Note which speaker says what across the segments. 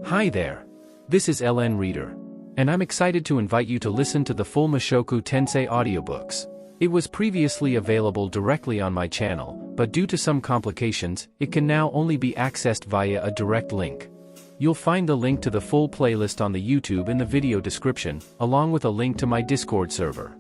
Speaker 1: Hi there. This is LN Reader. And I'm excited to invite you to listen to the full Mushoku Tensei audiobooks. It was previously available directly on my channel, but due to some complications, it can now only be accessed via a direct link. You'll find the link to the full playlist on the YouTube in the video description, along with a link to my Discord server.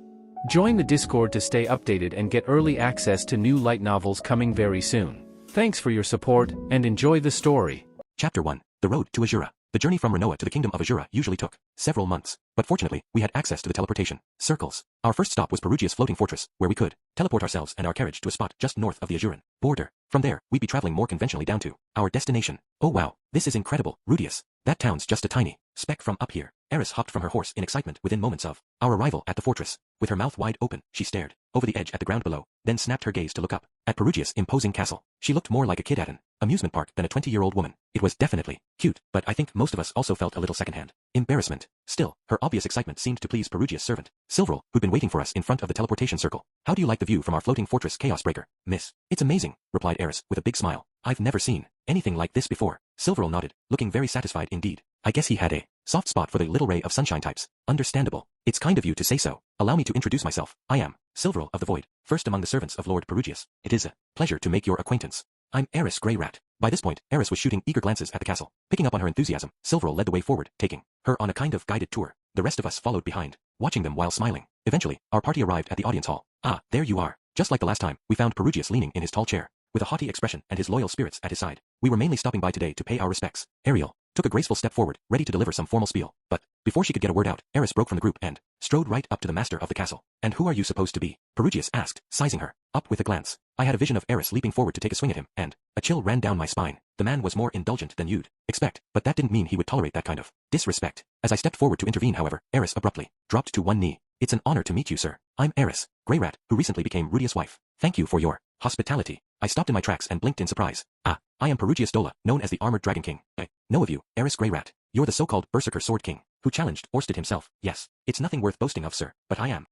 Speaker 1: Join the Discord to stay updated and get early access to new light novels coming very soon. Thanks for your support, and enjoy the story.
Speaker 2: Chapter 1. The Road to Azura. The journey from Renoa to the Kingdom of Azura usually took several months, but fortunately, we had access to the teleportation circles. Our first stop was Perugia's floating fortress, where we could teleport ourselves and our carriage to a spot just north of the Azuran border. From there, we'd be traveling more conventionally down to our destination. Oh wow, this is incredible, Rudius. That town's just a tiny speck from up here. Eris hopped from her horse in excitement within moments of our arrival at the fortress. With her mouth wide open, she stared over the edge at the ground below, then snapped her gaze to look up at Perugia's imposing castle. She looked more like a kid at an amusement park than a 20-year-old woman. It was definitely cute, but I think most of us also felt a little secondhand embarrassment. Still, her obvious excitement seemed to please Perugia's servant, Silverl, who'd been waiting for us in front of the teleportation circle. How do you like the view from our floating fortress, Chaos Breaker, miss? It's amazing, replied Eris with a big smile. I've never seen anything like this before. Silverl nodded, looking very satisfied indeed. I guess he had a soft spot for the little ray of sunshine types. Understandable. It's kind of you to say so. Allow me to introduce myself. I am Silverl of the Void, first among the servants of Lord Perugius. It is a pleasure to make your acquaintance. I'm Eris Grey Rat. By this point, Eris was shooting eager glances at the castle. Picking up on her enthusiasm, Silverl led the way forward, taking her on a kind of guided tour. The rest of us followed behind, watching them while smiling. Eventually, our party arrived at the audience hall. Ah, there you are. Just like the last time, we found Perugius leaning in his tall chair, with a haughty expression and his loyal spirits at his side. We were mainly stopping by today to pay our respects. Ariel took a graceful step forward, ready to deliver some formal spiel, but before she could get a word out, Eris broke from the group and strode right up to the master of the castle. And who are you supposed to be? Perugius asked, sizing her up with a glance. I had a vision of Eris leaping forward to take a swing at him, and a chill ran down my spine. The man was more indulgent than you'd expect, but that didn't mean he would tolerate that kind of disrespect. As I stepped forward to intervene, however, Eris abruptly dropped to one knee. It's an honor to meet you, sir. I'm Eris, Grey Rat, who recently became Rudius' wife. Thank you for your hospitality. I stopped in my tracks and blinked in surprise. Ah, I am Perugius Dola, known as the Armored Dragon King. I know of you, Eris Grey Rat. You're the so-called Berserker Sword King, who challenged Orsted himself. Yes, it's nothing worth boasting of, sir, but I am.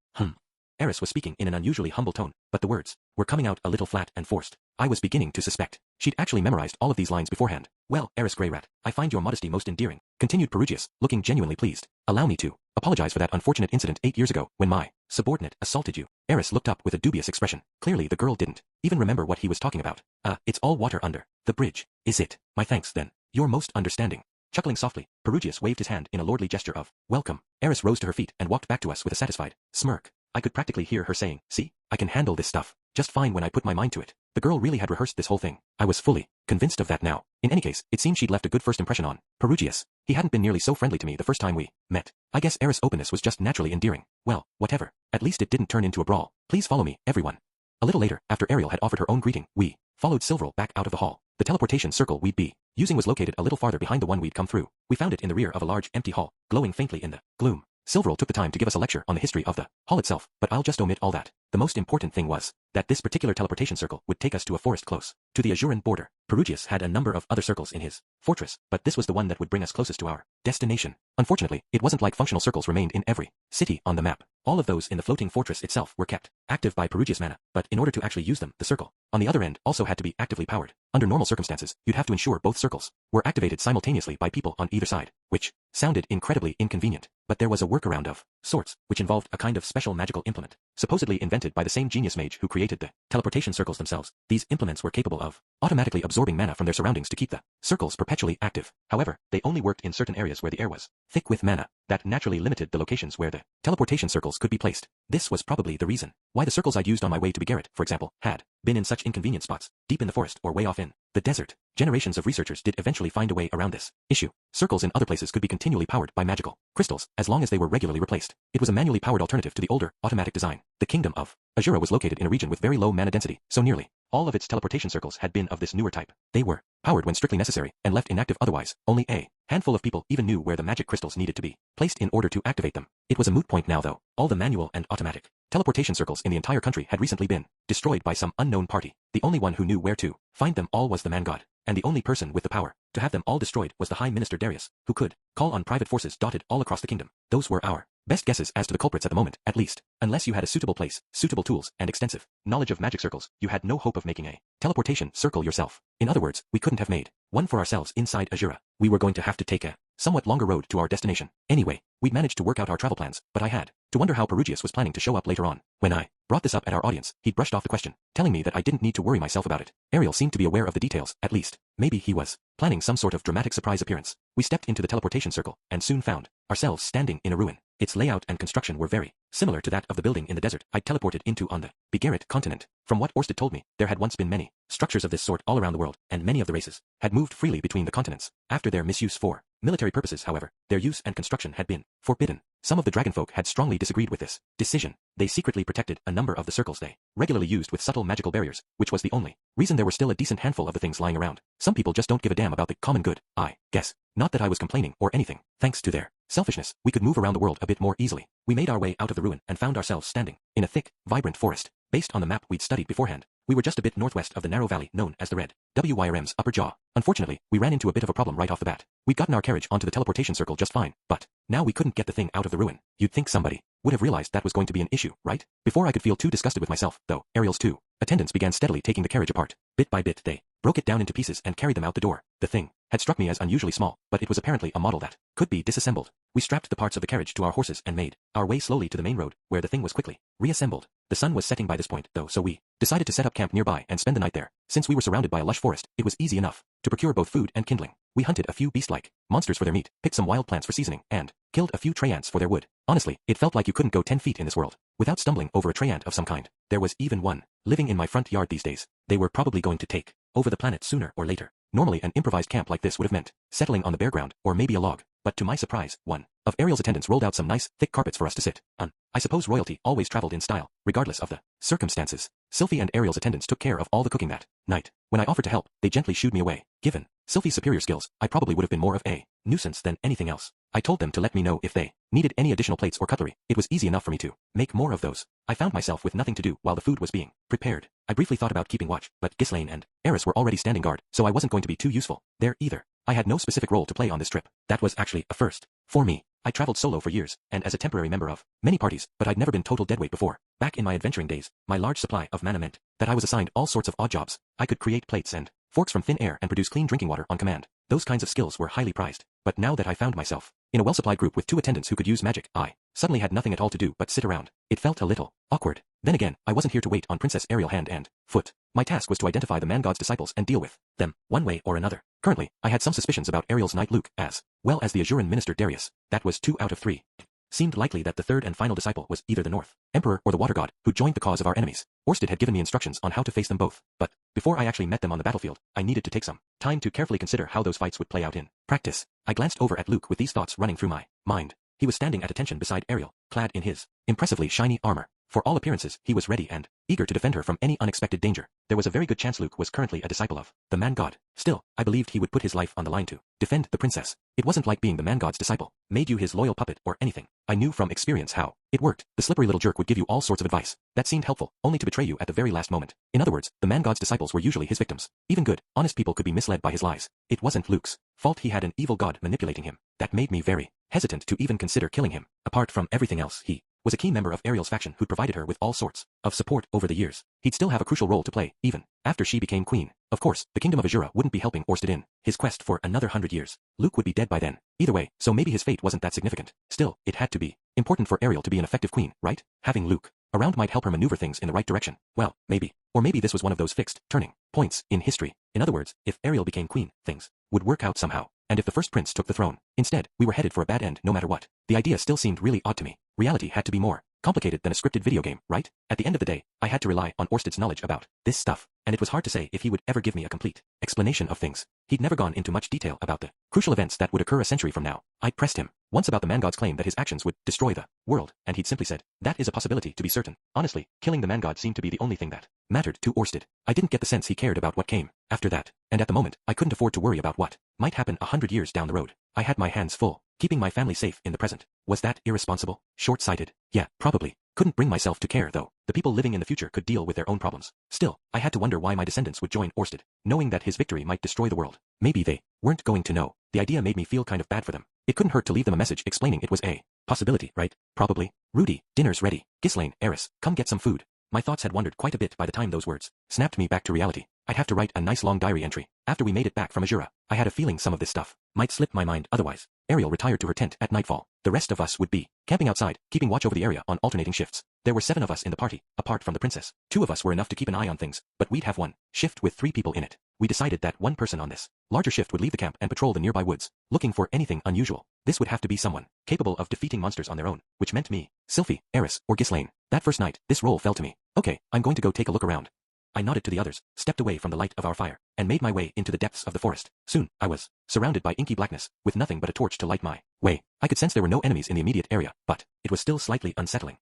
Speaker 2: Eris was speaking in an unusually humble tone, but the words were coming out a little flat and forced. I was beginning to suspect she'd actually memorized all of these lines beforehand. Well, Eris Grey Rat, I find your modesty most endearing, continued Perugius, looking genuinely pleased. Allow me to apologize for that unfortunate incident 8 years ago, when my subordinate assaulted you. Eris looked up with a dubious expression. Clearly the girl didn't even remember what he was talking about. It's all water under the bridge, is it? My thanks, then. You're most understanding. Chuckling softly, Perugius waved his hand in a lordly gesture of welcome. Eris rose to her feet and walked back to us with a satisfied smirk. I could practically hear her saying, see, I can handle this stuff just fine when I put my mind to it. The girl really had rehearsed this whole thing. I was fully convinced of that now. In any case, it seemed she'd left a good first impression on Perugius. He hadn't been nearly so friendly to me the first time we met. I guess Eris' openness was just naturally endearing. Well, whatever. At least it didn't turn into a brawl. Please follow me, everyone. A little later, after Ariel had offered her own greeting, we followed Silverl back out of the hall. The teleportation circle we'd be using was located a little farther behind the one we'd come through. We found it in the rear of a large empty hall, glowing faintly in the gloom. Silverl took the time to give us a lecture on the history of the hall itself, but I'll just omit all that. The most important thing was that this particular teleportation circle would take us to a forest close to the Azuran border. Perugius had a number of other circles in his fortress, but this was the one that would bring us closest to our destination. Unfortunately, it wasn't like functional circles remained in every city on the map. All of those in the floating fortress itself were kept active by Perugius mana, but in order to actually use them, the circle on the other end also had to be actively powered. Under normal circumstances, you'd have to ensure both circles were activated simultaneously by people on either side, which sounded incredibly inconvenient. But there was a workaround of sorts, which involved a kind of special magical implement, supposedly invented by the same genius mage who created the teleportation circles themselves. These implements were capable of automatically absorbing mana from their surroundings to keep the circles perpetually active. However, they only worked in certain areas where the air was thick with mana. That naturally limited the locations where the teleportation circles could be placed. This was probably the reason why the circles I'd used on my way to Begarrett, for example, had been in such inconvenient spots, deep in the forest or way off in the desert. Generations of researchers did eventually find a way around this issue. Circles in other places could be continually powered by magical crystals, as long as they were regularly replaced. It was a manually powered alternative to the older, automatic design. The kingdom of Azura was located in a region with very low mana density, so nearly all of its teleportation circles had been of this newer type. They were powered when strictly necessary, and left inactive otherwise. Only a handful of people even knew where the magic crystals needed to be placed in order to activate them. It was a moot point now though. All the manual and automatic teleportation circles in the entire country had recently been destroyed by some unknown party. The only one who knew where to find them all was the man god, and the only person with the power to have them all destroyed was the High Minister Darius, who could call on private forces dotted all across the kingdom. Those were our best guesses as to the culprits at the moment, at least. Unless you had a suitable place, suitable tools, and extensive knowledge of magic circles, you had no hope of making a teleportation circle yourself. In other words, we couldn't have made one for ourselves inside Azura. We were going to have to take a somewhat longer road to our destination. Anyway, we'd managed to work out our travel plans, but I had to wonder how Perugius was planning to show up later on. When I brought this up at our audience, he'd brushed off the question, telling me that I didn't need to worry myself about it. Ariel seemed to be aware of the details, at least. Maybe he was planning some sort of dramatic surprise appearance. We stepped into the teleportation circle, and soon found ourselves standing in a ruin. Its layout and construction were very similar to that of the building in the desert I'd teleported into on the Bigarret continent. From what Orsted told me, there had once been many structures of this sort all around the world, and many of the races had moved freely between the continents. After their misuse for military purposes, however, their use and construction had been forbidden. Some of the dragonfolk had strongly disagreed with this decision. They secretly protected a number of the circles they regularly used with subtle magical barriers, which was the only reason there were still a decent handful of the things lying around. Some people just don't give a damn about the common good, I guess. Not that I was complaining or anything. Thanks to their selfishness, we could move around the world a bit more easily. We made our way out of the ruin and found ourselves standing in a thick, vibrant forest. Based on the map we'd studied beforehand, we were just a bit northwest of the narrow valley known as the Red Wyrm's upper jaw. Unfortunately, we ran into a bit of a problem right off the bat. We'd gotten our carriage onto the teleportation circle just fine, but now we couldn't get the thing out of the ruin. You'd think somebody would have realized that was going to be an issue, right? Before I could feel too disgusted with myself, though, Ariel's two attendants began steadily taking the carriage apart. Bit by bit, they broke it down into pieces and carried them out the door. The thing had struck me as unusually small, but it was apparently a model that could be disassembled. We strapped the parts of the carriage to our horses and made our way slowly to the main road, where the thing was quickly reassembled. The sun was setting by this point, though, so we decided to set up camp nearby and spend the night there. Since we were surrounded by a lush forest, it was easy enough to procure both food and kindling. We hunted a few beast-like monsters for their meat, picked some wild plants for seasoning, and killed a few trey-ants for their wood. Honestly, it felt like you couldn't go 10 feet in this world without stumbling over a trey-ant of some kind. There was even one living in my front yard these days. They were probably going to take over the planet sooner or later. Normally, an improvised camp like this would have meant settling on the bare ground or maybe a log, but to my surprise, one of Ariel's attendants rolled out some nice, thick carpets for us to sit on. I suppose royalty always traveled in style, regardless of the circumstances. Sylphie and Ariel's attendants took care of all the cooking that night. When I offered to help, they gently shooed me away. Given Sylphie's superior skills, I probably would have been more of a nuisance than anything else. I told them to let me know if they needed any additional plates or cutlery. It was easy enough for me to make more of those. I found myself with nothing to do while the food was being prepared. I briefly thought about keeping watch, but Ghislaine and Eris were already standing guard, so I wasn't going to be too useful there either. I had no specific role to play on this trip. That was actually a first for me. I traveled solo for years, and as a temporary member of many parties, but I'd never been total deadweight before. Back in my adventuring days, my large supply of mana meant that I was assigned all sorts of odd jobs. I could create plates and forks from thin air and produce clean drinking water on command. Those kinds of skills were highly prized. But now that I found myself in a well-supplied group with 2 attendants who could use magic, I suddenly had nothing at all to do but sit around. It felt a little awkward. Then again, I wasn't here to wait on Princess Ariel hand and foot. My task was to identify the man god's disciples and deal with them one way or another. Currently, I had some suspicions about Ariel's knight Luke, as well as the Azuran minister Darius. That was 2 out of 3. Seemed likely that the third and final disciple was either the North Emperor or the Water God, who joined the cause of our enemies. Orsted had given me instructions on how to face them both, but before I actually met them on the battlefield, I needed to take some time to carefully consider how those fights would play out in practice. I glanced over at Luke with these thoughts running through my mind. He was standing at attention beside Ariel, clad in his impressively shiny armor. For all appearances, he was ready and eager to defend her from any unexpected danger. There was a very good chance Luke was currently a disciple of the man god. Still, I believed he would put his life on the line to defend the princess. It wasn't like being the man god's disciple made you his loyal puppet or anything. I knew from experience how it worked. The slippery little jerk would give you all sorts of advice that seemed helpful, only to betray you at the very last moment. In other words, the man god's disciples were usually his victims. Even good, honest people could be misled by his lies. It wasn't Luke's fault he had an evil god manipulating him. That made me very hesitant to even consider killing him. Apart from everything else, he was a key member of Ariel's faction who'd provided her with all sorts of support over the years. He'd still have a crucial role to play, even after she became queen. Of course, the kingdom of Azura wouldn't be helping Orsted in his quest for another 100 years. Luke would be dead by then. Either way, so maybe his fate wasn't that significant. Still, it had to be important for Ariel to be an effective queen, right? Having Luke around might help her maneuver things in the right direction. Well, maybe. Or maybe this was one of those fixed turning points in history. In other words, if Ariel became queen, things would work out somehow. And if the first prince took the throne, instead, we were headed for a bad end no matter what. The idea still seemed really odd to me. Reality had to be more complicated than a scripted video game, right? At the end of the day, I had to rely on Orsted's knowledge about this stuff, and it was hard to say if he would ever give me a complete explanation of things. He'd never gone into much detail about the crucial events that would occur a century from now. I pressed him once about the man god's claim that his actions would destroy the world, and he'd simply said, that is a possibility to be certain. Honestly, killing the man god seemed to be the only thing that mattered to Orsted. I didn't get the sense he cared about what came after that, and at the moment, I couldn't afford to worry about what might happen 100 years down the road. I had my hands full, keeping my family safe in the present. Was that irresponsible? Short-sighted? Yeah, probably. Couldn't bring myself to care, though. The people living in the future could deal with their own problems. Still, I had to wonder why my descendants would join Orsted, knowing that his victory might destroy the world. Maybe they weren't going to know. The idea made me feel kind of bad for them. It couldn't hurt to leave them a message explaining it was a possibility, right? Probably. Rudy, dinner's ready. Ghislaine, Eris, come get some food. My thoughts had wandered quite a bit by the time those words snapped me back to reality. I'd have to write a nice long diary entry. After we made it back from Azura, I had a feeling some of this stuff might slip my mind otherwise. Ariel retired to her tent at nightfall. The rest of us would be camping outside, keeping watch over the area on alternating shifts. There were 7 of us in the party, apart from the princess. 2 of us were enough to keep an eye on things, but we'd have one shift with 3 people in it. We decided that one person on this larger shift would leave the camp and patrol the nearby woods, looking for anything unusual. This would have to be someone capable of defeating monsters on their own, which meant me, Sylphie, Eris, or Ghislaine. That first night, this role fell to me. Okay, I'm going to go take a look around. I nodded to the others, stepped away from the light of our fire, and made my way into the depths of the forest. Soon, I was surrounded by inky blackness, with nothing but a torch to light my way. I could sense there were no enemies in the immediate area, but it was still slightly unsettling.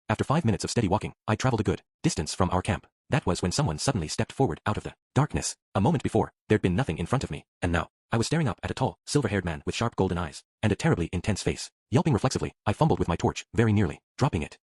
Speaker 2: After 5 minutes of steady walking, I traveled a good distance from our camp. That was when someone suddenly stepped forward out of the darkness. A moment before, there'd been nothing in front of me, and now, I was staring up at a tall, silver-haired man with sharp golden eyes, and a terribly intense face. Yelping reflexively, I fumbled with my torch, very nearly dropping it.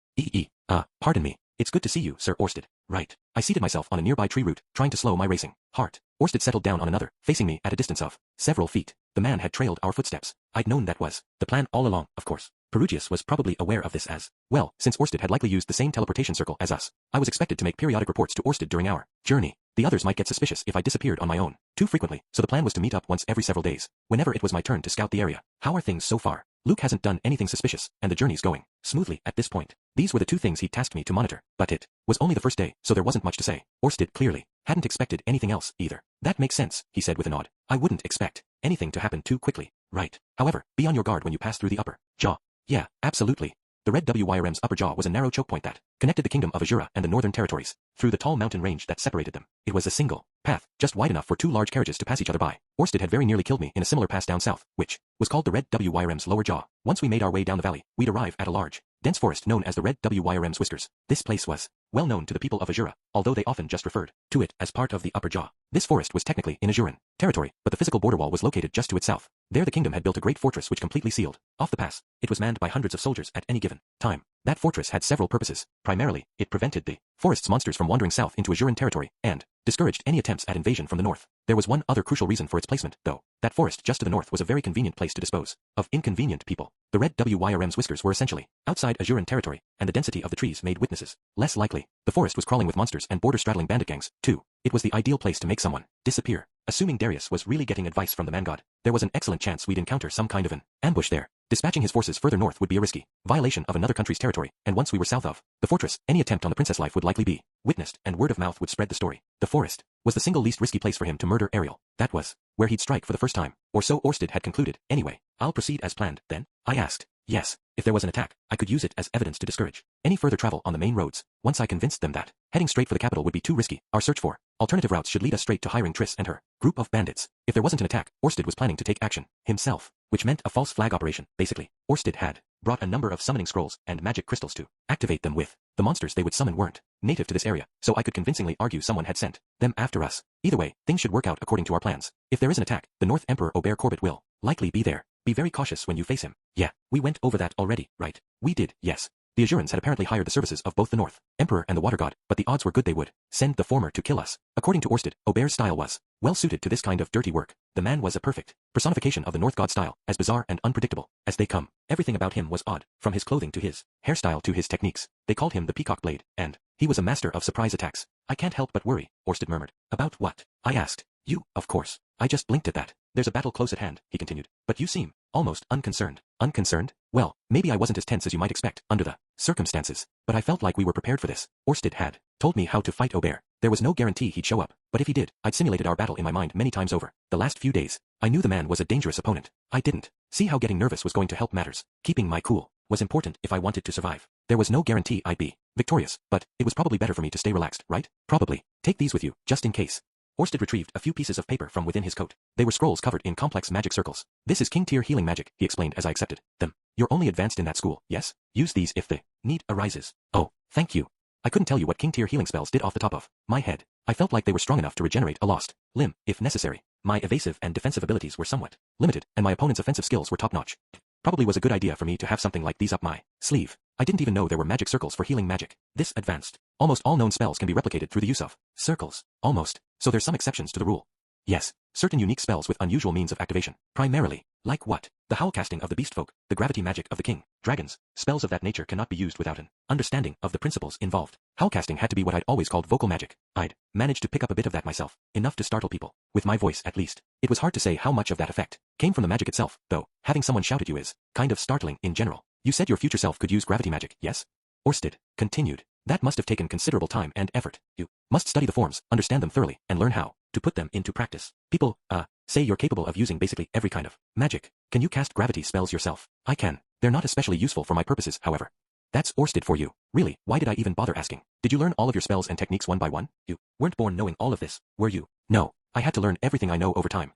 Speaker 2: Pardon me. It's good to see you, Sir Orsted. Right. I seated myself on a nearby tree root, trying to slow my racing heart. Orsted settled down on another, facing me at a distance of several feet. The man had trailed our footsteps. I'd known that was the plan all along, of course. Perugius was probably aware of this as well, since Orsted had likely used the same teleportation circle as us. I was expected to make periodic reports to Orsted during our journey. The others might get suspicious if I disappeared on my own too frequently, so the plan was to meet up once every several days, whenever it was my turn to scout the area. How are things so far? Luke hasn't done anything suspicious, and the journey's going smoothly at this point. These were the 2 things he tasked me to monitor, but it was only the first day, so there wasn't much to say. Orsted clearly hadn't expected anything else either. That makes sense, he said with a nod. I wouldn't expect anything to happen too quickly, right? However, be on your guard when you pass through the upper jaw. Yeah, absolutely. The red WYRM's upper jaw was a narrow choke point that connected the kingdom of Azura and the northern territories through the tall mountain range that separated them. It was a single path, just wide enough for 2 large carriages to pass each other by. Orsted had very nearly killed me in a similar pass down south, which was called the red WYRM's lower jaw. Once we made our way down the valley, we'd arrive at a large, dense forest known as the red WYRM's whiskers. This place was well known to the people of Azura, although they often just referred to it as part of the upper jaw. This forest was technically in Azuran territory, but the physical border wall was located just to its south. There the kingdom had built a great fortress which completely sealed off the pass. It was manned by hundreds of soldiers at any given time. That fortress had several purposes. Primarily, it prevented the forest's monsters from wandering south into Azuran territory, and discouraged any attempts at invasion from the north. There was one other crucial reason for its placement, though. That forest just to the north was a very convenient place to dispose of inconvenient people. The red WYRM's whiskers were essentially outside Azuran territory, and the density of the trees made witnesses less likely. The forest was crawling with monsters and border-straddling bandit gangs, too. It was the ideal place to make someone disappear. Assuming Darius was really getting advice from the man god, there was an excellent chance we'd encounter some kind of an ambush there. Dispatching his forces further north would be a risky violation of another country's territory, and once we were south of the fortress, any attempt on the princess life would likely be witnessed, and word of mouth would spread the story. The forest was the single least risky place for him to murder Ariel. That was where he'd strike for the first time, or so Orsted had concluded. Anyway, I'll proceed as planned, then? I asked. Yes, if there was an attack, I could use it as evidence to discourage any further travel on the main roads. Once I convinced them that heading straight for the capital would be too risky, our search for alternative routes should lead us straight to hiring Triss and her group of bandits. If there wasn't an attack, Orsted was planning to take action himself, which meant a false flag operation, basically. Orsted had brought a number of summoning scrolls and magic crystals to activate them with. The monsters they would summon weren't native to this area, so I could convincingly argue someone had sent them after us. Either way, things should work out according to our plans. If there is an attack, the North Emperor Aubert Corbett will likely be there. Be very cautious when you face him. Yeah, we went over that already, right? We did, yes. The Azurans had apparently hired the services of both the North Emperor and the Water God, but the odds were good they would send the former to kill us. According to Orsted, Aubert's style was well suited to this kind of dirty work. The man was a perfect personification of the North God style, as bizarre and unpredictable as they come. Everything about him was odd, from his clothing to his hairstyle to his techniques. They called him the Peacock Blade, and he was a master of surprise attacks. I can't help but worry, Orsted murmured. About what? I asked. You, of course. I just blinked at that. There's a battle close at hand, he continued. But you seem almost unconcerned. Unconcerned? Well, maybe I wasn't as tense as you might expect, under the circumstances, but I felt like we were prepared for this. Orsted had told me how to fight Aubert. There was no guarantee he'd show up, but if he did, I'd simulated our battle in my mind many times over. The last few days, I knew the man was a dangerous opponent. I didn't see how getting nervous was going to help matters. Keeping my cool was important if I wanted to survive. There was no guarantee I'd be victorious, but it was probably better for me to stay relaxed, right? Probably. Take these with you, just in case. Orsted retrieved a few pieces of paper from within his coat. They were scrolls covered in complex magic circles. This is king-tier healing magic, he explained as I accepted them. You're only advanced in that school, yes? Use these if the need arises. Oh, thank you. I couldn't tell you what king-tier healing spells did off the top of my head. I felt like they were strong enough to regenerate a lost limb, if necessary. My evasive and defensive abilities were somewhat limited, and my opponent's offensive skills were top-notch. Probably was a good idea for me to have something like these up my sleeve. I didn't even know there were magic circles for healing magic. This advanced. Almost all known spells can be replicated through the use of circles. Almost. So there's some exceptions to the rule. Yes, certain unique spells with unusual means of activation. Primarily. Like what? The howl casting of the beast folk, the gravity magic of the king, dragons. Spells of that nature cannot be used without an understanding of the principles involved. Howl casting had to be what I'd always called vocal magic. I'd managed to pick up a bit of that myself, enough to startle people, with my voice at least. It was hard to say how much of that effect came from the magic itself, though. Having someone shout at you is kind of startling in general. You said your future self could use gravity magic, yes? Orsted continued. That must have taken considerable time and effort. You must study the forms, understand them thoroughly, and learn how to put them into practice. People, say you're capable of using basically every kind of magic. Can you cast gravity spells yourself? I can. They're not especially useful for my purposes, however. That's Orsted for you. Really, why did I even bother asking? Did you learn all of your spells and techniques one by one? You weren't born knowing all of this, were you? No. I had to learn everything I know over time.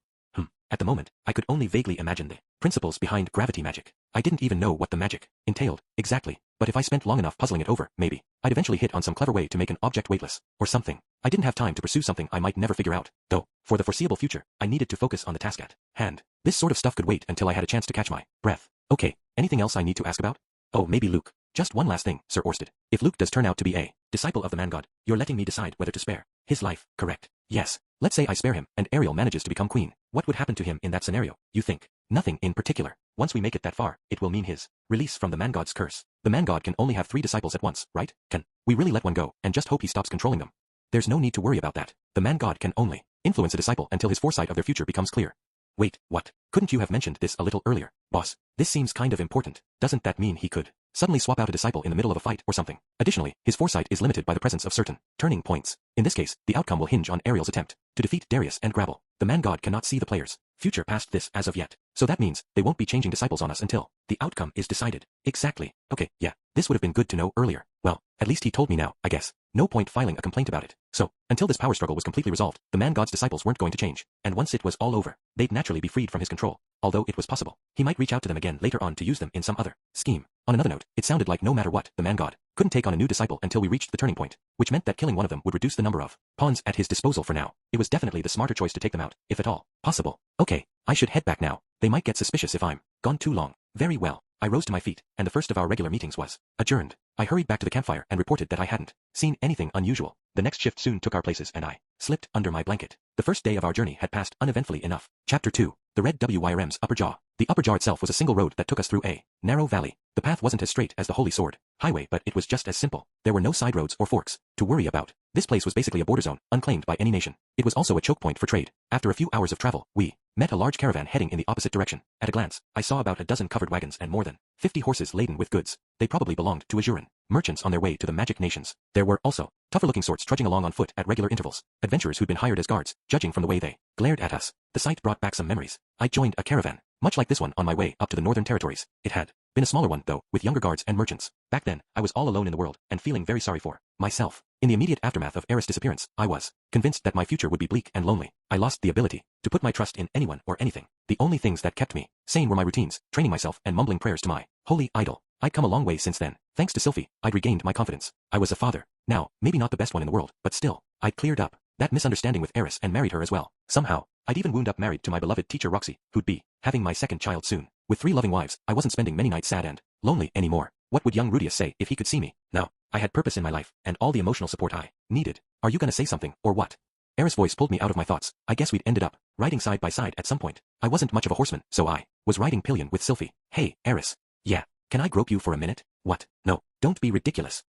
Speaker 2: At the moment, I could only vaguely imagine the principles behind gravity magic. I didn't even know what the magic entailed exactly, but if I spent long enough puzzling it over, maybe I'd eventually hit on some clever way to make an object weightless, or something. I didn't have time to pursue something I might never figure out, though. For the foreseeable future, I needed to focus on the task at hand. This sort of stuff could wait until I had a chance to catch my breath. Okay, anything else I need to ask about? Oh, maybe Luke. Just one last thing, Sir Orsted. If Luke does turn out to be a disciple of the man god, you're letting me decide whether to spare his life, correct? Yes. Let's say I spare him, and Ariel manages to become queen. What would happen to him in that scenario, you think? Nothing in particular. Once we make it that far, it will mean his release from the man god's curse. The man god can only have 3 disciples at once, right? Can we really let one go, and just hope he stops controlling them? There's no need to worry about that. The man god can only influence a disciple until his foresight of their future becomes clear. Wait, what? Couldn't you have mentioned this a little earlier, boss? This seems kind of important. Doesn't that mean he could suddenly swap out a disciple in the middle of a fight or something? Additionally, his foresight is limited by the presence of certain turning points. In this case, the outcome will hinge on Ariel's attempt to defeat Darius and Gravel. The man god cannot see the player's future past this as of yet. So that means they won't be changing disciples on us until the outcome is decided. Exactly. Okay, yeah, this would have been good to know earlier. Well, at least he told me now, I guess. No point filing a complaint about it. So, until this power struggle was completely resolved, the man god's disciples weren't going to change. And once it was all over, they'd naturally be freed from his control. Although it was possible, he might reach out to them again later on to use them in some other scheme. On another note, it sounded like no matter what, the man god couldn't take on a new disciple until we reached the turning point, which meant that killing one of them would reduce the number of pawns at his disposal for now. It was definitely the smarter choice to take them out, if at all possible. Okay, I should head back now. They might get suspicious if I'm gone too long. Very well. I rose to my feet, and the first of our regular meetings was adjourned. I hurried back to the campfire and reported that I hadn't seen anything unusual. The next shift soon took our places and I slipped under my blanket. The first day of our journey had passed uneventfully enough. Chapter 2. The Red WYRM's Upper Jaw. The Upper Jaw itself was a single road that took us through a narrow valley. The path wasn't as straight as the Holy Sword highway, but it was just as simple. There were no side roads or forks to worry about. This place was basically a border zone, unclaimed by any nation. It was also a choke point for trade. After a few hours of travel, we met a large caravan heading in the opposite direction. At a glance, I saw about a dozen covered wagons and more than 50 horses laden with goods. They probably belonged to Azuran merchants on their way to the magic nations. There were also tougher-looking sorts trudging along on foot at regular intervals, adventurers who'd been hired as guards, judging from the way they glared at us. The sight brought back some memories. I joined a caravan, much like this one, on my way up to the northern territories. It had been a smaller one, though, with younger guards and merchants. Back then, I was all alone in the world, and feeling very sorry for myself. In the immediate aftermath of Eris' disappearance, I was convinced that my future would be bleak and lonely. I lost the ability to put my trust in anyone or anything. The only things that kept me sane were my routines, training myself and mumbling prayers to my holy idol. I'd come a long way since then. Thanks to Sylphie, I'd regained my confidence. I was a father. Now, maybe not the best one in the world, but still, I'd cleared up that misunderstanding with Eris and married her as well. Somehow, I'd even wound up married to my beloved teacher Roxy, who'd be having my second child soon. With 3 loving wives, I wasn't spending many nights sad and lonely anymore. What would young Rudius say if he could see me? Now, I had purpose in my life, and all the emotional support I needed. Are you gonna say something, or what? Eris' voice pulled me out of my thoughts. I guess we'd ended up riding side by side at some point. I wasn't much of a horseman, so I was riding pillion with Sylphie. Hey, Eris. Yeah. Can I grope you for a minute? What? No, don't be ridiculous.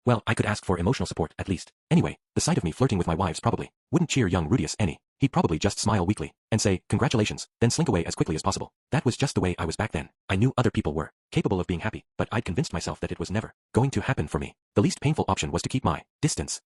Speaker 2: Well, I could ask for emotional support at least. Anyway, the sight of me flirting with my wives probably wouldn't cheer young Rudius any. He'd probably just smile weakly and say, congratulations, then slink away as quickly as possible. That was just the way I was back then. I knew other people were capable of being happy, but I'd convinced myself that it was never going to happen for me. The least painful option was to keep my distance.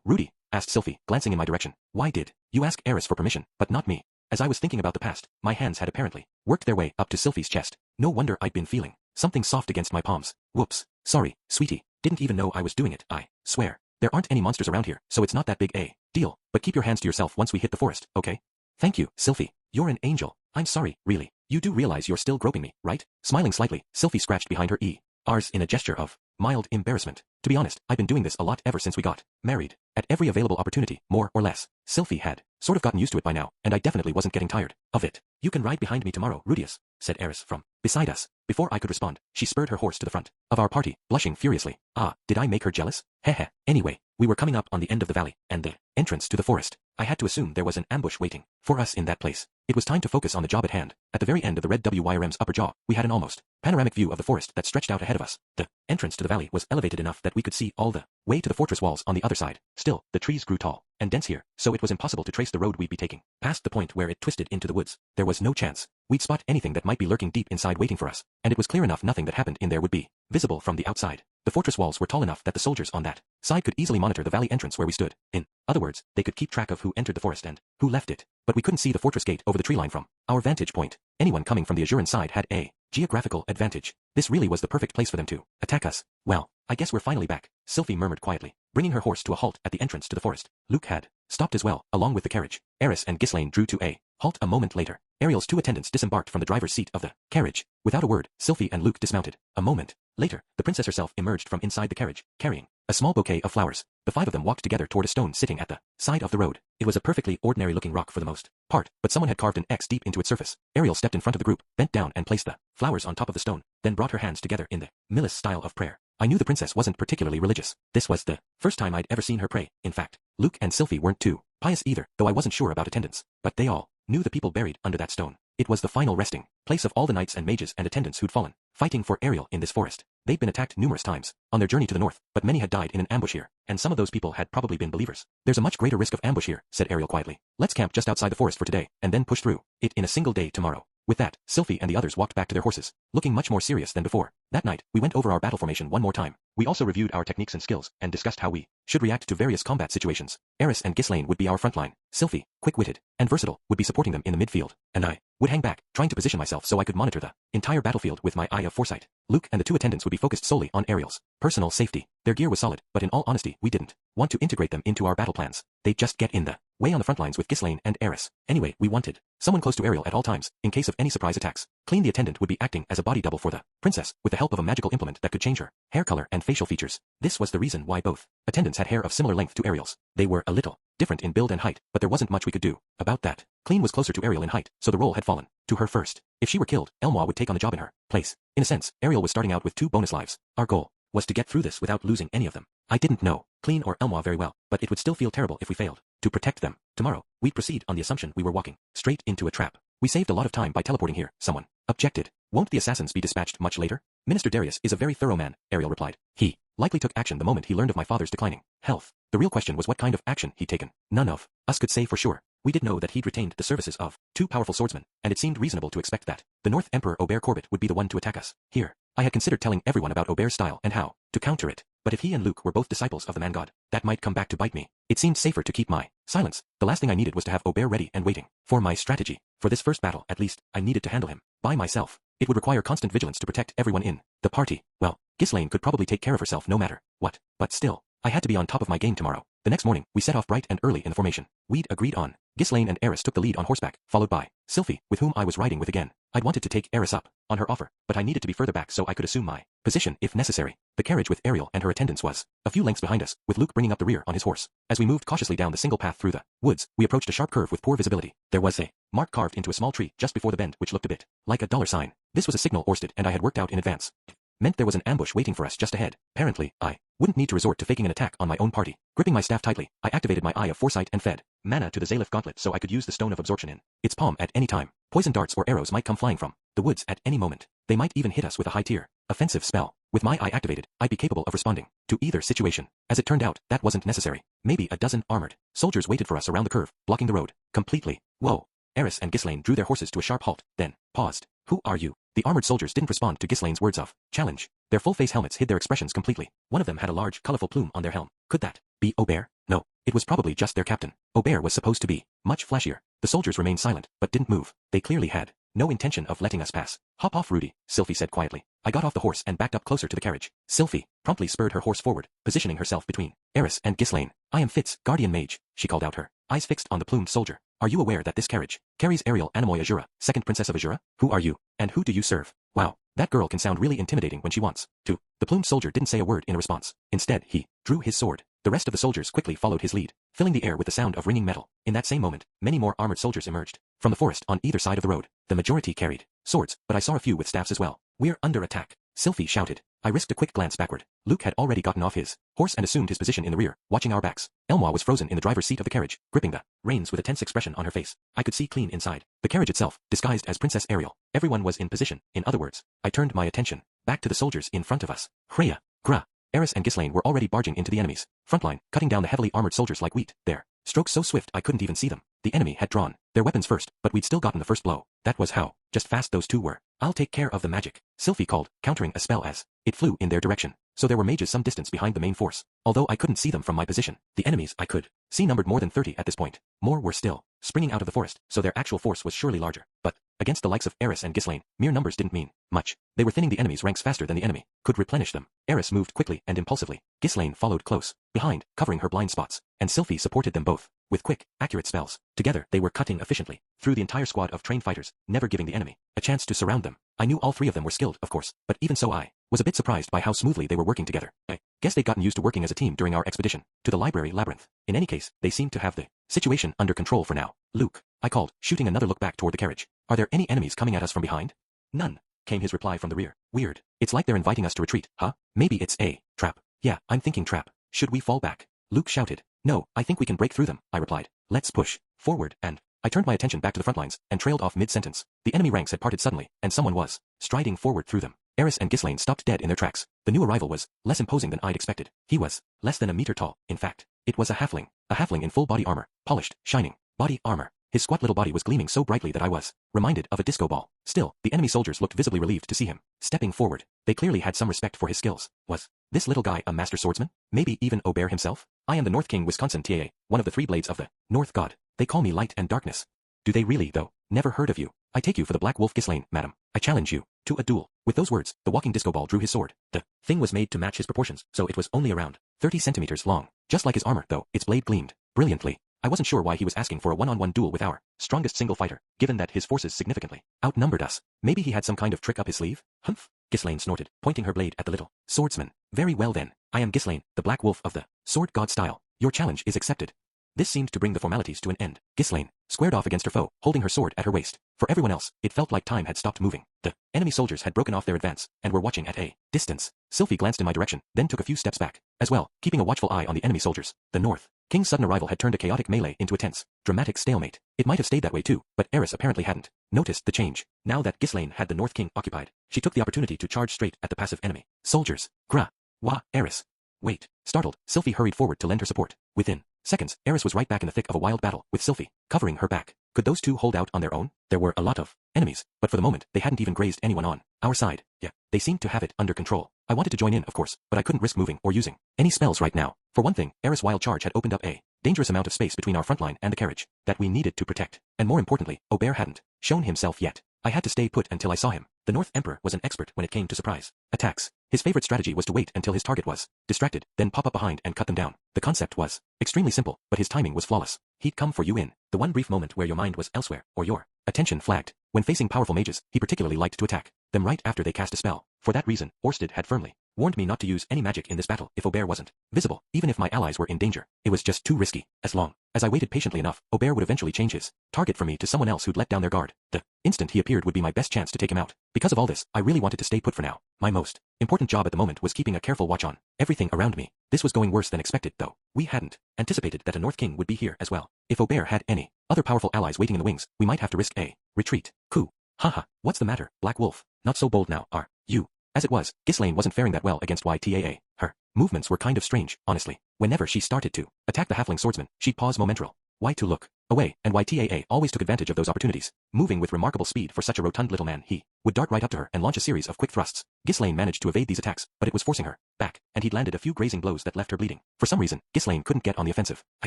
Speaker 2: Rudy, asked Sylphie, glancing in my direction. Why did you ask Eris for permission, but not me? As I was thinking about the past, my hands had apparently worked their way up to Sylphie's chest. No wonder I'd been feeling something soft against my palms. Whoops. Sorry, sweetie. Didn't even know I was doing it, I swear. There aren't any monsters around here, so it's not that big a deal. But keep your hands to yourself once we hit the forest, okay? Thank you, Sylphie. You're an angel. I'm sorry, really. You do realize you're still groping me, right? Smiling slightly, Sylphie scratched behind her Ours in a gesture of mild embarrassment. To be honest, I've been doing this a lot ever since we got married. At every available opportunity, more or less. Sylphie had sort of gotten used to it by now, and I definitely wasn't getting tired of it. You can ride behind me tomorrow, Rudius, said Eris from beside us. Before I could respond, she spurred her horse to the front of our party, blushing furiously. Ah, did I make her jealous? Heh. Anyway, we were coming up on the end of the valley, and the entrance to the forest. I had to assume there was an ambush waiting for us in that place. It was time to focus on the job at hand. At the very end of the red WYRM's upper jaw, we had an almost panoramic view of the forest that stretched out ahead of us. The entrance to the valley was elevated enough that we could see all the way to the fortress walls on the other side. Still, the trees grew tall and dense here, so it was impossible to trace the road we'd be taking. Past the point where it twisted into the woods, there was no chance we'd spot anything that might be lurking deep inside waiting for us, and it was clear enough nothing that happened in there would be visible from the outside. The fortress walls were tall enough that the soldiers on that side could easily monitor the valley entrance where we stood. In other words, they could keep track of who entered the forest and who left it. But we couldn't see the fortress gate over the tree line from our vantage point. Anyone coming from the Azuran side had a geographical advantage. This really was the perfect place for them to attack us. Well, I guess we're finally back, Sylphie murmured quietly, bringing her horse to a halt at the entrance to the forest. Luke had stopped as well, along with the carriage. Eris and Ghislaine drew to a halt a moment later. Ariel's two attendants disembarked from the driver's seat of the carriage. Without a word, Sylphie and Luke dismounted. A moment later, the princess herself emerged from inside the carriage, carrying a small bouquet of flowers. The five of them walked together toward a stone sitting at the side of the road. It was a perfectly ordinary-looking rock for the most part, but someone had carved an X deep into its surface. Ariel stepped in front of the group, bent down and placed the flowers on top of the stone, then brought her hands together in the Millis style of prayer. I knew the princess wasn't particularly religious. This was the first time I'd ever seen her pray. In fact, Luke and Sylphie weren't too pious either, though I wasn't sure about attendance. But they all knew the people buried under that stone. It was the final resting place of all the knights and mages and attendants who'd fallen, fighting for Ariel in this forest. They'd been attacked numerous times on their journey to the north, but many had died in an ambush here, and some of those people had probably been believers. There's a much greater risk of ambush here, said Ariel quietly. Let's camp just outside the forest for today, and then push through it in a single day tomorrow. With that, Sylphie and the others walked back to their horses, looking much more serious than before. That night, we went over our battle formation one more time. We also reviewed our techniques and skills, and discussed how we should react to various combat situations. Eris and Ghislaine would be our frontline. Sylphie, quick-witted and versatile, would be supporting them in the midfield, and I would hang back, trying to position myself so I could monitor the entire battlefield with my eye of foresight. Luke and the two attendants would be focused solely on Ariel's personal safety. Their gear was solid, but in all honesty, we didn't want to integrate them into our battle plans. They'd just get in the way on the front lines with Ghislaine and Eris. Anyway, we wanted someone close to Ariel at all times, in case of any surprise attacks. Clean the attendant would be acting as a body double for the princess, with the help of a magical implement that could change her hair color and facial features. This was the reason why both attendants had hair of similar length to Ariel's. They were a little different in build and height, but there wasn't much we could do about that. Clean was closer to Ariel in height, so the role had fallen to her first. If she were killed, Elmois would take on the job in her place. In a sense, Ariel was starting out with 2 bonus lives. Our goal was to get through this without losing any of them. I didn't know Clean or Elmois very well, but it would still feel terrible if we failed to protect them. Tomorrow, we'd proceed on the assumption we were walking straight into a trap. We saved a lot of time by teleporting here, someone objected. Won't the assassins be dispatched much later? Minister Darius is a very thorough man, Ariel replied. He likely took action the moment he learned of my father's declining health. The real question was what kind of action he'd taken. None of us could say for sure. We did know that he'd retained the services of 2 powerful swordsmen, and it seemed reasonable to expect that the North Emperor Aubert Corbett would be the one to attack us. Here, I had considered telling everyone about Aubert's style and how to counter it, but if he and Luke were both disciples of the man god, that might come back to bite me. It seemed safer to keep my silence. The last thing I needed was to have Aubert ready and waiting for my strategy. For this first battle, at least, I needed to handle him by myself. It would require constant vigilance to protect everyone in the party. Well, Ghislaine could probably take care of herself no matter what, but still, I had to be on top of my game tomorrow. The next morning, we set off bright and early in the formation we'd agreed on. Ghislaine and Eris took the lead on horseback, followed by Sylphie, with whom I was riding with again. I'd wanted to take Eris up on her offer, but I needed to be further back so I could assume my position if necessary. The carriage with Ariel and her attendants was a few lengths behind us, with Luke bringing up the rear on his horse. As we moved cautiously down the single path through the woods, we approached a sharp curve with poor visibility. There was a mark carved into a small tree just before the bend which looked a bit like a dollar sign. This was a signal Orsted and I had worked out in advance. Meant there was an ambush waiting for us just ahead. Apparently, I wouldn't need to resort to faking an attack on my own party. Gripping my staff tightly, I activated my Eye of Foresight and fed mana to the Zaelif gauntlet so I could use the Stone of Absorption in its palm at any time. Poison darts or arrows might come flying from the woods at any moment. They might even hit us with a high-tier offensive spell. With my eye activated, I'd be capable of responding to either situation. As it turned out, that wasn't necessary. Maybe a dozen armored soldiers waited for us around the curve, blocking the road completely. Whoa. Eris and Ghislaine drew their horses to a sharp halt, then paused. Who are you? The armored soldiers didn't respond to Ghislaine's words of challenge. Their full-face helmets hid their expressions completely. One of them had a large, colorful plume on their helm. Could that be Aubert? No, it was probably just their captain. Aubert was supposed to be much flashier. The soldiers remained silent, but didn't move. They clearly had no intention of letting us pass. Hop off, Rudy, Sylphie said quietly. I got off the horse and backed up closer to the carriage. Sylphie promptly spurred her horse forward, positioning herself between Eris and Ghislaine. I am Fitz, guardian mage, she called out, her eyes fixed on the plumed soldier. Are you aware that this carriage carries Ariel Anemoy Azura, second princess of Azura? Who are you, and who do you serve? Wow, That girl can sound really intimidating when she wants to. The plumed soldier didn't say a word in a response. Instead, he drew his sword. The rest of the soldiers quickly followed his lead, filling the air with the sound of ringing metal. In that same moment, many more armored soldiers emerged from the forest on either side of the road. The majority carried swords, but I saw a few with staffs as well. We're under attack, Sylphie shouted. I risked a quick glance backward. Luke had already gotten off his horse and assumed his position in the rear, watching our backs. Elmois was frozen in the driver's seat of the carriage, gripping the reins with a tense expression on her face. I could see clean inside. The carriage itself, disguised as Princess Ariel. Everyone was in position. In other words, I turned my attention back to the soldiers in front of us. Freya, Gra, Eris and Ghislaine were already barging into the enemy's front line, cutting down the heavily armored soldiers like wheat. Their strokes so swift I couldn't even see them. The enemy had drawn their weapons first, but we'd still gotten the first blow. That was how just fast those two were. I'll take care of the magic, Sylphie called, countering a spell as it flew in their direction. So there were mages some distance behind the main force. Although I couldn't see them from my position, the enemies I could see numbered more than 30 at this point. More were still springing out of the forest, so their actual force was surely larger. But against the likes of Eris and Ghislaine, mere numbers didn't mean much. They were thinning the enemy's ranks faster than the enemy could replenish them. Eris moved quickly and impulsively. Ghislaine followed close behind, covering her blind spots, and Sylphie supported them both with quick, accurate spells. Together, they were cutting efficiently through the entire squad of trained fighters, never giving the enemy a chance to surround them. I knew all three of them were skilled, of course, but even so I was a bit surprised by how smoothly they were working together. I guess they'd gotten used to working as a team during our expedition to the library labyrinth. In any case, they seemed to have the situation under control for now. Luke, I called, shooting another look back toward the carriage. Are there any enemies coming at us from behind? None, came his reply from the rear. Weird. It's like they're inviting us to retreat, huh? Maybe it's a trap. Yeah, I'm thinking trap. Should we fall back? Luke shouted. No, I think we can break through them, I replied. Let's push forward, and I turned my attention back to the front lines and trailed off mid-sentence. The enemy ranks had parted suddenly, and someone was striding forward through them. Eris and Ghislaine stopped dead in their tracks. The new arrival was less imposing than I'd expected. He was less than a meter tall. In fact, it was a halfling in full body armor, polished, shining body armor. His squat little body was gleaming so brightly that I was reminded of a disco ball. Still, the enemy soldiers looked visibly relieved to see him stepping forward. They clearly had some respect for his skills. Was this little guy a master swordsman? Maybe even Aubert himself? I am the North King Wisconsin TA, one of the three blades of the North God. They call me Light and Darkness. Do they really, though? Never heard of you. I take you for the Black Wolf Ghislaine, madam. I challenge you to a duel. With those words, the walking disco ball drew his sword. The thing was made to match his proportions, so it was only around 30 centimeters long. Just like his armor, though, its blade gleamed brilliantly. I wasn't sure why he was asking for a one-on-one duel with our strongest single fighter, given that his forces significantly outnumbered us. Maybe he had some kind of trick up his sleeve? Humph! Ghislaine snorted, pointing her blade at the little swordsman. Very well then. I am Ghislaine, the Black Wolf of the Sword God style. Your challenge is accepted. This seemed to bring the formalities to an end. Ghislaine squared off against her foe, holding her sword at her waist. For everyone else, it felt like time had stopped moving. The enemy soldiers had broken off their advance and were watching at a distance. Sylphie glanced in my direction, then took a few steps back, as well, keeping a watchful eye on the enemy soldiers. The North King's sudden arrival had turned a chaotic melee into a tense, dramatic stalemate. It might have stayed that way too, but Eris apparently hadn't noticed the change. Now that Ghislaine had the North King occupied, she took the opportunity to charge straight at the passive enemy soldiers. Gra. Wah, Eris. Wait. Startled, Sylphie hurried forward to lend her support. Within seconds, Eris was right back in the thick of a wild battle, with Sylphie covering her back. Could those two hold out on their own? There were a lot of enemies, but for the moment, they hadn't even grazed anyone on our side. Yeah, they seemed to have it under control. I wanted to join in, of course, but I couldn't risk moving or using any spells right now. For one thing, Eris' wild charge had opened up a dangerous amount of space between our front line and the carriage that we needed to protect. And more importantly, Aubert hadn't shown himself yet. I had to stay put until I saw him. The North Emperor was an expert when it came to surprise attacks. His favorite strategy was to wait until his target was distracted, then pop up behind and cut them down. The concept was extremely simple, but his timing was flawless. He'd come for you in the one brief moment where your mind was elsewhere, or your attention flagged. When facing powerful mages, he particularly liked to attack them right after they cast a spell. For that reason, Orsted had firmly warned me not to use any magic in this battle if Aubert wasn't visible, even if my allies were in danger. It was just too risky. As long as I waited patiently enough, Aubert would eventually change his target for me to someone else who'd let down their guard. The instant he appeared would be my best chance to take him out. Because of all this, I really wanted to stay put for now. My most important job at the moment was keeping a careful watch on everything around me. This was going worse than expected, though. We hadn't anticipated that a North King would be here as well. If Aubert had any other powerful allies waiting in the wings, we might have to risk a retreat. Coup. Haha, what's the matter, Black Wolf? Not so bold now, are you? As it was, Ghislaine wasn't faring that well against YTAA. Her movements were kind of strange, honestly. Whenever she started to attack the halfling swordsman, she'd pause momentarily. Why to look away, and YTAA always took advantage of those opportunities. Moving with remarkable speed for such a rotund little man, he would dart right up to her and launch a series of quick thrusts. Ghislaine managed to evade these attacks, but it was forcing her back, and he'd landed a few grazing blows that left her bleeding. For some reason, Ghislaine couldn't get on the offensive. I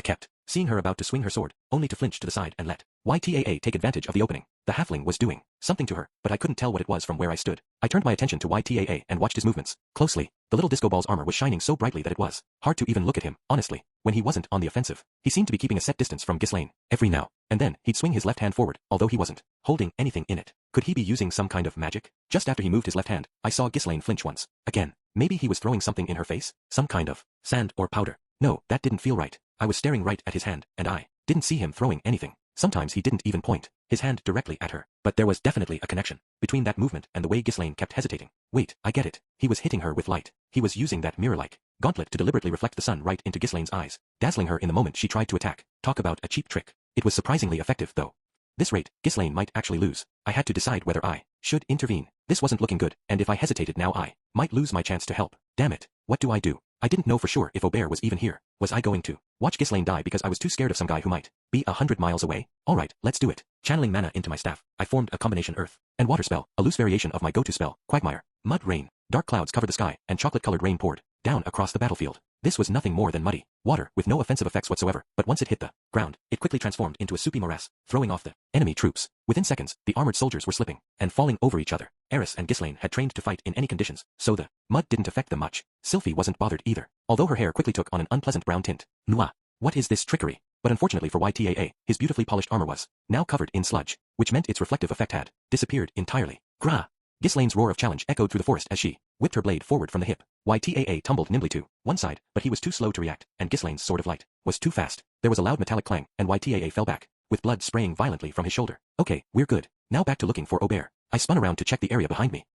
Speaker 2: kept seeing her about to swing her sword, only to flinch to the side and let YTAA take advantage of the opening. The halfling was doing something to her, but I couldn't tell what it was from where I stood. I turned my attention to YTAA and watched his movements closely. The little disco ball's armor was shining so brightly that it was hard to even look at him, honestly, when he wasn't on the offensive. He seemed to be keeping a set distance from Ghislaine. Every now and then, he'd swing his left hand forward, although he wasn't holding anything in it. Could he be using some kind of magic? Just after he moved his left hand, I saw Ghislaine flinch once. Again. Maybe he was throwing something in her face? Some kind of sand or powder. No, that didn't feel right. I was staring right at his hand, and I didn't see him throwing anything. Sometimes he didn't even point his hand directly at her. But there was definitely a connection between that movement and the way Ghislaine kept hesitating. Wait, I get it. He was hitting her with light. He was using that mirror-like gauntlet to deliberately reflect the sun right into Ghislaine's eyes, dazzling her in the moment she tried to attack. Talk about a cheap trick. It was surprisingly effective, though. This rate, Ghislaine might actually lose. I had to decide whether I should intervene. This wasn't looking good, and if I hesitated now I might lose my chance to help. Damn it. What do I do? I didn't know for sure if Aubert was even here. Was I going to watch Ghislaine die because I was too scared of some guy who might be 100 miles away? Alright, let's do it. Channeling mana into my staff, I formed a combination earth and water spell, a loose variation of my go-to spell, Quagmire. Mud rain. Dark clouds covered the sky, and chocolate-colored rain poured down across the battlefield. This was nothing more than muddy water with no offensive effects whatsoever, but once it hit the ground, it quickly transformed into a soupy morass, throwing off the enemy troops. Within seconds, the armored soldiers were slipping and falling over each other. Eris and Ghislaine had trained to fight in any conditions, so the mud didn't affect them much. Sylphie wasn't bothered either, although her hair quickly took on an unpleasant brown tint. Nwah. What is this trickery? But unfortunately for YTAA, his beautifully polished armor was now covered in sludge, which meant its reflective effect had disappeared entirely. Grah! Ghislaine's roar of challenge echoed through the forest as she whipped her blade forward from the hip. YTAA tumbled nimbly to one side, but he was too slow to react, and Ghislaine's sword of light was too fast. There was a loud metallic clang, and YTAA fell back, with blood spraying violently from his shoulder. Okay, we're good. Now back to looking for Aubert. I spun around to check the area behind me.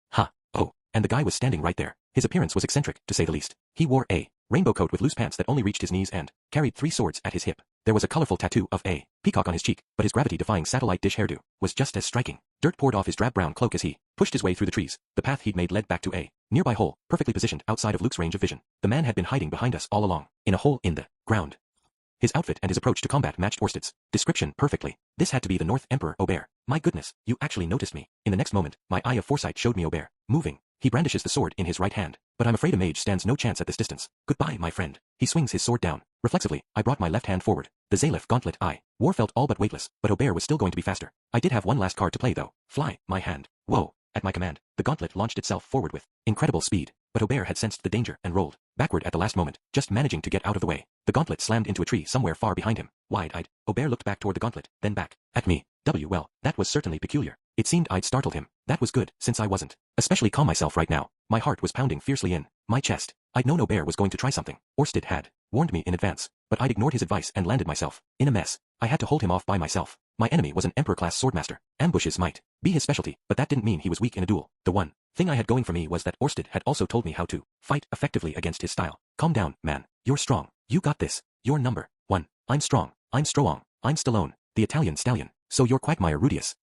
Speaker 2: Oh, and the guy was standing right there. His appearance was eccentric, to say the least. He wore a rainbow coat with loose pants that only reached his knees and carried 3 swords at his hip. There was a colorful tattoo of a peacock on his cheek, but his gravity-defying satellite dish hairdo was just as striking. Dirt poured off his drab-brown cloak as he pushed his way through the trees. The path he'd made led back to a nearby hole, perfectly positioned outside of Luke's range of vision. The man had been hiding behind us all along, in a hole in the ground. His outfit and his approach to combat matched Orsted's description perfectly. This had to be the North Emperor Aubert. My goodness, you actually noticed me. In the next moment, my eye of foresight showed me Aubert moving. He brandishes the sword in his right hand, but I'm afraid a mage stands no chance at this distance. Goodbye, my friend. He swings his sword down. Reflexively, I brought my left hand forward. The Zalef gauntlet I wore felt all but weightless, but Aubert was still going to be faster. I did have one last card to play though. Fly, my hand. Whoa. At my command, the gauntlet launched itself forward with incredible speed, but Aubert had sensed the danger and rolled backward at the last moment, just managing to get out of the way. The gauntlet slammed into a tree somewhere far behind him. Wide-eyed, Aubert looked back toward the gauntlet, then back at me. Well, that was certainly peculiar. It seemed I'd startled him. That was good, since I wasn't especially calm myself right now. My heart was pounding fiercely in my chest. I'd known Aubert was going to try something. Orsted had warned me in advance, but I'd ignored his advice and landed myself in a mess. I had to hold him off by myself. My enemy was an Emperor-class swordmaster. Ambushes might be his specialty, but that didn't mean he was weak in a duel. The one thing I had going for me was that Orsted had also told me how to fight effectively against his style. Calm down, man. You're strong. You got this. You're number 1. I'm strong. I'm Strong. I'm Stallone, the Italian stallion. So you're Quagmire Rudius.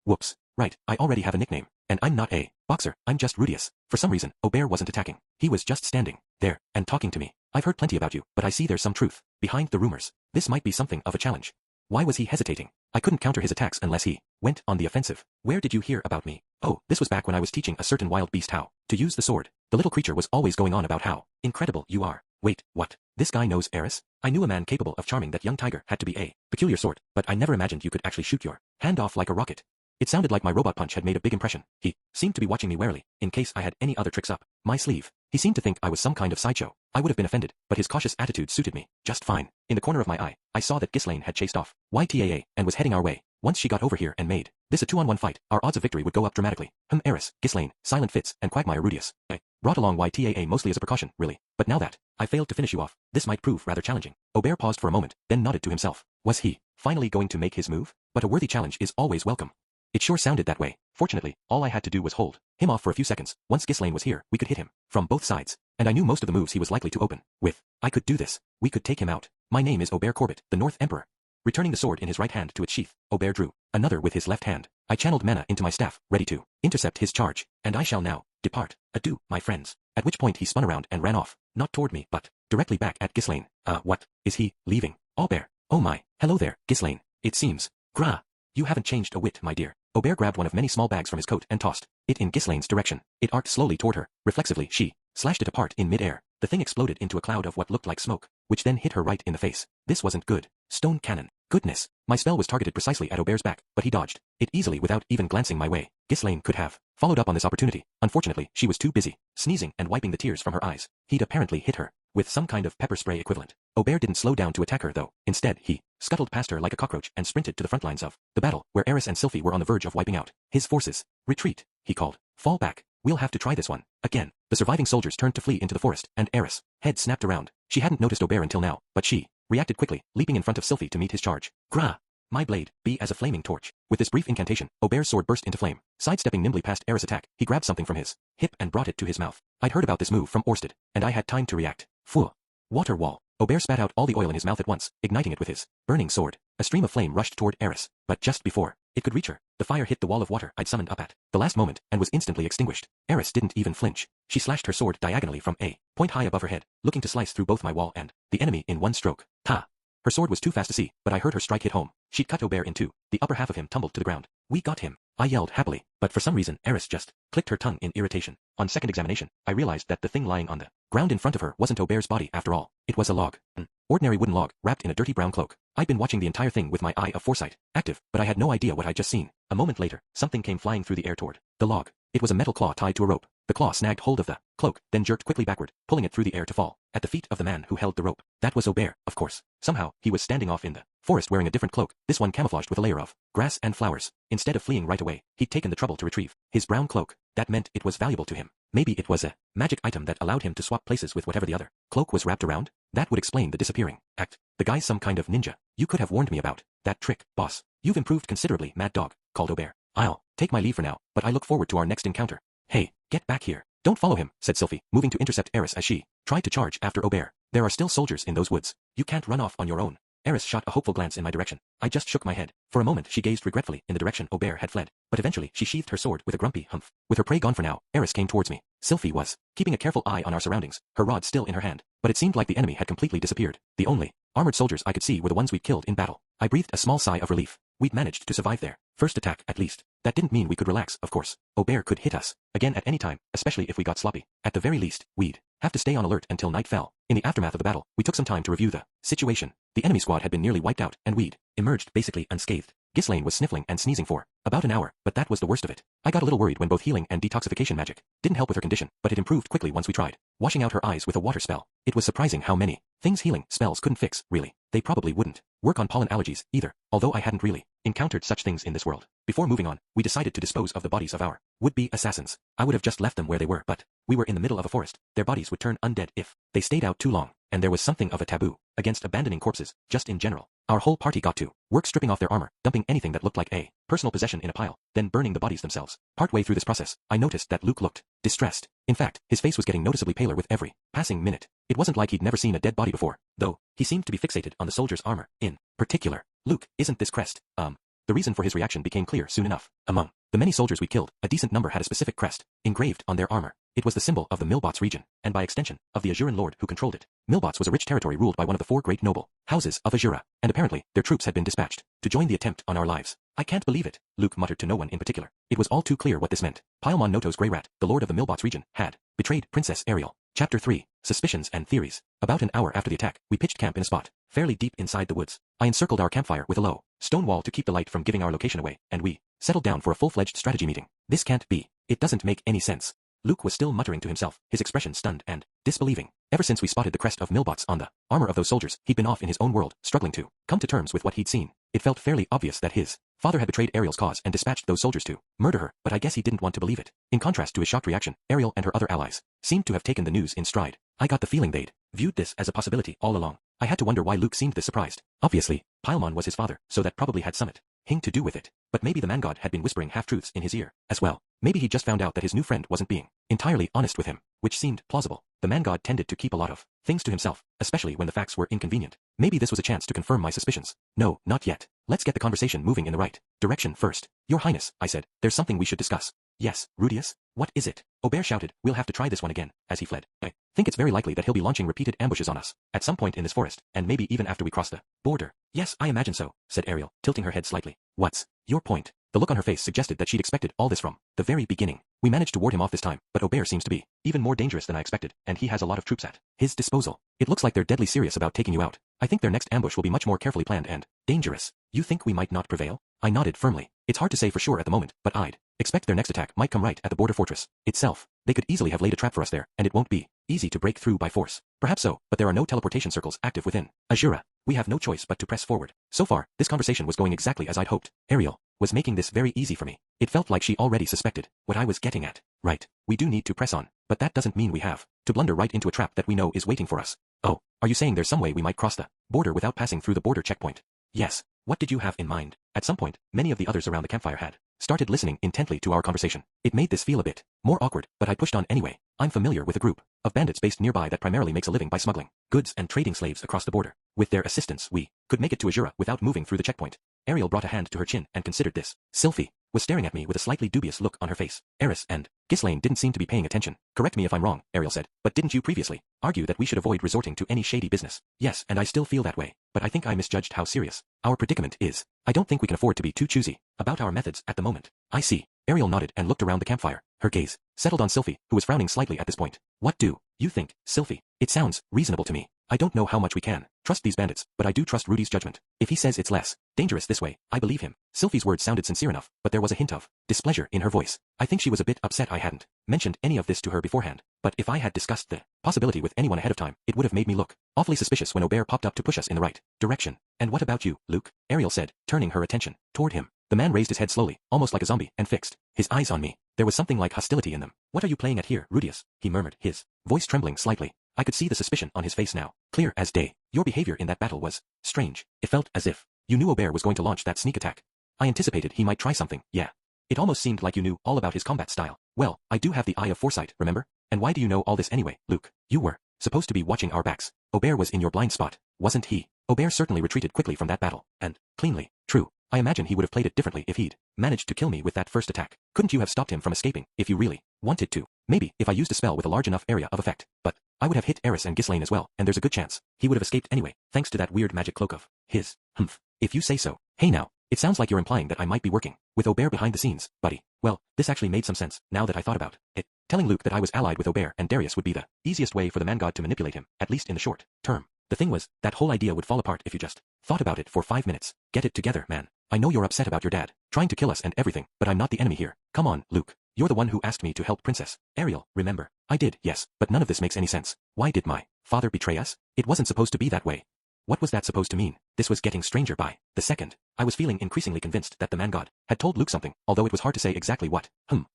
Speaker 2: Whoops. Right, I already have a nickname. And I'm not a boxer, I'm just Rudius. For some reason, Aubert wasn't attacking. He was just standing there and talking to me. I've heard plenty about you, but I see there's some truth behind the rumors. This might be something of a challenge. Why was he hesitating? I couldn't counter his attacks unless he went on the offensive. Where did you hear about me? Oh, this was back when I was teaching a certain wild beast how to use the sword. The little creature was always going on about how incredible you are. Wait, what? This guy knows Eris? I knew a man capable of charming that young tiger had to be a peculiar sort, but I never imagined you could actually shoot your hand off like a rocket. It sounded like my robot punch had made a big impression. He seemed to be watching me warily, in case I had any other tricks up my sleeve. He seemed to think I was some kind of sideshow. I would have been offended, but his cautious attitude suited me just fine. In the corner of my eye, I saw that Ghislaine had chased off YTAA and was heading our way. Once she got over here and made this a 2-on-1 fight, our odds of victory would go up dramatically. Eris, Ghislaine, Silent Fitz, and Quagmire Rudius. I brought along YTAA mostly as a precaution, really. But now that I failed to finish you off, this might prove rather challenging. Aubert paused for a moment, then nodded to himself. Was he finally going to make his move? But a worthy challenge is always welcome. It sure sounded that way. Fortunately, all I had to do was hold him off for a few seconds. Once Ghislaine was here, we could hit him from both sides, and I knew most of the moves he was likely to open with. I could do this. We could take him out. My name is Aubert Corbett, the North Emperor. Returning the sword in his right hand to its sheath, Aubert drew another with his left hand. I channeled mana into my staff, ready to intercept his charge, and I shall now depart. Adieu, my friends. At which point he spun around and ran off, not toward me, but directly back at Ghislaine. What? Is he leaving? Aubert. Oh my. Hello there, Ghislaine. It seems. Grah. You haven't changed a whit, my dear. Aubert grabbed one of many small bags from his coat and tossed it in Ghislaine's direction. It arced slowly toward her. Reflexively, she slashed it apart in midair. The thing exploded into a cloud of what looked like smoke, which then hit her right in the face. This wasn't good. Stone cannon. Goodness, my spell was targeted precisely at Aubert's back, but he dodged it easily without even glancing my way. Ghislaine could have followed up on this opportunity. Unfortunately, she was too busy, sneezing and wiping the tears from her eyes. He'd apparently hit her with some kind of pepper spray equivalent. Aubert didn't slow down to attack her though. Instead, he scuttled past her like a cockroach and sprinted to the front lines of the battle, where Eris and Sylphie were on the verge of wiping out his forces. Retreat, he called. Fall back. We'll have to try this one again. The surviving soldiers turned to flee into the forest, and Eris' head snapped around. She hadn't noticed Aubert until now, but she reacted quickly, leaping in front of Sylphie to meet his charge. Grah! My blade, be as a flaming torch. With this brief incantation, Aubert's sword burst into flame. Sidestepping nimbly past Eris' attack, he grabbed something from his hip and brought it to his mouth. I'd heard about this move from Orsted, and I had time to react. Phew. Water wall. Aubert spat out all the oil in his mouth at once, igniting it with his burning sword. A stream of flame rushed toward Eris, but just before it could reach her, the fire hit the wall of water I'd summoned up at the last moment and was instantly extinguished. Eris didn't even flinch. She slashed her sword diagonally from a point high above her head, looking to slice through both my wall and the enemy in one stroke. Ha! Her sword was too fast to see, but I heard her strike hit home. She'd cut Aubert in two. The upper half of him tumbled to the ground. We got him, I yelled happily, but for some reason Eris just clicked her tongue in irritation. On second examination, I realized that the thing lying on the ground in front of her wasn't Aubert's body after all. It was a log. An ordinary wooden log, wrapped in a dirty brown cloak. I'd been watching the entire thing with my eye of foresight active, but I had no idea what I'd just seen. A moment later, something came flying through the air toward the log. It was a metal claw tied to a rope. The claw snagged hold of the cloak, then jerked quickly backward, pulling it through the air to fall at the feet of the man who held the rope. That was Aubert, of course. Somehow, he was standing off in the forest wearing a different cloak, this one camouflaged with a layer of grass and flowers. Instead of fleeing right away, he'd taken the trouble to retrieve his brown cloak. That meant it was valuable to him. Maybe it was a magic item that allowed him to swap places with whatever the other cloak was wrapped around? That would explain the disappearing act. The guy's some kind of ninja. You could have warned me about that trick, boss. You've improved considerably, Mad Dog, called Aubert. I'll take my leave for now, but I look forward to our next encounter. Hey, get back here. Don't follow him, said Sylphie, moving to intercept Eris as she tried to charge after Aubert. There are still soldiers in those woods. You can't run off on your own. Eris shot a hopeful glance in my direction. I just shook my head. For a moment she gazed regretfully in the direction Aubert had fled, but eventually she sheathed her sword with a grumpy humph. With her prey gone for now, Eris came towards me. Sylphie was keeping a careful eye on our surroundings, her rod still in her hand, but it seemed like the enemy had completely disappeared. The only armored soldiers I could see were the ones we'd killed in battle. I breathed a small sigh of relief. We'd managed to survive their first attack at least. That didn't mean we could relax, of course. Aubert could hit us again at any time, especially if we got sloppy. At the very least, we'd have to stay on alert until night fell. In the aftermath of the battle, we took some time to review the situation. The enemy squad had been nearly wiped out, and we'd emerged basically unscathed. Ghislaine was sniffling and sneezing for about an hour, but that was the worst of it. I got a little worried when both healing and detoxification magic didn't help with her condition, but it improved quickly once we tried washing out her eyes with a water spell. It was surprising how many things healing spells couldn't fix, really. They probably wouldn't work on pollen allergies either, although I hadn't really encountered such things in this world. Before moving on, we decided to dispose of the bodies of our would-be assassins. I would have just left them where they were, but we were in the middle of a forest. Their bodies would turn undead if they stayed out too long, and there was something of a taboo against abandoning corpses, just in general. Our whole party got to work stripping off their armor, dumping anything that looked like a personal possession in a pile, then burning the bodies themselves. Partway through this process, I noticed that Luke looked distressed. In fact, his face was getting noticeably paler with every passing minute. It wasn't like he'd never seen a dead body before, though. He seemed to be fixated on the soldier's armor in particular. Luke, isn't this crest? The reason for his reaction became clear soon enough. Among the many soldiers we killed, a decent number had a specific crest engraved on their armor. It was the symbol of the Milbots region, and by extension, of the Azuran lord who controlled it. Milbots was a rich territory ruled by one of the 4 great noble houses of Azura, and apparently, their troops had been dispatched to join the attempt on our lives. I can't believe it, Luke muttered to no one in particular. It was all too clear what this meant. Paimon Noto's Grey Rat, the lord of the Milbots region, had betrayed Princess Ariel. Chapter 3, Suspicions and Theories. About an hour after the attack, we pitched camp in a spot fairly deep inside the woods. I encircled our campfire with a low stone wall to keep the light from giving our location away, and we settled down for a full-fledged strategy meeting. This can't be. It doesn't make any sense. Luke was still muttering to himself, his expression stunned and disbelieving. Ever since we spotted the crest of Milbots on the armor of those soldiers, he'd been off in his own world, struggling to come to terms with what he'd seen. It felt fairly obvious that his father had betrayed Ariel's cause and dispatched those soldiers to murder her, but I guess he didn't want to believe it. In contrast to his shocked reaction, Ariel and her other allies seemed to have taken the news in stride. I got the feeling they'd viewed this as a possibility all along. I had to wonder why Luke seemed this surprised. Obviously, Paimon was his father, so that probably had something to do with it. But maybe the man god had been whispering half-truths in his ear as well. Maybe he just found out that his new friend wasn't being entirely honest with him, which seemed plausible. The man god tended to keep a lot of things to himself, especially when the facts were inconvenient. Maybe this was a chance to confirm my suspicions. No, not yet. Let's get the conversation moving in the right direction first. Your Highness, I said, there's something we should discuss. Yes, Rudius? What is it? Aubert shouted, we'll have to try this one again, as he fled. I think it's very likely that he'll be launching repeated ambushes on us, at some point in this forest, and maybe even after we cross the border. Yes, I imagine so, said Ariel, tilting her head slightly. What's your point? The look on her face suggested that she'd expected all this from the very beginning. We managed to ward him off this time, but Aubert seems to be even more dangerous than I expected, and he has a lot of troops at his disposal. It looks like they're deadly serious about taking you out. I think their next ambush will be much more carefully planned and dangerous. You think we might not prevail? I nodded firmly. It's hard to say for sure at the moment, but I'd expect their next attack might come right at the border fortress itself. They could easily have laid a trap for us there, and it won't be easy to break through by force. Perhaps so, but there are no teleportation circles active within Azura. We have no choice but to press forward. So far, this conversation was going exactly as I'd hoped. Ariel was making this very easy for me. It felt like she already suspected what I was getting at. Right, we do need to press on, but that doesn't mean we have to blunder right into a trap that we know is waiting for us. Oh, are you saying there's some way we might cross the border without passing through the border checkpoint? Yes. What did you have in mind? At some point, many of the others around the campfire had started listening intently to our conversation. It made this feel a bit more awkward, but I pushed on anyway. I'm familiar with a group of bandits based nearby that primarily makes a living by smuggling goods and trading slaves across the border. With their assistance, we could make it to Azura without moving through the checkpoint. Ariel brought a hand to her chin and considered this. Sylphie was staring at me with a slightly dubious look on her face. Eris and Ghislaine didn't seem to be paying attention. Correct me if I'm wrong, Ariel said, but didn't you previously argue that we should avoid resorting to any shady business? Yes, and I still feel that way, but I think I misjudged how serious our predicament is. I don't think we can afford to be too choosy about our methods at the moment. I see. Ariel nodded and looked around the campfire. Her gaze settled on Sylphie, who was frowning slightly at this point. What do you think, Sylphie? It sounds reasonable to me. I don't know how much we can trust these bandits, but I do trust Rudy's judgment. If he says it's less dangerous this way, I believe him. Sylphie's words sounded sincere enough, but there was a hint of displeasure in her voice. I think she was a bit upset I hadn't mentioned any of this to her beforehand, but if I had discussed the possibility with anyone ahead of time, it would have made me look awfully suspicious when Aubert popped up to push us in the right direction. And what about you, Luke? Ariel said, turning her attention toward him. The man raised his head slowly, almost like a zombie, and fixed his eyes on me. There was something like hostility in them. What are you playing at here, Rudius? He murmured, his voice trembling slightly. I could see the suspicion on his face now, clear as day. Your behavior in that battle was strange. It felt as if you knew Aubert was going to launch that sneak attack. I anticipated he might try something, yeah. It almost seemed like you knew all about his combat style. Well, I do have the eye of foresight, remember? And why do you know all this anyway, Luke? You were supposed to be watching our backs. Aubert was in your blind spot, wasn't he? Aubert certainly retreated quickly from that battle, and cleanly. True. I imagine he would have played it differently if he'd managed to kill me with that first attack. Couldn't you have stopped him from escaping if you really wanted to? Maybe if I used a spell with a large enough area of effect, but I would have hit Eris and Ghislaine as well, and there's a good chance he would have escaped anyway, thanks to that weird magic cloak of his. Humph. If you say so. Hey now, it sounds like you're implying that I might be working with Aubert behind the scenes, buddy. Well, this actually made some sense, now that I thought about it. Telling Luke that I was allied with Aubert and Darius would be the easiest way for the man god to manipulate him, at least in the short term. The thing was, that whole idea would fall apart if you just thought about it for 5 minutes. Get it together, man. I know you're upset about your dad trying to kill us and everything, but I'm not the enemy here. Come on, Luke. You're the one who asked me to help Princess Ariel, remember? I did, yes, but none of this makes any sense. Why did my father betray us? It wasn't supposed to be that way. What was that supposed to mean? This was getting stranger by the second. I was feeling increasingly convinced that the man god had told Luke something, although it was hard to say exactly what.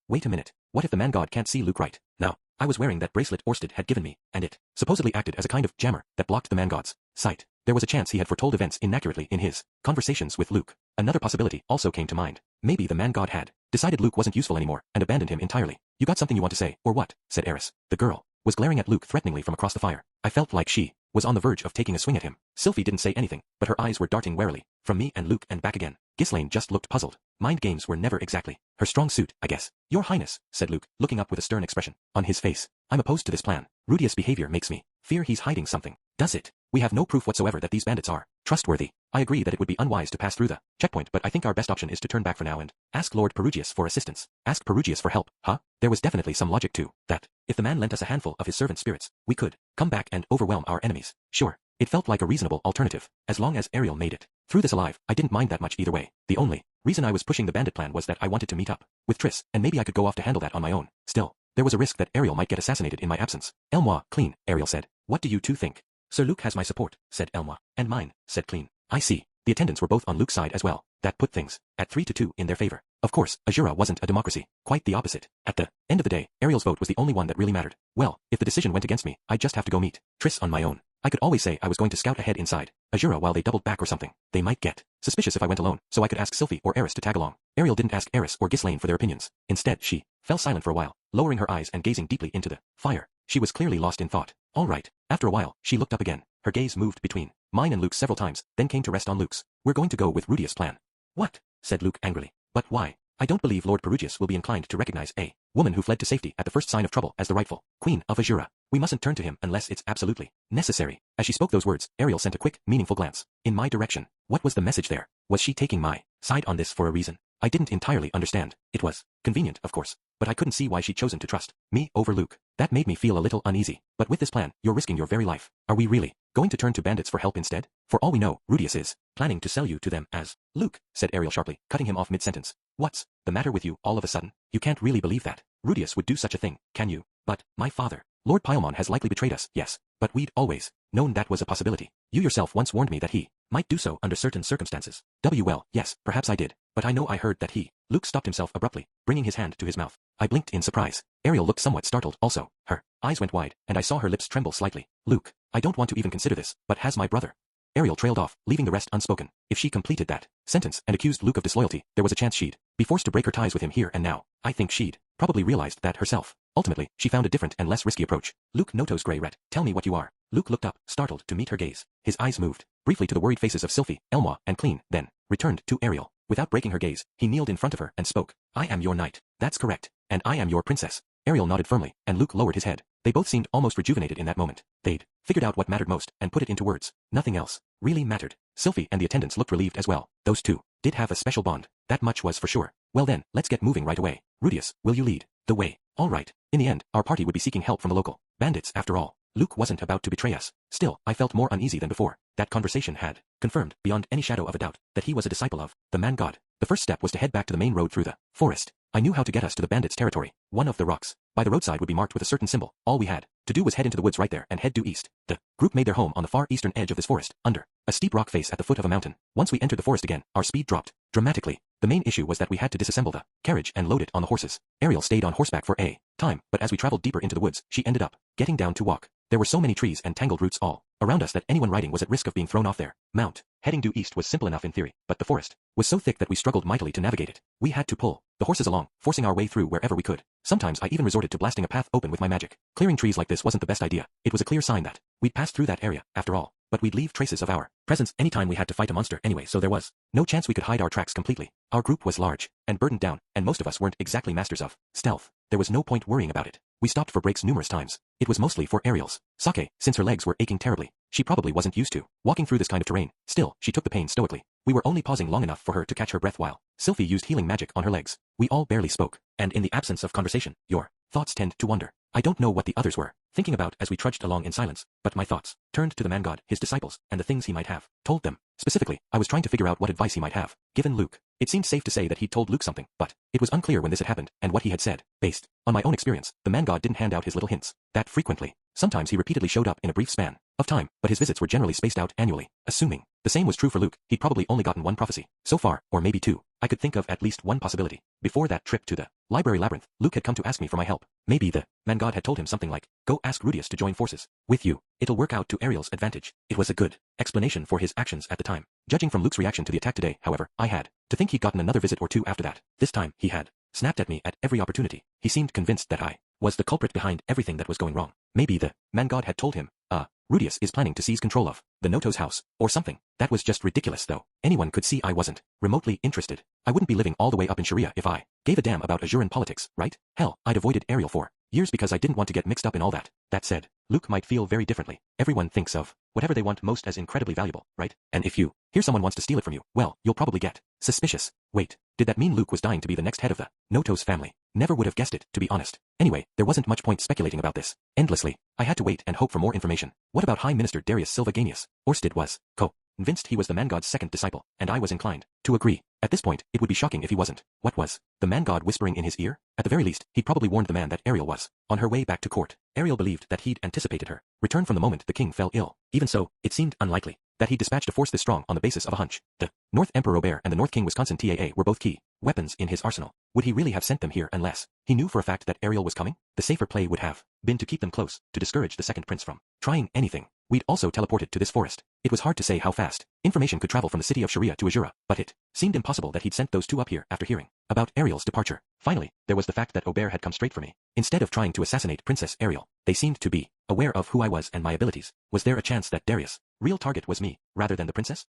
Speaker 2: Wait a minute. What if the man god can't see Luke right? Now, I was wearing that bracelet Orsted had given me, and it supposedly acted as a kind of jammer that blocked the man god's sight. There was a chance he had foretold events inaccurately in his conversations with Luke. Another possibility also came to mind. Maybe the man god had decided Luke wasn't useful anymore and abandoned him entirely. You got something you want to say, or what? Said Eris. The girl was glaring at Luke threateningly from across the fire. I felt like she was on the verge of taking a swing at him. Sylphie didn't say anything, but her eyes were darting warily from me and Luke and back again. Ghislaine just looked puzzled. Mind games were never exactly her strong suit, I guess. Your Highness, said Luke, looking up with a stern expression on his face. I'm opposed to this plan. Rudius' behavior makes me fear he's hiding something. Does it? We have no proof whatsoever that these bandits are trustworthy. I agree that it would be unwise to pass through the checkpoint, but I think our best option is to turn back for now and ask Lord Perugius for assistance. Ask Perugius for help, huh? There was definitely some logic to that. If the man lent us a handful of his servant spirits, we could come back and overwhelm our enemies. Sure. It felt like a reasonable alternative, as long as Ariel made it through this alive. I didn't mind that much either way. The only reason I was pushing the bandit plan was that I wanted to meet up with Triss, and maybe I could go off to handle that on my own. Still, there was a risk that Ariel might get assassinated in my absence. Elmois, Clean, Ariel said. What do you two think? Sir Luke has my support, said Elmois. And mine, said Clean. I see. The attendants were both on Luke's side as well. That put things at 3-2 in their favor. Of course, Azura wasn't a democracy. Quite the opposite. At the end of the day, Ariel's vote was the only one that really mattered. Well, if the decision went against me, I'd just have to go meet Triss on my own. I could always say I was going to scout ahead inside Azura while they doubled back or something. They might get suspicious if I went alone, so I could ask Sylphie or Eris to tag along. Ariel didn't ask Eris or Ghislaine for their opinions. Instead, she fell silent for a while, lowering her eyes and gazing deeply into the fire. She was clearly lost in thought. All right. After a while, she looked up again. Her gaze moved between mine and Luke's several times, then came to rest on Luke's. We're going to go with Rudius' plan. What? Said Luke angrily. But why? I don't believe Lord Perugius will be inclined to recognize a woman who fled to safety at the first sign of trouble as the rightful Queen of Azura. We mustn't turn to him unless it's absolutely necessary. As she spoke those words, Ariel sent a quick, meaningful glance in my direction. What was the message there? Was she taking my side on this for a reason? I didn't entirely understand. It was convenient, of course, but I couldn't see why she'd chosen to trust me over Luke. That made me feel a little uneasy. But with this plan, you're risking your very life. Are we really Going to turn to bandits for help instead? For all we know, Rudius is planning to sell you to them as Luke, said Ariel sharply, cutting him off mid-sentence. What's the matter with you all of a sudden? You can't really believe that Rudius would do such a thing, can you? But, my father, Lord Paimon has likely betrayed us, yes, but we'd always known that was a possibility. You yourself once warned me that he might do so under certain circumstances. Well, yes, perhaps I did, but I know I heard that he. Luke stopped himself abruptly, bringing his hand to his mouth. I blinked in surprise. Ariel looked somewhat startled also. Her eyes went wide, and I saw her lips tremble slightly. Luke, I don't want to even consider this, but has my brother? Ariel trailed off, leaving the rest unspoken. If she completed that sentence and accused Luke of disloyalty, there was a chance she'd be forced to break her ties with him here and now. I think she'd probably realized that herself. Ultimately, she found a different and less risky approach. Luke Noto's grey rat, tell me what you are. Luke looked up, startled to meet her gaze. His eyes moved briefly to the worried faces of Sylphie, Elmois, and Clean, then returned to Ariel. Without breaking her gaze, he kneeled in front of her and spoke. I am your knight. That's correct. And I am your princess. Ariel nodded firmly, and Luke lowered his head. They both seemed almost rejuvenated in that moment. They'd figured out what mattered most and put it into words. Nothing else really mattered. Sylphie and the attendants looked relieved as well. Those two did have a special bond. That much was for sure. Well then, let's get moving right away. Rudius, will you lead the way? All right. In the end, our party would be seeking help from the local bandits after all. Luke wasn't about to betray us. Still, I felt more uneasy than before. That conversation had confirmed, beyond any shadow of a doubt, that he was a disciple of the man god. The first step was to head back to the main road through the forest. I knew how to get us to the bandits' territory. One of the rocks by the roadside would be marked with a certain symbol. All we had to do was head into the woods right there and head due east. The group made their home on the far eastern edge of this forest, under a steep rock face at the foot of a mountain. Once we entered the forest again, our speed dropped dramatically. The main issue was that we had to disassemble the carriage and load it on the horses. Ariel stayed on horseback for a time, but as we traveled deeper into the woods, she ended up getting down to walk. There were so many trees and tangled roots all around us that anyone riding was at risk of being thrown off their mount. Heading due east was simple enough in theory, but the forest was so thick that we struggled mightily to navigate it. We had to pull the horses along, forcing our way through wherever we could. Sometimes I even resorted to blasting a path open with my magic. Clearing trees like this wasn't the best idea. It was a clear sign that we'd pass through that area, after all, but we'd leave traces of our presence anytime we had to fight a monster anyway, so there was no chance we could hide our tracks completely. Our group was large and burdened down, and most of us weren't exactly masters of stealth. There was no point worrying about it. We stopped for breaks numerous times. It was mostly for Ariel's sake, since her legs were aching terribly. She probably wasn't used to walking through this kind of terrain. Still, she took the pain stoically. We were only pausing long enough for her to catch her breath while Sylphie used healing magic on her legs. We all barely spoke, and in the absence of conversation, your thoughts tend to wander. I don't know what the others were thinking about as we trudged along in silence, but my thoughts turned to the man god, his disciples, and the things he might have told them. Specifically, I was trying to figure out what advice he might have given Luke. It seemed safe to say that he'd told Luke something, but it was unclear when this had happened and what he had said. Based on my own experience, the man god didn't hand out his little hints that frequently. Sometimes he repeatedly showed up in a brief span of time, but his visits were generally spaced out annually. Assuming the same was true for Luke, he'd probably only gotten one prophecy so far, or maybe two. I could think of at least one possibility. Before that trip to the library labyrinth, Luke had come to ask me for my help. Maybe the man god had told him something like, go ask Rudius to join forces with you. It'll work out to Ariel's advantage. It was a good explanation for his actions at the time. Judging from Luke's reaction to the attack today, however, I had to think he'd gotten another visit or two after that. This time, he had snapped at me at every opportunity. He seemed convinced that I was the culprit behind everything that was going wrong. Maybe the man god had told him, Rudius is planning to seize control of the Noto's house, or something. That was just ridiculous though. Anyone could see I wasn't remotely interested. I wouldn't be living all the way up in Sharia if I gave a damn about Ajuran politics, right? Hell, I'd avoided Ariel for years because I didn't want to get mixed up in all that. That said, Luke might feel very differently. Everyone thinks of whatever they want most as incredibly valuable, right? And if you hear someone wants to steal it from you, well, you'll probably get suspicious. Wait, did that mean Luke was dying to be the next head of the Noto's family? Never would have guessed it, to be honest. Anyway, there wasn't much point speculating about this endlessly. I had to wait and hope for more information. What about High Minister Darius Silvaganius? Orsted was convinced he was the man god's second disciple, and I was inclined to agree. At this point, it would be shocking if he wasn't. What was the man god whispering in his ear? At the very least, he'd probably warned the man that Ariel was on her way back to court. Ariel believed that he'd anticipated her return from the moment the king fell ill. Even so, it seemed unlikely that he dispatched a force this strong on the basis of a hunch. The North Emperor Robert and the North King Wisconsin TAA were both key weapons in his arsenal. Would he really have sent them here unless he knew for a fact that Ariel was coming? The safer play would have been to keep them close, to discourage the second prince from trying anything. We'd also teleported to this forest. It was hard to say how fast information could travel from the city of Sharia to Azura, but it seemed impossible that he'd sent those two up here after hearing about Ariel's departure. Finally, there was the fact that Aubert had come straight for me. Instead of trying to assassinate Princess Ariel, they seemed to be aware of who I was and my abilities. Was there a chance that Darius' real target was me, rather than the princess?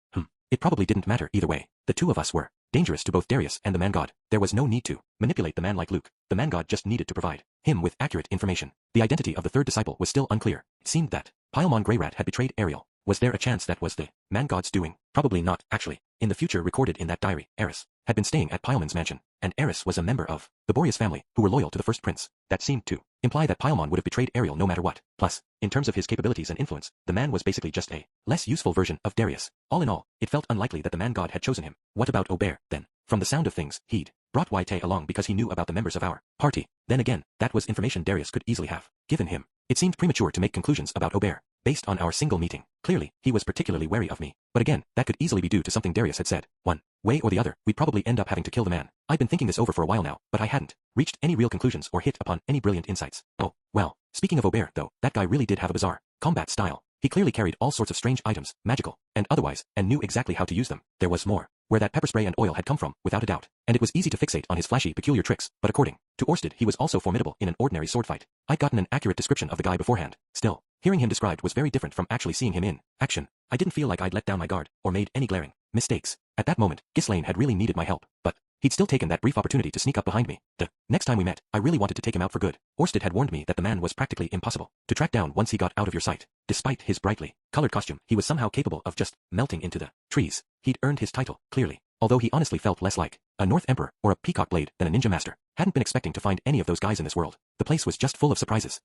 Speaker 2: It probably didn't matter either way. The two of us were dangerous to both Darius and the man god. There was no need to manipulate the man like Luke. The man god just needed to provide him with accurate information. The identity of the third disciple was still unclear. It seemed that Paimon Greyrat had betrayed Ariel. Was there a chance that was the man god's doing? Probably not, actually. In the future recorded in that diary, Eris had been staying at Pylemon's mansion, and Eris was a member of the Boreas family, who were loyal to the first prince. That seemed to imply that Pylemon would have betrayed Ariel no matter what. Plus, in terms of his capabilities and influence, the man was basically just a less useful version of Darius. All in all, it felt unlikely that the man god had chosen him. What about Aubert, then? From the sound of things, he'd brought YT along because he knew about the members of our party. Then again, that was information Darius could easily have given him. It seemed premature to make conclusions about Aubert based on our single meeting. Clearly, he was particularly wary of me. But again, that could easily be due to something Darius had said. One way or the other, we'd probably end up having to kill the man. I'd been thinking this over for a while now, but I hadn't reached any real conclusions or hit upon any brilliant insights. Oh, well, speaking of Aubert though, that guy really did have a bizarre combat style. He clearly carried all sorts of strange items, magical and otherwise, and knew exactly how to use them. There was more where that pepper spray and oil had come from, without a doubt, and it was easy to fixate on his flashy, peculiar tricks, but according to Orsted, he was also formidable in an ordinary sword fight. I'd gotten an accurate description of the guy beforehand. Still, hearing him described was very different from actually seeing him in action. I didn't feel like I'd let down my guard, or made any glaring mistakes. At that moment, Ghislaine had really needed my help, but he'd still taken that brief opportunity to sneak up behind me. The next time we met, I really wanted to take him out for good. Orsted had warned me that the man was practically impossible to track down once he got out of your sight. Despite his brightly colored costume, he was somehow capable of just melting into the trees. He'd earned his title, clearly. Although he honestly felt less like a North Emperor or a Peacock Blade than a ninja master. Hadn't been expecting to find any of those guys in this world. The place was just full of surprises.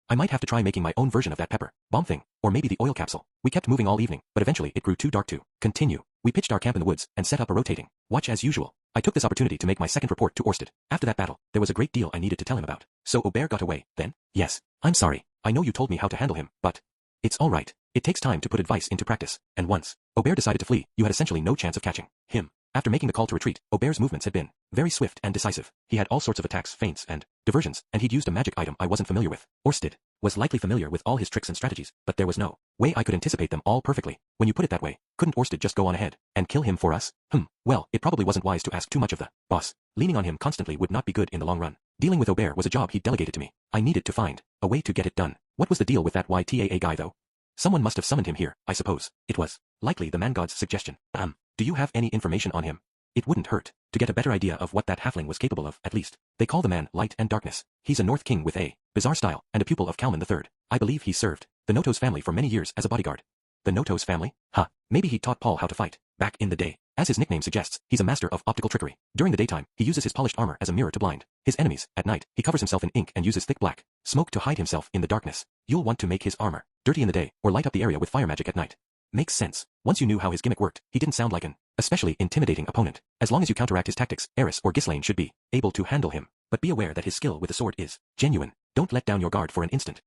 Speaker 2: I might have to try making my own version of that pepper bomb thing, or maybe the oil capsule. We kept moving all evening, but eventually it grew too dark to continue. We pitched our camp in the woods and set up a rotating watch as usual. I took this opportunity to make my second report to Orsted. After that battle, there was a great deal I needed to tell him about. So Aubert got away, then? Yes. I'm sorry. I know you told me how to handle him, but it's all right. It takes time to put advice into practice, and once Aubert decided to flee, you had essentially no chance of catching him. After making the call to retreat, Aubert's movements had been very swift and decisive. He had all sorts of attacks, feints, and diversions, and he'd used a magic item I wasn't familiar with. Orsted was likely familiar with all his tricks and strategies, but there was no way I could anticipate them all perfectly. When you put it that way, couldn't Orsted just go on ahead and kill him for us? Well, it probably wasn't wise to ask too much of the boss. Leaning on him constantly would not be good in the long run. Dealing with Aubert was a job he'd delegated to me. I needed to find a way to get it done. What was the deal with that YTAA guy though? Someone must have summoned him here, I suppose. It was likely the man god's suggestion. Do you have any information on him? It wouldn't hurt to get a better idea of what that halfling was capable of, at least. They call the man Light and Darkness. He's a North King with a bizarre style, and a pupil of Kalman III. I believe he served the Noto's family for many years as a bodyguard. The Noto's family? Maybe he taught Paul how to fight back in the day. As his nickname suggests, he's a master of optical trickery. During the daytime, he uses his polished armor as a mirror to blind his enemies. At night, he covers himself in ink and uses thick black smoke to hide himself in the darkness. You'll want to make his armor dirty in the day, or light up the area with fire magic at night. Makes sense. Once you knew how his gimmick worked, he didn't sound like an especially intimidating opponent. As long as you counteract his tactics, Eris or Ghislaine should be able to handle him. But be aware that his skill with the sword is genuine. Don't let down your guard for an instant.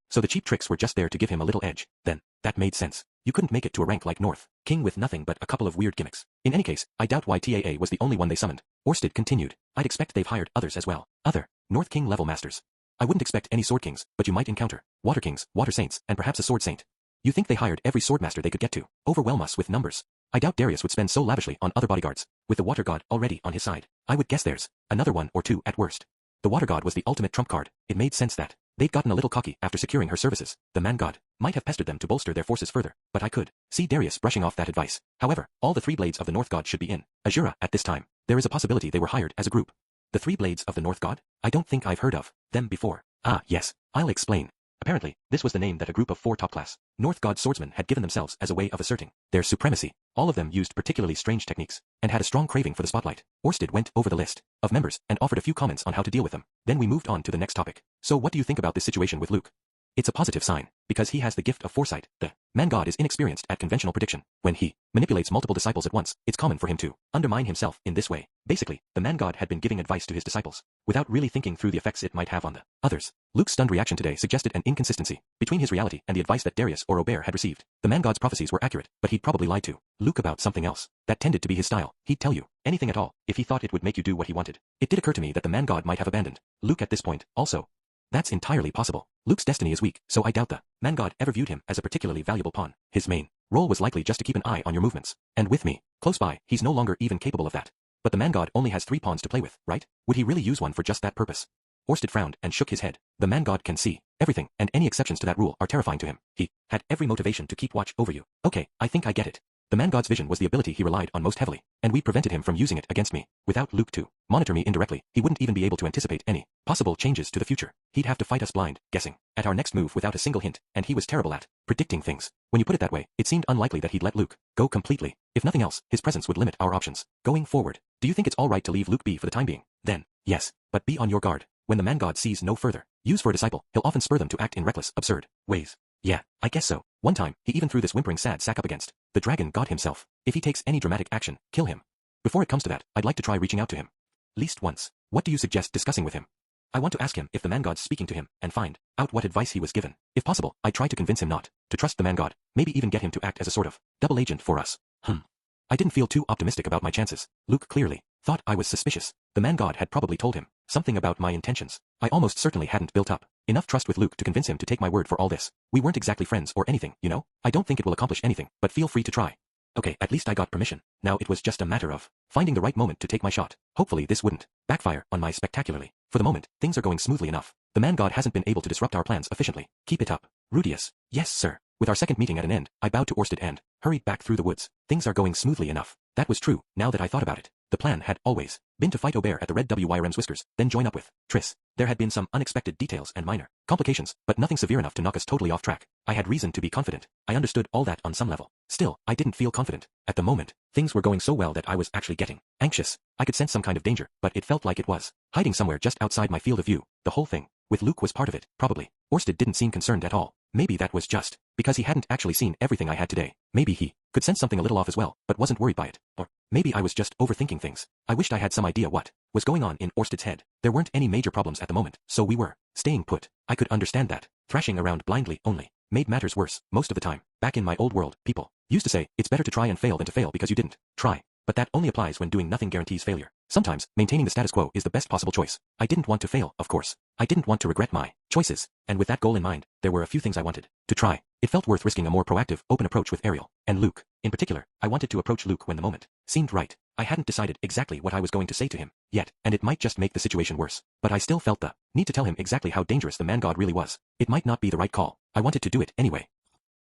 Speaker 2: So the cheap tricks were just there to give him a little edge. Then, that made sense. You couldn't make it to a rank like North King with nothing but a couple of weird gimmicks. In any case, I doubt YTAA was the only one they summoned. Orsted continued. I'd expect they've hired others as well. Other North King level masters. I wouldn't expect any sword kings, but you might encounter water kings, water saints, and perhaps a sword saint. You think they hired every swordmaster they could get to overwhelm us with numbers? I doubt Darius would spend so lavishly on other bodyguards, with the water god already on his side. I would guess there's another one or two at worst. The water god was the ultimate trump card. It made sense that they'd gotten a little cocky after securing her services. The man god might have pestered them to bolster their forces further, but I could see Darius brushing off that advice. However, all the three blades of the North god should be in Azura at this time. There is a possibility they were hired as a group. The three blades of the North god? I don't think I've heard of them before. Yes, I'll explain. Apparently, this was the name that a group of 4 top-class North god swordsmen had given themselves as a way of asserting their supremacy. All of them used particularly strange techniques, and had a strong craving for the spotlight. Orsted went over the list of members, and offered a few comments on how to deal with them. Then we moved on to the next topic. So what do you think about this situation with Luke? It's a positive sign, because he has the gift of foresight. The man god is inexperienced at conventional prediction. When he manipulates multiple disciples at once, it's common for him to undermine himself in this way. Basically, the man god had been giving advice to his disciples, without really thinking through the effects it might have on the others. Luke's stunned reaction today suggested an inconsistency between his reality and the advice that Darius or Aubert had received. The man god's prophecies were accurate, but he'd probably lied to Luke about something else. That tended to be his style. He'd tell you anything at all, if he thought it would make you do what he wanted. It did occur to me that the man god might have abandoned Luke at this point, also. That's entirely possible. Luke's destiny is weak, so I doubt the man god ever viewed him as a particularly valuable pawn. His main role was likely just to keep an eye on your movements. And with me close by, he's no longer even capable of that. But the man god only has 3 pawns to play with, right? Would he really use one for just that purpose? Orsted frowned and shook his head. The man god can see everything, and any exceptions to that rule are terrifying to him. He had every motivation to keep watch over you. Okay, I think I get it. The man god's vision was the ability he relied on most heavily, and we prevented him from using it against me. Without Luke to monitor me indirectly, he wouldn't even be able to anticipate any possible changes to the future. He'd have to fight us blind, guessing at our next move without a single hint, and he was terrible at predicting things. When you put it that way, it seemed unlikely that he'd let Luke go completely. If nothing else, his presence would limit our options going forward. Do you think it's all right to leave Luke be for the time being? Then, yes, but be on your guard. When the man god sees no further use for a disciple, he'll often spur them to act in reckless, absurd ways. Yeah, I guess so. One time, he even threw this whimpering sad sack up against the dragon god himself. If he takes any dramatic action, kill him. Before it comes to that, I'd like to try reaching out to him. Least once. What do you suggest discussing with him? I want to ask him if the man god's speaking to him, and find out what advice he was given. If possible, I'd try to convince him not to trust the man god, maybe even get him to act as a sort of double agent for us. I didn't feel too optimistic about my chances. Luke clearly thought I was suspicious. The man god had probably told him something about my intentions. I almost certainly hadn't built up enough trust with Luke to convince him to take my word for all this. We weren't exactly friends or anything, you know? I don't think it will accomplish anything, but feel free to try. Okay, at least I got permission. Now it was just a matter of finding the right moment to take my shot. Hopefully this wouldn't backfire on my spectacularly. For the moment, things are going smoothly enough. The man god hasn't been able to disrupt our plans efficiently. Keep it up. Rudius. Yes, sir. With our second meeting at an end, I bowed to Orsted and hurried back through the woods. Things are going smoothly enough. That was true, now that I thought about it. The plan had always been to fight Aubert at the Red WYRM's Whiskers, then join up with Triss. There had been some unexpected details and minor complications, but nothing severe enough to knock us totally off track. I had reason to be confident. I understood all that on some level. Still, I didn't feel confident. At the moment, things were going so well that I was actually getting anxious. I could sense some kind of danger, but it felt like it was hiding somewhere just outside my field of view. The whole thing with Luke was part of it, probably. Orsted didn't seem concerned at all. Maybe that was just because he hadn't actually seen everything I had today. Maybe he could sense something a little off as well, but wasn't worried by it. Or maybe I was just overthinking things. I wished I had some idea what was going on in Orsted's head. There weren't any major problems at the moment, so we were staying put. I could understand that. Thrashing around blindly only made matters worse most of the time. Back in my old world, people used to say, it's better to try and fail than to fail because you didn't try. But that only applies when doing nothing guarantees failure. Sometimes, maintaining the status quo is the best possible choice. I didn't want to fail, of course. I didn't want to regret my choices, and with that goal in mind, there were a few things I wanted to try. It felt worth risking a more proactive, open approach with Ariel and Luke. In particular, I wanted to approach Luke when the moment seemed right. I hadn't decided exactly what I was going to say to him yet, and it might just make the situation worse. But I still felt the need to tell him exactly how dangerous the man god really was. It might not be the right call. I wanted to do it anyway.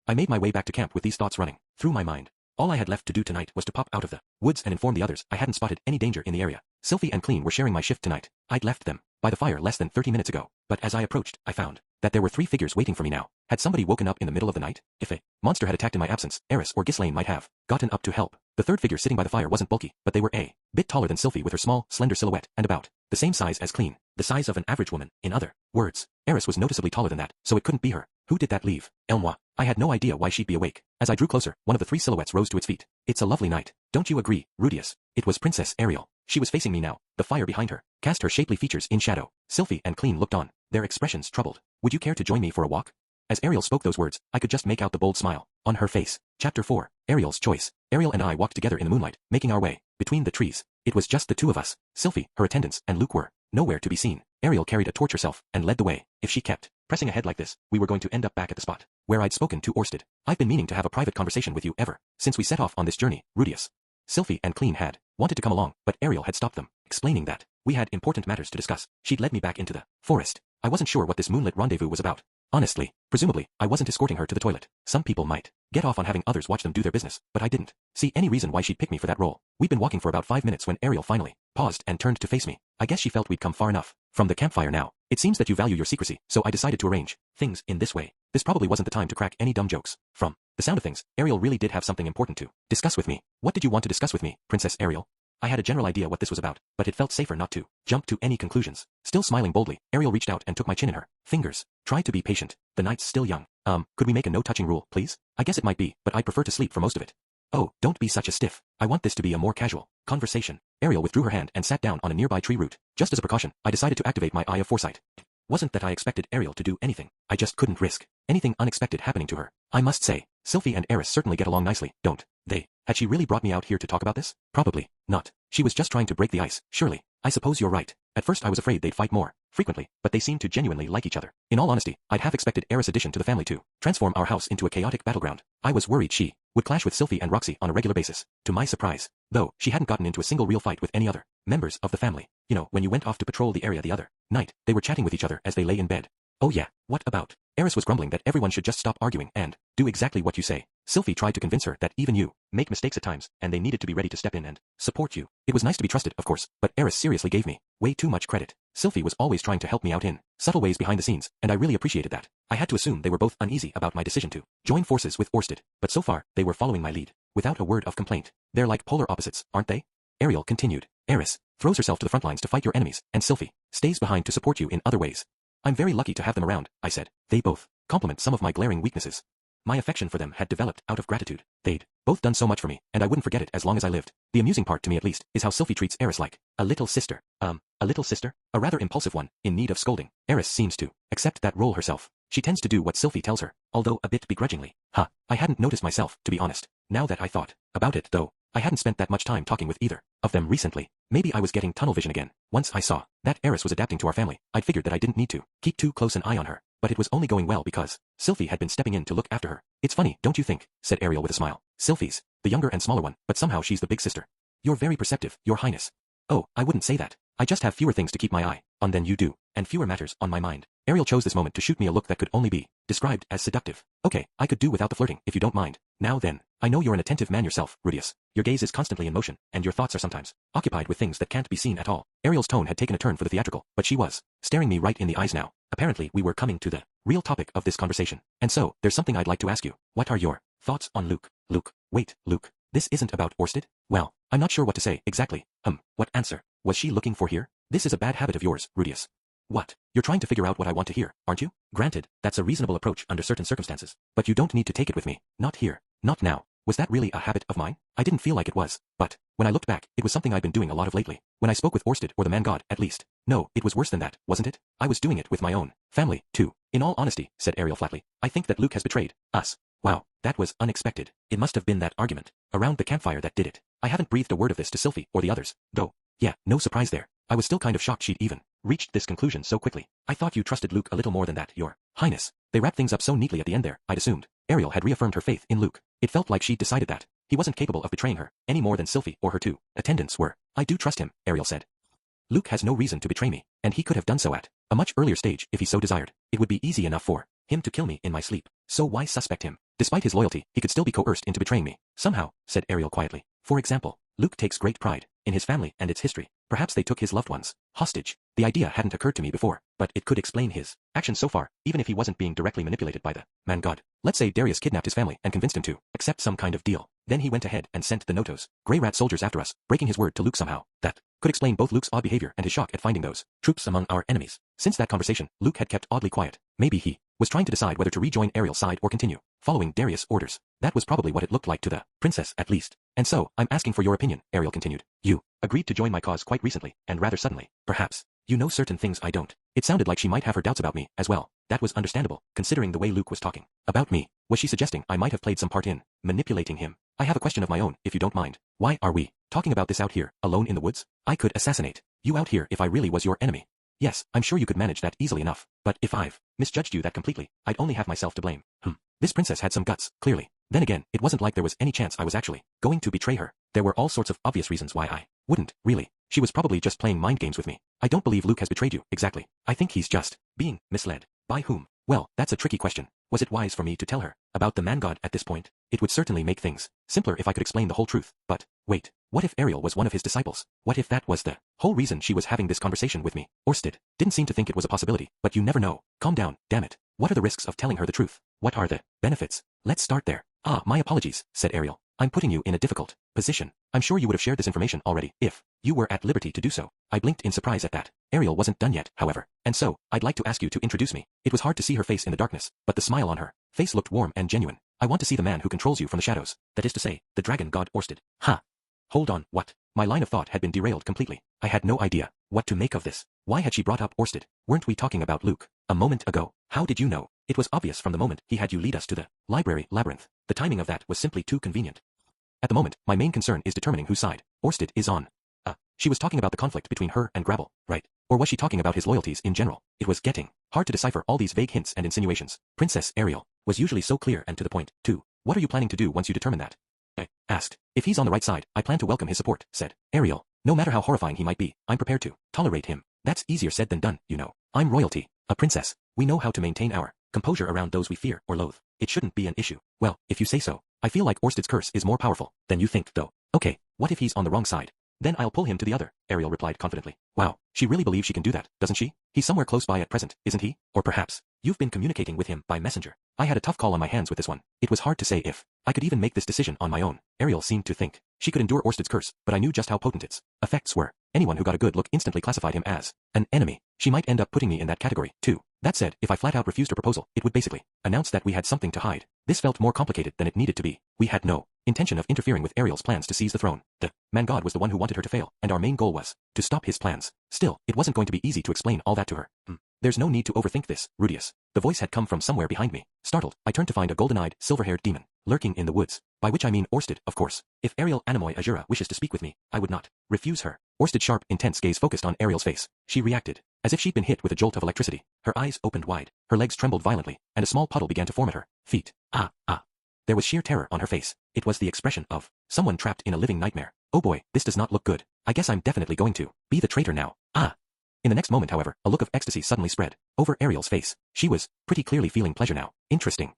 Speaker 2: I made my way back to camp with these thoughts running through my mind. All I had left to do tonight was to pop out of the woods and inform the others I hadn't spotted any danger in the area. Sylphie and Clean were sharing my shift tonight. I'd left them by the fire less than 30 minutes ago, but as I approached, I found that there were 3 figures waiting for me now. Had somebody woken up in the middle of the night? If a monster had attacked in my absence, Eris or Ghislaine might have gotten up to help. The third figure sitting by the fire wasn't bulky, but they were a bit taller than Sylphie with her small, slender silhouette, and about the same size as Clean, the size of an average woman. In other words, Eris was noticeably taller than that, so it couldn't be her. Who did that leave? Elmoi. I had no idea why she'd be awake. As I drew closer, one of the 3 silhouettes rose to its feet. It's a lovely night. Don't you agree, Rudius? It was Princess Ariel. She was facing me now. The fire behind her cast her shapely features in shadow. Sylphie and Clean looked on, their expressions troubled. Would you care to join me for a walk? As Ariel spoke those words, I could just make out the bold smile on her face. Chapter 4. Ariel's Choice. Ariel and I walked together in the moonlight, making our way between the trees. It was just the 2 of us. Sylphie, her attendants, and Luke were nowhere to be seen. Ariel carried a torch herself and led the way. If she kept pressing ahead like this, we were going to end up back at the spot where I'd spoken to Orsted. I've been meaning to have a private conversation with you ever since we set off on this journey, Rudius. Sylphie and Clean had wanted to come along, but Ariel had stopped them, explaining that we had important matters to discuss. She'd led me back into the forest. I wasn't sure what this moonlit rendezvous was about. Honestly, presumably, I wasn't escorting her to the toilet. Some people might get off on having others watch them do their business, but I didn't see any reason why she'd pick me for that role. We'd been walking for about 5 minutes when Ariel finally paused and turned to face me. I guess she felt we'd come far enough from the campfire now. It seems that you value your secrecy, so I decided to arrange things in this way. This probably wasn't the time to crack any dumb jokes. From the sound of things, Ariel really did have something important to discuss with me. What did you want to discuss with me, Princess Ariel? I had a general idea what this was about, but it felt safer not to jump to any conclusions. Still smiling boldly, Ariel reached out and took my chin in her fingers. Try to be patient. The night's still young. Could we make a no-touching rule, please? I guess it might be, but I'd prefer to sleep for most of it. Oh, don't be such a stiff. I want this to be a more casual conversation. Ariel withdrew her hand and sat down on a nearby tree root. Just as a precaution, I decided to activate my Eye of Foresight. Wasn't that I expected Ariel to do anything. I just couldn't risk anything unexpected happening to her. I must say, Sylphie and Eris certainly get along nicely, don't they? Had she really brought me out here to talk about this? Probably not. She was just trying to break the ice, surely. I suppose you're right. At first I was afraid they'd fight more frequently, but they seemed to genuinely like each other. In all honesty, I'd half expected Eris' addition to the family to transform our house into a chaotic battleground. I was worried she would clash with Sylphie and Roxy on a regular basis. To my surprise, though, she hadn't gotten into a single real fight with any other members of the family. You know, when you went off to patrol the area the other night, they were chatting with each other as they lay in bed. Oh yeah, what about? Eris was grumbling that everyone should just stop arguing and do exactly what you say. Sylphie tried to convince her that even you make mistakes at times, and they needed to be ready to step in and support you. It was nice to be trusted, of course, but Eris seriously gave me way too much credit. Sylphie was always trying to help me out in subtle ways behind the scenes, and I really appreciated that. I had to assume they were both uneasy about my decision to join forces with Orsted, but so far, they were following my lead, without a word of complaint. They're like polar opposites, aren't they? Ariel continued. Eris throws herself to the front lines to fight your enemies, and Sylphie stays behind to support you in other ways. I'm very lucky to have them around, I said. They both complement some of my glaring weaknesses. My affection for them had developed out of gratitude. They'd both done so much for me, and I wouldn't forget it as long as I lived. The amusing part, to me at least, is how Sylphie treats Eris like a little sister. A little sister? A rather impulsive one, in need of scolding. Eris seems to accept that role herself. She tends to do what Sylphie tells her, although a bit begrudgingly. I hadn't noticed myself, to be honest. Now that I thought about it, though, I hadn't spent that much time talking with either of them recently. Maybe I was getting tunnel vision again. Once I saw that Eris was adapting to our family, I'd figured that I didn't need to keep too close an eye on her. But it was only going well because Sylphie had been stepping in to look after her. It's funny, don't you think? Said Ariel with a smile. Sylphie's the younger and smaller one, but somehow she's the big sister. You're very perceptive, Your Highness. Oh, I wouldn't say that. I just have fewer things to keep my eye on than you do, and fewer matters on my mind. Ariel chose this moment to shoot me a look that could only be described as seductive. Okay, I could do without the flirting, if you don't mind. Now then, I know you're an attentive man yourself, Rudius. Your gaze is constantly in motion, and your thoughts are sometimes occupied with things that can't be seen at all. Ariel's tone had taken a turn for the theatrical, but she was staring me right in the eyes now. Apparently we were coming to the real topic of this conversation. And so, there's something I'd like to ask you. What are your thoughts on Luke? Wait, Luke. This isn't about Orsted? Well, I'm not sure what to say, exactly. What answer was she looking for here? This is a bad habit of yours, Rudius. What? You're trying to figure out what I want to hear, aren't you? Granted, that's a reasonable approach under certain circumstances. But you don't need to take it with me. Not here. Not now. Was that really a habit of mine? I didn't feel like it was. But, when I looked back, it was something I'd been doing a lot of lately. When I spoke with Orsted or the man god, at least. No, it was worse than that, wasn't it? I was doing it with my own family, too. In all honesty, said Ariel flatly, I think that Luke has betrayed us. Wow, that was unexpected. It must have been that argument around the campfire that did it. I haven't breathed a word of this to Sylphie or the others, though. Yeah, no surprise there. I was still kind of shocked she'd even reached this conclusion so quickly. I thought you trusted Luke a little more than that, Your Highness. They wrapped things up so neatly at the end there, I'd assumed. Ariel had reaffirmed her faith in Luke. It felt like she'd decided that he wasn't capable of betraying her, any more than Sylphie or her two attendants were. I do trust him, Ariel said. Luke has no reason to betray me, and he could have done so at a much earlier stage if he so desired. It would be easy enough for him to kill me in my sleep. So why suspect him? Despite his loyalty, he could still be coerced into betraying me. Somehow, said Ariel quietly. For example, Luke takes great pride in his family and its history. Perhaps they took his loved ones hostage. The idea hadn't occurred to me before, but it could explain his actions so far, even if he wasn't being directly manipulated by the man god. Let's say Darius kidnapped his family and convinced him to accept some kind of deal. Then he went ahead and sent the Notos, Grey Rat soldiers after us, breaking his word to Luke somehow. That could explain both Luke's odd behavior and his shock at finding those troops among our enemies. Since that conversation, Luke had kept oddly quiet. Maybe he was trying to decide whether to rejoin Ariel's side or continue following Darius' orders. That was probably what it looked like to the princess, at least. And so, I'm asking for your opinion, Ariel continued. You agreed to join my cause quite recently, and rather suddenly. Perhaps you know certain things I don't. It sounded like she might have her doubts about me as well. That was understandable, considering the way Luke was talking about me. Was she suggesting I might have played some part in manipulating him? I have a question of my own, if you don't mind. Why are we talking about this out here, alone in the woods? I could assassinate you out here if I really was your enemy. Yes, I'm sure you could manage that easily enough, but if I've misjudged you that completely, I'd only have myself to blame. This princess had some guts, clearly. Then again, it wasn't like there was any chance I was actually going to betray her. There were all sorts of obvious reasons why I wouldn't, really. She was probably just playing mind games with me. I don't believe Luke has betrayed you, exactly. I think he's just being misled. By whom? Well, that's a tricky question. Was it wise for me to tell her about the man god at this point? It would certainly make things simpler if I could explain the whole truth. But, wait, what if Ariel was one of his disciples? What if that was the whole reason she was having this conversation with me? Orsted didn't seem to think it was a possibility, but you never know. Calm down, damn it. What are the risks of telling her the truth? What are the benefits? Let's start there. My apologies, said Ariel. I'm putting you in a difficult position. I'm sure you would have shared this information already, if you were at liberty to do so. I blinked in surprise at that. Ariel wasn't done yet, however. And so, I'd like to ask you to introduce me. It was hard to see her face in the darkness, but the smile on her face looked warm and genuine. I want to see the man who controls you from the shadows. That is to say, the dragon god Orsted. Hold on, what? My line of thought had been derailed completely. I had no idea what to make of this. Why had she brought up Orsted? Weren't we talking about Luke a moment ago? How did you know? It was obvious from the moment he had you lead us to the library labyrinth. The timing of that was simply too convenient. At the moment, my main concern is determining whose side Orsted is on. She was talking about the conflict between her and Gravel, right? Or was she talking about his loyalties in general? It was getting hard to decipher all these vague hints and insinuations. Princess Ariel was usually so clear and to the point, too. What are you planning to do once you determine that? I asked. If he's on the right side, I plan to welcome his support, said Ariel. No matter how horrifying he might be, I'm prepared to tolerate him. That's easier said than done, you know. I'm royalty, a princess. We know how to maintain our composure around those we fear or loathe. it shouldn't be an issue. Well, if you say so. I feel like Orsted's curse is more powerful than you think, though. Okay, what if he's on the wrong side? Then I'll pull him to the other, Ariel replied confidently. Wow, she really believes she can do that, doesn't she? He's somewhere close by at present, isn't he? Or perhaps, you've been communicating with him by messenger. I had a tough call on my hands with this one. It was hard to say if I could even make this decision on my own. Ariel seemed to think she could endure Orsted's curse, but I knew just how potent its effects were. Anyone who got a good look instantly classified him as an enemy. She might end up putting me in that category, too. That said, if I flat out refused her proposal, it would basically announce that we had something to hide. This felt more complicated than it needed to be. We had no intention of interfering with Ariel's plans to seize the throne. The man god was the one who wanted her to fail, and our main goal was to stop his plans. Still, it wasn't going to be easy to explain all that to her. There's no need to overthink this, Rudius. The voice had come from somewhere behind me. Startled, I turned to find a golden-eyed, silver-haired demon lurking in the woods. By which I mean Orsted, of course. If Ariel Anemoi Azura wishes to speak with me, I would not refuse her. Orsted's sharp, intense gaze focused on Ariel's face. She reacted as if she'd been hit with a jolt of electricity. Her eyes opened wide, her legs trembled violently, and a small puddle began to form at her feet. There was sheer terror on her face. It was the expression of someone trapped in a living nightmare. Oh boy, this does not look good. I guess I'm definitely going to be the traitor now. In the next moment, however, a look of ecstasy suddenly spread over Ariel's face. She was pretty clearly feeling pleasure now. Interesting.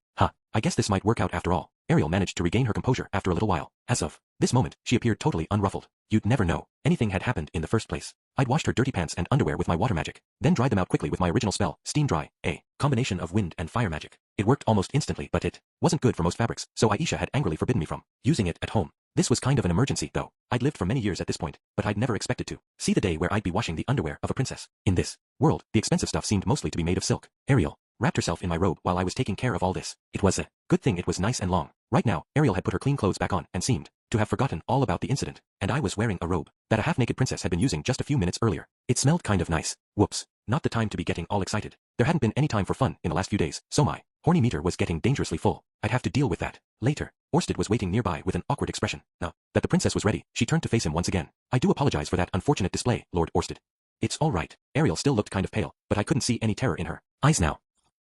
Speaker 2: I guess this might work out after all. Ariel managed to regain her composure after a little while. As of this moment, she appeared totally unruffled. You'd never know anything had happened in the first place. I'd washed her dirty pants and underwear with my water magic, then dried them out quickly with my original spell, Steam Dry, a combination of wind and fire magic. It worked almost instantly, but it wasn't good for most fabrics, so Aisha had angrily forbidden me from using it at home. This was kind of an emergency, though. I'd lived for many years at this point, but I'd never expected to see the day where I'd be washing the underwear of a princess. In this world, the expensive stuff seemed mostly to be made of silk. Ariel wrapped herself in my robe while I was taking care of all this. It was a good thing it was nice and long. Right now, Ariel had put her clean clothes back on and seemed to have forgotten all about the incident, and I was wearing a robe that a half-naked princess had been using just a few minutes earlier. It smelled kind of nice. Whoops. Not the time to be getting all excited. There hadn't been any time for fun in the last few days, so my horny meter was getting dangerously full. I'd have to deal with that later. Orsted was waiting nearby with an awkward expression. Now that the princess was ready, she turned to face him once again. I do apologize for that unfortunate display, Lord Orsted. It's all right. Ariel still looked kind of pale, but I couldn't see any terror in her eyes now.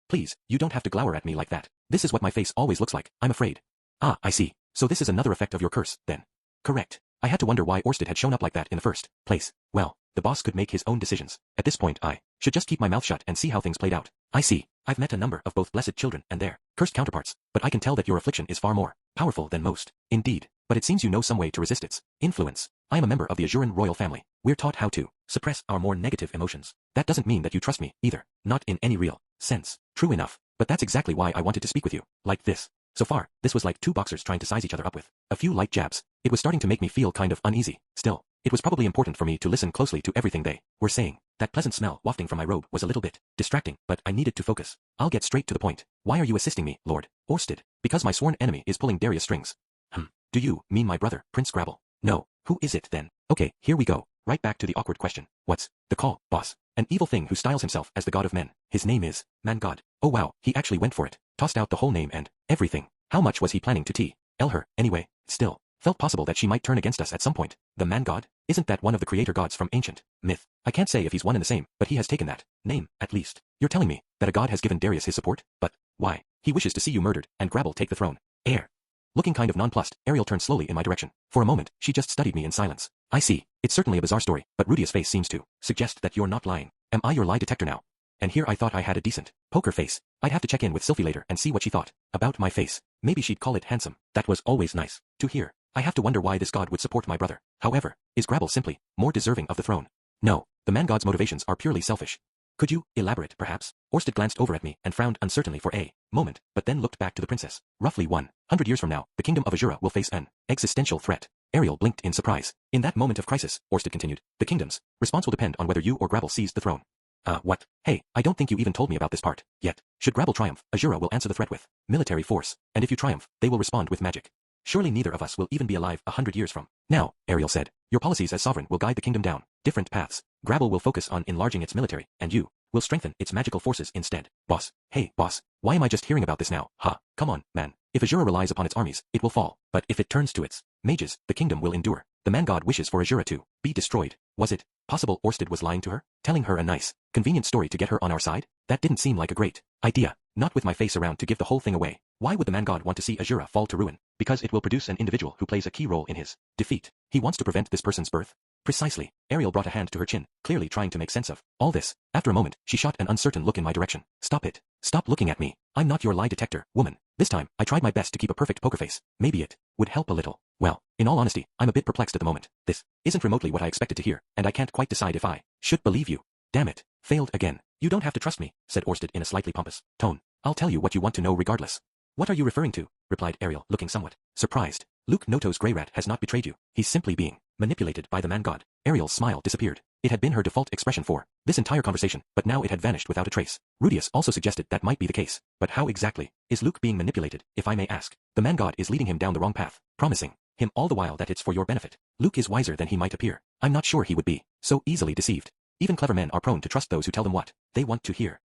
Speaker 2: Please, you don't have to glower at me like that. This is what my face always looks like, I'm afraid. I see. So this is another effect of your curse, then. Correct. I had to wonder why Orsted had shown up like that in the first place. Well, the boss could make his own decisions. At this point I should just keep my mouth shut and see how things played out. I see. I've met a number of both blessed children and their cursed counterparts, but I can tell that your affliction is far more powerful than most. Indeed. But it seems you know some way to resist its influence. I am a member of the Azuran royal family. We're taught how to suppress our more negative emotions. That doesn't mean that you trust me, either. Not in any real sense. True enough. But that's exactly why I wanted to speak with you. Like this. So far, this was like two boxers trying to size each other up with a few light jabs. It was starting to make me feel kind of uneasy. Still, it was probably important for me to listen closely to everything they were saying. That pleasant smell wafting from my robe was a little bit distracting, but I needed to focus. I'll get straight to the point. Why are you assisting me, Lord Orsted? Because my sworn enemy is pulling Darius' strings. Do you mean my brother, Prince Grabble? No. Who is it then? Okay, here we go. Right back to the awkward question. What's the call, boss? An evil thing who styles himself as the god of men. His name is Man God. Oh wow, he actually went for it. Tossed out the whole name and everything. How much was he planning to tell her, anyway? Still, felt possible that she might turn against us at some point. The Man God? Isn't that one of the creator gods from ancient myth? I can't say if he's one and the same, but he has taken that name, at least. You're telling me that a god has given Darius his support? But why? He wishes to see you murdered and Grabble take the throne. Looking kind of nonplussed, Ariel turned slowly in my direction. For a moment, she just studied me in silence. I see. It's certainly a bizarre story, but Rudia's face seems to suggest that you're not lying. Am I your lie detector now? And here I thought I had a decent poker face. I'd have to check in with Sylphie later and see what she thought about my face. Maybe she'd call it handsome. That was always nice to hear. I have to wonder why this god would support my brother. However, is Grabble simply more deserving of the throne? No, the man god's motivations are purely selfish. Could you elaborate, perhaps? Orsted glanced over at me and frowned uncertainly for a moment, but then looked back to the princess. Roughly 100 years from now, the kingdom of Azura will face an existential threat. Ariel blinked in surprise. In that moment of crisis, Orsted continued, the kingdom's response will depend on whether you or Grabble seized the throne. What? Hey, I don't think you even told me about this part yet. Should Grabble triumph, Azura will answer the threat with military force, and if you triumph, they will respond with magic. Surely neither of us will even be alive 100 years from now, Ariel said. Your policies as sovereign will guide the kingdom down different paths. Grabble will focus on enlarging its military, and you will strengthen its magical forces instead. Boss. Hey, boss. Why am I just hearing about this now? Come on, man. If Azura relies upon its armies, it will fall. But if it turns to its mages, the kingdom will endure. The man god wishes for Azura to be destroyed. Was it possible Orsted was lying to her? Telling her a nice, convenient story to get her on our side? That didn't seem like a great idea. Not with my face around to give the whole thing away. Why would the man god want to see Azura fall to ruin? Because it will produce an individual who plays a key role in his defeat. He wants to prevent this person's birth? Precisely. Ariel brought a hand to her chin, clearly trying to make sense of all this. After a moment, she shot an uncertain look in my direction. Stop it. Stop looking at me. I'm not your lie detector, woman. This time, I tried my best to keep a perfect poker face. Maybe it would help a little. Well, in all honesty, I'm a bit perplexed at the moment. This isn't remotely what I expected to hear, and I can't quite decide if I should believe you. Damn it. Failed again. You don't have to trust me, said Orsted in a slightly pompous tone. I'll tell you what you want to know regardless. What are you referring to? Replied Ariel, looking somewhat surprised. Luke Noto's grey rat has not betrayed you. He's simply being manipulated by the man god. Ariel's smile disappeared. It had been her default expression for this entire conversation, but now it had vanished without a trace. Rudius also suggested that might be the case. But how exactly is Luke being manipulated, if I may ask? The man god is leading him down the wrong path, promising him all the while that it's for your benefit. Luke is wiser than he might appear. I'm not sure he would be so easily deceived. Even clever men are prone to trust those who tell them what they want to hear.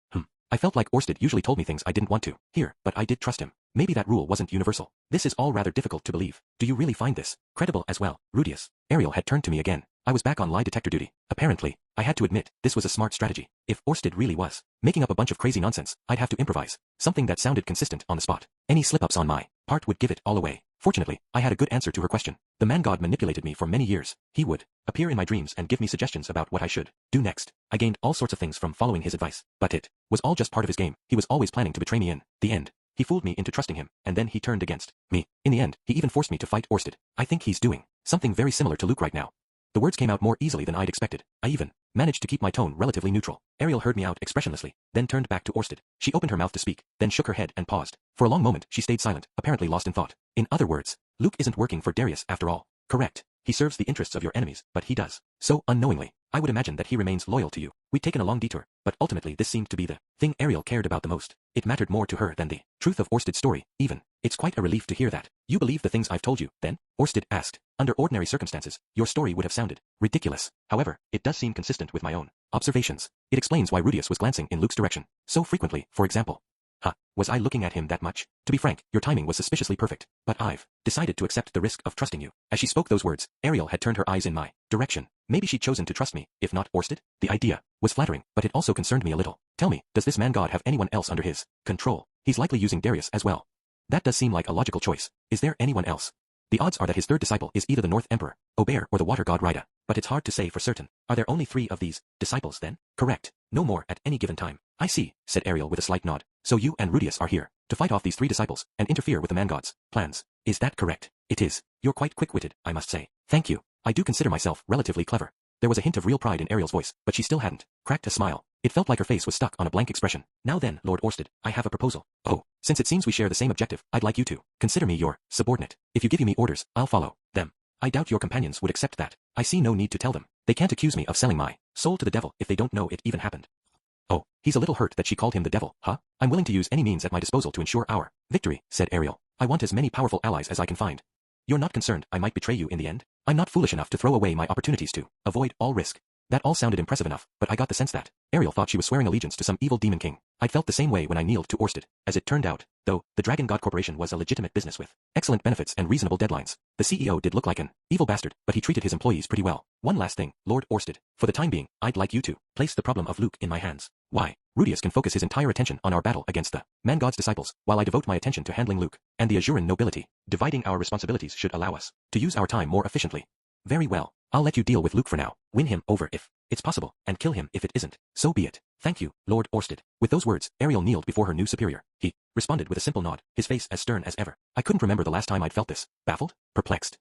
Speaker 2: I felt like Orsted usually told me things I didn't want to hear, but I did trust him. Maybe that rule wasn't universal. This is all rather difficult to believe. Do you really find this credible as well, Rudius? Ariel had turned to me again. I was back on lie detector duty. Apparently, I had to admit, this was a smart strategy. If Orsted really was making up a bunch of crazy nonsense, I'd have to improvise something that sounded consistent on the spot. Any slip-ups on my part would give it all away. Fortunately, I had a good answer to her question. The man god manipulated me for many years. He would appear in my dreams and give me suggestions about what I should do next. I gained all sorts of things from following his advice, but it was all just part of his game. He was always planning to betray me in the end. He fooled me into trusting him, and then he turned against me. In the end, he even forced me to fight Orsted. I think he's doing something very similar to Luke right now. The words came out more easily than I'd expected. I even managed to keep my tone relatively neutral. Ariel heard me out expressionlessly, then turned back to Orsted. She opened her mouth to speak, then shook her head and paused. For a long moment, she stayed silent, apparently lost in thought. In other words, Luke isn't working for Darius after all. Correct. He serves the interests of your enemies, but he does so unknowingly. I would imagine that he remains loyal to you. We'd taken a long detour, but ultimately this seemed to be the thing Ariel cared about the most. It mattered more to her than the truth of Orsted's story, even. It's quite a relief to hear that. You believe the things I've told you, then? Orsted asked. Under ordinary circumstances, your story would have sounded ridiculous. However, it does seem consistent with my own observations. It explains why Rudius was glancing in Luke's direction so frequently, for example. Was I looking at him that much? To be frank, your timing was suspiciously perfect, but I've decided to accept the risk of trusting you. As she spoke those words, Ariel had turned her eyes in my direction. Maybe she'd chosen to trust me, if not Orsted? The idea was flattering, but it also concerned me a little. Tell me, does this man god have anyone else under his control? He's likely using Darius as well. That does seem like a logical choice. Is there anyone else? The odds are that his third disciple is either the North Emperor, Obear, or the water god Rida, but it's hard to say for certain. Are there only 3 of these disciples then? Correct. No more at any given time. I see, said Ariel with a slight nod. So you and Rudius are here to fight off these 3 disciples and interfere with the man god's plans. Is that correct? It is. You're quite quick-witted, I must say. Thank you. I do consider myself relatively clever. There was a hint of real pride in Ariel's voice, but she still hadn't cracked a smile. It felt like her face was stuck on a blank expression. Now then, Lord Orsted, I have a proposal. Oh, since it seems we share the same objective, I'd like you to consider me your subordinate. If you give me orders, I'll follow them. I doubt your companions would accept that. I see no need to tell them. They can't accuse me of selling my soul to the devil if they don't know it even happened. Oh, he's a little hurt that she called him the devil, huh? I'm willing to use any means at my disposal to ensure our victory, said Ariel. I want as many powerful allies as I can find. You're not concerned I might betray you in the end? I'm not foolish enough to throw away my opportunities to avoid all risk. That all sounded impressive enough, but I got the sense that Ariel thought she was swearing allegiance to some evil demon king. I'd felt the same way when I kneeled to Orsted. As it turned out, though, the Dragon God Corporation was a legitimate business with excellent benefits and reasonable deadlines. The CEO did look like an evil bastard, but he treated his employees pretty well. One last thing, Lord Orsted. For the time being, I'd like you to place the problem of Luke in my hands. Why? Rudius can focus his entire attention on our battle against the man god's disciples, while I devote my attention to handling Luke and the Azuran nobility. Dividing our responsibilities should allow us to use our time more efficiently. Very well. I'll let you deal with Luke for now. Win him over if it's possible, and kill him if it isn't. So be it. Thank you, Lord Orsted. With those words, Ariel kneeled before her new superior. He responded with a simple nod, his face as stern as ever. I couldn't remember the last time I'd felt this. Baffled? Perplexed?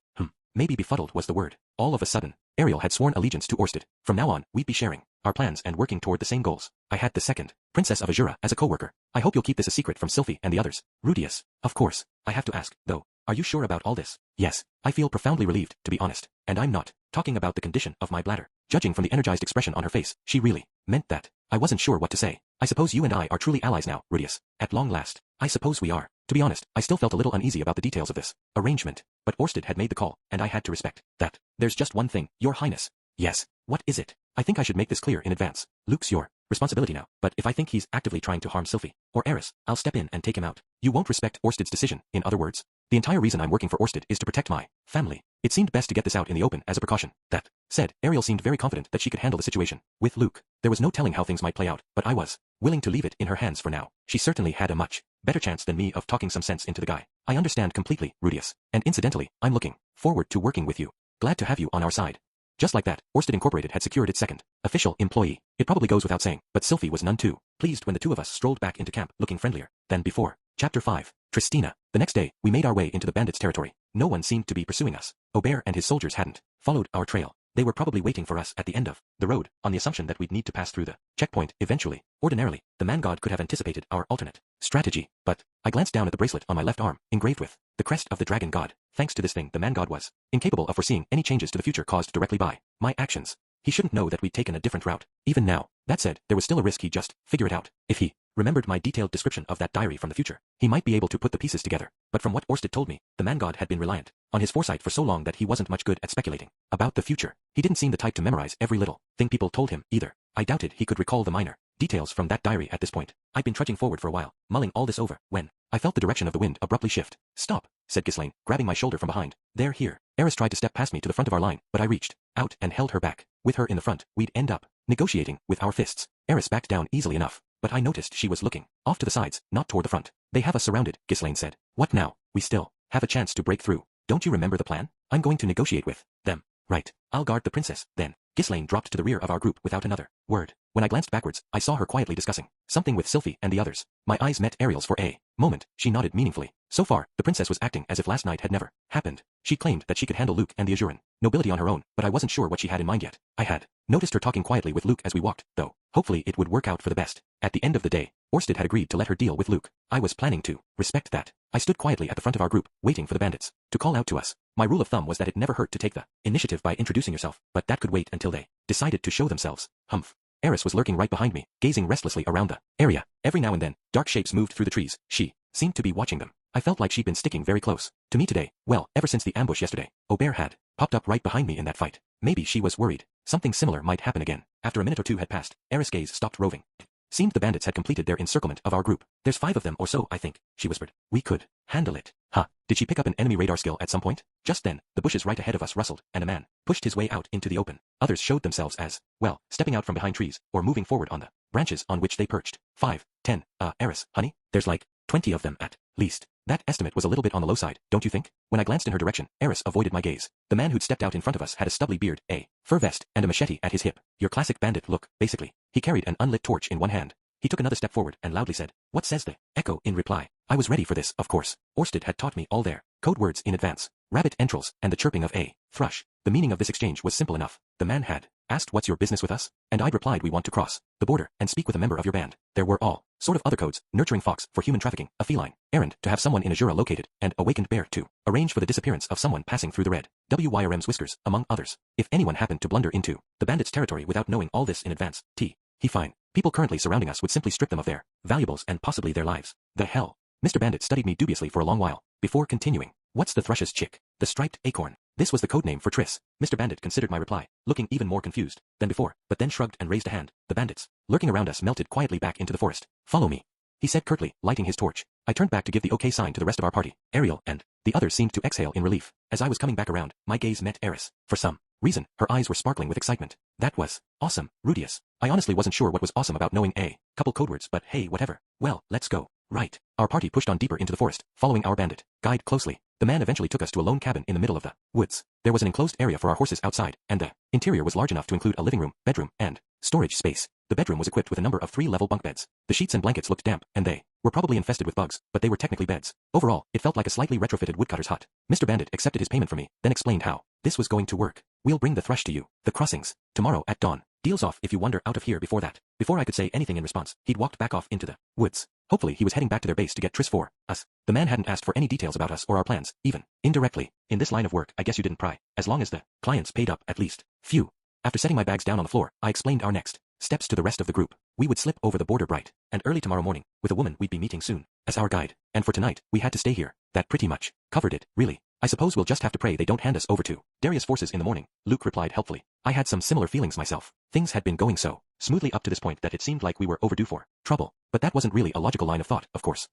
Speaker 2: Maybe befuddled was the word. All of a sudden, Ariel had sworn allegiance to Orsted. From now on, we'd be sharing our plans and working toward the same goals. I had the second Princess of Azura as a co-worker. I hope you'll keep this a secret from Sylphie and the others. Rudius. Of course. I have to ask, though. Are you sure about all this? Yes. I feel profoundly relieved, to be honest. And I'm not talking about the condition of my bladder. Judging from the energized expression on her face, she really meant that. I wasn't sure what to say. I suppose you and I are truly allies now, Rudius. At long last. I suppose we are. To be honest, I still felt a little uneasy about the details of this arrangement. But Orsted had made the call, and I had to respect that. There's just one thing, Your Highness. Yes. What is it? I think I should make this clear in advance. Luke's your responsibility now, but if I think he's actively trying to harm Sylphie or Eris, I'll step in and take him out. You won't respect Orsted's decision, in other words. The entire reason I'm working for Orsted is to protect my family. It seemed best to get this out in the open as a precaution. That said, Ariel seemed very confident that she could handle the situation. With Luke, there was no telling how things might play out, but I was willing to leave it in her hands for now. She certainly had a much better chance than me of talking some sense into the guy. I understand completely, Rudius, and incidentally, I'm looking forward to working with you. Glad to have you on our side. Just like that, Orsted Incorporated had secured its second official employee. It probably goes without saying, but Sylphie was none too pleased when the two of us strolled back into camp looking friendlier than before. Chapter 5. Tristina. The next day, we made our way into the bandits' territory. No one seemed to be pursuing us. Aubert and his soldiers hadn't followed our trail. They were probably waiting for us at the end of the road, on the assumption that we'd need to pass through the checkpoint eventually. Ordinarily, the man-god could have anticipated our alternate strategy, but I glanced down at the bracelet on my left arm, engraved with the crest of the dragon god. Thanks to this thing, the man-god was incapable of foreseeing any changes to the future caused directly by my actions. He shouldn't know that we'd taken a different route, even now. That said, there was still a risk he'd just figure it out. If he remembered my detailed description of that diary from the future, he might be able to put the pieces together. But from what Orsted told me, the man-god had been reliant on his foresight for so long that he wasn't much good at speculating about the future. He didn't seem the type to memorize every little thing people told him, either. I doubted he could recall the minor details from that diary at this point. I'd been trudging forward for a while, mulling all this over, when I felt the direction of the wind abruptly shift. "Stop," said Ghislaine, grabbing my shoulder from behind. "They're here." Eris tried to step past me to the front of our line, but I reached out and held her back. With her in the front, we'd end up negotiating with our fists. Eris backed down easily enough, but I noticed she was looking off to the sides, not toward the front. "They have us surrounded," Ghislaine said. "What now? We still have a chance to break through. Don't you remember the plan? I'm going to negotiate with them." "Right. I'll guard the princess, then." Ghislaine dropped to the rear of our group without another word. When I glanced backwards, I saw her quietly discussing something with Sylphie and the others. My eyes met Ariel's for a moment. She nodded meaningfully. So far, the princess was acting as if last night had never happened. She claimed that she could handle Luke and the Azuran nobility on her own, but I wasn't sure what she had in mind yet. I had noticed her talking quietly with Luke as we walked, though. Hopefully it would work out for the best. At the end of the day, Orsted had agreed to let her deal with Luke. I was planning to respect that. I stood quietly at the front of our group, waiting for the bandits to call out to us. My rule of thumb was that it never hurt to take the initiative by introducing yourself, but that could wait until they decided to show themselves. Humph. Eris was lurking right behind me, gazing restlessly around the area. Every now and then, dark shapes moved through the trees. She seemed to be watching them. I felt like she'd been sticking very close to me today. Well, ever since the ambush yesterday, Aubert had popped up right behind me in that fight. Maybe she was worried something similar might happen again. After a minute or two had passed, Eris' gaze stopped roving. Seemed the bandits had completed their encirclement of our group. "There's 5 of them or so, I think," she whispered. "We could handle it." Huh. Did she pick up an enemy radar skill at some point? Just then, the bushes right ahead of us rustled, and a man pushed his way out into the open. Others showed themselves as, well, stepping out from behind trees, or moving forward on the branches on which they perched. 5, 10, Eris, honey, there's like 20 of them at least. That estimate was a little bit on the low side, don't you think? When I glanced in her direction, Eris avoided my gaze. The man who'd stepped out in front of us had a stubbly beard, a fur vest, and a machete at his hip. Your classic bandit look, basically. He carried an unlit torch in one hand. He took another step forward and loudly said, "What says the echo?" in reply. I was ready for this, of course. Orsted had taught me all their code words in advance. Rabbit entrails and the chirping of a thrush. The meaning of this exchange was simple enough. The man had asked, "What's your business with us?" And I'd replied, "We want to cross the border and speak with a member of your band." There were all sort of other codes: nurturing fox for human trafficking, a feline errand to have someone in Azura located, and awakened bear to arrange for the disappearance of someone passing through the red WYRM's whiskers, among others. If anyone happened to blunder into the bandits' territory without knowing all this in advance, he fine. People currently surrounding us would simply strip them of their valuables and possibly their lives. The hell? Mr. Bandit studied me dubiously for a long while, before continuing. "What's the thrush's chick?" "The striped acorn." This was the code name for Triss. Mr. Bandit considered my reply, looking even more confused than before, but then shrugged and raised a hand. The bandits, lurking around us, melted quietly back into the forest. "Follow me," he said curtly, lighting his torch. I turned back to give the okay sign to the rest of our party. Ariel and the others seemed to exhale in relief. As I was coming back around, my gaze met Eris. For some reason, her eyes were sparkling with excitement. That was awesome, Rudius. I honestly wasn't sure what was awesome about knowing a couple code words, but hey, whatever. Well, let's go. Right. Our party pushed on deeper into the forest, following our bandit guide closely. The man eventually took us to a lone cabin in the middle of the woods. There was an enclosed area for our horses outside, and the interior was large enough to include a living room, bedroom, and storage space. The bedroom was equipped with a number of 3-level bunk beds. The sheets and blankets looked damp, and they were probably infested with bugs, but they were technically beds. Overall, it felt like a slightly retrofitted woodcutter's hut. Mr. Bandit accepted his payment from me, then explained how this was going to work. "We'll bring the thrush to you. The crossings. Tomorrow at dawn. Deals off if you wander out of here before that." Before I could say anything in response, he'd walked back off into the woods. Hopefully he was heading back to their base to get Triss for us. The man hadn't asked for any details about us or our plans, even indirectly. In this line of work, I guess you didn't pry, as long as the clients paid up at least. Phew. After setting my bags down on the floor, I explained our next steps to the rest of the group. We would slip over the border bright and early tomorrow morning, with a woman we'd be meeting soon as our guide. And for tonight, we had to stay here. That pretty much covered it, really. I suppose we'll just have to pray they don't hand us over to Darius' forces in the morning, Luke replied helpfully. I had some similar feelings myself. Things had been going so smoothly up to this point that it seemed like we were overdue for trouble. But that wasn't really a logical line of thought, of course.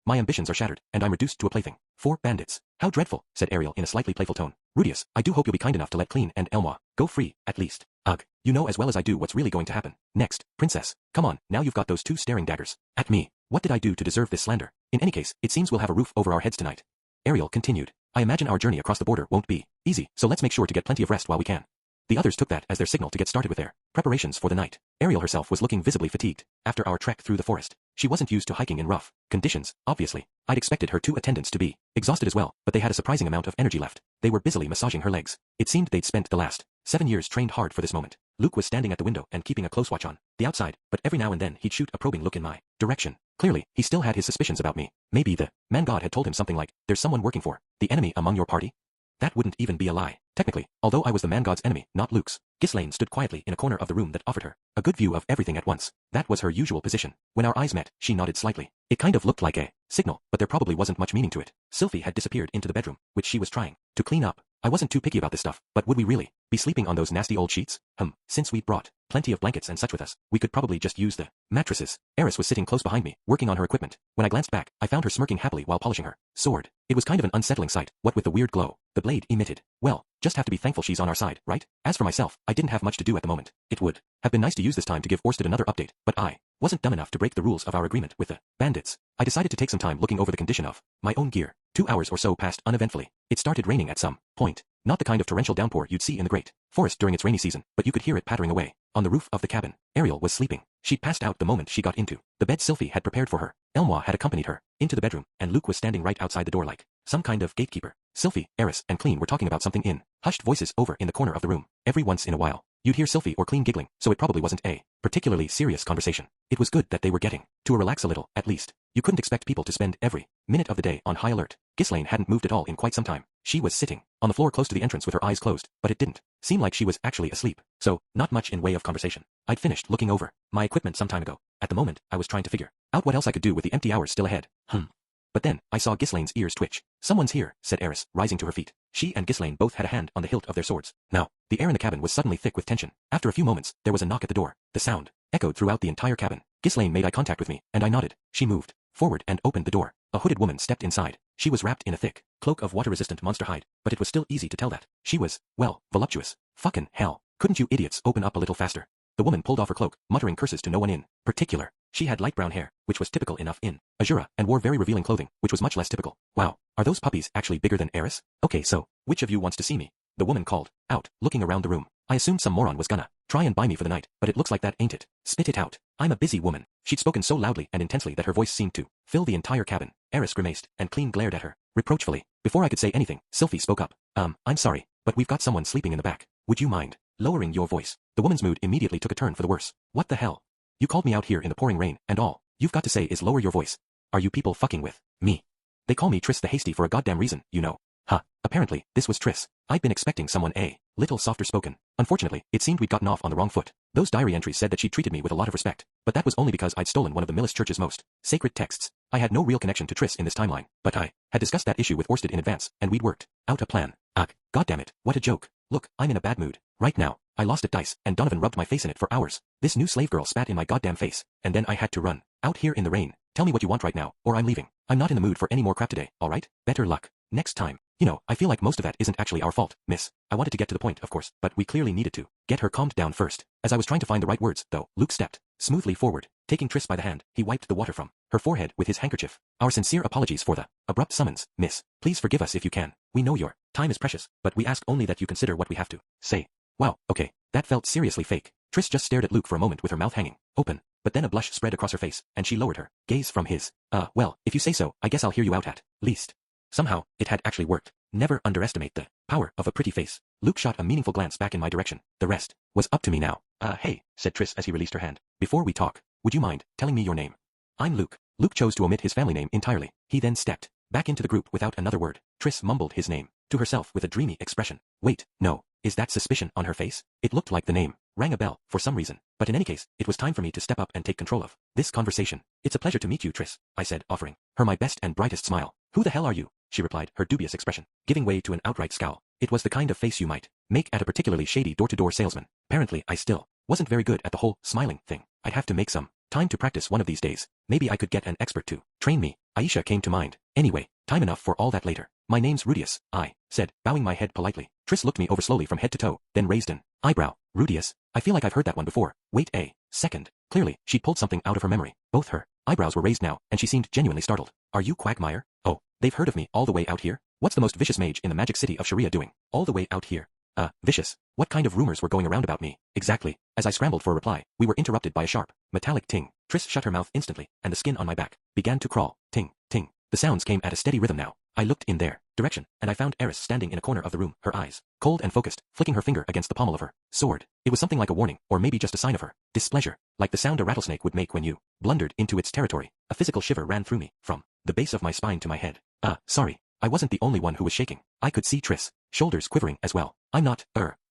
Speaker 2: My ambitions are shattered, and I'm reduced to a plaything. 4 bandits. How dreadful, said Ariel in a slightly playful tone. Rudius, I do hope you'll be kind enough to let Clean and Elmois go free, at least. Ugh, you know as well as I do what's really going to happen. Next, Princess. Come on, now you've got those 2 staring daggers at me. What did I do to deserve this slander? In any case, it seems we'll have a roof over our heads tonight. Ariel continued. I imagine our journey across the border won't be easy, so let's make sure to get plenty of rest while we can. The others took that as their signal to get started with their preparations for the night. Ariel herself was looking visibly fatigued after our trek through the forest. She wasn't used to hiking in rough conditions, obviously. I'd expected her two attendants to be exhausted as well, but they had a surprising amount of energy left. They were busily massaging her legs. It seemed they'd spent the last 7 years trained hard for this moment. Luke was standing at the window and keeping a close watch on the outside, but every now and then he'd shoot a probing look in my direction. Clearly, he still had his suspicions about me. Maybe the man god had told him something like, "There's someone working for the enemy among your party." That wouldn't even be a lie. Technically, although I was the man god's enemy, not Luke's. Ghislaine stood quietly in a corner of the room that offered her a good view of everything at once. That was her usual position. When our eyes met, she nodded slightly. It kind of looked like a signal, but there probably wasn't much meaning to it. Sylphie had disappeared into the bedroom, which she was trying to clean up. I wasn't too picky about this stuff, but would we really be sleeping on those nasty old sheets? Since we'd brought plenty of blankets and such with us, we could probably just use the mattresses. Eris was sitting close behind me, working on her equipment. When I glanced back, I found her smirking happily while polishing her sword. It was kind of an unsettling sight, what with the weird glow the blade emitted. Well, just have to be thankful she's on our side, right? As for myself, I didn't have much to do at the moment. It would have been nice to use this time to give Orsted another update, but I wasn't dumb enough to break the rules of our agreement with the bandits. I decided to take some time looking over the condition of my own gear. 2 hours or so passed uneventfully. It started raining at some point. Not the kind of torrential downpour you'd see in the Great Forest during its rainy season, but you could hear it pattering away. On the roof of the cabin, Ariel was sleeping. She'd passed out the moment she got into the bed Sylphie had prepared for her. Elmois had accompanied her into the bedroom, and Luke was standing right outside the door like some kind of gatekeeper. Sylphie, Eris, and Clean were talking about something in hushed voices over in the corner of the room. Every once in a while, you'd hear Sylphie or Clean giggling, so it probably wasn't a particularly serious conversation. It was good that they were getting to relax a little, at least. You couldn't expect people to spend every minute of the day on high alert. Ghislaine hadn't moved at all in quite some time. She was sitting on the floor close to the entrance with her eyes closed, but it didn't seem like she was actually asleep, so not much in way of conversation. I'd finished looking over my equipment some time ago. At the moment, I was trying to figure out what else I could do with the empty hours still ahead. But then, I saw Ghislaine's ears twitch. "Someone's here," said Eris, rising to her feet. She and Ghislaine both had a hand on the hilt of their swords. Now, the air in the cabin was suddenly thick with tension. After a few moments, there was a knock at the door. The sound echoed throughout the entire cabin. Ghislaine made eye contact with me, and I nodded. She moved forward and opened the door. A hooded woman stepped inside. She was wrapped in a thick cloak of water-resistant monster hide, but it was still easy to tell that she was, well, voluptuous. Fucking hell. Couldn't you idiots open up a little faster? The woman pulled off her cloak, muttering curses to no one in particular. She had light brown hair, which was typical enough in Azura, and wore very revealing clothing, which was much less typical. Wow, are those puppies actually bigger than Eris? Okay, so, which of you wants to see me? The woman called out, looking around the room. I assumed some moron was gonna try and buy me for the night, but it looks like that ain't it. Spit it out. I'm a busy woman. She'd spoken so loudly and intensely that her voice seemed to fill the entire cabin. Eris grimaced, and Clean glared at her reproachfully. Before I could say anything, Sylphie spoke up. I'm sorry, but we've got someone sleeping in the back. Would you mind lowering your voice? The woman's mood immediately took a turn for the worse. What the hell? You called me out here in the pouring rain, and all you've got to say is lower your voice. Are you people fucking with me? They call me Triss the Hasty for a goddamn reason, you know. Apparently, this was Triss. I'd been expecting someone a little softer spoken. Unfortunately, it seemed we'd gotten off on the wrong foot. Those diary entries said that she treated me with a lot of respect, but that was only because I'd stolen one of the Millis Church's most sacred texts. I had no real connection to Triss in this timeline, but I had discussed that issue with Orsted in advance, and we'd worked out a plan. Goddammit, what a joke. Look, I'm in a bad mood right now. I lost at dice, and Donovan rubbed my face in it for hours. This new slave girl spat in my goddamn face, and then I had to run out here in the rain. Tell me what you want right now, or I'm leaving. I'm not in the mood for any more crap today, alright? Better luck next time. You know, I feel like most of that isn't actually our fault, miss. I wanted to get to the point, of course, but we clearly needed to get her calmed down first. As I was trying to find the right words, though, Luke stepped smoothly forward. Taking Triss by the hand, he wiped the water from her forehead with his handkerchief. Our sincere apologies for the abrupt summons, miss. Please forgive us if you can. We know your time is precious, but we ask only that you consider what we have to say. Wow, okay, that felt seriously fake. Triss just stared at Luke for a moment with her mouth hanging open, but then a blush spread across her face, and she lowered her gaze from his. Well, if you say so, I guess I'll hear you out at least. Somehow, it had actually worked. Never underestimate the power of a pretty face. Luke shot a meaningful glance back in my direction. The rest was up to me now. Hey, said Triss as he released her hand. Before we talk, would you mind telling me your name? I'm Luke. Luke chose to omit his family name entirely. He then stepped back into the group without another word. Triss mumbled his name to herself with a dreamy expression. Wait, no, is that suspicion on her face? It looked like the name rang a bell for some reason, but in any case, it was time for me to step up and take control of this conversation. It's a pleasure to meet you, Triss, I said, offering her my best and brightest smile. Who the hell are you? She replied, her dubious expression giving way to an outright scowl. It was the kind of face you might make at a particularly shady door-to-door salesman. Apparently, I still wasn't very good at the whole smiling thing. I'd have to make some time to practice one of these days. Maybe I could get an expert to train me. Aisha came to mind. Anyway, time enough for all that later. My name's Rudius, I said, bowing my head politely. Triss looked me over slowly from head to toe, then raised an eyebrow. Rudius? I feel like I've heard that one before. Wait a second. Clearly, she'd pulled something out of her memory. Both her eyebrows were raised now, and she seemed genuinely startled. Are you Quagmire? Oh, they've heard of me all the way out here? What's the most vicious mage in the magic city of Sharia doing all the way out here? Vicious. What kind of rumors were going around about me? Exactly. As I scrambled for a reply, we were interrupted by a sharp, metallic ting. Triss shut her mouth instantly, and the skin on my back began to crawl. Ting, ting. The sounds came at a steady rhythm now. I looked in their direction, and I found Eris standing in a corner of the room, her eyes cold and focused, flicking her finger against the pommel of her sword. It was something like a warning, or maybe just a sign of her displeasure, like the sound a rattlesnake would make when you blundered into its territory. A physical shiver ran through me, from the base of my spine to my head. Sorry. I wasn't the only one who was shaking. I could see Triss' shoulders quivering as well. I'm not,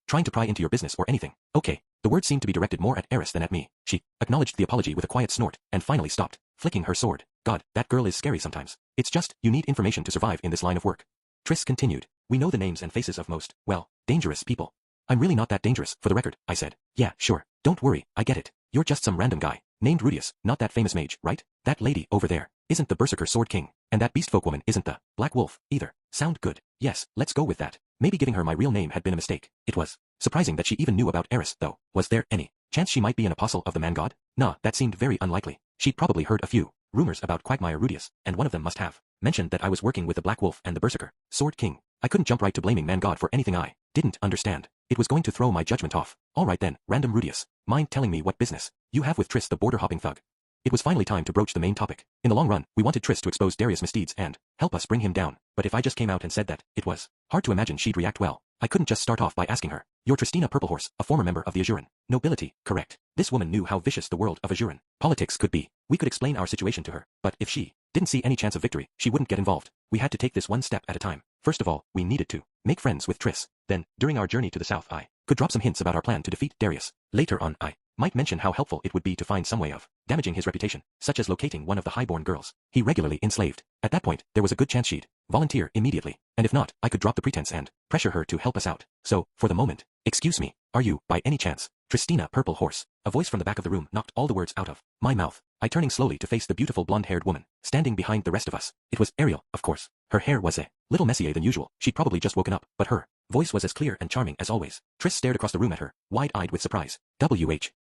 Speaker 2: trying to pry into your business or anything. Okay. The words seemed to be directed more at Eris than at me. She acknowledged the apology with a quiet snort, and finally stopped, flicking her sword. God, that girl is scary sometimes. It's just, you need information to survive in this line of work. Triss continued. We know the names and faces of most, well, dangerous people. I'm really not that dangerous, for the record, I said. Yeah, sure. Don't worry, I get it. You're just some random guy, named Rudius, not that famous mage, right? That lady over there isn't the Berserker Sword King, and that beastfolk woman isn't the Black Wolf, either. Sound good? Yes, let's go with that. Maybe giving her my real name had been a mistake. It was surprising that she even knew about Eris, though. Was there any chance she might be an apostle of the man god? Nah, that seemed very unlikely. She'd probably heard a few rumors about Quagmire Rudius, and one of them must have mentioned that I was working with the Black Wolf and the Berserker Sword King. I couldn't jump right to blaming man god for anything I didn't understand. It was going to throw my judgment off. Alright then, random Rudius. Mind telling me what business you have with Triss the border-hopping thug? It was finally time to broach the main topic. In the long run, we wanted Triss to expose Darius' misdeeds and help us bring him down, but if I just came out and said that, it was hard to imagine she'd react well. I couldn't just start off by asking her. You're Tristina Purplehorse, a former member of the Azuran nobility, correct? This woman knew how vicious the world of Azuran politics could be. We could explain our situation to her, but if she didn't see any chance of victory, she wouldn't get involved. We had to take this one step at a time. First of all, we needed to make friends with Triss. Then, during our journey to the south, I could drop some hints about our plan to defeat Darius. Later on, I might mention how helpful it would be to find some way of damaging his reputation, such as locating one of the highborn girls he regularly enslaved. At that point, there was a good chance she'd volunteer immediately, and if not, I could drop the pretense and pressure her to help us out. So, for the moment, excuse me, are you, by any chance, Tristina Purplehorse? A voice from the back of the room knocked all the words out of my mouth. I turning slowly to face the beautiful blonde-haired woman standing behind the rest of us. It was Ariel, of course. Her hair was a little messier than usual. She'd probably just woken up, but her voice was as clear and charming as always. Triss stared across the room at her, wide-eyed with surprise.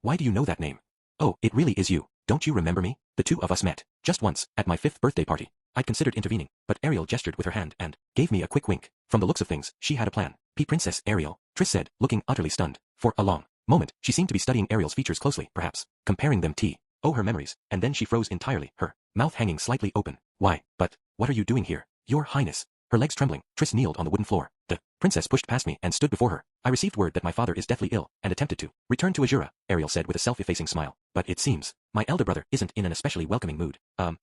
Speaker 2: Why do you know that name? Oh, it really is you. Don't you remember me? The two of us met just once, at my 5th birthday party. I'd considered intervening, but Ariel gestured with her hand and gave me a quick wink. From the looks of things, she had a plan. Princess Ariel, Triss said, looking utterly stunned. For a long moment, she seemed to be studying Ariel's features closely, perhaps comparing them to her memories, and then she froze entirely, her mouth hanging slightly open. Why, but what are you doing here, Your Highness? Her legs trembling, Triss kneeled on the wooden floor. The princess pushed past me and stood before her. I received word that my father is deathly ill, and attempted to return to Azura, Ariel said with a self-effacing smile. But it seems my elder brother isn't in an especially welcoming mood.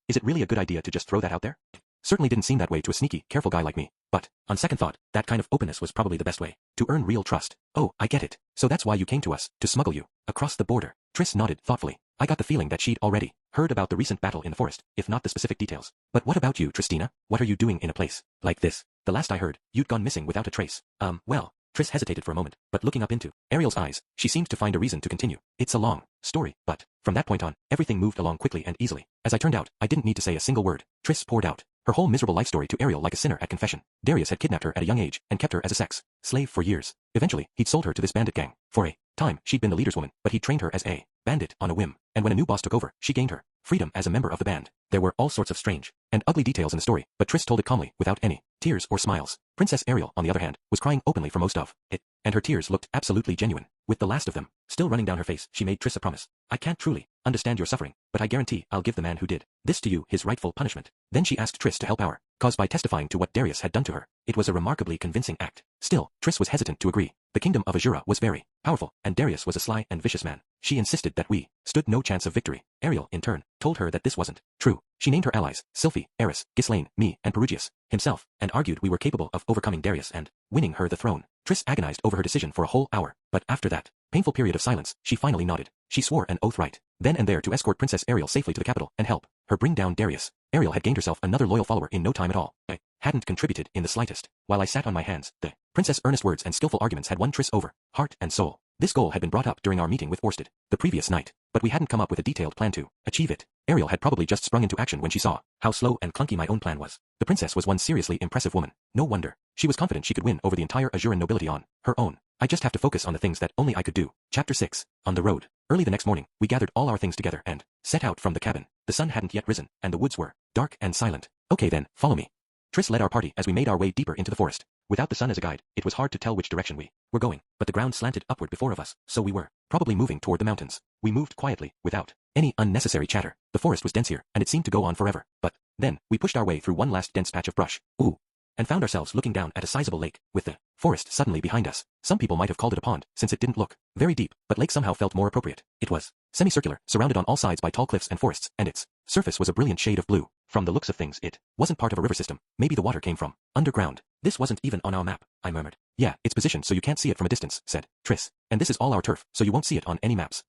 Speaker 2: Is it really a good idea to just throw that out there? Certainly didn't seem that way to a sneaky, careful guy like me. But, on second thought, that kind of openness was probably the best way to earn real trust. Oh, I get it. So that's why you came to us, to smuggle you across the border. Triss nodded thoughtfully. I got the feeling that she'd already heard about the recent battle in the forest, if not the specific details. But what about you, Tristina? What are you doing in a place like this? The last I heard, you'd gone missing without a trace. Well, Triss hesitated for a moment, but looking up into Ariel's eyes, she seemed to find a reason to continue. It's a long story, but from that point on, everything moved along quickly and easily. As I turned out, I didn't need to say a single word. Triss poured out her whole miserable life story to Ariel like a sinner at confession. Darius had kidnapped her at a young age and kept her as a sex slave for years. Eventually, he'd sold her to this bandit gang. For a time, she'd been the leader's woman, but he trained her as a bandit on a whim. And when a new boss took over, she gained her freedom as a member of the band. There were all sorts of strange and ugly details in the story, but Triss told it calmly, without any tears or smiles. Princess Ariel, on the other hand, was crying openly for most of it, and her tears looked absolutely genuine. With the last of them still running down her face, she made Triss a promise. I can't truly understand your suffering, but I guarantee I'll give the man who did this to you his rightful punishment. Then she asked Triss to help our cause by testifying to what Darius had done to her. It was a remarkably convincing act. Still, Triss was hesitant to agree. The kingdom of Azura was very powerful, and Darius was a sly and vicious man. She insisted that we stood no chance of victory. Ariel, in turn, told her that this wasn't true. She named her allies, Sylphie, Eris, Ghislaine, me, and Perugius himself, and argued we were capable of overcoming Darius and winning her the throne. Triss agonized over her decision for a whole hour, but after that painful period of silence, she finally nodded. She swore an oath right then and there to escort Princess Ariel safely to the capital and help her bring down Darius. Ariel had gained herself another loyal follower in no time at all. I hadn't contributed in the slightest. While I sat on my hands, the princess' earnest words and skillful arguments had won Triss over, heart and soul. This goal had been brought up during our meeting with Orsted the previous night, but we hadn't come up with a detailed plan to achieve it. Ariel had probably just sprung into action when she saw how slow and clunky my own plan was. The princess was one seriously impressive woman. No wonder she was confident she could win over the entire Azuran nobility on her own. I just have to focus on the things that only I could do. Chapter 6. On the road. Early the next morning, we gathered all our things together and set out from the cabin. The sun hadn't yet risen, and the woods were dark and silent. Okay then, follow me. Triss led our party as we made our way deeper into the forest. Without the sun as a guide, it was hard to tell which direction we were going, but the ground slanted upward before of us, so we were probably moving toward the mountains. We moved quietly, without any unnecessary chatter. The forest was dense here, and it seemed to go on forever, but then we pushed our way through one last dense patch of brush. Ooh. And found ourselves looking down at a sizable lake, with the forest suddenly behind us. Some people might have called it a pond, since it didn't look very deep, but lake somehow felt more appropriate. It was semicircular, surrounded on all sides by tall cliffs and forests, and its surface was a brilliant shade of blue. From the looks of things, it wasn't part of a river system. Maybe the water came from underground. This wasn't even on our map, I murmured. Yeah, it's positioned so you can't see it from a distance, said Triss. And this is all our turf, so you won't see it on any maps.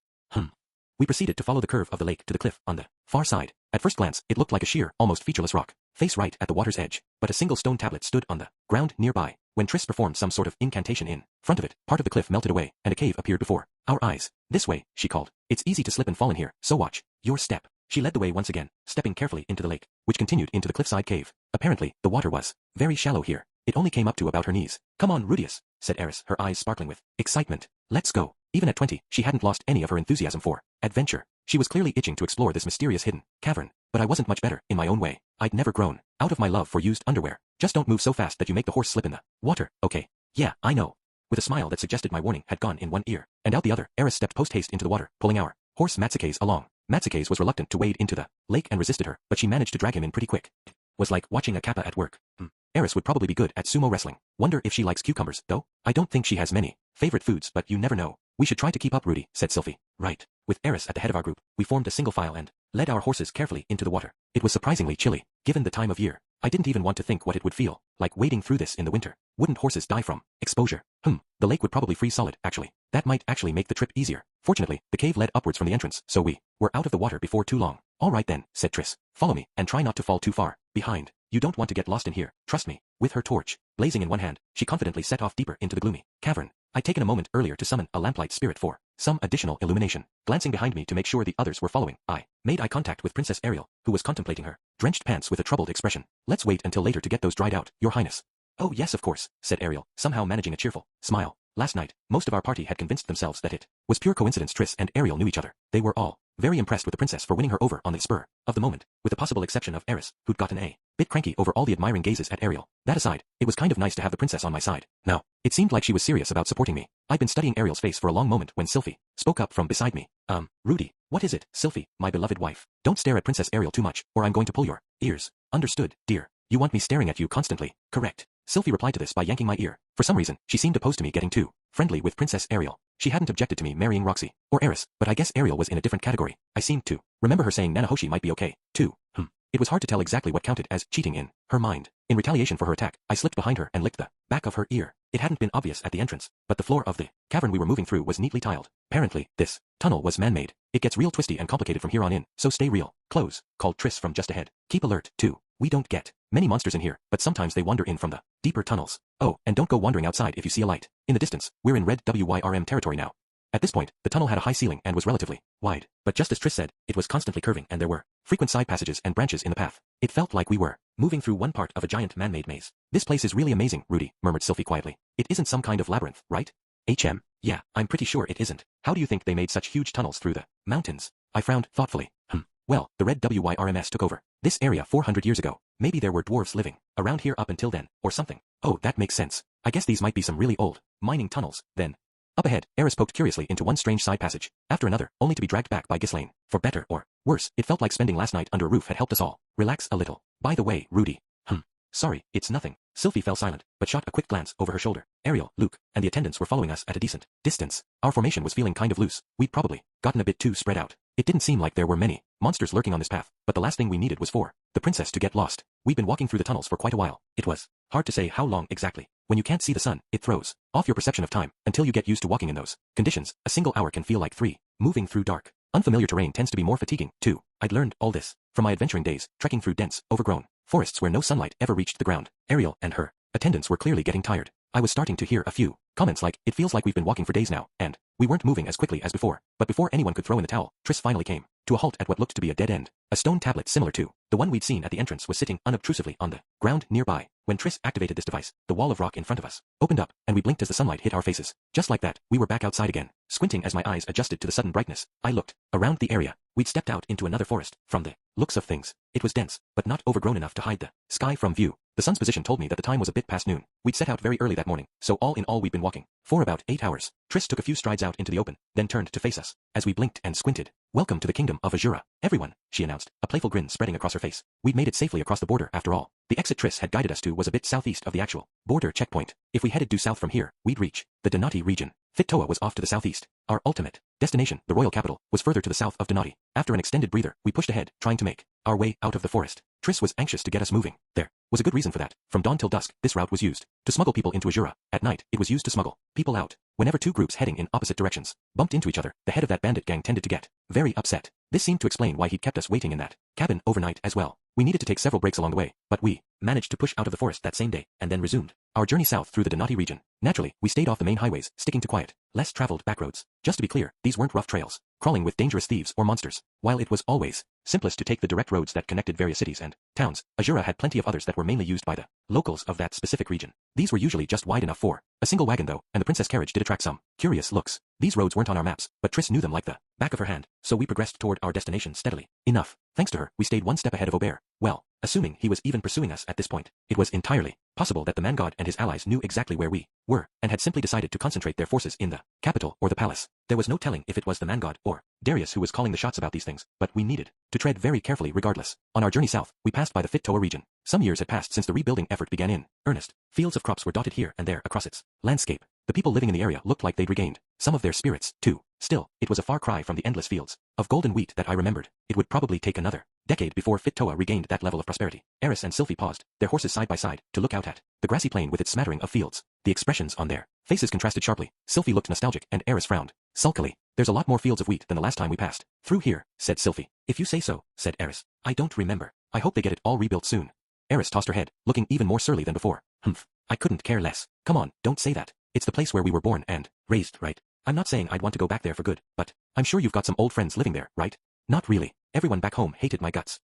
Speaker 2: We proceeded to follow the curve of the lake to the cliff on the far side. At first glance, it looked like a sheer, almost featureless rock, face right at the water's edge, but a single stone tablet stood on the ground nearby. When Triss performed some sort of incantation in front of it, part of the cliff melted away, and a cave appeared before our eyes. This way, she called. It's easy to slip and fall in here, so watch your step. She led the way once again, stepping carefully into the lake, which continued into the cliffside cave. Apparently, the water was very shallow here. It only came up to about her knees. Come on, Rudius, said Eris, her eyes sparkling with excitement. Let's go. Even at 20, she hadn't lost any of her enthusiasm for adventure. She was clearly itching to explore this mysterious hidden cavern, but I wasn't much better, in my own way. I'd never grown out of my love for used underwear. Just don't move so fast that you make the horse slip in the water, okay? Yeah, I know. With a smile that suggested my warning had gone in one ear and out the other, Eris stepped post-haste into the water, pulling our horse Matsukaze along. Matsukaze was reluctant to wade into the lake and resisted her, but she managed to drag him in pretty quick. Was like watching a kappa at work. Eris would probably be good at sumo wrestling. Wonder if she likes cucumbers, though? I don't think she has many favorite foods, but you never know. We should try to keep up, Rudy, said Sylphie. Right. With Eris at the head of our group, we formed a single file and led our horses carefully into the water. It was surprisingly chilly, given the time of year. I didn't even want to think what it would feel like wading through this in the winter. Wouldn't horses die from exposure? The lake would probably freeze solid, actually. That might actually make the trip easier. Fortunately, the cave led upwards from the entrance, so we were out of the water before too long. All right then, said Triss. Follow me, and try not to fall too far behind. You don't want to get lost in here, trust me. With her torch blazing in one hand, she confidently set off deeper into the gloomy cavern. I'd taken a moment earlier to summon a lamplight spirit for some additional illumination. Glancing behind me to make sure the others were following, I made eye contact with Princess Ariel, who was contemplating her drenched pants with a troubled expression. Let's wait until later to get those dried out, Your Highness. Oh yes, of course, said Ariel, somehow managing a cheerful smile. Last night, most of our party had convinced themselves that it was pure coincidence Triss and Ariel knew each other. They were all very impressed with the princess for winning her over on the spur of the moment, with the possible exception of Eris, who'd gotten a bit cranky over all the admiring gazes at Ariel. That aside, it was kind of nice to have the princess on my side. Now, it seemed like she was serious about supporting me. I'd been studying Ariel's face for a long moment when Sylphie spoke up from beside me. Rudy, what is it? Sylphie, my beloved wife. Don't stare at Princess Ariel too much, or I'm going to pull your ears. Understood, dear. You want me staring at you constantly, correct? Sylphie replied to this by yanking my ear. For some reason, she seemed opposed to me getting too friendly with Princess Ariel. She hadn't objected to me marrying Roxy or Eris, but I guess Ariel was in a different category. I seemed to remember her saying Nanahoshi might be okay, too. It was hard to tell exactly what counted as cheating in her mind. In retaliation for her attack, I slipped behind her and licked the back of her ear. It hadn't been obvious at the entrance, but the floor of the cavern we were moving through was neatly tiled. Apparently, this tunnel was man-made. It gets real twisty and complicated from here on in, so stay real close, called Triss from just ahead. Keep alert, too. We don't get many monsters in here, but sometimes they wander in from the deeper tunnels. Oh, and don't go wandering outside if you see a light. In the distance, we're in red WYRM territory now. At this point, the tunnel had a high ceiling and was relatively wide, but just as Triss said, it was constantly curving and there were frequent side passages and branches in the path. It felt like we were moving through one part of a giant man-made maze. This place is really amazing, Rudy, murmured Sylphie quietly. It isn't some kind of labyrinth, right? Yeah, I'm pretty sure it isn't. How do you think they made such huge tunnels through the mountains? I frowned thoughtfully. Well, the red WYRMS took over this area 400 years ago. Maybe there were dwarves living around here up until then, or something. Oh, that makes sense. I guess these might be some really old mining tunnels, then. Up ahead, Eris poked curiously into one strange side passage, after another, only to be dragged back by Ghislaine. For better or worse, it felt like spending last night under a roof had helped us all relax a little. By the way, Rudy. Sorry, it's nothing. Sylphie fell silent, but shot a quick glance over her shoulder. Ariel, Luke, and the attendants were following us at a decent distance. Our formation was feeling kind of loose. We'd probably gotten a bit too spread out. It didn't seem like there were many monsters lurking on this path, but the last thing we needed was for the princess to get lost. We'd been walking through the tunnels for quite a while. It was hard to say how long exactly. When you can't see the sun, it throws off your perception of time. Until you get used to walking in those conditions, a single hour can feel like 3. Moving through dark, unfamiliar terrain tends to be more fatiguing, too. I'd learned all this from my adventuring days, trekking through dense, overgrown forests where no sunlight ever reached the ground. Ariel and her attendants were clearly getting tired. I was starting to hear a few comments like, it feels like we've been walking for days now, and we weren't moving as quickly as before. But before anyone could throw in the towel, Triss finally came to a halt at what looked to be a dead end. A stone tablet similar to the one we'd seen at the entrance was sitting unobtrusively on the ground nearby. When Triss activated this device, the wall of rock in front of us opened up, and we blinked as the sunlight hit our faces. Just like that, we were back outside again. Squinting as my eyes adjusted to the sudden brightness, I looked around the area. We'd stepped out into another forest. From the looks of things, it was dense, but not overgrown enough to hide the sky from view. The sun's position told me that the time was a bit past noon. We'd set out very early that morning, so all in all we'd been walking for about 8 hours. Triss took a few strides out into the open, then turned to face us. As we blinked and squinted, "Welcome to the kingdom of Azura, everyone," she announced, a playful grin spreading across her face. We'd made it safely across the border after all. The exit Triss had guided us to was a bit southeast of the actual border checkpoint. If we headed due south from here, we'd reach the Donati region. Fit-Toa was off to the southeast. Our ultimate destination, the royal capital, was further to the south of Donati. After an extended breather, we pushed ahead, trying to make our way out of the forest. Triss was anxious to get us moving. There was a good reason for that. From dawn till dusk, this route was used to smuggle people into Azura. At night, it was used to smuggle people out. Whenever two groups heading in opposite directions bumped into each other, the head of that bandit gang tended to get very upset. This seemed to explain why he'd kept us waiting in that cabin overnight as well. We needed to take several breaks along the way, but we managed to push out of the forest that same day, and then resumed our journey south through the Donati region. Naturally, we stayed off the main highways, sticking to quiet, less traveled backroads. Just to be clear, these weren't rough trails, crawling with dangerous thieves or monsters. While it was always simplest to take the direct roads that connected various cities and towns, Azura had plenty of others that were mainly used by the locals of that specific region. These were usually just wide enough for a single wagon though, and the princess carriage did attract some curious looks. These roads weren't on our maps, but Triss knew them like the back of her hand, so we progressed toward our destination steadily enough. Thanks to her, we stayed one step ahead of Aubert. Well, assuming he was even pursuing us at this point, it was entirely possible that the man god and his allies knew exactly where we were, and had simply decided to concentrate their forces in the capital or the palace. There was no telling if it was the man god or Darius who was calling the shots about these things, but we needed to tread very carefully regardless. On our journey south, we passed by the Fit-Toa region. Some years had passed since the rebuilding effort began in earnest. Fields of crops were dotted here and there across its landscape. The people living in the area looked like they'd regained some of their spirits, too. Still, it was a far cry from the endless fields of golden wheat that I remembered. It would probably take another decade before Fit-Toa regained that level of prosperity. Eris and Sylphie paused, their horses side by side, to look out at the grassy plain with its smattering of fields. The expressions on their faces contrasted sharply. Sylphie looked nostalgic and Eris frowned sulkily. "There's a lot more fields of wheat than the last time we passed through here," said Sylphie. "If you say so," said Eris. "I don't remember. I hope they get it all rebuilt soon." Eris tossed her head, looking even more surly than before. "Humph. I couldn't care less. Come on, don't say that. It's the place where we were born and raised, right? I'm not saying I'd want to go back there for good, but I'm sure you've got some old friends living there, right?" "Not really. Everyone back home hated my guts."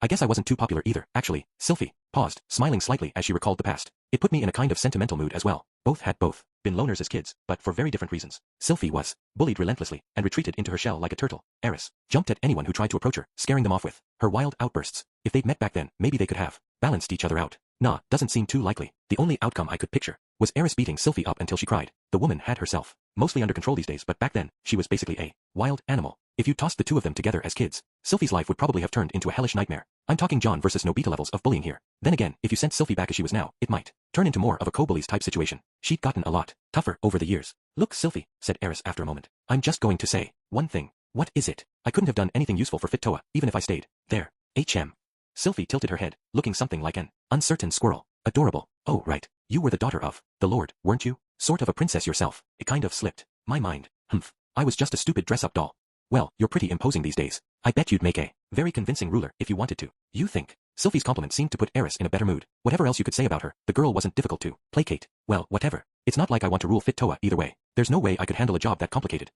Speaker 2: I guess I wasn't too popular either, actually." Sylphie paused, smiling slightly as she recalled the past. It put me in a kind of sentimental mood as well. Both had been loners as kids, but for very different reasons. Sylphie was bullied relentlessly and retreated into her shell like a turtle. Eris jumped at anyone who tried to approach her, scaring them off with her wild outbursts. If they'd met back then, maybe they could have balanced each other out. Nah, doesn't seem too likely. The only outcome I could picture was Eris beating Sylphie up until she cried. The woman had herself mostly under control these days, but back then, she was basically a wild animal. If you tossed the two of them together as kids, Sylphie's life would probably have turned into a hellish nightmare. I'm talking John versus Nobita levels of bullying here. Then again, if you sent Sylphie back as she was now, it might turn into more of a co-bullies type situation. She'd gotten a lot tougher over the years. "Look, Sylphie," said Eris after a moment. "I'm just going to say one thing." "What is it?" "I couldn't have done anything useful for Fit-Toa, even if I stayed there." Sylphie tilted her head, looking something like an uncertain squirrel. "Adorable. Oh, right. You were the daughter of the Lord, weren't you? Sort of a princess yourself." It kind of slipped my mind. I was just a stupid dress-up doll." "Well, you're pretty imposing these days. I bet you'd make a very convincing ruler if you wanted to." "You think?" Sylphie's compliment seemed to put Eris in a better mood. Whatever else you could say about her, the girl wasn't difficult to placate. "Well, whatever. It's not like I want to rule Fit-Toa either way. There's no way I could handle a job that complicated."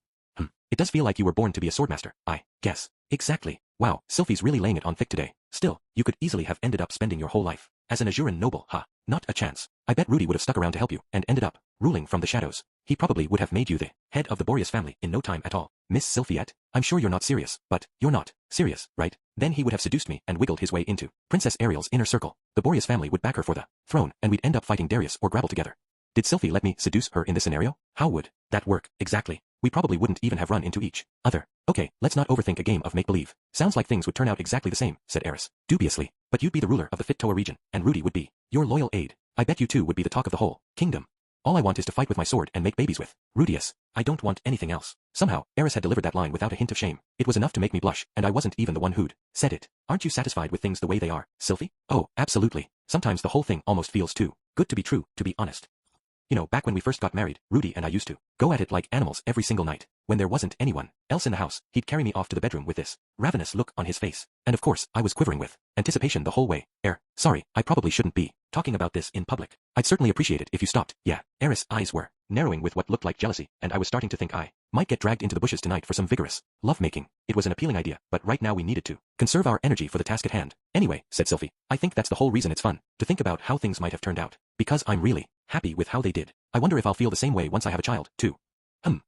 Speaker 2: It does feel like you were born to be a swordmaster, I guess." "Exactly. Wow, Sylphie's really laying it on thick today. Still, you could easily have ended up spending your whole life as an Azuran noble, huh? Not a chance. I bet Rudy would have stuck around to help you and ended up ruling from the shadows. He probably would have made you the head of the Boreas family in no time at all." "Miss Sylphiette, I'm sure you're not serious, but you're not serious, right? Then he would have seduced me and wiggled his way into Princess Ariel's inner circle. The Boreas family would back her for the throne, and we'd end up fighting Darius or Gravel together." "Did Sylphie let me seduce her in this scenario? How would that work, exactly? We probably wouldn't even have run into each other." "Okay, let's not overthink a game of make-believe. Sounds like things would turn out exactly the same," said Eris dubiously. "But you'd be the ruler of the Fit-Toa region, and Rudy would be your loyal aide. I bet you two would be the talk of the whole kingdom. All I want is to fight with my sword and make babies with Rudius. I don't want anything else." Somehow, Eris had delivered that line without a hint of shame. It was enough to make me blush, and I wasn't even the one who'd said it. "Aren't you satisfied with things the way they are, Sylphie?" "Oh, absolutely. Sometimes the whole thing almost feels too good to be true, to be honest. You know, back when we first got married, Rudy and I used to go at it like animals every single night. When there wasn't anyone else in the house, he'd carry me off to the bedroom with this ravenous look on his face. And of course, I was quivering with anticipation the whole way. Sorry, I probably shouldn't be talking about this in public. I'd certainly appreciate it if you stopped." "Yeah." Eris' eyes were narrowing with what looked like jealousy, and I was starting to think I might get dragged into the bushes tonight for some vigorous lovemaking. It was an appealing idea, but right now we needed to conserve our energy for the task at hand. "Anyway," said Sylphie, "I think that's the whole reason it's fun, to think about how things might have turned out. Because I'm really happy with how they did. I wonder if I'll feel the same way once I have a child, too."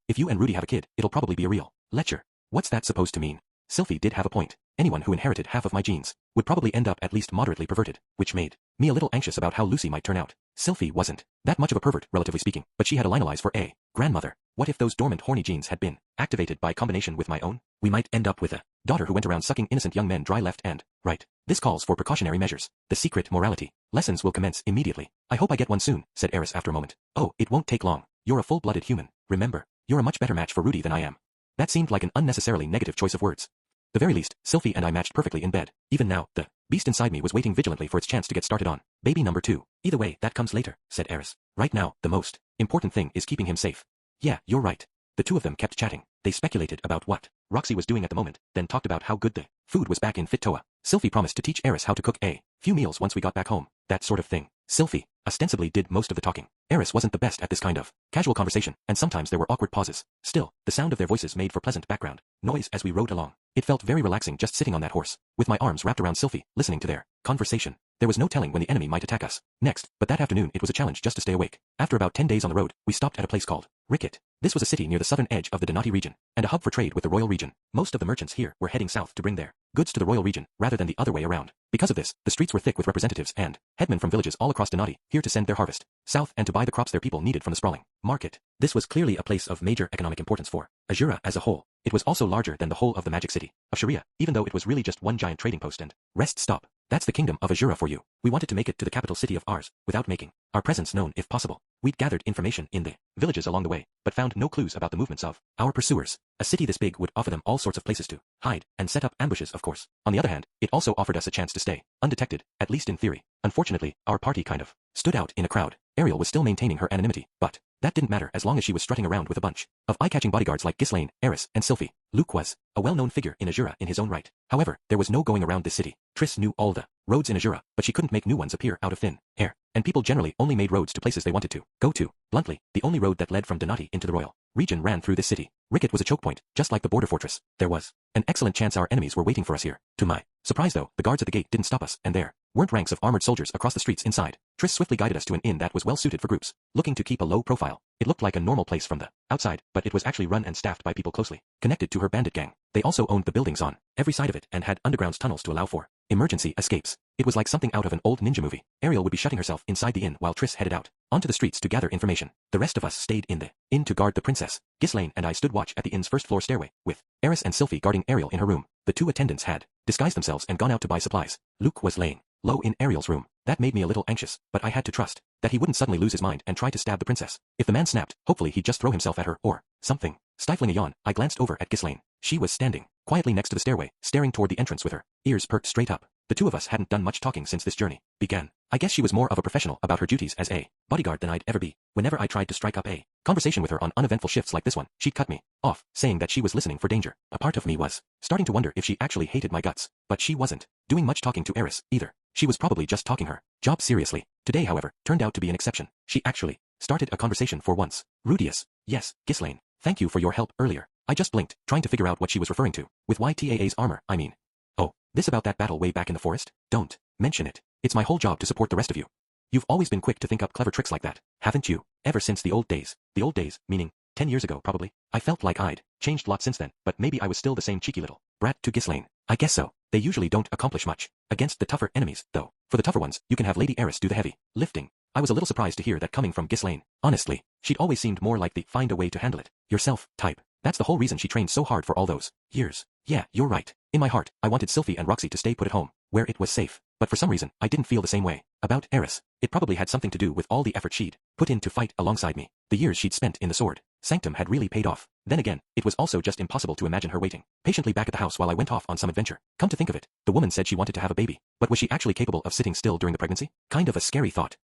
Speaker 2: If you and Rudy have a kid, it'll probably be a real lecture." "What's that supposed to mean?" Sylphie did have a point. anyone who inherited half of my genes would probably end up at least moderately perverted, which made me a little anxious about how Lucy might turn out. Sylphie wasn't that much of a pervert, relatively speaking, but she had a line eyes for a grandmother. What if those dormant horny genes had been activated by combination with my own? We might end up with a daughter who went around sucking innocent young men dry left and right. This calls for precautionary measures. The secret morality lessons will commence immediately. I hope I get one soon, said Eris after a moment. Oh, it won't take long. You're a full-blooded human, remember. You're a much better match for Rudy than I am. That seemed like an unnecessarily negative choice of words. The very least, Sylphie and I matched perfectly in bed. Even now, the beast inside me was waiting vigilantly for its chance to get started on. Baby number 2. Either way, that comes later, said Eris. Right now, the most important thing is keeping him safe. Yeah, you're right. The two of them kept chatting. They speculated about what Roxy was doing at the moment, then talked about how good the food was back in Fit-Toa. Sylphie promised to teach Eris how to cook a few meals once we got back home. That sort of thing. Sylphie ostensibly did most of the talking. Eris wasn't the best at this kind of casual conversation, and sometimes there were awkward pauses. Still, the sound of their voices made for pleasant background noise as we rode along. It felt very relaxing just sitting on that horse, with my arms wrapped around Sylphie, listening to their conversation. There was no telling when the enemy might attack us next, but that afternoon it was a challenge just to stay awake. After about 10 days on the road, we stopped at a place called Ricket. This was a city near the southern edge of the Donati region, and a hub for trade with the royal region. Most of the merchants here were heading south to bring their goods to the royal region, rather than the other way around. Because of this, the streets were thick with representatives and headmen from villages all across Donati, here to send their harvest south and to buy the crops their people needed from the sprawling market. This was clearly a place of major economic importance for Azura as a whole. It was also larger than the whole of the magic city of Sharia, even though it was really just one giant trading post and rest stop. That's the kingdom of Azura for you. We wanted to make it to the capital city of ours, without making our presence known if possible. We'd gathered information in the villages along the way, but found no clues about the movements of our pursuers. A city this big would offer them all sorts of places to hide and set up ambushes, of course. On the other hand, it also offered us a chance to stay undetected, at least in theory. Unfortunately, our party kind of stood out in a crowd. Ariel was still maintaining her anonymity, but that didn't matter as long as she was strutting around with a bunch of eye-catching bodyguards like Ghislaine, Eris, and Sylphie. Luke was a well-known figure in Azura in his own right. However, there was no going around this city. Triss knew all the roads in Azura, but she couldn't make new ones appear out of thin air, and people generally only made roads to places they wanted to go to. Bluntly, the only road that led from Donati into the royal region ran through this city. Ricket was a choke point, just like the border fortress. There was an excellent chance our enemies were waiting for us here. To my surprise though, the guards at the gate didn't stop us, and there weren't ranks of armored soldiers across the streets inside. Triss swiftly guided us to an inn that was well suited for groups looking to keep a low profile. It looked like a normal place from the outside, but it was actually run and staffed by people closely connected to her bandit gang. They also owned the buildings on every side of it and had underground tunnels to allow for emergency escapes. It was like something out of an old ninja movie. Ariel would be shutting herself inside the inn while Triss headed out onto the streets to gather information. The rest of us stayed in the inn to guard the princess. Ghislaine and I stood watch at the inn's first floor stairway, with Eris and Sylphie guarding Ariel in her room. The two attendants had disguised themselves and gone out to buy supplies. Luke was laying low in Ariel's room. That made me a little anxious, but I had to trust that he wouldn't suddenly lose his mind and try to stab the princess. If the man snapped, hopefully he'd just throw himself at her or something. Stifling a yawn, I glanced over at Ghislaine. She was standing quietly next to the stairway, staring toward the entrance with her ears perked straight up. The two of us hadn't done much talking since this journey began. I guess she was more of a professional about her duties as a bodyguard than I'd ever be. Whenever I tried to strike up a conversation with her on uneventful shifts like this one, she'd cut me off, saying that she was listening for danger. A part of me was starting to wonder if she actually hated my guts, but she wasn't doing much talking to Eris either. She was probably just talking her job seriously. Today, however, turned out to be an exception. She actually started a conversation for once. Rudius. Yes, Ghislaine. Thank you for your help earlier. I just blinked, trying to figure out what she was referring to. With YTAA's armor, I mean. Oh, this about that battle way back in the forest? Don't mention it. It's my whole job to support the rest of you. You've always been quick to think up clever tricks like that, haven't you? Ever since the old days. The old days, meaning 10 years ago probably. I felt like I'd changed a lot since then, but maybe I was still the same cheeky little brat to Ghislaine. I guess so. They usually don't accomplish much against the tougher enemies, though. For the tougher ones, you can have Lady Eris do the heavy lifting. I was a little surprised to hear that coming from Ghislaine. Honestly, she'd always seemed more like the find a way to handle it yourself type. That's the whole reason she trained so hard for all those years. Yeah, you're right. In my heart, I wanted Sylphie and Roxy to stay put at home, where it was safe. But for some reason, I didn't feel the same way about Eris. It probably had something to do with all the effort she'd put in to fight alongside me. The years she'd spent in the sword sanctum had really paid off. Then again, it was also just impossible to imagine her waiting patiently back at the house while I went off on some adventure. Come to think of it, the woman said she wanted to have a baby, but was she actually capable of sitting still during the pregnancy? Kind of a scary thought.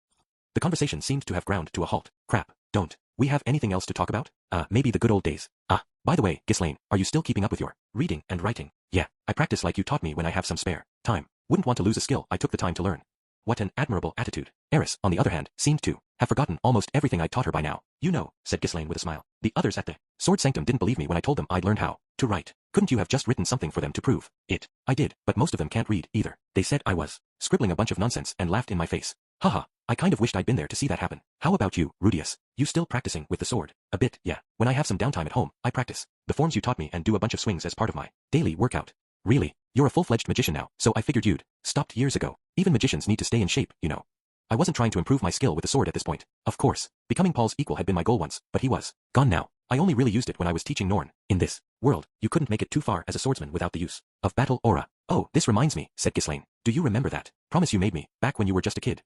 Speaker 2: The conversation seemed to have ground to a halt. Crap, don't we have anything else to talk about? Maybe the good old days. By the way, Ghislaine, are you still keeping up with your reading and writing? Yeah, I practice like you taught me when I have some spare time. Wouldn't want to lose a skill I took the time to learn. What an admirable attitude. Eris, on the other hand, seemed to have forgotten almost everything I taught her by now. You know, said Ghislaine with a smile. The others at the Sword Sanctum didn't believe me when I told them I'd learned how to write. Couldn't you have just written something for them to prove it? I did, but most of them can't read either. They said I was scribbling a bunch of nonsense and laughed in my face. Haha, I kind of wished I'd been there to see that happen. How about you, Rudius? You still practicing with the sword? A bit, yeah. When I have some downtime at home, I practice the forms you taught me and do a bunch of swings as part of my daily workout. Really? You're a full-fledged magician now, so I figured you'd stopped years ago. Even magicians need to stay in shape, you know. I wasn't trying to improve my skill with the sword at this point. Of course, becoming Paul's equal had been my goal once, but he was gone now. I only really used it when I was teaching Norn. In this world, you couldn't make it too far as a swordsman without the use of battle aura. Oh, this reminds me, said Ghislaine. Do you remember that promise you made me, back when you were just a kid?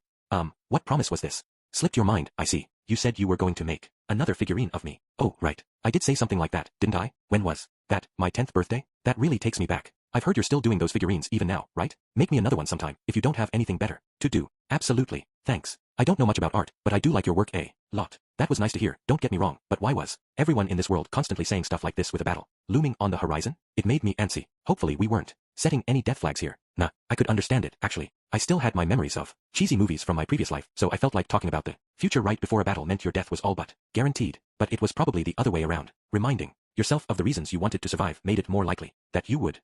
Speaker 2: What promise was this? Slipped your mind, I see. You said you were going to make another figurine of me. Oh, right. I did say something like that, didn't I? When was that? My 10th birthday? That really takes me back. I've heard you're still doing those figurines even now, right? Make me another one sometime, if you don't have anything better to do. Absolutely. Thanks. I don't know much about art, but I do like your work a lot. That was nice to hear, don't get me wrong, but why was everyone in this world constantly saying stuff like this with a battle looming on the horizon? It made me antsy. Hopefully we weren't setting any death flags here. Nah, I could understand it, actually. I still had my memories of cheesy movies from my previous life, so I felt like talking about the future right before a battle meant your death was all but guaranteed. But it was probably the other way around. Reminding yourself of the reasons you wanted to survive made it more likely that you would.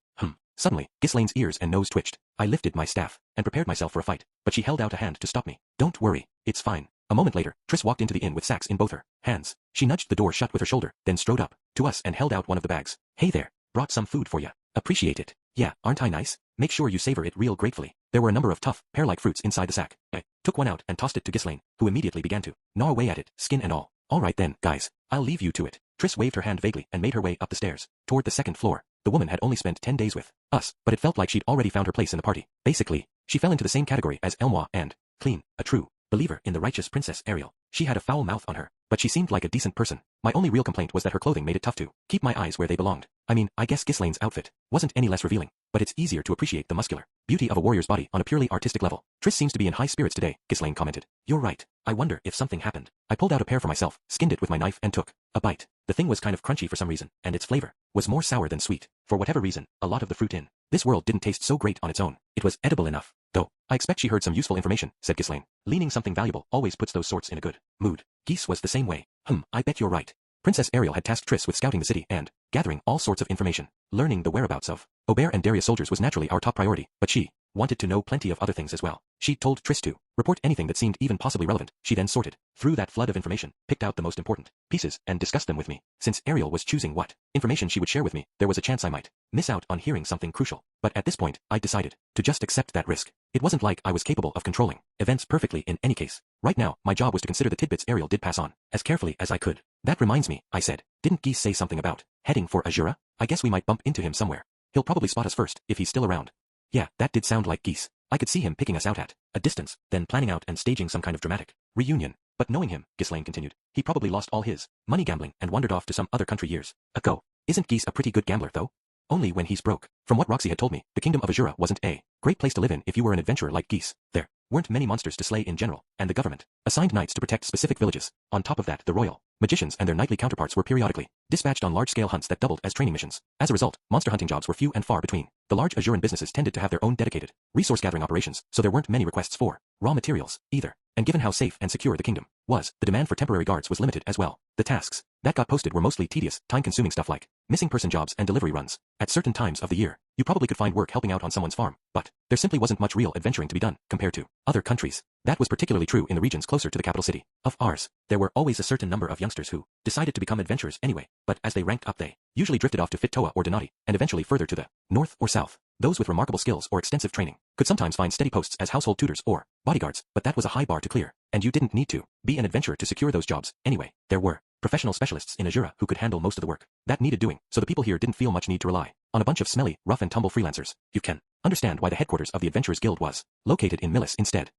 Speaker 2: Suddenly, Ghislaine's ears and nose twitched. I lifted my staff and prepared myself for a fight, but she held out a hand to stop me. Don't worry, it's fine. A moment later, Triss walked into the inn with sacks in both her hands. She nudged the door shut with her shoulder, then strode up to us and held out one of the bags. Hey there, brought some food for ya. Appreciate it. Yeah, aren't I nice? Make sure you savor it real gratefully. There were a number of tough, pear-like fruits inside the sack. I took one out and tossed it to Ghislaine, who immediately began to gnaw away at it, skin and all. All right then, guys, I'll leave you to it. Triss waved her hand vaguely and made her way up the stairs, toward the second floor. The woman had only spent 10 days with us, but it felt like she'd already found her place in the party. Basically, she fell into the same category as Elmois and clean, a true believer in the righteous Princess Ariel. She had a foul mouth on her, but she seemed like a decent person. My only real complaint was that her clothing made it tough to keep my eyes where they belonged. I mean, I guess Ghislaine's outfit wasn't any less revealing, but it's easier to appreciate the muscular beauty of a warrior's body on a purely artistic level. Triss seems to be in high spirits today, Ghislaine commented. You're right. I wonder if something happened. I pulled out a pear for myself, skinned it with my knife and took a bite. The thing was kind of crunchy for some reason, and its flavor was more sour than sweet. For whatever reason, a lot of the fruit in this world didn't taste so great on its own. It was edible enough, though. I expect she heard some useful information, said Ghislaine. Leaning something valuable always puts those sorts in a good mood. Geese was the same way. I bet you're right. Princess Ariel had tasked Triss with scouting the city and gathering all sorts of information. Learning the whereabouts of Aubert and Darius soldiers was naturally our top priority, but she wanted to know plenty of other things as well. She told Triss to report anything that seemed even possibly relevant. She then sorted through that flood of information, picked out the most important pieces, and discussed them with me. Since Ariel was choosing what information she would share with me, there was a chance I might miss out on hearing something crucial. But at this point, I decided to just accept that risk. It wasn't like I was capable of controlling events perfectly in any case. Right now, my job was to consider the tidbits Ariel did pass on as carefully as I could. That reminds me, I said. Didn't Geese say something about heading for Azura? I guess we might bump into him somewhere. He'll probably spot us first, if he's still around. Yeah, that did sound like Geese. I could see him picking us out at a distance, then planning out and staging some kind of dramatic reunion. But knowing him, Ghislaine continued, he probably lost all his money gambling and wandered off to some other country years ago. Isn't Geese a pretty good gambler, though? Only when he's broke. From what Roxy had told me, the kingdom of Azura wasn't a great place to live in if you were an adventurer like Geese. There weren't many monsters to slay in general, and the government assigned knights to protect specific villages. On top of that, the royal magicians and their knightly counterparts were periodically dispatched on large-scale hunts that doubled as training missions. As a result, monster hunting jobs were few and far between. The large Azuran businesses tended to have their own dedicated resource-gathering operations, so there weren't many requests for raw materials, either. And given how safe and secure the kingdom was, the demand for temporary guards was limited as well. The tasks that got posted were mostly tedious, time-consuming stuff like missing person jobs and delivery runs. At certain times of the year, you probably could find work helping out on someone's farm, but there simply wasn't much real adventuring to be done compared to other countries. That was particularly true in the regions closer to the capital city of ours. There were always a certain number of youngsters who decided to become adventurers anyway, but as they ranked up they usually drifted off to Fit-Toa or Donati, and eventually further to the north or south. Those with remarkable skills or extensive training could sometimes find steady posts as household tutors or bodyguards, but that was a high bar to clear, and you didn't need to be an adventurer to secure those jobs anyway. There were professional specialists in Azura who could handle most of the work that needed doing, so the people here didn't feel much need to rely on a bunch of smelly, rough and tumble freelancers. You can understand why the headquarters of the Adventurers Guild was located in Millis instead.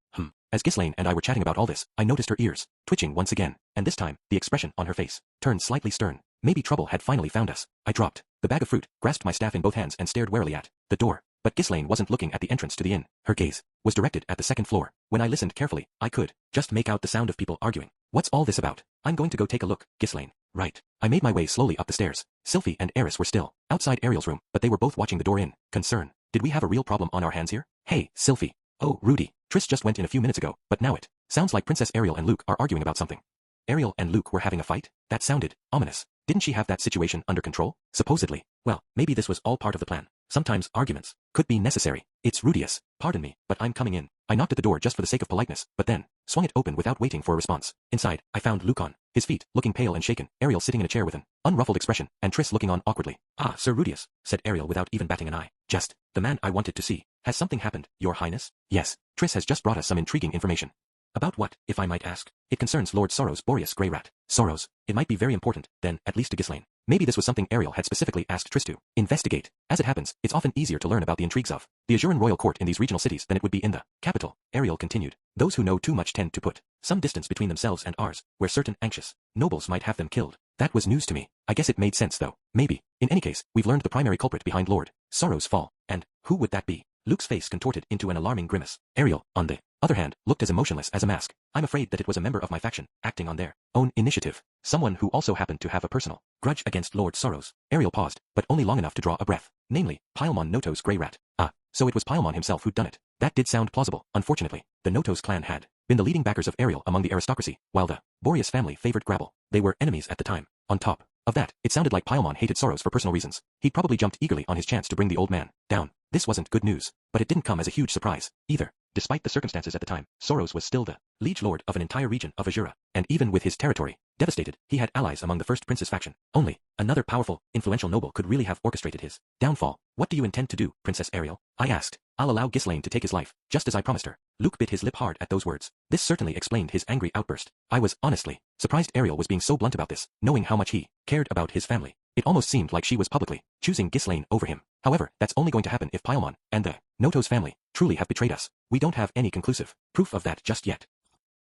Speaker 2: As Ghislaine and I were chatting about all this, I noticed her ears twitching once again, and this time, the expression on her face turned slightly stern. Maybe trouble had finally found us. I dropped the bag of fruit, grasped my staff in both hands and stared warily at the door. But Ghislaine wasn't looking at the entrance to the inn. Her gaze was directed at the second floor. When I listened carefully, I could just make out the sound of people arguing. What's all this about? I'm going to go take a look, Ghislaine. Right. I made my way slowly up the stairs. Sylphie and Eris were still outside Ariel's room, but they were both watching the door in concern. Did we have a real problem on our hands here? Hey, Sylphie. Oh, Rudy. Triss just went in a few minutes ago, but now it sounds like Princess Ariel and Luke are arguing about something. Ariel and Luke were having a fight? That sounded ominous. Didn't she have that situation under control? Supposedly. Well, maybe this was all part of the plan. Sometimes arguments could be necessary. It's Rudius. Pardon me, but I'm coming in. I knocked at the door just for the sake of politeness, but then swung it open without waiting for a response. Inside, I found Lucan, his feet, looking pale and shaken, Ariel sitting in a chair with an unruffled expression, and Triss looking on awkwardly. "Ah, Sir Rudius," said Ariel without even batting an eye. "Just the man I wanted to see. Has something happened, Your Highness?" "Yes, Triss has just brought us some intriguing information." "About what, if I might ask?" "It concerns Lord Sorrow's Boreas Grey Rat." "Sorrows? It might be very important, then, at least to Ghislaine." Maybe this was something Ariel had specifically asked Triss to investigate. As it happens, it's often easier to learn about the intrigues of the Azuran royal court in these regional cities than it would be in the capital, Ariel continued. "Those who know too much tend to put some distance between themselves and ours, where certain anxious nobles might have them killed." That was news to me. I guess it made sense though. Maybe. In any case, we've learned the primary culprit behind Lord Sorrow's fall. And who would that be? Luke's face contorted into an alarming grimace. Ariel, on the other hand, looked as emotionless as a mask. "I'm afraid that it was a member of my faction, acting on their own initiative. Someone who also happened to have a personal grudge against Lord Sorrows." Ariel paused, but only long enough to draw a breath. "Namely, Paimon Noto's Grey Rat." "Ah, so it was Paimon himself who'd done it." That did sound plausible. Unfortunately, the Notos clan had been the leading backers of Ariel among the aristocracy, while the Boreas family favored Grabble. They were enemies at the time. On top of that, it sounded like Paimon hated Sorrows for personal reasons. He'd probably jumped eagerly on his chance to bring the old man down. This wasn't good news, but it didn't come as a huge surprise, either. Despite the circumstances at the time, Sorrows was still the liege lord of an entire region of Azura, and even with his territory devastated, he had allies among the First Prince's faction. Only another powerful, influential noble could really have orchestrated his downfall. "What do you intend to do, Princess Ariel?" I asked. "I'll allow Ghislaine to take his life, just as I promised her." Luke bit his lip hard at those words. This certainly explained his angry outburst. I was, honestly, surprised Ariel was being so blunt about this, knowing how much he cared about his family. It almost seemed like she was publicly choosing Ghislaine over him. However, that's only going to happen if Paimon and the Notos family truly have betrayed us. We don't have any conclusive proof of that just yet.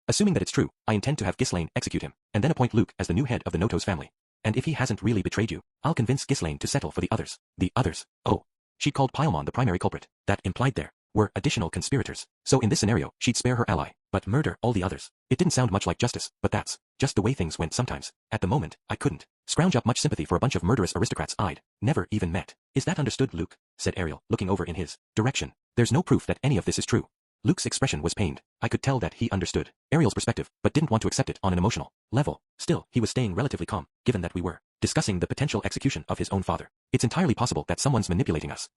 Speaker 2: Assuming that it's true, I intend to have Ghislaine execute him, and then appoint Luke as the new head of the Notos family. And if he hasn't really betrayed you, I'll convince Ghislaine to settle for the others. The others? Oh. She'd called Paimon the primary culprit. That implied there were additional conspirators. So in this scenario, she'd spare her ally, but murder all the others. It didn't sound much like justice, but that's just the way things went sometimes. At the moment, I couldn't scrounge up much sympathy for a bunch of murderous aristocrats I'd never even met. "Is that understood, Luke?" said Ariel, looking over in his direction. "There's no proof that any of this is true." Luke's expression was pained. I could tell that he understood Ariel's perspective, but didn't want to accept it on an emotional level. Still, he was staying relatively calm, given that we were discussing the potential execution of his own father. "It's entirely possible that someone's manipulating us."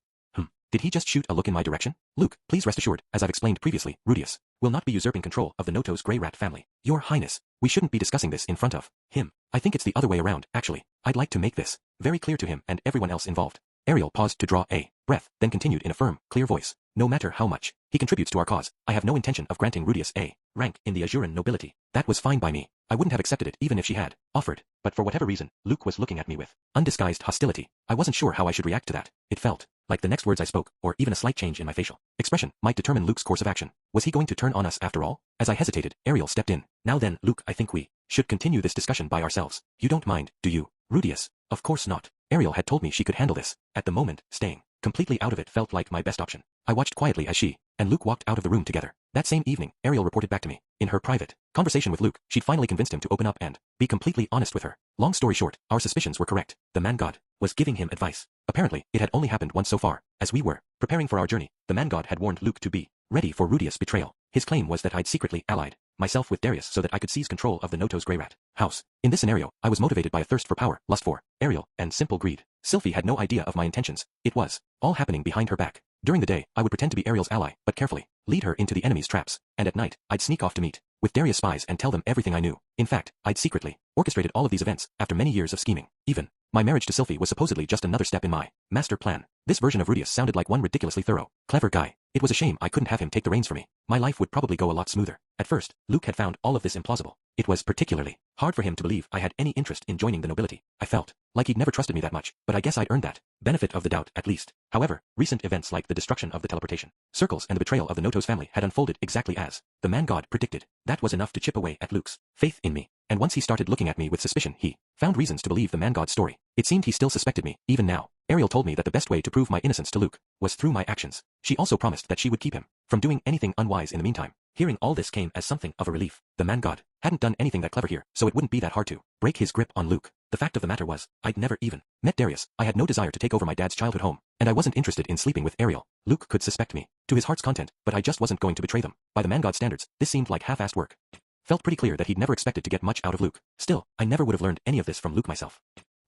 Speaker 2: Did he just shoot a look in my direction? "Luke, please rest assured, as I've explained previously, Rudius will not be usurping control of the Notos Grey Rat family." "Your Highness, we shouldn't be discussing this in front of him. I think it's the other way around, actually. I'd like to make this very clear to him and everyone else involved." Ariel paused to draw a breath, then continued in a firm, clear voice. "No matter how much he contributes to our cause, I have no intention of granting Rudius a rank in the Azuran nobility." That was fine by me. I wouldn't have accepted it even if she had offered, but for whatever reason, Luke was looking at me with undisguised hostility. I wasn't sure how I should react to that. It felt like the next words I spoke, or even a slight change in my facial expression, might determine Luke's course of action. Was he going to turn on us after all? As I hesitated, Ariel stepped in. "Now then, Luke, I think we should continue this discussion by ourselves. You don't mind, do you, Rudius?" "Of course not." Ariel had told me she could handle this. At the moment, staying completely out of it felt like my best option. I watched quietly as she and Luke walked out of the room together. That same evening, Ariel reported back to me. In her private conversation with Luke, she'd finally convinced him to open up and be completely honest with her. Long story short, our suspicions were correct. The man god was giving him advice. Apparently, it had only happened once so far. As we were preparing for our journey, the man god had warned Luke to be ready for Rudius' betrayal. His claim was that I'd secretly allied myself with Darius so that I could seize control of the Notos Grey Rat house. In this scenario, I was motivated by a thirst for power, lust for Ariel, and simple greed. Sylphie had no idea of my intentions. It was all happening behind her back. During the day, I would pretend to be Ariel's ally, but carefully lead her into the enemy's traps, and at night, I'd sneak off to meet with Darius' spies and tell them everything I knew. In fact, I'd secretly orchestrated all of these events after many years of scheming. Even my marriage to Sylphie was supposedly just another step in my master plan. This version of Rudius sounded like one ridiculously thorough, clever guy. It was a shame I couldn't have him take the reins for me. My life would probably go a lot smoother. At first, Luke had found all of this implausible. It was particularly hard for him to believe I had any interest in joining the nobility. I felt like he'd never trusted me that much, but I guess I'd earned that benefit of the doubt at least. However, recent events like the destruction of the teleportation circles and the betrayal of the Notos family had unfolded exactly as the man god predicted. That was enough to chip away at Luke's faith in me. And once he started looking at me with suspicion, he found reasons to believe the man god's story. It seemed he still suspected me, even now. Ariel told me that the best way to prove my innocence to Luke was through my actions. She also promised that she would keep him from doing anything unwise in the meantime. Hearing all this came as something of a relief. The man god hadn't done anything that clever here, so it wouldn't be that hard to break his grip on Luke. The fact of the matter was, I'd never even met Darius. I had no desire to take over my dad's childhood home, and I wasn't interested in sleeping with Ariel. Luke could suspect me to his heart's content, but I just wasn't going to betray them. By the man god's standards, this seemed like half-assed work. Felt pretty clear that he'd never expected to get much out of Luke. Still, I never would have learned any of this from Luke myself.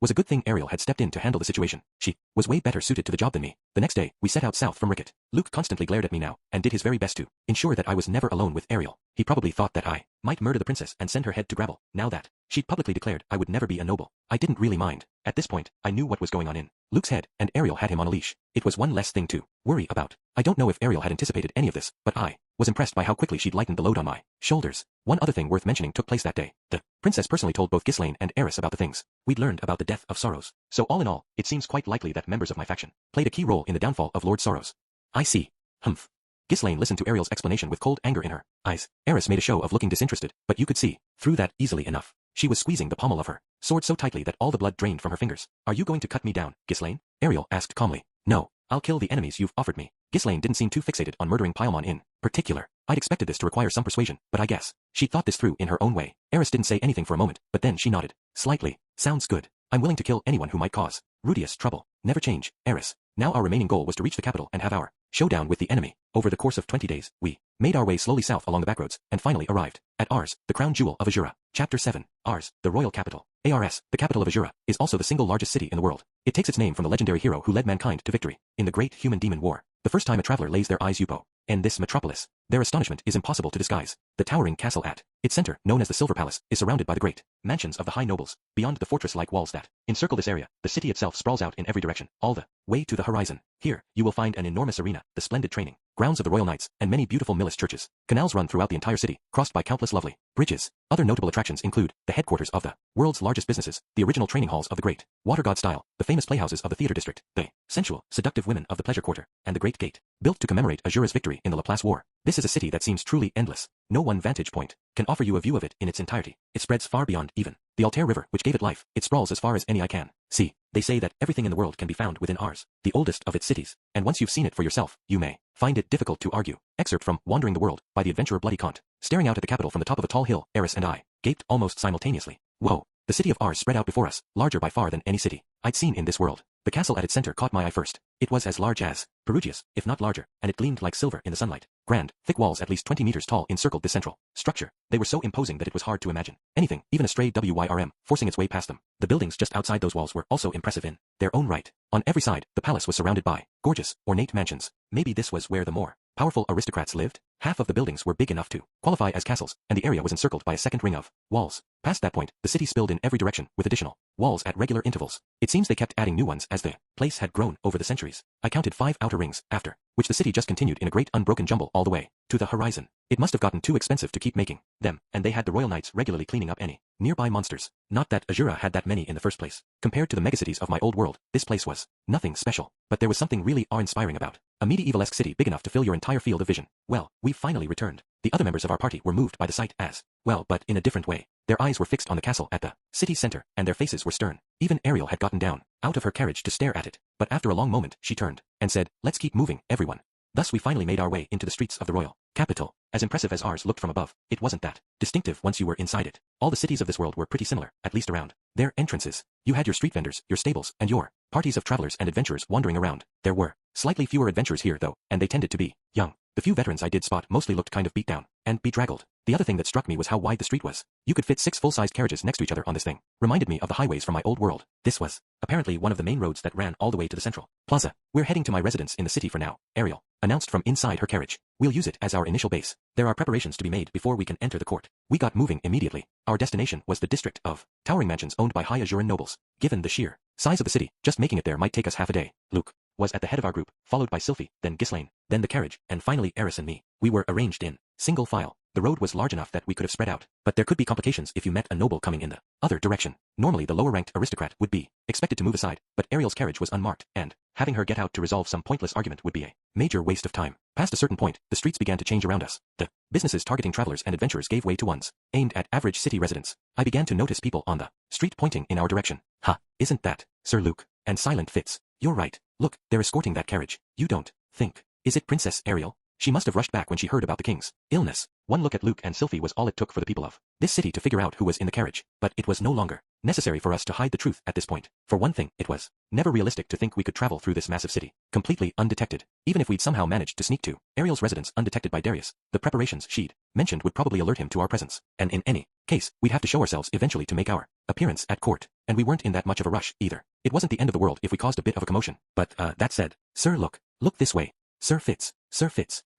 Speaker 2: Was a good thing Ariel had stepped in to handle the situation. She was way better suited to the job than me. The next day, we set out south from Ricket. Luke constantly glared at me now, and did his very best to ensure that I was never alone with Ariel. He probably thought that I might murder the princess and send her head to gravel, now that she'd publicly declared I would never be a noble. I didn't really mind. At this point, I knew what was going on in Luke's head, and Ariel had him on a leash. It was one less thing to worry about. I don't know if Ariel had anticipated any of this, but I was impressed by how quickly she'd lightened the load on my shoulders. One other thing worth mentioning took place that day. The princess personally told both Ghislaine and Eris about the things we'd learned about the death of Sorrows. So all in all, it seems quite likely that members of my faction played a key role in the downfall of Lord Sorrows. I see. Humph. Ghislaine listened to Ariel's explanation with cold anger in her eyes. Eris made a show of looking disinterested, but you could see through that easily enough. She was squeezing the pommel of her sword so tightly that all the blood drained from her fingers. Are you going to cut me down, Ghislaine? Ariel asked calmly. No, I'll kill the enemies you've offered me. Ghislaine didn't seem too fixated on murdering Paimon in particular. I'd expected this to require some persuasion, but I guess she thought this through in her own way. Eris didn't say anything for a moment, but then she nodded slightly. Sounds good. I'm willing to kill anyone who might cause Rudius trouble. Never change, Eris. Now our remaining goal was to reach the capital and have our showdown with the enemy. Over the course of 20 days, we made our way slowly south along the backroads, and finally arrived at Ars, the crown jewel of Azura. Chapter 7. Ars, the royal capital. Ars, the capital of Azura, is also the single largest city in the world. It takes its name from the legendary hero who led mankind to victory in the great human-demon war. The first time a traveler lays their eyes upon this metropolis, their astonishment is impossible to disguise. The towering castle at its center, known as the Silver Palace, is surrounded by the great mansions of the high nobles. Beyond the fortress-like walls that encircle this area, the city itself sprawls out in every direction, all the way to the horizon. Here, you will find an enormous arena, the splendid training grounds of the royal knights, and many beautiful Millis churches. Canals run throughout the entire city, crossed by countless lovely bridges. Other notable attractions include the headquarters of the world's largest businesses, the original training halls of the great water god style, the famous playhouses of the theater district, the sensual, seductive women of the pleasure quarter, and the great gate, built to commemorate Azura's victory in the Laplace War. This is a city that seems truly endless. No one vantage point can offer you a view of it in its entirety. It spreads far beyond even the Altair River, which gave it life. It sprawls as far as any eye can see. They say that everything in the world can be found within Ars, the oldest of its cities, and once you've seen it for yourself, you may find it difficult to argue. Excerpt from Wandering the World by the adventurer Bloody Kant. Staring out at the capital from the top of a tall hill, Eris and I gaped almost simultaneously. Whoa! The city of Ars spread out before us, larger by far than any city I'd seen in this world. The castle at its center caught my eye first. It was as large as Perugia's, if not larger, and it gleamed like silver in the sunlight. Grand, thick walls at least 20 meters tall encircled this central structure. They were so imposing that it was hard to imagine anything, even a stray WYRM, forcing its way past them. The buildings just outside those walls were also impressive in their own right. On every side, the palace was surrounded by gorgeous, ornate mansions. Maybe this was where the more powerful aristocrats lived? Half of the buildings were big enough to qualify as castles, and the area was encircled by a second ring of walls. Past that point, the city spilled in every direction, with additional walls at regular intervals. It seems they kept adding new ones as the place had grown over the centuries. I counted 5 outer rings, after which the city just continued in a great unbroken jumble all the way to the horizon. It must have gotten too expensive to keep making them, and they had the royal knights regularly cleaning up any nearby monsters. Not that Azura had that many in the first place. Compared to the megacities of my old world, this place was nothing special, but there was something really awe-inspiring about a medieval-esque city big enough to fill your entire field of vision. Well, we finally returned. The other members of our party were moved by the sight as well, but in a different way. Their eyes were fixed on the castle at the city's center, and their faces were stern. Even Ariel had gotten down out of her carriage to stare at it, but after a long moment she turned and said, "Let's keep moving, everyone." Thus we finally made our way into the streets of the royal capital. As impressive as ours looked from above, it wasn't that distinctive once you were inside it. All the cities of this world were pretty similar, at least around their entrances. You had your street vendors, your stables, and your parties of travelers and adventurers wandering around. There were slightly fewer adventurers here though, and they tended to be young. The few veterans I did spot mostly looked kind of beat down and bedraggled. The other thing that struck me was how wide the street was. You could fit 6 full-sized carriages next to each other on this thing. Reminded me of the highways from my old world. This was apparently one of the main roads that ran all the way to the central plaza. "We're heading to my residence in the city for now," Ariel announced from inside her carriage. "We'll use it as our initial base. There are preparations to be made before we can enter the court." We got moving immediately. Our destination was the district of towering mansions owned by high Azuran nobles. Given the sheer size of the city, just making it there might take us half a day. Luke was at the head of our group, followed by Sylphie, then Ghislaine, then the carriage, and finally Eris and me. We were arranged in single file. The road was large enough that we could have spread out, but there could be complications if you met a noble coming in the other direction. Normally the lower-ranked aristocrat would be expected to move aside, but Ariel's carriage was unmarked, and having her get out to resolve some pointless argument would be a major waste of time. Past a certain point, the streets began to change around us. The businesses targeting travelers and adventurers gave way to ones aimed at average city residents. I began to notice people on the street pointing in our direction. "Ha, isn't that Sir Luke and Silent Fitz? You're right. Look, they're escorting that carriage. You don't think, is it Princess Ariel? She must have rushed back when she heard about the king's illness." One look at Luke and Sylphie was all it took for the people of this city to figure out who was in the carriage, but it was no longer necessary for us to hide the truth at this point. For one thing, it was never realistic to think we could travel through this massive city completely undetected. Even if we'd somehow managed to sneak to Ariel's residence undetected by Darius, the preparations she'd mentioned would probably alert him to our presence, and in any case, we'd have to show ourselves eventually to make our appearance at court, and we weren't in that much of a rush either. It wasn't the end of the world if we caused a bit of a commotion, but that said, "Sir, look this way. Sir Fitz,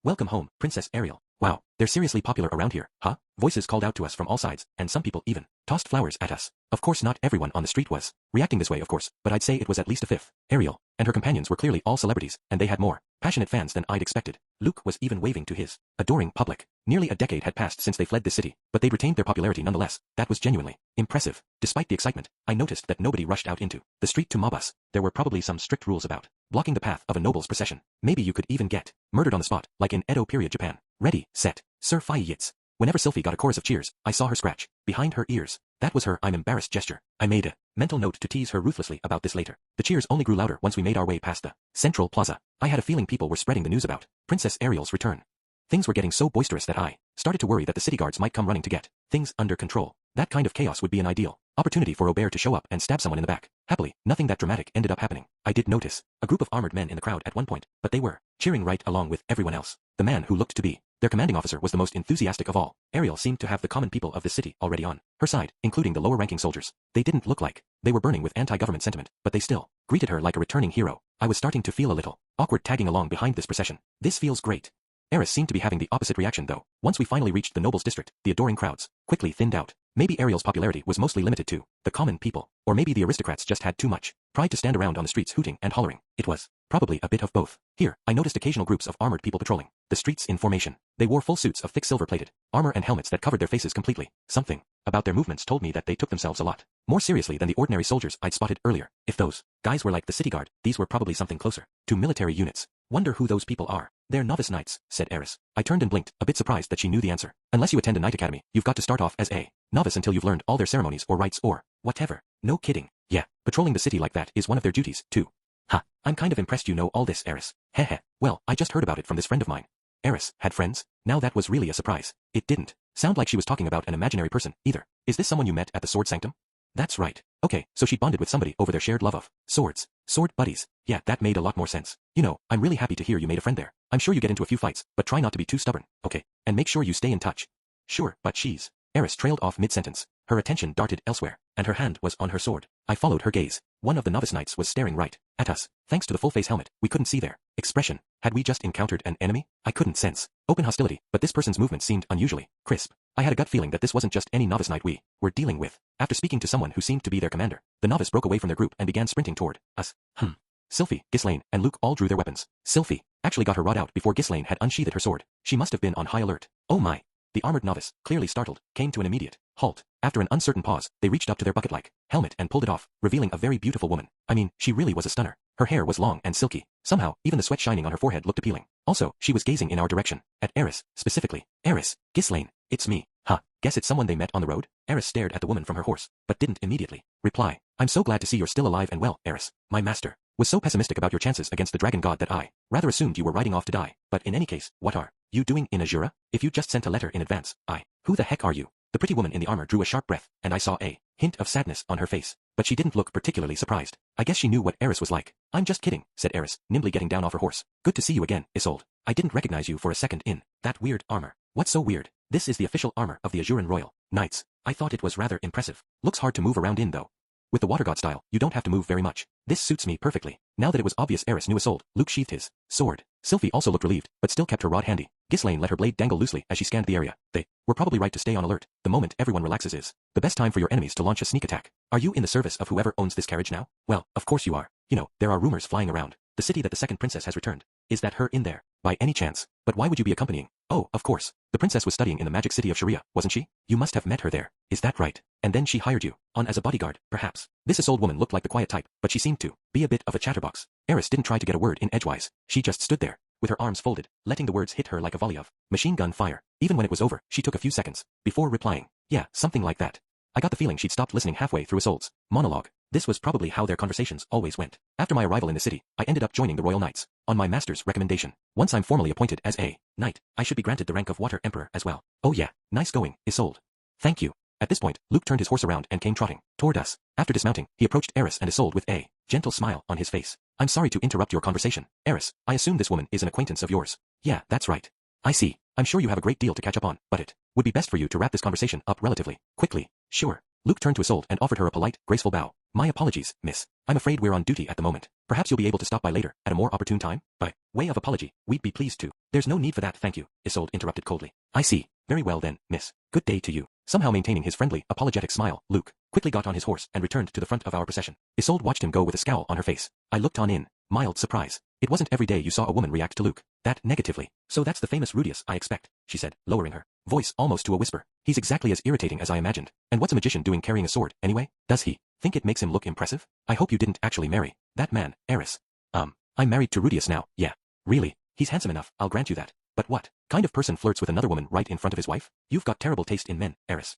Speaker 2: welcome home, Princess Ariel." Wow, they're seriously popular around here, huh? Voices called out to us from all sides, and some people even tossed flowers at us. Of course not everyone on the street was reacting this way, of course, but I'd say it was at least a fifth. Ariel and her companions were clearly all celebrities, and they had more passionate fans than I'd expected. Luke was even waving to his adoring public. Nearly a decade had passed since they fled this city, but they'd retained their popularity nonetheless. That was genuinely impressive. Despite the excitement, I noticed that nobody rushed out into the street to mob us. There were probably some strict rules about blocking the path of a noble's procession. Maybe you could even get murdered on the spot, like in Edo period Japan. Ready, set, Sir Fai Yits. Whenever Sylphie got a chorus of cheers, I saw her scratch behind her ears. That was her I'm embarrassed gesture. I made a mental note to tease her ruthlessly about this later. The cheers only grew louder once we made our way past the central plaza. I had a feeling people were spreading the news about Princess Ariel's return. Things were getting so boisterous that I started to worry that the city guards might come running to get things under control. That kind of chaos would be an ideal opportunity for Robert to show up and stab someone in the back. Happily, nothing that dramatic ended up happening. I did notice a group of armored men in the crowd at one point, but they were cheering right along with everyone else. The man who looked to be their commanding officer was the most enthusiastic of all. Ariel seemed to have the common people of the city already on her side, including the lower-ranking soldiers. They didn't look like they were burning with anti-government sentiment, but they still greeted her like a returning hero. I was starting to feel a little awkward tagging along behind this procession. This feels great. Eris seemed to be having the opposite reaction though. Once we finally reached the nobles' district, the adoring crowds quickly thinned out. Maybe Ariel's popularity was mostly limited to the common people, or maybe the aristocrats just had too much pride to stand around on the streets hooting and hollering. It was probably a bit of both. Here, I noticed occasional groups of armored people patrolling the streets in formation. They wore full suits of thick silver-plated armor and helmets that covered their faces completely. Something about their movements told me that they took themselves a lot more seriously than the ordinary soldiers I'd spotted earlier. If those guys were like the city guard, these were probably something closer to military units. Wonder who those people are. They're novice knights, said Eris. I turned and blinked, a bit surprised that she knew the answer. Unless you attend a knight academy, you've got to start off as a novice until you've learned all their ceremonies or rites or whatever. No kidding. Yeah, patrolling the city like that is one of their duties, too. Ha, I'm kind of impressed you know all this, Eris. Heh. Well, I just heard about it from this friend of mine. Eris had friends? Now that was really a surprise. It didn't sound like she was talking about an imaginary person, either. Is this someone you met at the Sword Sanctum? That's right. Okay, so she bonded with somebody over their shared love of swords. Sword buddies. Yeah, that made a lot more sense. You know, I'm really happy to hear you made a friend there. I'm sure you get into a few fights, but try not to be too stubborn, okay? And make sure you stay in touch. Sure, but she's... Eris trailed off mid-sentence. Her attention darted elsewhere, and her hand was on her sword. I followed her gaze. One of the novice knights was staring right at us. Thanks to the full-face helmet, we couldn't see their expression. Had we just encountered an enemy? I couldn't sense open hostility, but this person's movement seemed unusually crisp. I had a gut feeling that this wasn't just any novice knight we were dealing with. After speaking to someone who seemed to be their commander, the novice broke away from their group and began sprinting toward us. Sylphie, Ghislaine, and Luke all drew their weapons. Sylphie actually got her rod out before Ghislaine had unsheathed her sword. She must have been on high alert. Oh my. The armored novice, clearly startled, came to an immediate halt. After an uncertain pause, they reached up to their bucket-like helmet and pulled it off, revealing a very beautiful woman. I mean, she really was a stunner. Her hair was long and silky. Somehow, even the sweat shining on her forehead looked appealing. Also, she was gazing in our direction. At Eris, specifically. Eris, Ghislaine, it's me. Guess it's someone they met on the road? Eris stared at the woman from her horse, but didn't immediately reply. I'm so glad to see you're still alive and well, Eris. My master was so pessimistic about your chances against the dragon god that I rather assumed you were riding off to die. But in any case, what are you doing in Azura? If you just sent a letter in advance, who the heck are you? The pretty woman in the armor drew a sharp breath, and I saw a hint of sadness on her face. But she didn't look particularly surprised. I guess she knew what Eris was like. I'm just kidding, said Eris, nimbly getting down off her horse. Good to see you again, Isolde. I didn't recognize you for a second in that weird armor. What's so weird? This is the official armor of the Azuran Royal Knights. I thought it was rather impressive. Looks hard to move around in though. With the water god style, you don't have to move very much. This suits me perfectly. Now that it was obvious Eris knew Isolde, Luke sheathed his sword. Sylphie also looked relieved, but still kept her rod handy. Ghislaine let her blade dangle loosely as she scanned the area. They were probably right to stay on alert. The moment everyone relaxes is the best time for your enemies to launch a sneak attack. Are you in the service of whoever owns this carriage now? Well, of course you are. You know, there are rumors flying around the city that the second princess has returned. Is that her in there? By any chance? But why would you be accompanying? Oh, of course. The princess was studying in the magic city of Sharia, wasn't she? You must have met her there. Is that right? And then she hired you on as a bodyguard, perhaps. This Isolde woman looked like the quiet type, but she seemed to be a bit of a chatterbox. Eris didn't try to get a word in edgewise. She just stood there, with her arms folded, letting the words hit her like a volley of machine gun fire. Even when it was over, she took a few seconds before replying. Yeah, something like that. I got the feeling she'd stopped listening halfway through Isolde's monologue. This was probably how their conversations always went. After my arrival in the city, I ended up joining the Royal Knights, on my master's recommendation. Once I'm formally appointed as a knight, I should be granted the rank of Water Emperor as well. Oh yeah, nice going, Isolde. Thank you. At this point, Luke turned his horse around and came trotting toward us. After dismounting, he approached Eris and Isolde with a gentle smile on his face. I'm sorry to interrupt your conversation. Eris, I assume this woman is an acquaintance of yours. Yeah, that's right. I see. I'm sure you have a great deal to catch up on, but it would be best for you to wrap this conversation up relatively quickly. Sure. Luke turned to Isolde and offered her a polite, graceful bow. My apologies, miss. I'm afraid we're on duty at the moment. Perhaps you'll be able to stop by later, at a more opportune time? By way of apology, we'd be pleased to. There's no need for that, thank you, Isolde interrupted coldly. I see. Very well then, miss. Good day to you. Somehow maintaining his friendly, apologetic smile, Luke quickly got on his horse and returned to the front of our procession. Isolde watched him go with a scowl on her face. I looked on in mild surprise. It wasn't every day you saw a woman react to Luke that negatively. So that's the famous Rudius, I expect, she said, lowering her voice almost to a whisper. He's exactly as irritating as I imagined. And what's a magician doing carrying a sword, anyway? Does he think it makes him look impressive? I hope you didn't actually marry that man, Eris. I'm married to Rudius now, yeah. Really? He's handsome enough, I'll grant you that. But what kind of person flirts with another woman right in front of his wife? You've got terrible taste in men, Eris.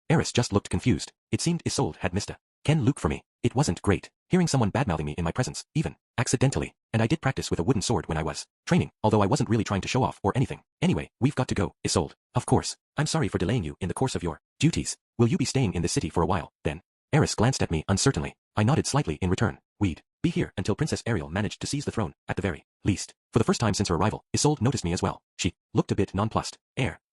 Speaker 2: Eris just looked confused. It seemed Isolde had missed a Ken Luke for me. It wasn't great, hearing someone badmouthing me in my presence, even accidentally. And I did practice with a wooden sword when I was training, although I wasn't really trying to show off or anything. Anyway, we've got to go, Isolde. Of course. I'm sorry for delaying you in the course of your duties. Will you be staying in the city for a while, then? Eris glanced at me uncertainly. I nodded slightly in return. We'd be here until Princess Ariel managed to seize the throne, at the very least. For the first time since her arrival, Isolde noticed me as well. She looked a bit nonplussed.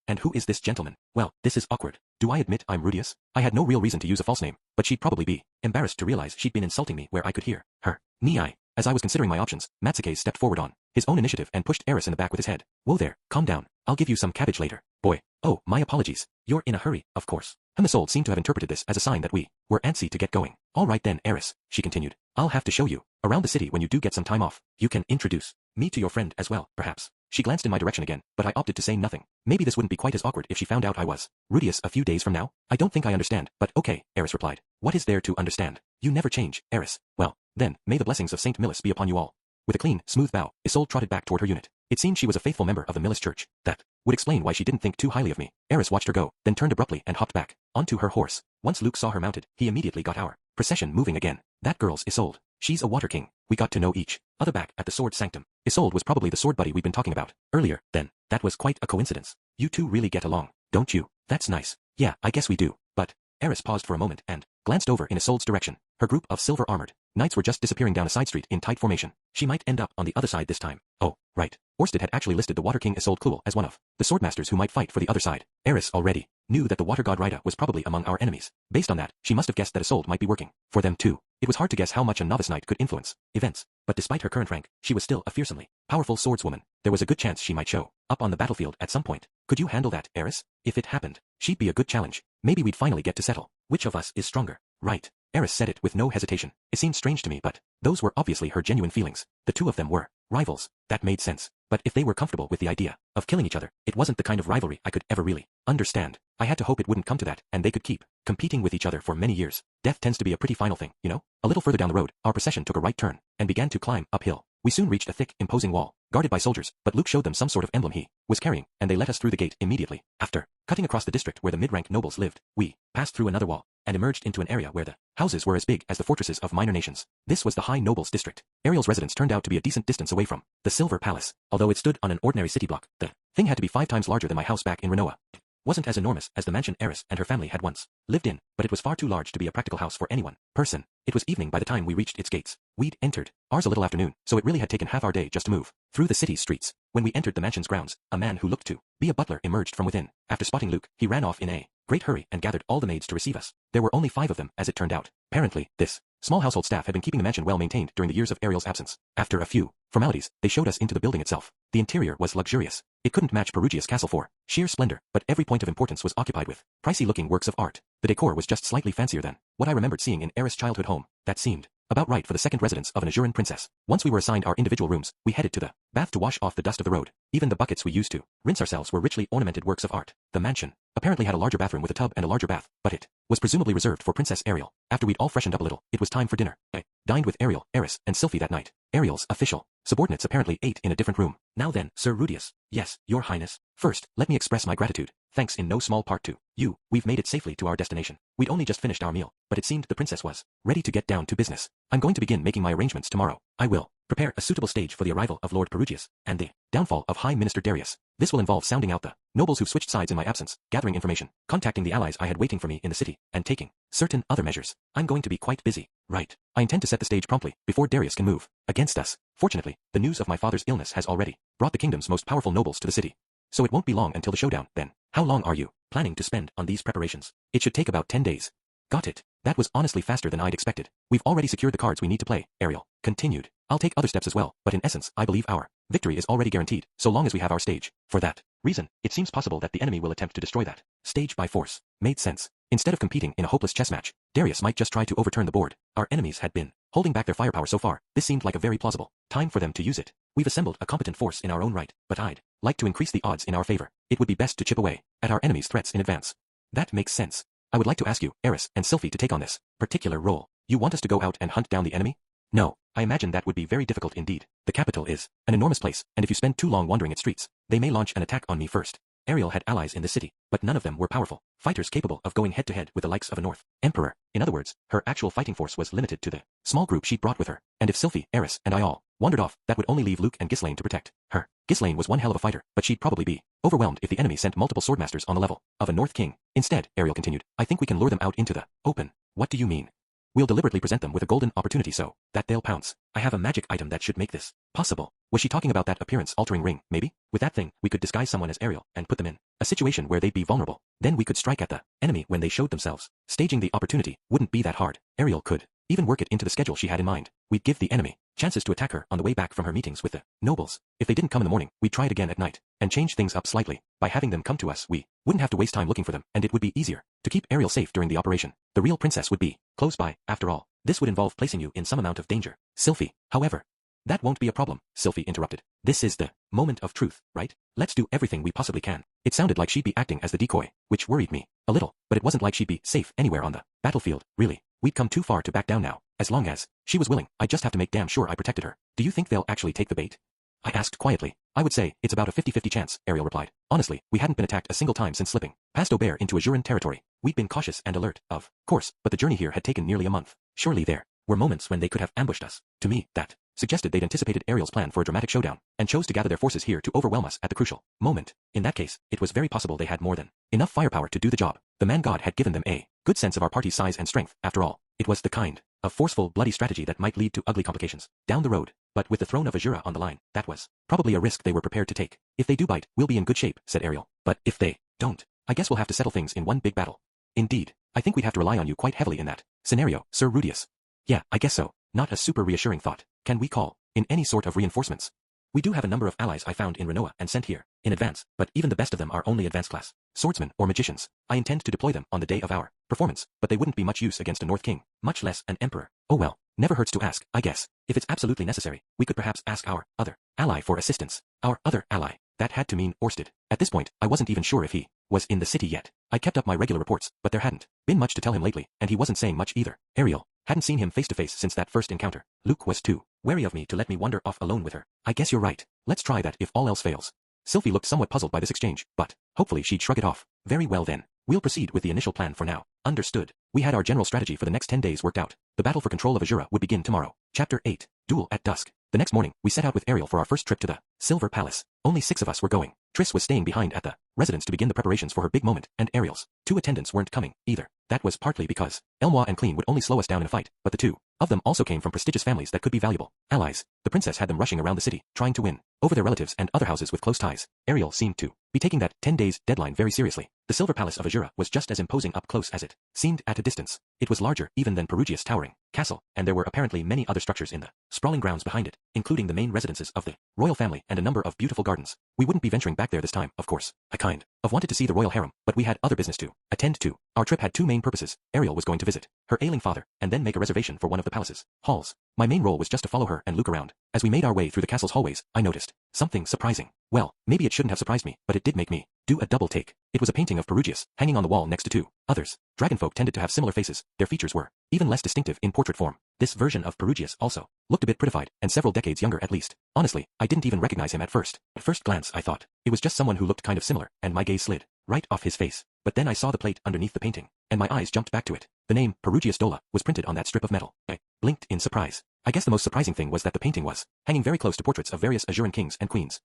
Speaker 2: And who is this gentleman? Well, this is awkward. Do I admit I'm Rudius? I had no real reason to use a false name, but she'd probably be embarrassed to realize she'd been insulting me where I could hear her. Ni. As I was considering my options, Matsuke stepped forward on his own initiative and pushed Eris in the back with his head. Whoa there, calm down. I'll give you some cabbage later. Boy. Oh, my apologies. You're in a hurry, of course. Isolde seemed to have interpreted this as a sign that we were antsy to get going. All right then, Eris, she continued. I'll have to show you around the city when you do get some time off. You can introduce me to your friend as well, perhaps. She glanced in my direction again, but I opted to say nothing. Maybe this wouldn't be quite as awkward if she found out I was Rudius a few days from now. I don't think I understand, but okay, Eris replied. What is there to understand? You never change, Eris. Well, then, may the blessings of Saint Millis be upon you all. With a clean, smooth bow, Isolde trotted back toward her unit. It seemed she was a faithful member of the Millis Church. That would explain why she didn't think too highly of me. Eris watched her go, then turned abruptly and hopped back onto her horse. Once Luke saw her mounted, he immediately got our procession moving again. That girl's Isolde. She's a water king. We got to know each other back at the sword sanctum. Isolde was probably the sword buddy we'd been talking about earlier. Then, that was quite a coincidence. You two really get along, don't you? That's nice. Yeah, I guess we do. But Eris paused for a moment and glanced over in Isolde's direction. Her group of silver-armored knights were just disappearing down a side street in tight formation. She might end up on the other side this time. Oh, right. Orsted had actually listed the Water King Isolde Kluel as one of the swordmasters who might fight for the other side. Eris already knew that the water god Rita was probably among our enemies. Based on that, she must have guessed that Isolde might be working for them too. It was hard to guess how much a novice knight could influence events, but despite her current rank, she was still a fearsomely powerful swordswoman. There was a good chance she might show up on the battlefield at some point. Could you handle that, Eris? If it happened, she'd be a good challenge. Maybe we'd finally get to settle which of us is stronger. Right. Eris said it with no hesitation. It seemed strange to me, but those were obviously her genuine feelings. The two of them were rivals. That made sense. But if they were comfortable with the idea of killing each other, it wasn't the kind of rivalry I could ever really understand. I had to hope it wouldn't come to that, and they could keep competing with each other for many years. Death tends to be a pretty final thing, you know? A little further down the road, our procession took a right turn and began to climb uphill. We soon reached a thick, imposing wall, guarded by soldiers, but Luke showed them some sort of emblem he was carrying, and they let us through the gate immediately. After cutting across the district where the mid-rank nobles lived, we passed through another wall and emerged into an area where the houses were as big as the fortresses of minor nations. This was the High Nobles District. Ariel's residence turned out to be a decent distance away from the Silver Palace. Although it stood on an ordinary city block, the thing had to be 5 times larger than my house back in Renoa. It wasn't as enormous as the mansion Eris and her family had once lived in, but it was far too large to be a practical house for any one person. It was evening by the time we reached its gates. We'd entered ours a little afternoon, so it really had taken half our day just to move through the city's streets. When we entered the mansion's grounds, a man who looked to be a butler emerged from within. After spotting Luke, he ran off in a great hurry and gathered all the maids to receive us. There were only 5 of them, as it turned out. Apparently, this small household staff had been keeping the mansion well maintained during the years of Ariel's absence. After a few formalities, they showed us into the building itself. The interior was luxurious. It couldn't match Perugia's castle for sheer splendor, but every point of importance was occupied with pricey-looking works of art. The decor was just slightly fancier than what I remembered seeing in Eris' childhood home. That seemed about right for the second residence of an Azuran princess. Once we were assigned our individual rooms, we headed to the bath to wash off the dust of the road. Even the buckets we used to rinse ourselves were richly ornamented works of art. The mansion apparently had a larger bathroom with a tub and a larger bath, but it was presumably reserved for Princess Ariel. After we'd all freshened up a little, it was time for dinner. I dined with Ariel, Eris, and Sylphie that night. Ariel's official subordinates apparently ate in a different room. Now then, Sir Rudius. Yes, Your Highness. First, let me express my gratitude. Thanks in no small part to you. We've made it safely to our destination. We'd only just finished our meal, but it seemed the princess was ready to get down to business. I'm going to begin making my arrangements tomorrow. I will prepare a suitable stage for the arrival of Lord Perugius and the downfall of High Minister Darius. This will involve sounding out the nobles who've switched sides in my absence, gathering information, contacting the allies I had waiting for me in the city, and taking certain other measures. I'm going to be quite busy. Right. I intend to set the stage promptly, before Darius can move against us. Fortunately, the news of my father's illness has already brought the kingdom's most powerful nobles to the city. So it won't be long until the showdown, then. How long are you planning to spend on these preparations? It should take about 10 days. Got it. That was honestly faster than I'd expected. We've already secured the cards we need to play, Ariel continued. I'll take other steps as well, but in essence, I believe our victory is already guaranteed, so long as we have our stage. For that reason, it seems possible that the enemy will attempt to destroy that stage by force. Made sense. Instead of competing in a hopeless chess match, Darius might just try to overturn the board. Our enemies had been holding back their firepower so far. This seemed like a very plausible time for them to use it. We've assembled a competent force in our own right, but I'd like to increase the odds in our favor. It would be best to chip away at our enemies' threats in advance. That makes sense. I would like to ask you, Eris and Sylphie, to take on this particular role. You want us to go out and hunt down the enemy? No, I imagine that would be very difficult indeed. The capital is an enormous place, and if you spend too long wandering its streets, they may launch an attack on me first. Ariel had allies in the city, but none of them were powerful fighters capable of going head-to-head with the likes of a North Emperor. In other words, her actual fighting force was limited to the small group she brought with her, and if Sylphie, Eris, and I all wandered off, that would only leave Luke and Ghislaine to protect her. Ghislaine was one hell of a fighter, but she'd probably be overwhelmed if the enemy sent multiple swordmasters on the level of a North King. Instead, Ariel continued, I think we can lure them out into the open. What do you mean? We'll deliberately present them with a golden opportunity so that they'll pounce. I have a magic item that should make this possible. Was she talking about that appearance-altering ring, maybe? With that thing, we could disguise someone as Ariel and put them in a situation where they'd be vulnerable. Then we could strike at the enemy when they showed themselves. Staging the opportunity wouldn't be that hard. Ariel could even work it into the schedule she had in mind. We'd give the enemy chances to attack her on the way back from her meetings with the nobles. If they didn't come in the morning, we'd try it again at night and change things up slightly. By having them come to us, we wouldn't have to waste time looking for them, and it would be easier to keep Ariel safe during the operation. The real princess would be close by, after all. This would involve placing you in some amount of danger. Sylphie, however. That won't be a problem, Sylphie interrupted. This is the moment of truth, right? Let's do everything we possibly can. It sounded like she'd be acting as the decoy, which worried me a little, but it wasn't like she'd be safe anywhere on the battlefield, really. We'd come too far to back down now. As long as she was willing, I just have to make damn sure I protected her. Do you think they'll actually take the bait? I asked quietly. I would say it's about a 50-50 chance, Ariel replied. Honestly, we hadn't been attacked a single time since slipping past Aubert into Ajuran territory. We'd been cautious and alert, of course, but the journey here had taken nearly a month. Surely there were moments when they could have ambushed us. To me, that suggested they'd anticipated Ariel's plan for a dramatic showdown, and chose to gather their forces here to overwhelm us at the crucial moment. In that case, it was very possible they had more than enough firepower to do the job. The man god had given them a good sense of our party's size and strength, after all. It was the kind of forceful, bloody strategy that might lead to ugly complications down the road. But with the throne of Azura on the line, that was probably a risk they were prepared to take. If they do bite, we'll be in good shape, said Ariel. But if they don't, I guess we'll have to settle things in one big battle. Indeed, I think we'd have to rely on you quite heavily in that scenario, Sir Rudius. Yeah, I guess so. Not a super reassuring thought. Can we call in any sort of reinforcements? We do have a number of allies I found in Renoa and sent here in advance, but even the best of them are only advanced class swordsmen or magicians. I intend to deploy them on the day of our performance, but they wouldn't be much use against a North King, much less an emperor. Oh well, never hurts to ask, I guess. If it's absolutely necessary, we could perhaps ask our other ally for assistance. Our other ally. That had to mean Orsted. At this point, I wasn't even sure if he was in the city yet. I kept up my regular reports, but there hadn't been much to tell him lately, and he wasn't saying much either. Ariel hadn't seen him face to face since that first encounter. Luke was too wary of me to let me wander off alone with her. I guess you're right. Let's try that if all else fails. Sylphie looked somewhat puzzled by this exchange, but hopefully she'd shrug it off. Very well then. We'll proceed with the initial plan for now. Understood. We had our general strategy for the next 10 days worked out. The battle for control of Azura would begin tomorrow. Chapter 8. Duel at Dusk. The next morning, we set out with Ariel for our first trip to the Silver Palace. Only 6 of us were going. Triss was staying behind at the residence to begin the preparations for her big moment, and Ariel's 2 attendants weren't coming, either. That was partly because Elmois and Clean would only slow us down in a fight, but the 2 of them also came from prestigious families that could be valuable allies. The princess had them rushing around the city, trying to win over their relatives and other houses with close ties. Ariel seemed to be taking that 10 days deadline very seriously. The Silver Palace of Azura was just as imposing up close as it seemed at a distance. It was larger even than Perugia's towering castle, and there were apparently many other structures in the sprawling grounds behind it, including the main residences of the royal family and a number of beautiful gardens. We wouldn't be venturing back there this time, of course. I kind of wanted to see the royal harem, but we had other business to attend to. Our trip had 2 main purposes. Ariel was going to visit her ailing father, and then make a reservation for one of the palace's halls. My main role was just to follow her and Luke around. As we made our way through the castle's hallways, I noticed something surprising. Well, maybe it shouldn't have surprised me, but it did make me do a double take. It was a painting of Perugius, hanging on the wall next to 2 others. Dragonfolk tended to have similar faces. Their features were even less distinctive in portrait form. This version of Perugius also looked a bit prettified, and several decades younger at least. Honestly, I didn't even recognize him at first. At first glance, I thought it was just someone who looked kind of similar, and my gaze slid right off his face. But then I saw the plate underneath the painting, and my eyes jumped back to it. The name, Perugius Dola, was printed on that strip of metal. I blinked in surprise. I guess the most surprising thing was that the painting was hanging very close to portraits of various Ajuran kings and queens.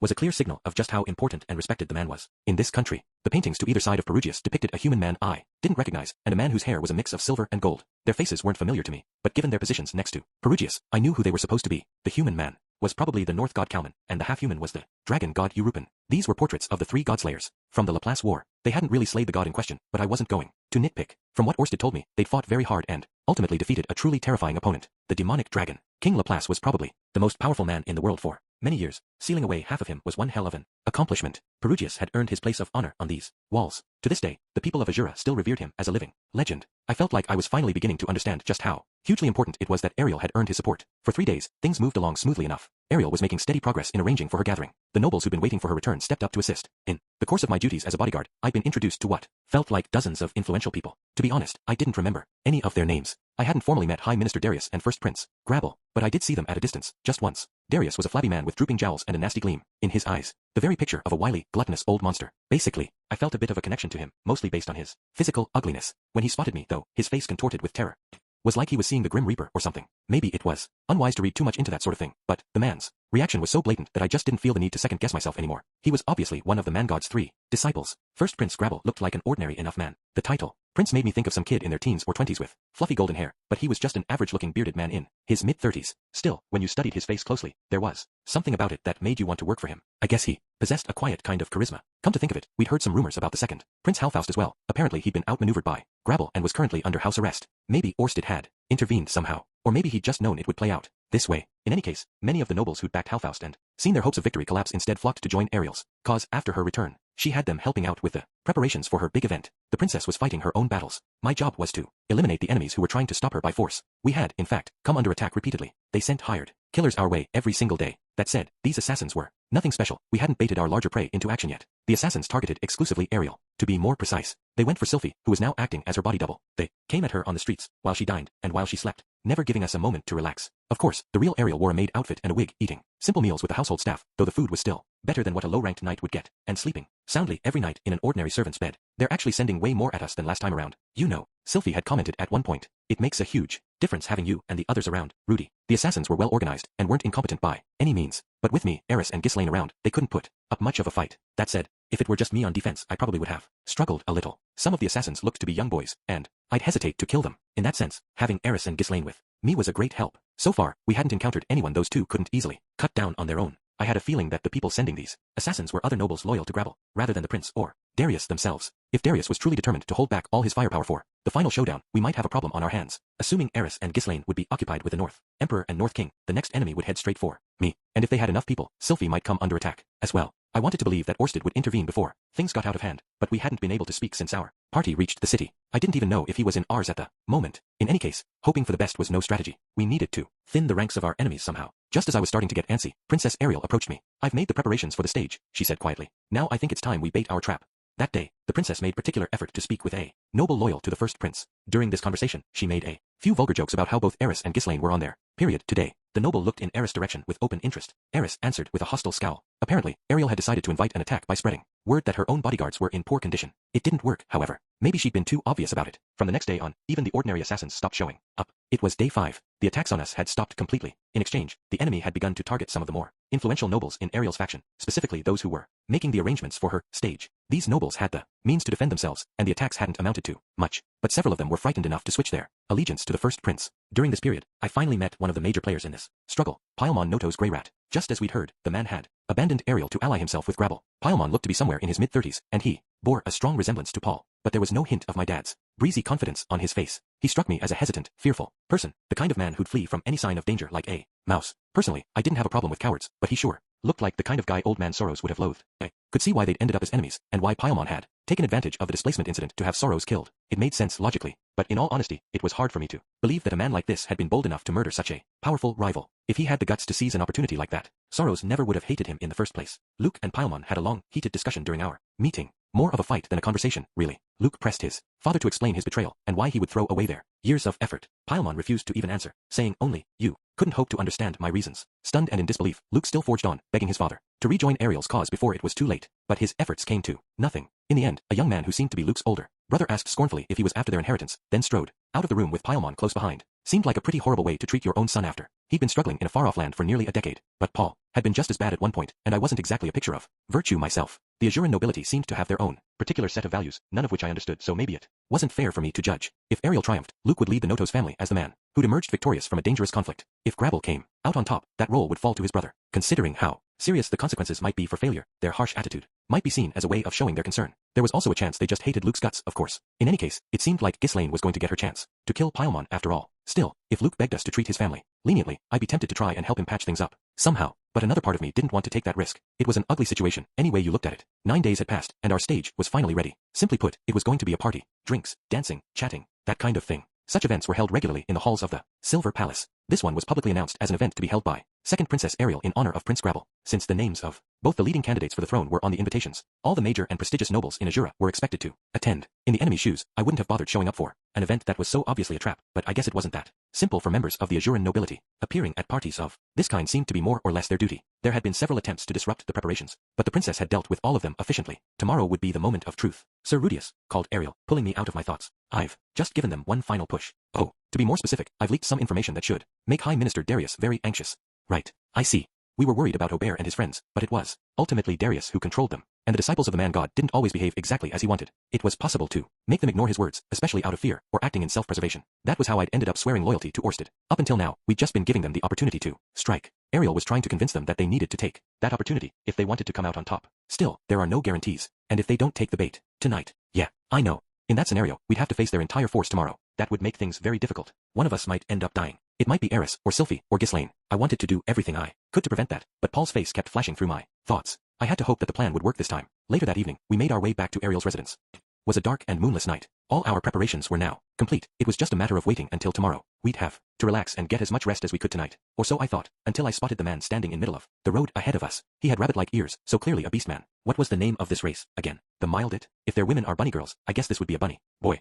Speaker 2: Was a clear signal of just how important and respected the man was. In this country, the paintings to either side of Perugius depicted a human man I didn't recognize, and a man whose hair was a mix of silver and gold. Their faces weren't familiar to me, but given their positions next to Perugius, I knew who they were supposed to be. The human man was probably the North god Kalman, and the half-human was the dragon god Eurupin. These were portraits of the three god-slayers from the Laplace War. They hadn't really slayed the god in question, but I wasn't going to nitpick. From what Orsted told me, they'd fought very hard and ultimately defeated a truly terrifying opponent, the demonic dragon. King Laplace was probably the most powerful man in the world for many years. Sealing away half of him was one hell of an accomplishment. Perugius had earned his place of honor on these walls. To this day, the people of Azura still revered him as a living legend. I felt like I was finally beginning to understand just how hugely important it was that Ariel had earned his support. For 3 days, things moved along smoothly enough. Ariel was making steady progress in arranging for her gathering. The nobles who'd been waiting for her return stepped up to assist. In the course of my duties as a bodyguard, I'd been introduced to what felt like dozens of influential people. To be honest, I didn't remember any of their names. I hadn't formally met High Minister Darius and First Prince Grabble, but I did see them at a distance, just once. Darius was a flabby man with drooping jowls and a nasty gleam in his eyes. The very picture of a wily, gluttonous old monster. Basically, I felt a bit of a connection to him, mostly based on his physical ugliness. When he spotted me, though, his face contorted with terror. Was like he was seeing the Grim Reaper or something. Maybe it was unwise to read too much into that sort of thing, but the man's reaction was so blatant that I just didn't feel the need to second-guess myself anymore. He was obviously one of the man god's 3 disciples. First Prince Grabble looked like an ordinary enough man. The title Prince made me think of some kid in their teens or 20s with fluffy golden hair, but he was just an average-looking bearded man in his mid-30s. Still, when you studied his face closely, there was something about it that made you want to work for him. I guess he possessed a quiet kind of charisma. Come to think of it, we'd heard some rumors about the second Prince Halfaust as well. Apparently he'd been outmaneuvered by Grabble and was currently under house arrest. Maybe Orsted had intervened somehow, or maybe he'd just known it would play out this way. In any case, many of the nobles who'd backed Halfaust and seen their hopes of victory collapse instead flocked to join Ariel's cause after her return. She had them helping out with the preparations for her big event. The princess was fighting her own battles. My job was to eliminate the enemies who were trying to stop her by force. We had, in fact, come under attack repeatedly. They sent hired killers our way every single day. That said, these assassins were nothing special. We hadn't baited our larger prey into action yet. The assassins targeted exclusively Ariel. To be more precise, they went for Sylphie, who was now acting as her body double. They came at her on the streets, while she dined, and while she slept, never giving us a moment to relax. Of course, the real Ariel wore a maid outfit and a wig, eating simple meals with the household staff, though the food was still better than what a low-ranked knight would get, and sleeping soundly every night in an ordinary servant's bed. They're actually sending way more at us than last time around. You know, Sylphie had commented at one point, it makes a huge difference having you and the others around, Rudy. The assassins were well organized and weren't incompetent by any means, but with me, Eris and Ghislaine around, they couldn't put up much of a fight. That said, if it were just me on defense, I probably would have struggled a little. Some of the assassins looked to be young boys, and I'd hesitate to kill them. In that sense, having Eris and Ghislaine with me was a great help. So far, we hadn't encountered anyone those two couldn't easily cut down on their own. I had a feeling that the people sending these assassins were other nobles loyal to Grabble, rather than the prince or Darius themselves. If Darius was truly determined to hold back all his firepower for the final showdown, we might have a problem on our hands. Assuming Eris and Ghislaine would be occupied with the North Emperor and North King, the next enemy would head straight for me. And if they had enough people, Sylphie might come under attack as well. I wanted to believe that Orsted would intervene before things got out of hand, but we hadn't been able to speak since our party reached the city. I didn't even know if he was in ours at the moment. In any case, hoping for the best was no strategy. We needed to thin the ranks of our enemies somehow. Just as I was starting to get antsy, Princess Ariel approached me. I've made the preparations for the stage, she said quietly. Now I think it's time we bait our trap. That day, the princess made particular effort to speak with a noble loyal to the first prince. During this conversation, she made a few vulgar jokes about how both Eris and Ghislaine were on their period today. The noble looked in Eris' direction with open interest. Eris answered with a hostile scowl. Apparently, Ariel had decided to invite an attack by spreading word that her own bodyguards were in poor condition. It didn't work, however. Maybe she'd been too obvious about it. From the next day on, even the ordinary assassins stopped showing up. It was day 5. The attacks on us had stopped completely. In exchange, the enemy had begun to target some of the more influential nobles in Ariel's faction, specifically those who were making the arrangements for her stage. These nobles had the means to defend themselves, and the attacks hadn't amounted to much, but several of them were frightened enough to switch their allegiance to the first prince. During this period, I finally met one of the major players in this struggle, Paimon Noto's Grey Rat. Just as we'd heard, the man had abandoned Ariel to ally himself with Grabble. Paimon looked to be somewhere in his mid-30s, and he bore a strong resemblance to Paul, but there was no hint of my dad's breezy confidence on his face. He struck me as a hesitant, fearful person, the kind of man who'd flee from any sign of danger like a mouse. Personally, I didn't have a problem with cowards, but he sure looked like the kind of guy Old Man Soros would have loathed. I could see why they'd ended up as enemies, and why Paimon had taken advantage of the displacement incident to have Soros killed. It made sense logically, but in all honesty, it was hard for me to believe that a man like this had been bold enough to murder such a powerful rival. If he had the guts to seize an opportunity like that, Soros never would have hated him in the first place. Luke and Paimon had a long, heated discussion during our meeting. More of a fight than a conversation, really. Luke pressed his father to explain his betrayal and why he would throw away their years of effort. Paimon refused to even answer, saying only, "You couldn't hope to understand my reasons." Stunned and in disbelief, Luke still forged on, begging his father to rejoin Ariel's cause before it was too late. But his efforts came to nothing. In the end, a young man who seemed to be Luke's older brother asked scornfully if he was after their inheritance, then strode out of the room with Paimon close behind. Seemed like a pretty horrible way to treat your own son after he'd been struggling in a far-off land for nearly a decade. But Paul had been just as bad at one point, and I wasn't exactly a picture of virtue myself. The Azuran nobility seemed to have their own particular set of values, none of which I understood, so maybe it wasn't fair for me to judge. If Ariel triumphed, Luke would lead the Notos family as the man who'd emerged victorious from a dangerous conflict. If Grabble came out on top, that role would fall to his brother. Considering how serious the consequences might be for failure, their harsh attitude might be seen as a way of showing their concern. There was also a chance they just hated Luke's guts, of course. In any case, it seemed like Ghislaine was going to get her chance to kill Paimon after all. Still, if Luke begged us to treat his family leniently, I'd be tempted to try and help him patch things up somehow. But another part of me didn't want to take that risk. It was an ugly situation, any way you looked at it. 9 days had passed, and our stage was finally ready. Simply put, it was going to be a party. Drinks, dancing, chatting, that kind of thing. Such events were held regularly in the halls of the Silver Palace. This one was publicly announced as an event to be held by Second Princess Ariel in honor of Prince Grabble. Since the names of both the leading candidates for the throne were on the invitations, all the major and prestigious nobles in Azura were expected to attend. In the enemy's shoes, I wouldn't have bothered showing up for an event that was so obviously a trap, but I guess it wasn't that simple for members of the Azuran nobility. Appearing at parties of this kind seemed to be more or less their duty. There had been several attempts to disrupt the preparations, but the princess had dealt with all of them efficiently. Tomorrow would be the moment of truth. Sir Rudius, called Ariel, pulling me out of my thoughts. I've just given them one final push. Oh, to be more specific, I've leaked some information that should make High Minister Darius very anxious. Right, I see. We were worried about Aubert and his friends, but it was ultimately Darius who controlled them, and the disciples of the man-god didn't always behave exactly as he wanted. It was possible to make them ignore his words, especially out of fear, or acting in self-preservation. That was how I'd ended up swearing loyalty to Orsted. Up until now, we'd just been giving them the opportunity to strike. Ariel was trying to convince them that they needed to take that opportunity if they wanted to come out on top. Still, there are no guarantees, and if they don't take the bait tonight, yeah, I know. In that scenario, we'd have to face their entire force tomorrow. That would make things very difficult. One of us might end up dying. It might be Eris, or Sylphie, or Ghislaine. I wanted to do everything I could to prevent that, but Paul's face kept flashing through my thoughts. I had to hope that the plan would work this time. Later that evening, we made our way back to Ariel's residence. It was a dark and moonless night. All our preparations were now complete. It was just a matter of waiting until tomorrow. We'd have to relax and get as much rest as we could tonight. Or so I thought, until I spotted the man standing in middle of the road ahead of us. He had rabbit-like ears, so clearly a beast man. What was the name of this race, again? The Mildit? If their women are bunny girls, I guess this would be a bunny boy.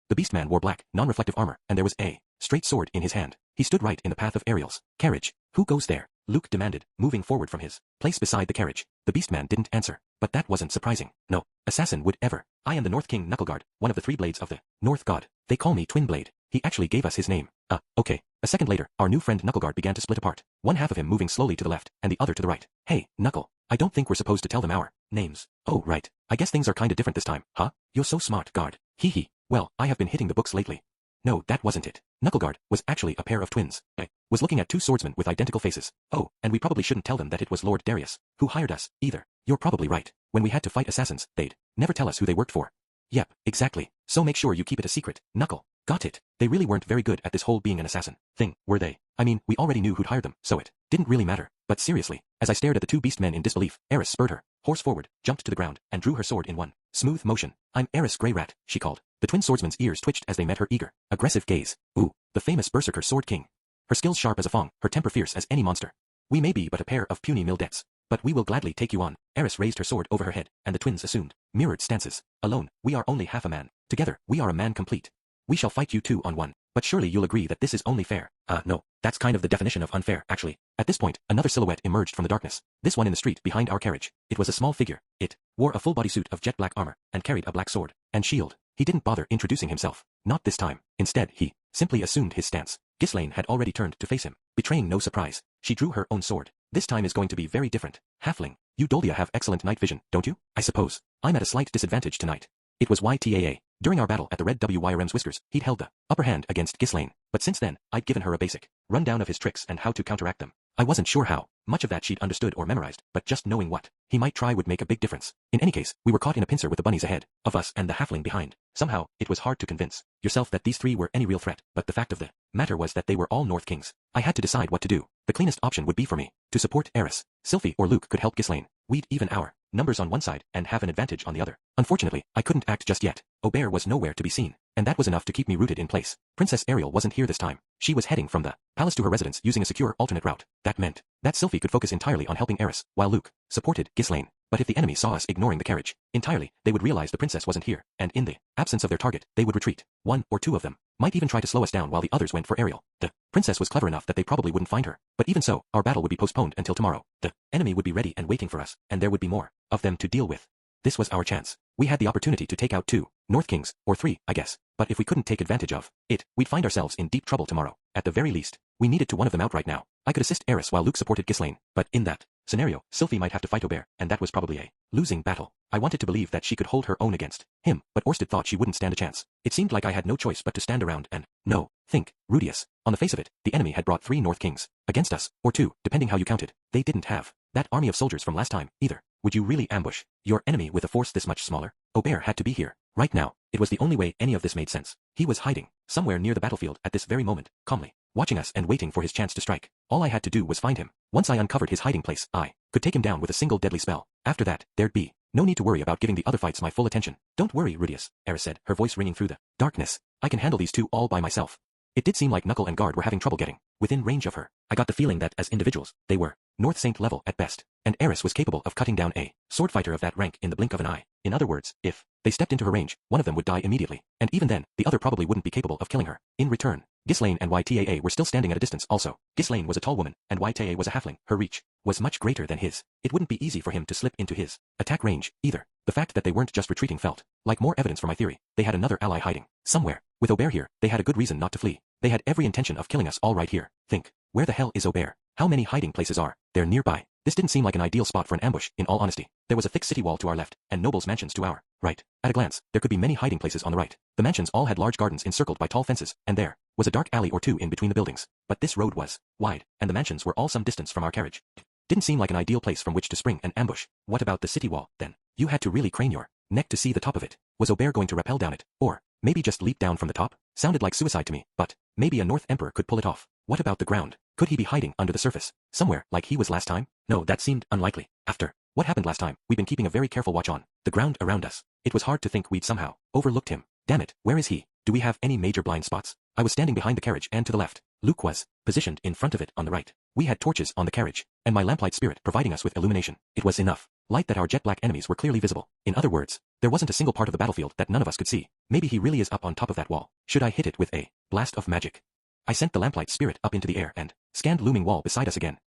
Speaker 2: The beast man wore black, non-reflective armor, and there was a straight sword in his hand. He stood right in the path of Ariel's carriage. Who goes there? Luke demanded, moving forward from his place beside the carriage. The beast man didn't answer, but that wasn't surprising. No assassin would ever. I am the North King Knuckleguard, one of the 3 blades of the North God. They call me Twin Blade. He actually gave us his name. Okay. A second later, our new friend Knuckleguard began to split apart. One half of him moving slowly to the left, and the other to the right. Hey, Knuckle. I don't think we're supposed to tell them our names. Oh, right. I guess things are kinda different this time, huh? You're so smart, guard. Hee hee. Well, I have been hitting the books lately. No, that wasn't it. Knuckleguard was actually a pair of twins. I was looking at 2 swordsmen with identical faces. Oh, and we probably shouldn't tell them that it was Lord Darius who hired us, either. You're probably right. When we had to fight assassins, they'd never tell us who they worked for. Yep, exactly. So make sure you keep it a secret, Knuckle. Got it. They really weren't very good at this whole being an assassin thing, were they? I mean, we already knew who'd hired them, so it didn't really matter. But seriously, as I stared at the 2 beast men in disbelief, Eris spurred her horse forward, jumped to the ground, and drew her sword in one smooth motion. I'm Eris Grey Rat, she called. The twin swordsman's ears twitched as they met her eager, aggressive gaze. Ooh, the famous berserker Sword King. Her skills sharp as a fong, her temper fierce as any monster. We may be but a pair of puny mildets, but we will gladly take you on. Eris raised her sword over her head, and the twins assumed mirrored stances. Alone, we are only half a man. Together, we are a man complete. We shall fight you 2 on 1. But surely you'll agree that this is only fair. No. That's kind of the definition of unfair, actually. At this point, another silhouette emerged from the darkness. This one in the street behind our carriage. It was a small figure. It wore a full body suit of jet black armor, and carried a black sword and shield. He didn't bother introducing himself. Not this time. Instead, he simply assumed his stance. Ghislaine had already turned to face him, betraying no surprise. She drew her own sword. This time is going to be very different. Halfling, you Doldia have excellent night vision, don't you? I suppose. I'm at a slight disadvantage tonight. It was YTAA. During our battle at the Red WYRM's Whiskers, he'd held the upper hand against Ghislaine, but since then, I'd given her a basic rundown of his tricks and how to counteract them. I wasn't sure how much of that she'd understood or memorized, but just knowing what he might try would make a big difference. In any case, we were caught in a pincer with the bunnies ahead of us and the halfling behind. Somehow, it was hard to convince yourself that these 3 were any real threat, but the fact of the matter was that they were all North Kings. I had to decide what to do. The cleanest option would be for me to support Eris. Sylphie or Luke could help Ghislaine. We'd even our numbers on one side and have an advantage on the other. Unfortunately, I couldn't act just yet. Aubert was nowhere to be seen, and that was enough to keep me rooted in place. Princess Ariel wasn't here this time. She was heading from the palace to her residence using a secure alternate route. That meant that Sylphie could focus entirely on helping Eris, while Luke supported Ghislaine. But if the enemy saw us ignoring the carriage entirely, they would realize the princess wasn't here, and in the absence of their target, they would retreat. 1 or 2 of them might even try to slow us down while the others went for Ariel. The princess was clever enough that they probably wouldn't find her. But even so, our battle would be postponed until tomorrow. The enemy would be ready and waiting for us, and there would be more of them to deal with. This was our chance. We had the opportunity to take out 2 North Kings, or 3, I guess. But if we couldn't take advantage of it, we'd find ourselves in deep trouble tomorrow. At the very least, we needed to one of them out right now. I could assist Eris while Luke supported Ghislaine, but in that scenario, Sylphie might have to fight Aubert, and that was probably a losing battle. I wanted to believe that she could hold her own against him, but Orsted thought she wouldn't stand a chance. It seemed like I had no choice but to stand around and no. Think, Rudius. On the face of it, the enemy had brought 3 North Kings. Against us, or 2, depending how you counted. They didn't have that army of soldiers from last time, either. Would you really ambush your enemy with a force this much smaller? Aubert had to be here, right now. It was the only way any of this made sense. He was hiding, somewhere near the battlefield at this very moment, calmly, watching us and waiting for his chance to strike. All I had to do was find him. Once I uncovered his hiding place, I could take him down with a single deadly spell. After that, there'd be no need to worry about giving the other fights my full attention. Don't worry, Rudius, Eris said, her voice ringing through the darkness. I can handle these 2 all by myself. It did seem like Knuckle and Guard were having trouble getting within range of her. I got the feeling that as individuals, they were North Saint level at best, and Eris was capable of cutting down a sword fighter of that rank in the blink of an eye. In other words, if they stepped into her range, one of them would die immediately, and even then, the other probably wouldn't be capable of killing her. In return, Ghislaine and Ytaa were still standing at a distance also. Ghislaine was a tall woman, and Ytaa was a halfling. Her reach was much greater than his. It wouldn't be easy for him to slip into his attack range, either. The fact that they weren't just retreating felt like more evidence for my theory. They had another ally hiding somewhere. With Aubert here, they had a good reason not to flee. They had every intention of killing us all right here. Think, where the hell is Aubert? How many hiding places are there nearby? This didn't seem like an ideal spot for an ambush, in all honesty. There was a thick city wall to our left, and nobles' mansions to our right. At a glance, there could be many hiding places on the right. The mansions all had large gardens encircled by tall fences, and there was a dark alley or 2 in between the buildings. But this road was wide, and the mansions were all some distance from our carriage. Didn't seem like an ideal place from which to spring an ambush. What about the city wall, then? You had to really crane your neck to see the top of it. Was Aubert going to rappel down it, or maybe just leap down from the top? Sounded like suicide to me, but maybe a North Emperor could pull it off. What about the ground? Could he be hiding under the surface, somewhere, like he was last time? No, that seemed unlikely. After what happened last time, we'd been keeping a very careful watch on the ground around us. It was hard to think we'd somehow overlooked him. Damn it, where is he? Do we have any major blind spots? I was standing behind the carriage and to the left. Luke was positioned in front of it on the right. We had torches on the carriage, and my lamplight spirit providing us with illumination. It was enough light that our jet black enemies were clearly visible. In other words, there wasn't a single part of the battlefield that none of us could see. Maybe he really is up on top of that wall. Should I hit it with a blast of magic? I sent the lamplight spirit up into the air and scanned looming wall beside us again,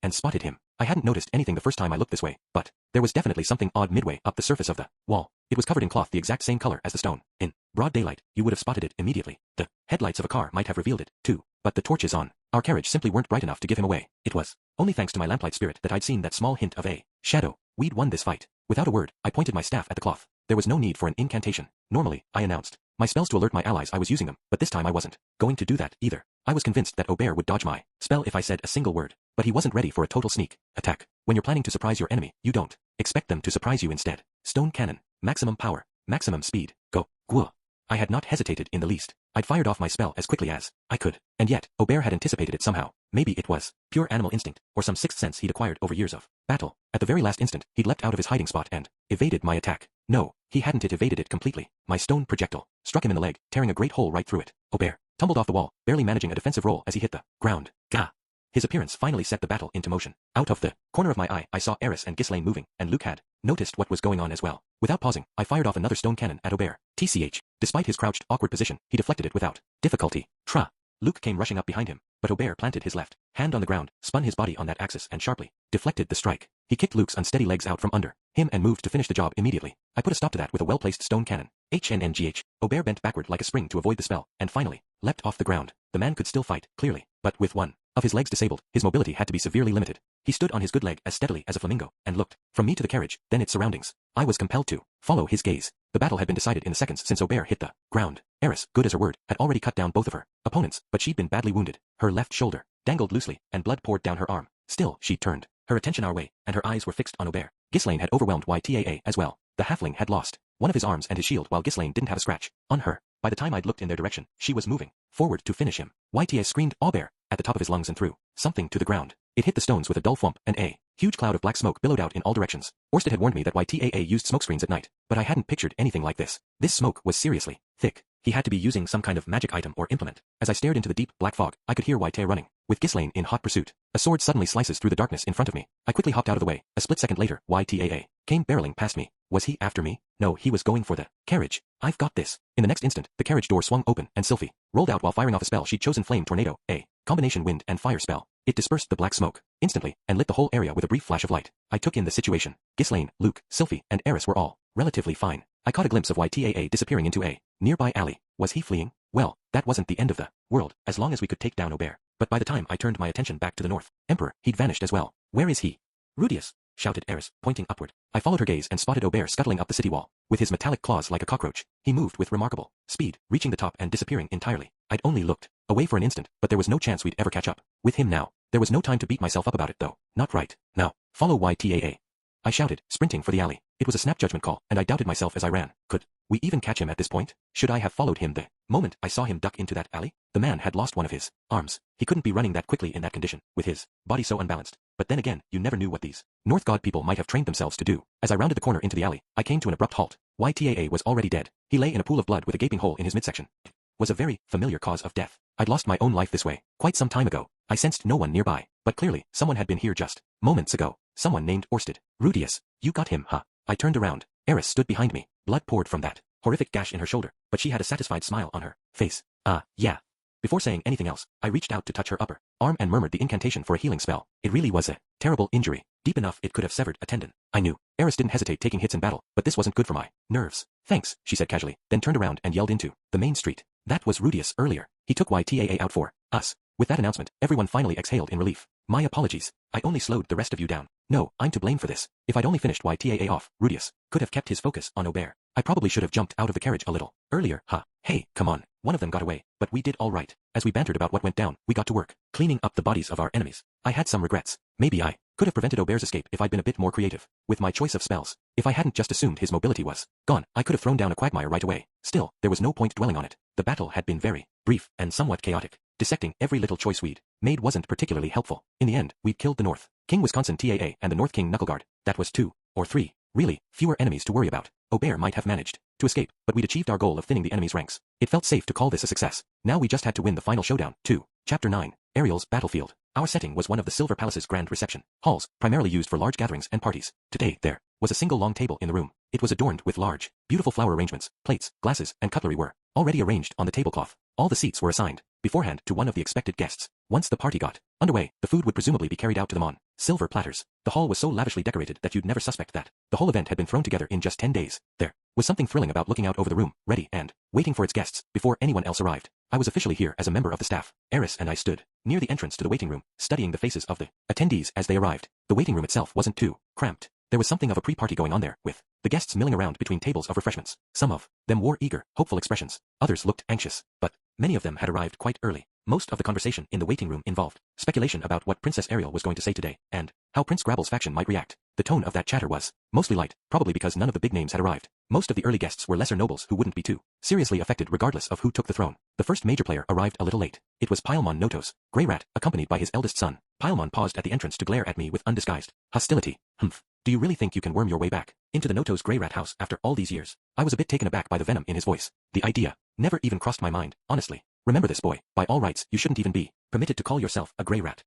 Speaker 2: and spotted him. I hadn't noticed anything the first time I looked this way, but there was definitely something odd midway up the surface of the wall. It was covered in cloth the exact same color as the stone. In broad daylight, you would have spotted it immediately. The headlights of a car might have revealed it, too, but the torches on our carriage simply weren't bright enough to give him away. It was only thanks to my lamplight spirit that I'd seen that small hint of a shadow. We'd won this fight. Without a word, I pointed my staff at the cloth. There was no need for an incantation. Normally, I announced my spells to alert my allies I was using them, but this time I wasn't going to do that either. I was convinced that Aubert would dodge my spell if I said a single word, but he wasn't ready for a total sneak attack. When you're planning to surprise your enemy, you don't expect them to surprise you instead. Stone cannon, maximum power, maximum speed, go, Gua. I had not hesitated in the least. I'd fired off my spell as quickly as I could, and yet, Aubert had anticipated it somehow. Maybe it was pure animal instinct, or some sixth sense he'd acquired over years of battle. At the very last instant, he'd leapt out of his hiding spot and evaded my attack. No, he hadn't evaded it completely. My stone projectile struck him in the leg, tearing a great hole right through it. Aubert tumbled off the wall, barely managing a defensive roll as he hit the ground. Gah! His appearance finally set the battle into motion. Out of the corner of my eye, I saw Eris and Ghislaine moving, and Luke had noticed what was going on as well. Without pausing, I fired off another stone cannon at Aubert. TCH. Despite his crouched, awkward position, he deflected it without difficulty. Tra! Luke came rushing up behind him, but Aubert planted his left hand on the ground, spun his body on that axis and sharply deflected the strike. He kicked Luke's unsteady legs out from under him and moved to finish the job immediately. I put a stop to that with a well-placed stone cannon. HNNGH. Aubert bent backward like a spring to avoid the spell, and finally leapt off the ground. The man could still fight, clearly, but with one of his legs disabled, his mobility had to be severely limited. He stood on his good leg as steadily as a flamingo, and looked from me to the carriage, then its surroundings. I was compelled to follow his gaze. The battle had been decided in the seconds since Aubert hit the ground. Eris, good as her word, had already cut down both of her opponents, but she'd been badly wounded. Her left shoulder dangled loosely, and blood poured down her arm. Still, she'd turned her attention our way, and her eyes were fixed on Aubert. Ghislaine had overwhelmed Ytaa as well. The halfling had lost one of his arms and his shield, while Ghislaine didn't have a scratch on her. By the time I'd looked in their direction, she was moving forward to finish him. Yta screamed Aubert at the top of his lungs and threw something to the ground. It hit the stones with a dull thwomp, and a huge cloud of black smoke billowed out in all directions. Orsted had warned me that Ytaa used smokescreens at night, but I hadn't pictured anything like this. This smoke was seriously thick. He had to be using some kind of magic item or implement. As I stared into the deep, black fog, I could hear Yta running, with Ghislaine in hot pursuit. A sword suddenly slices through the darkness in front of me. I quickly hopped out of the way. A split second later, Ytaa came barreling past me. Was he after me? No, he was going for the carriage. I've got this. In the next instant, the carriage door swung open, and Sylphie rolled out while firing off a spell she'd chosen, Flame Tornado, a combination wind and fire spell. It dispersed the black smoke instantly, and lit the whole area with a brief flash of light. I took in the situation. Ghislaine, Luke, Sylphie, and Eris were all relatively fine. I caught a glimpse of Ytaa disappearing into a nearby alley. Was he fleeing? Well, that wasn't the end of the world, as long as we could take down Aubert. But by the time I turned my attention back to the North Emperor, he'd vanished as well. Where is he? Rudius, shouted Eris, pointing upward. I followed her gaze and spotted Aubert scuttling up the city wall. With his metallic claws like a cockroach, he moved with remarkable speed, reaching the top and disappearing entirely. I'd only looked away for an instant, but there was no chance we'd ever catch up with him now. There was no time to beat myself up about it though. Not right now. Follow YTAA. I shouted, sprinting for the alley. It was a snap judgment call, and I doubted myself as I ran. Could we even catch him at this point? Should I have followed him the moment I saw him duck into that alley? The man had lost one of his arms. He couldn't be running that quickly in that condition, with his body so unbalanced. But then again, you never knew what these North God people might have trained themselves to do. As I rounded the corner into the alley, I came to an abrupt halt. YTAA was already dead. He lay in a pool of blood with a gaping hole in his midsection. Was a very familiar cause of death. I'd lost my own life this way, quite some time ago. I sensed no one nearby, but clearly, someone had been here just moments ago. Someone named Orsted. Rudius, you got him, huh? I turned around. Eris stood behind me. Blood poured from that horrific gash in her shoulder, but she had a satisfied smile on her face. Yeah. Before saying anything else, I reached out to touch her upper arm and murmured the incantation for a healing spell. It really was a terrible injury, deep enough it could have severed a tendon. I knew. Eris didn't hesitate taking hits in battle, but this wasn't good for my nerves. Thanks, she said casually, then turned around and yelled into the main street. That was Rudius earlier. He took YTAA out for us. With that announcement, everyone finally exhaled in relief. My apologies. I only slowed the rest of you down. No, I'm to blame for this. If I'd only finished YTAA off, Rudius could have kept his focus on Aubert. I probably should have jumped out of the carriage a little earlier, huh? Hey, come on. One of them got away, but we did all right. As we bantered about what went down, we got to work, cleaning up the bodies of our enemies. I had some regrets. Maybe I could have prevented Aubert's escape if I'd been a bit more creative with my choice of spells. If I hadn't just assumed his mobility was gone, I could have thrown down a quagmire right away. Still, there was no point dwelling on it. The battle had been very brief and somewhat chaotic. Dissecting every little choice we'd made wasn't particularly helpful. In the end, we'd killed the North King Wisconsin TAA and the North King Knuckleguard. That was 2 or 3, really, fewer enemies to worry about. Aubert might have managed to escape, but we'd achieved our goal of thinning the enemy's ranks. It felt safe to call this a success. Now we just had to win the final showdown, too. Chapter 9, Ariel's Battlefield. Our setting was one of the Silver Palace's grand reception halls, primarily used for large gatherings and parties. Today, there was a single long table in the room. It was adorned with large, beautiful flower arrangements. Plates, glasses, and cutlery were already arranged on the tablecloth. All the seats were assigned beforehand to one of the expected guests. Once the party got underway, the food would presumably be carried out to them on silver platters. The hall was so lavishly decorated that you'd never suspect that the whole event had been thrown together in just 10 days. There was something thrilling about looking out over the room, ready and waiting for its guests, before anyone else arrived. I was officially here as a member of the staff. Eris and I stood near the entrance to the waiting room, studying the faces of the attendees as they arrived. The waiting room itself wasn't too cramped. There was something of a pre-party going on there, with the guests milling around between tables of refreshments. Some of them wore eager, hopeful expressions. Others looked anxious, but many of them had arrived quite early. Most of the conversation in the waiting room involved speculation about what Princess Ariel was going to say today, and how Prince Grabble's faction might react. The tone of that chatter was mostly light, probably because none of the big names had arrived. Most of the early guests were lesser nobles who wouldn't be too seriously affected regardless of who took the throne. The first major player arrived a little late. It was Paimon Notos, Grey Rat, accompanied by his eldest son. Paimon paused at the entrance to glare at me with undisguised hostility. Humph. Do you really think you can worm your way back into the Notos Grey Rat house after all these years? I was a bit taken aback by the venom in his voice. The idea never even crossed my mind, honestly. Remember this, boy. By all rights, you shouldn't even be permitted to call yourself a Grey Rat.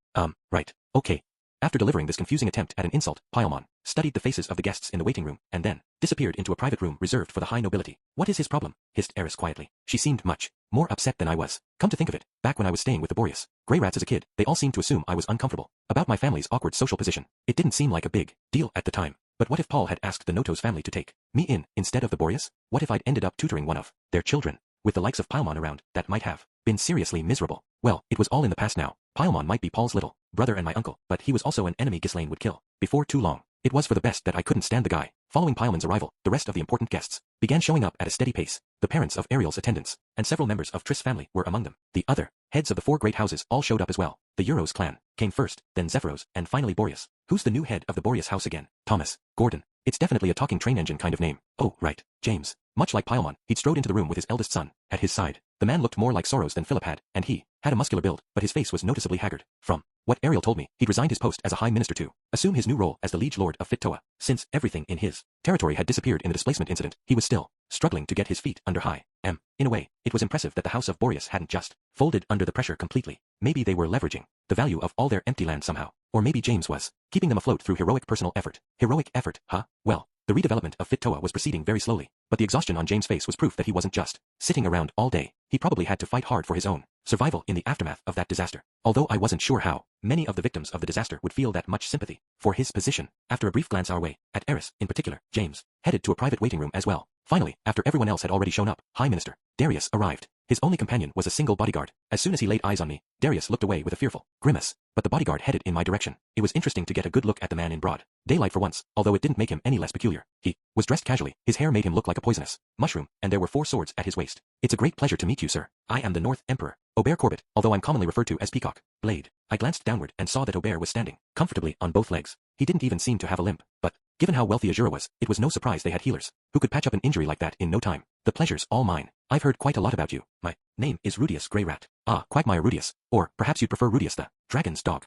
Speaker 2: Right. Okay. After delivering this confusing attempt at an insult, Paimon studied the faces of the guests in the waiting room, and then disappeared into a private room reserved for the high nobility. What is his problem? Hissed Eris quietly. She seemed much more upset than I was. Come to think of it, back when I was staying with the Boreas Grey Rats as a kid, they all seemed to assume I was uncomfortable about my family's awkward social position. It didn't seem like a big deal at the time. But what if Paul had asked the Notos family to take me in instead of the Boreas? What if I'd ended up tutoring one of their children? With the likes of Paimon around, that might have been seriously miserable. Well, it was all in the past now. Paimon might be Paul's little brother and my uncle, but he was also an enemy Ghislaine would kill before too long. It was for the best that I couldn't stand the guy. Following Paimon's arrival, the rest of the important guests began showing up at a steady pace. The parents of Ariel's attendants, and several members of Triss' family were among them. The other heads of the 4 great houses all showed up as well. The Euros clan came first, then Zephyros, and finally Boreas. Who's the new head of the Boreas house again? Thomas Gordon. It's definitely a talking train engine kind of name. Oh, right, James. Much like Paimon, he'd strode into the room with his eldest son at his side. The man looked more like Soros than Philip had, and he had a muscular build, but his face was noticeably haggard. From what Ariel told me, he'd resigned his post as a high minister to assume his new role as the liege lord of Fittoa. Since everything in his territory had disappeared in the displacement incident, he was still struggling to get his feet under high. In a way, it was impressive that the House of Boreas hadn't just folded under the pressure completely. Maybe they were leveraging the value of all their empty land somehow. Or maybe James was keeping them afloat through heroic personal effort. Heroic effort, huh? Well, the redevelopment of Fittoa was proceeding very slowly, but the exhaustion on James' face was proof that he wasn't just sitting around all day. He probably had to fight hard for his own survival in the aftermath of that disaster. Although I wasn't sure how many of the victims of the disaster would feel that much sympathy for his position. After a brief glance our way, at Eris in particular, James headed to a private waiting room as well. Finally, after everyone else had already shown up, High Minister Darius arrived. His only companion was a single bodyguard. As soon as he laid eyes on me, Darius looked away with a fearful grimace, but the bodyguard headed in my direction. It was interesting to get a good look at the man in broad daylight for once, although it didn't make him any less peculiar. He was dressed casually, his hair made him look like a poisonous mushroom, and there were 4 swords at his waist. It's a great pleasure to meet you, sir. I am the North Emperor, Aubert Corbett, although I'm commonly referred to as Peacock Blade. I glanced downward and saw that Aubert was standing comfortably on both legs. He didn't even seem to have a limp, but given how wealthy Azura was, it was no surprise they had healers who could patch up an injury like that in no time. The pleasure's all mine. I've heard quite a lot about you. My name is Rudius Grey Rat. Ah, Quagmire Rudius. Or perhaps you'd prefer Rudius the dragon's dog.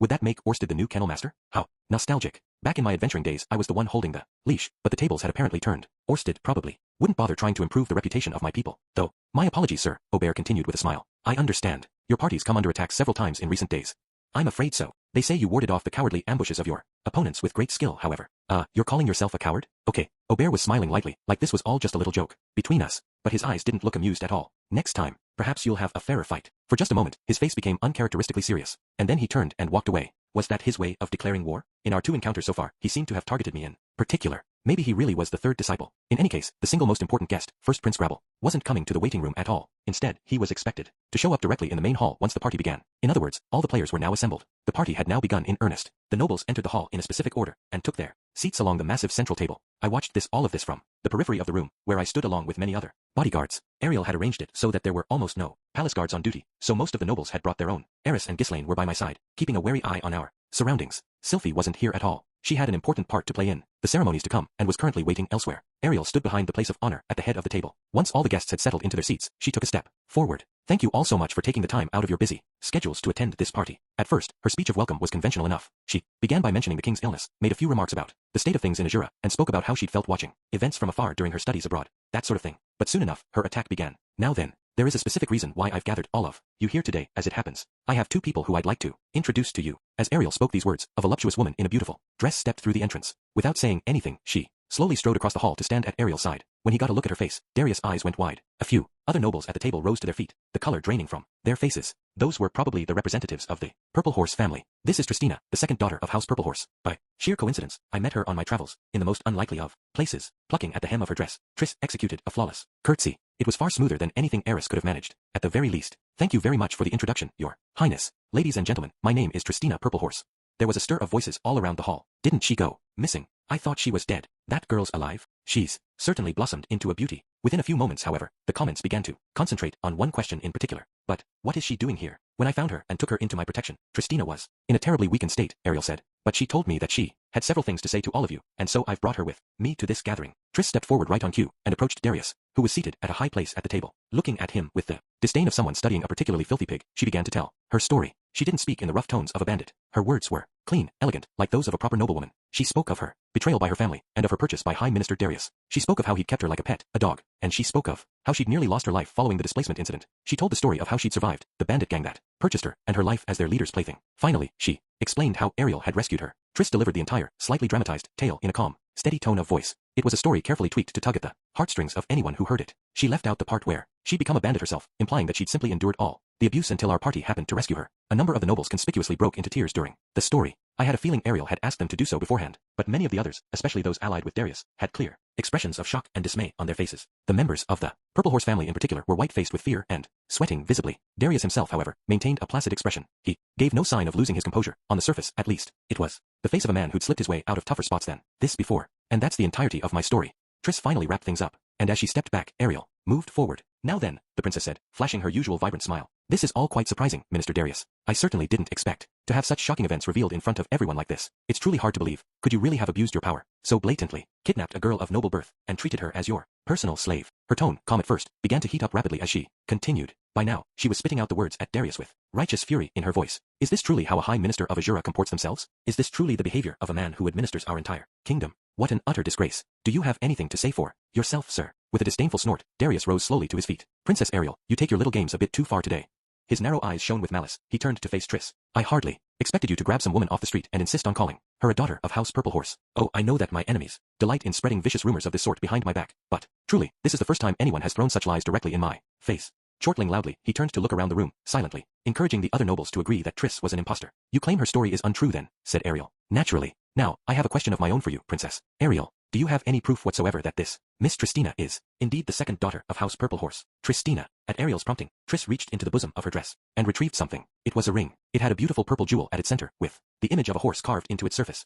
Speaker 2: Would that make Orsted the new kennel master? How nostalgic. Back in my adventuring days I was the one holding the leash, but the tables had apparently turned. Orsted probably wouldn't bother trying to improve the reputation of my people, though. My apologies, sir, Aubert continued with a smile. I understand. Your party's come under attack several times in recent days. I'm afraid so. They say you warded off the cowardly ambushes of your opponents with great skill, however. You're calling yourself a coward? Okay. Aubert was smiling lightly, like this was all just a little joke between us, but his eyes didn't look amused at all. Next time, perhaps you'll have a fairer fight. For just a moment, his face became uncharacteristically serious, and then he turned and walked away. Was that his way of declaring war? In our 2 encounters so far, he seemed to have targeted me in particular. Maybe he really was the 3rd disciple. In any case, the single most important guest, First Prince Grabble, wasn't coming to the waiting room at all. Instead, he was expected to show up directly in the main hall once the party began. In other words, all the players were now assembled. The party had now begun in earnest. The nobles entered the hall in a specific order and took their seats along the massive central table. I watched all of this from the periphery of the room, where I stood along with many other bodyguards. Ariel had arranged it so that there were almost no palace guards on duty, so most of the nobles had brought their own. Eris and Ghislaine were by my side, keeping a wary eye on our surroundings. Sylphie wasn't here at all. She had an important part to play in the ceremonies to come and was currently waiting elsewhere. Ariel stood behind the place of honor at the head of the table. Once all the guests had settled into their seats, she took a step forward. Thank you all so much for taking the time out of your busy schedules to attend this party. At first, her speech of welcome was conventional enough. She began by mentioning the king's illness, made a few remarks about the state of things in Azura, and spoke about how she'd felt watching events from afar during her studies abroad. That sort of thing. But soon enough, her attack began. Now then, there is a specific reason why I've gathered all of you here today. As it happens, I have 2 people who I'd like to introduce to you. As Ariel spoke these words, a voluptuous woman in a beautiful dress stepped through the entrance. Without saying anything, she slowly strode across the hall to stand at Ariel's side. When he got a look at her face, Darius' eyes went wide. A few other nobles at the table rose to their feet, the color draining from their faces. Those were probably the representatives of the Purple Horse family. This is Tristina, the 2nd daughter of House Purple Horse. By sheer coincidence, I met her on my travels, in the most unlikely of places. Plucking at the hem of her dress, Triss executed a flawless curtsy. It was far smoother than anything Eris could have managed. At the very least, thank you very much for the introduction, Your Highness. Ladies and gentlemen, my name is Tristina Purple Horse. There was a stir of voices all around the hall. Didn't she go missing? I thought she was dead. That girl's alive? She's certainly blossomed into a beauty. Within a few moments, however, the comments began to concentrate on one question in particular. But what is she doing here? When I found her and took her into my protection, Tristina was in a terribly weakened state, Ariel said. But she told me that she had several things to say to all of you, and so I've brought her with me to this gathering. Triss stepped forward right on cue and approached Darius, who was seated at a high place at the table. Looking at him with the disdain of someone studying a particularly filthy pig, she began to tell her story. She didn't speak in the rough tones of a bandit. Her words were clean, elegant, like those of a proper noblewoman. She spoke of her betrayal by her family, and of her purchase by High Minister Darius. She spoke of how he'd kept her like a pet, a dog, and she spoke of how she'd nearly lost her life following the displacement incident. She told the story of how she'd survived the bandit gang that purchased her, and her life as their leader's plaything. Finally, she explained how Ariel had rescued her. Triss delivered the entire, slightly dramatized tale in a calm, steady tone of voice. It was a story carefully tweaked to tug at the heartstrings of anyone who heard it. She left out the part where she'd become a bandit herself, implying that she'd simply endured all the abuse until our party happened to rescue her. A number of the nobles conspicuously broke into tears during the story. I had a feeling Ariel had asked them to do so beforehand, but many of the others, especially those allied with Darius, had clear expressions of shock and dismay on their faces. The members of the Purple Horse family in particular were white-faced with fear and sweating visibly. Darius himself, however, maintained a placid expression. He gave no sign of losing his composure, on the surface at least. It was the face of a man who'd slipped his way out of tougher spots than this before. And that's the entirety of my story. Triss finally wrapped things up, and as she stepped back, Ariel moved forward. Now then, the princess said, flashing her usual vibrant smile. This is all quite surprising, Minister Darius. I certainly didn't expect to have such shocking events revealed in front of everyone like this. It's truly hard to believe. Could you really have abused your power so blatantly, kidnapped a girl of noble birth, and treated her as your personal slave? Her tone, calm at first, began to heat up rapidly as she continued. By now, she was spitting out the words at Darius with righteous fury in her voice. Is this truly how a High Minister of Azura comports themselves? Is this truly the behavior of a man who administers our entire kingdom? What an utter disgrace. Do you have anything to say for yourself, sir? With a disdainful snort, Darius rose slowly to his feet. Princess Ariel, you take your little games a bit too far today. His narrow eyes shone with malice. He turned to face Triss. I hardly expected you to grab some woman off the street and insist on calling her a daughter of House Purple Horse. Oh, I know that my enemies delight in spreading vicious rumors of this sort behind my back, but truly, this is the first time anyone has thrown such lies directly in my face. Chortling loudly, he turned to look around the room, silently, encouraging the other nobles to agree that Triss was an impostor. You claim her story is untrue then, said Ariel. Naturally. Now, I have a question of my own for you, Princess. Ariel, do you have any proof whatsoever that this Miss Tristina is indeed the 2nd daughter of House Purple Horse? Tristina, At Ariel's prompting, Triss reached into the bosom of her dress and retrieved something. It was a ring. It had a beautiful purple jewel at its center, with the image of a horse carved into its surface.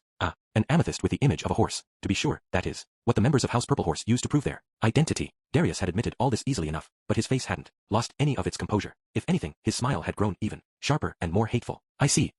Speaker 2: An amethyst with the image of a horse. To be sure, that is what the members of House Purple Horse used to prove their identity. Darius had admitted all this easily enough, but his face hadn't lost any of its composure. If anything, his smile had grown even sharper and more hateful. I see.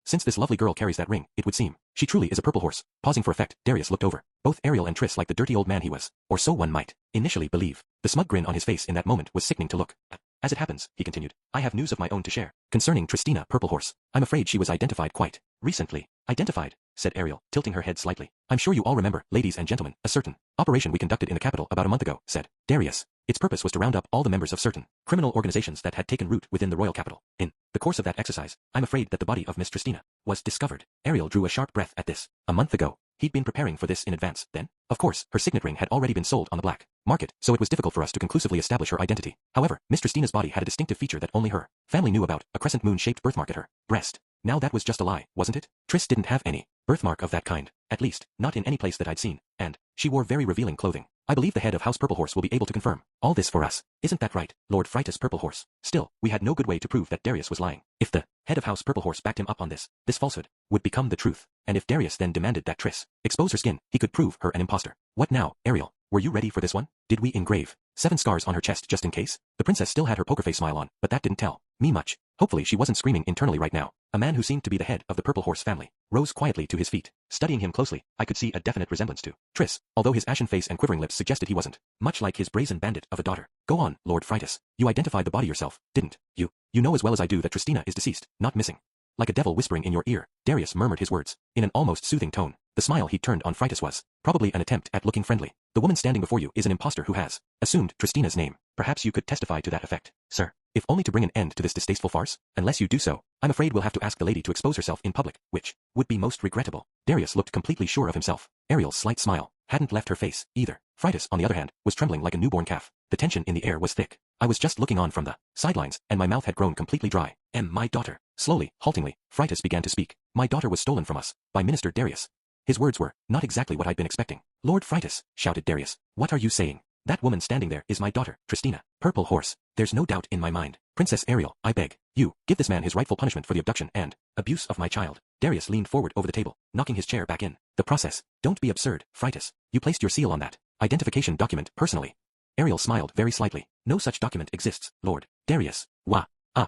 Speaker 2: Since this lovely girl carries that ring, it would seem she truly is a purple horse. Pausing for effect, Darius looked over both Ariel and Triss like the dirty old man he was, or so one might initially believe. The smug grin on his face in that moment was sickening to look at. As it happens, he continued, I have news of my own to share concerning Tristina Purple Horse. I'm afraid she was identified quite recently. Identified, said Ariel, tilting her head slightly. I'm sure you all remember, ladies and gentlemen, a certain operation we conducted in the capital about a month ago, said Darius. Its purpose was to round up all the members of certain criminal organizations that had taken root within the royal capital. In the course of that exercise, I'm afraid that the body of Miss Tristina was discovered. Ariel drew a sharp breath at this. A month ago. He'd been preparing for this in advance, then. Of course, her signet ring had already been sold on the black market, so it was difficult for us to conclusively establish her identity. However, Miss Tristina's body had a distinctive feature that only her family knew about, a crescent moon-shaped birthmark at her breast. Now that was just a lie, wasn't it? Triss didn't have any birthmark of that kind, at least, not in any place that I'd seen, and she wore very revealing clothing. I believe the head of House Purple Horse will be able to confirm all this for us. Isn't that right, Lord Fritus Purple Horse? Still, we had no good way to prove that Darius was lying. If the head of House Purple Horse backed him up on this falsehood would become the truth. And if Darius then demanded that Triss expose her skin, he could prove her an imposter. What now, Ariel? Were you ready for this one? Did we engrave 7 scars on her chest just in case? The princess still had her poker face smile on, but that didn't tell me much. Hopefully she wasn't screaming internally right now. A man who seemed to be the head of the Purple Horse family rose quietly to his feet. Studying him closely, I could see a definite resemblance to Triss, although his ashen face and quivering lips suggested he wasn't much like his brazen bandit of a daughter. Go on, Lord Fritus. You identified the body yourself, didn't you? You know as well as I do that Tristina is deceased, not missing. Like a devil whispering in your ear, Darius murmured his words, in an almost soothing tone. The smile he turned on Fritus was probably an attempt at looking friendly. The woman standing before you is an impostor who has assumed Tristina's name. Perhaps you could testify to that effect, sir. If only to bring an end to this distasteful farce. Unless you do so, I'm afraid we'll have to ask the lady to expose herself in public, which would be most regrettable. Darius looked completely sure of himself. Ariel's slight smile hadn't left her face, either. Fritus, on the other hand, was trembling like a newborn calf. The tension in the air was thick. I was just looking on from the sidelines, and my mouth had grown completely dry. My daughter. Slowly, haltingly, Fritus began to speak. My daughter was stolen from us, by Minister Darius. His words were not exactly what I'd been expecting. Lord Fritus, shouted Darius. What are you saying? That woman standing there is my daughter, Tristina Purple Horse. There's no doubt in my mind. Princess Ariel, I beg you, give this man his rightful punishment for the abduction and abuse of my child. Darius leaned forward over the table, knocking his chair back in. The process. Don't be absurd, Fritus. You placed your seal on that identification document personally. Ariel smiled very slightly. No such document exists, Lord Darius. Wah.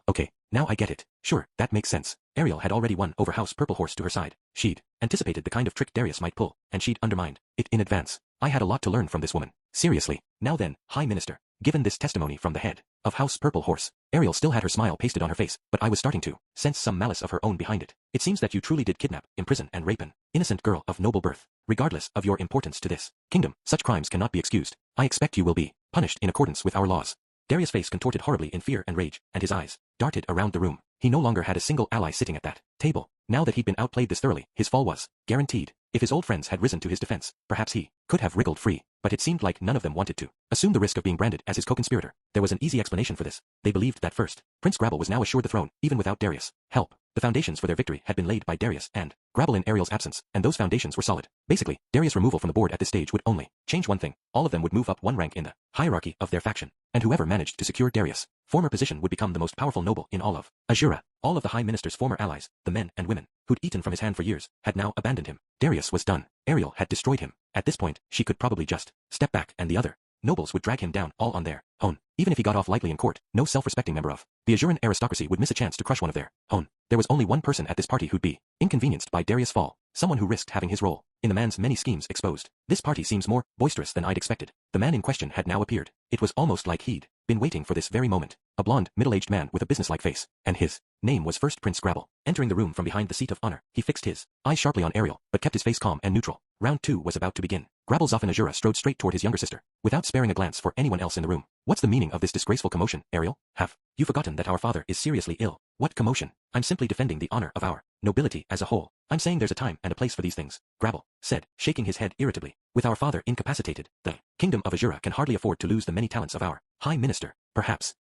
Speaker 2: Okay. Now I get it. Sure, that makes sense. Ariel had already won over House Purple Horse to her side. She'd anticipated the kind of trick Darius might pull, and she'd undermined it in advance. I had a lot to learn from this woman. Seriously. Now then, High Minister, given this testimony from the head of House Purple Horse, Ariel still had her smile pasted on her face, but I was starting to sense some malice of her own behind it. It seems that you truly did kidnap, imprison, and rape an innocent girl of noble birth. Regardless of your importance to this kingdom, such crimes cannot be excused. I expect you will be punished in accordance with our laws. Darius' face contorted horribly in fear and rage, and his eyes darted around the room. He no longer had a single ally sitting at that table. Now that he'd been outplayed this thoroughly, his fall was guaranteed. If his old friends had risen to his defense, perhaps he could have wriggled free, but it seemed like none of them wanted to assume the risk of being branded as his co-conspirator. There was an easy explanation for this. They believed that first, Prince Grabble was now assured the throne, even without Darius' help. The foundations for their victory had been laid by Darius and Grabble in Ariel's absence, and those foundations were solid. Basically, Darius' removal from the board at this stage would only change one thing. All of them would move up one rank in the hierarchy of their faction, and whoever managed to secure Darius' former position would become the most powerful noble in all of Azura. All of the High Minister's former allies, the men and women who'd eaten from his hand for years, had now abandoned him. Darius was done. Ariel had destroyed him. At this point, she could probably just step back, and the other nobles would drag him down all on their own. Even if he got off lightly in court, no self-respecting member of the Azuran aristocracy would miss a chance to crush one of their own. There was only one person at this party who'd be inconvenienced by Darius' fall, someone who risked having his role in the man's many schemes exposed. This party seems more boisterous than I'd expected. The man in question had now appeared. It was almost like he'd been waiting for this very moment. A blonde, middle-aged man with a businesslike face, and his name was first Prince Grabble. Entering the room from behind the seat of honor, he fixed his eyes sharply on Ariel, but kept his face calm and neutral. Round 2 was about to begin. Grabble's Zoffin Azura strode straight toward his younger sister, without sparing a glance for anyone else in the room. What's the meaning of this disgraceful commotion, Ariel? Have you forgotten that our father is seriously ill? What commotion? I'm simply defending the honor of our nobility as a whole. I'm saying there's a time and a place for these things, Grabble said, shaking his head irritably. With our father incapacitated, the kingdom of Azura can hardly afford to lose the many talents of our High Minister. Perhaps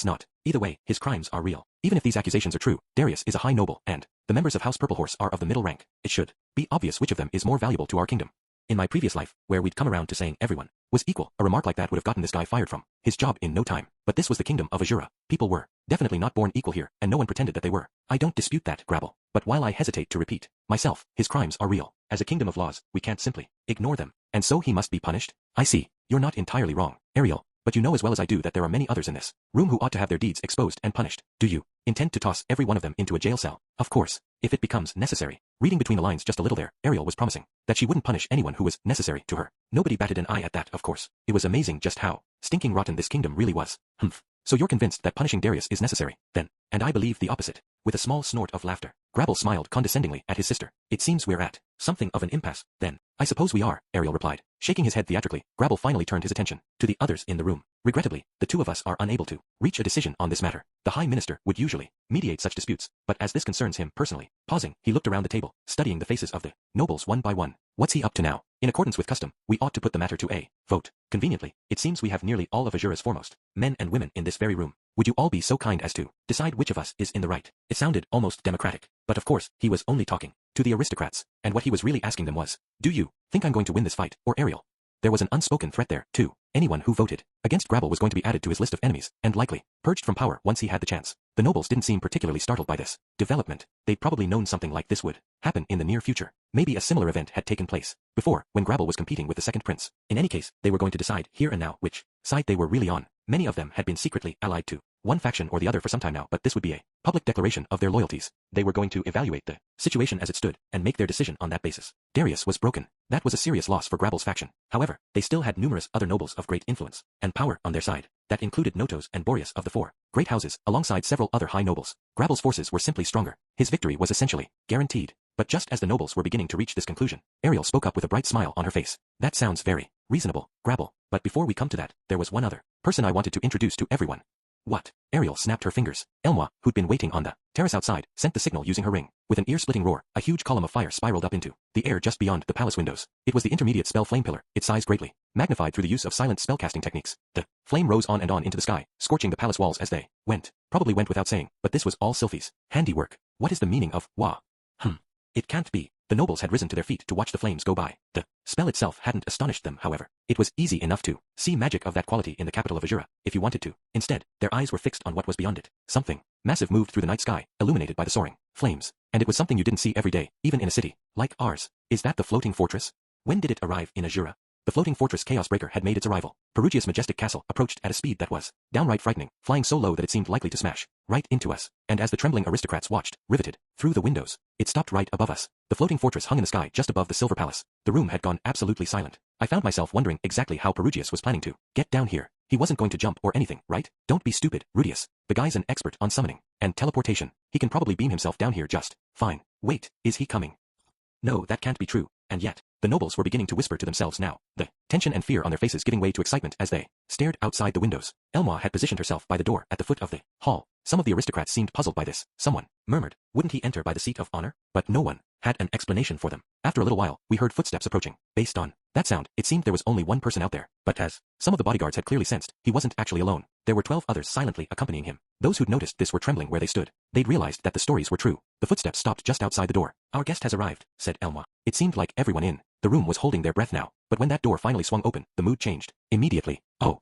Speaker 2: not. Either way, his crimes are real. Even if these accusations are true, Darius is a high noble, and the members of House Purple Horse are of the middle rank. It should be obvious which of them is more valuable to our kingdom. In my previous life, where we'd come around to saying everyone was equal, a remark like that would have gotten this guy fired from his job in no time. But this was the kingdom of Azura. People were definitely not born equal here, and no one pretended that they were. I don't dispute that, Grabble. But while I hesitate to repeat myself, his crimes are real. As a kingdom of laws, we can't simply ignore them. And so he must be punished? I see. You're not entirely wrong, Ariel. But you know as well as I do that there are many others in this room who ought to have their deeds exposed and punished. Do you intend to toss every one of them into a jail cell? Of course, if it becomes necessary. Reading between the lines just a little there, Ariel was promising that she wouldn't punish anyone who was necessary to her. Nobody batted an eye at that, of course. It was amazing just how stinking rotten this kingdom really was. Humph. So you're convinced that punishing Darius is necessary, then? And I believe the opposite. With a small snort of laughter, Grabble smiled condescendingly at his sister. It seems we're at something of an impasse, then. I suppose we are, Ariel replied. Shaking his head theatrically, Grabble finally turned his attention to the others in the room. Regrettably, the two of us are unable to reach a decision on this matter. The High Minister would usually mediate such disputes, but as this concerns him personally, pausing, he looked around the table, studying the faces of the nobles one by one. What's he up to now? In accordance with custom, we ought to put the matter to a vote. Conveniently, it seems we have nearly all of Azura's foremost men and women in this very room. Would you all be so kind as to decide which of us is in the right? It sounded almost democratic, but of course, he was only talking to the aristocrats, and what he was really asking them was, do you think I'm going to win this fight, or Ariel? There was an unspoken threat there, too. Anyone who voted against Grabble was going to be added to his list of enemies, and likely purged from power once he had the chance. The nobles didn't seem particularly startled by this development. They'd probably known something like this would happen in the near future. Maybe a similar event had taken place before, when Grabble was competing with the second prince. In any case, they were going to decide here and now which side they were really on. Many of them had been secretly allied to one faction or the other for some time now, but this would be a public declaration of their loyalties. They were going to evaluate the situation as it stood and make their decision on that basis. Darius was broken. That was a serious loss for Grabble's faction. However, they still had numerous other nobles of great influence and power on their side. That included Notos and Boreas of the four great houses, alongside several other high nobles. Grabble's forces were simply stronger. His victory was essentially guaranteed. But just as the nobles were beginning to reach this conclusion, Ariel spoke up with a bright smile on her face. That sounds very reasonable, Grabble. But before we come to that, there was one other person I wanted to introduce to everyone. What? Ariel snapped her fingers. Elma, who'd been waiting on the terrace outside, sent the signal using her ring. With an ear-splitting roar, a huge column of fire spiraled up into the air just beyond the palace windows. It was the intermediate spell flame pillar, its size greatly magnified through the use of silent spellcasting techniques. The flame rose on and on into the sky, scorching the palace walls as they went. Probably went without saying, but this was all Sylphie's handiwork. What is the meaning of wah? It can't be. The nobles had risen to their feet to watch the flames go by. The spell itself hadn't astonished them, however. It was easy enough to see magic of that quality in the capital of Azura, if you wanted to. Instead, their eyes were fixed on what was beyond it. Something massive moved through the night sky, illuminated by the soaring flames. And it was something you didn't see every day, even in a city like ours. Is that the floating fortress? When did it arrive in Azura? The floating fortress Chaosbreaker had made its arrival. Perugia's majestic castle approached at a speed that was downright frightening, flying so low that it seemed likely to smash right into us. And as the trembling aristocrats watched, riveted through the windows, it stopped right above us. The floating fortress hung in the sky just above the Silver Palace. The room had gone absolutely silent. I found myself wondering exactly how Perugius was planning to get down here. He wasn't going to jump or anything, right? Don't be stupid, Rudius. The guy's an expert on summoning and teleportation. He can probably beam himself down here just fine. Wait, is he coming? No, that can't be true. And yet, the nobles were beginning to whisper to themselves now, the tension and fear on their faces giving way to excitement as they stared outside the windows. Elma had positioned herself by the door at the foot of the hall. Some of the aristocrats seemed puzzled by this. Someone murmured, wouldn't he enter by the seat of honor? But no one had an explanation for them. After a little while, we heard footsteps approaching. Based on that sound, it seemed there was only one person out there. But as some of the bodyguards had clearly sensed, he wasn't actually alone. There were 12 others silently accompanying him. Those who'd noticed this were trembling where they stood. They'd realized that the stories were true. The footsteps stopped just outside the door. Our guest has arrived, said Elma. It seemed like everyone in the room was holding their breath now. But when that door finally swung open, the mood changed. Immediately. Oh,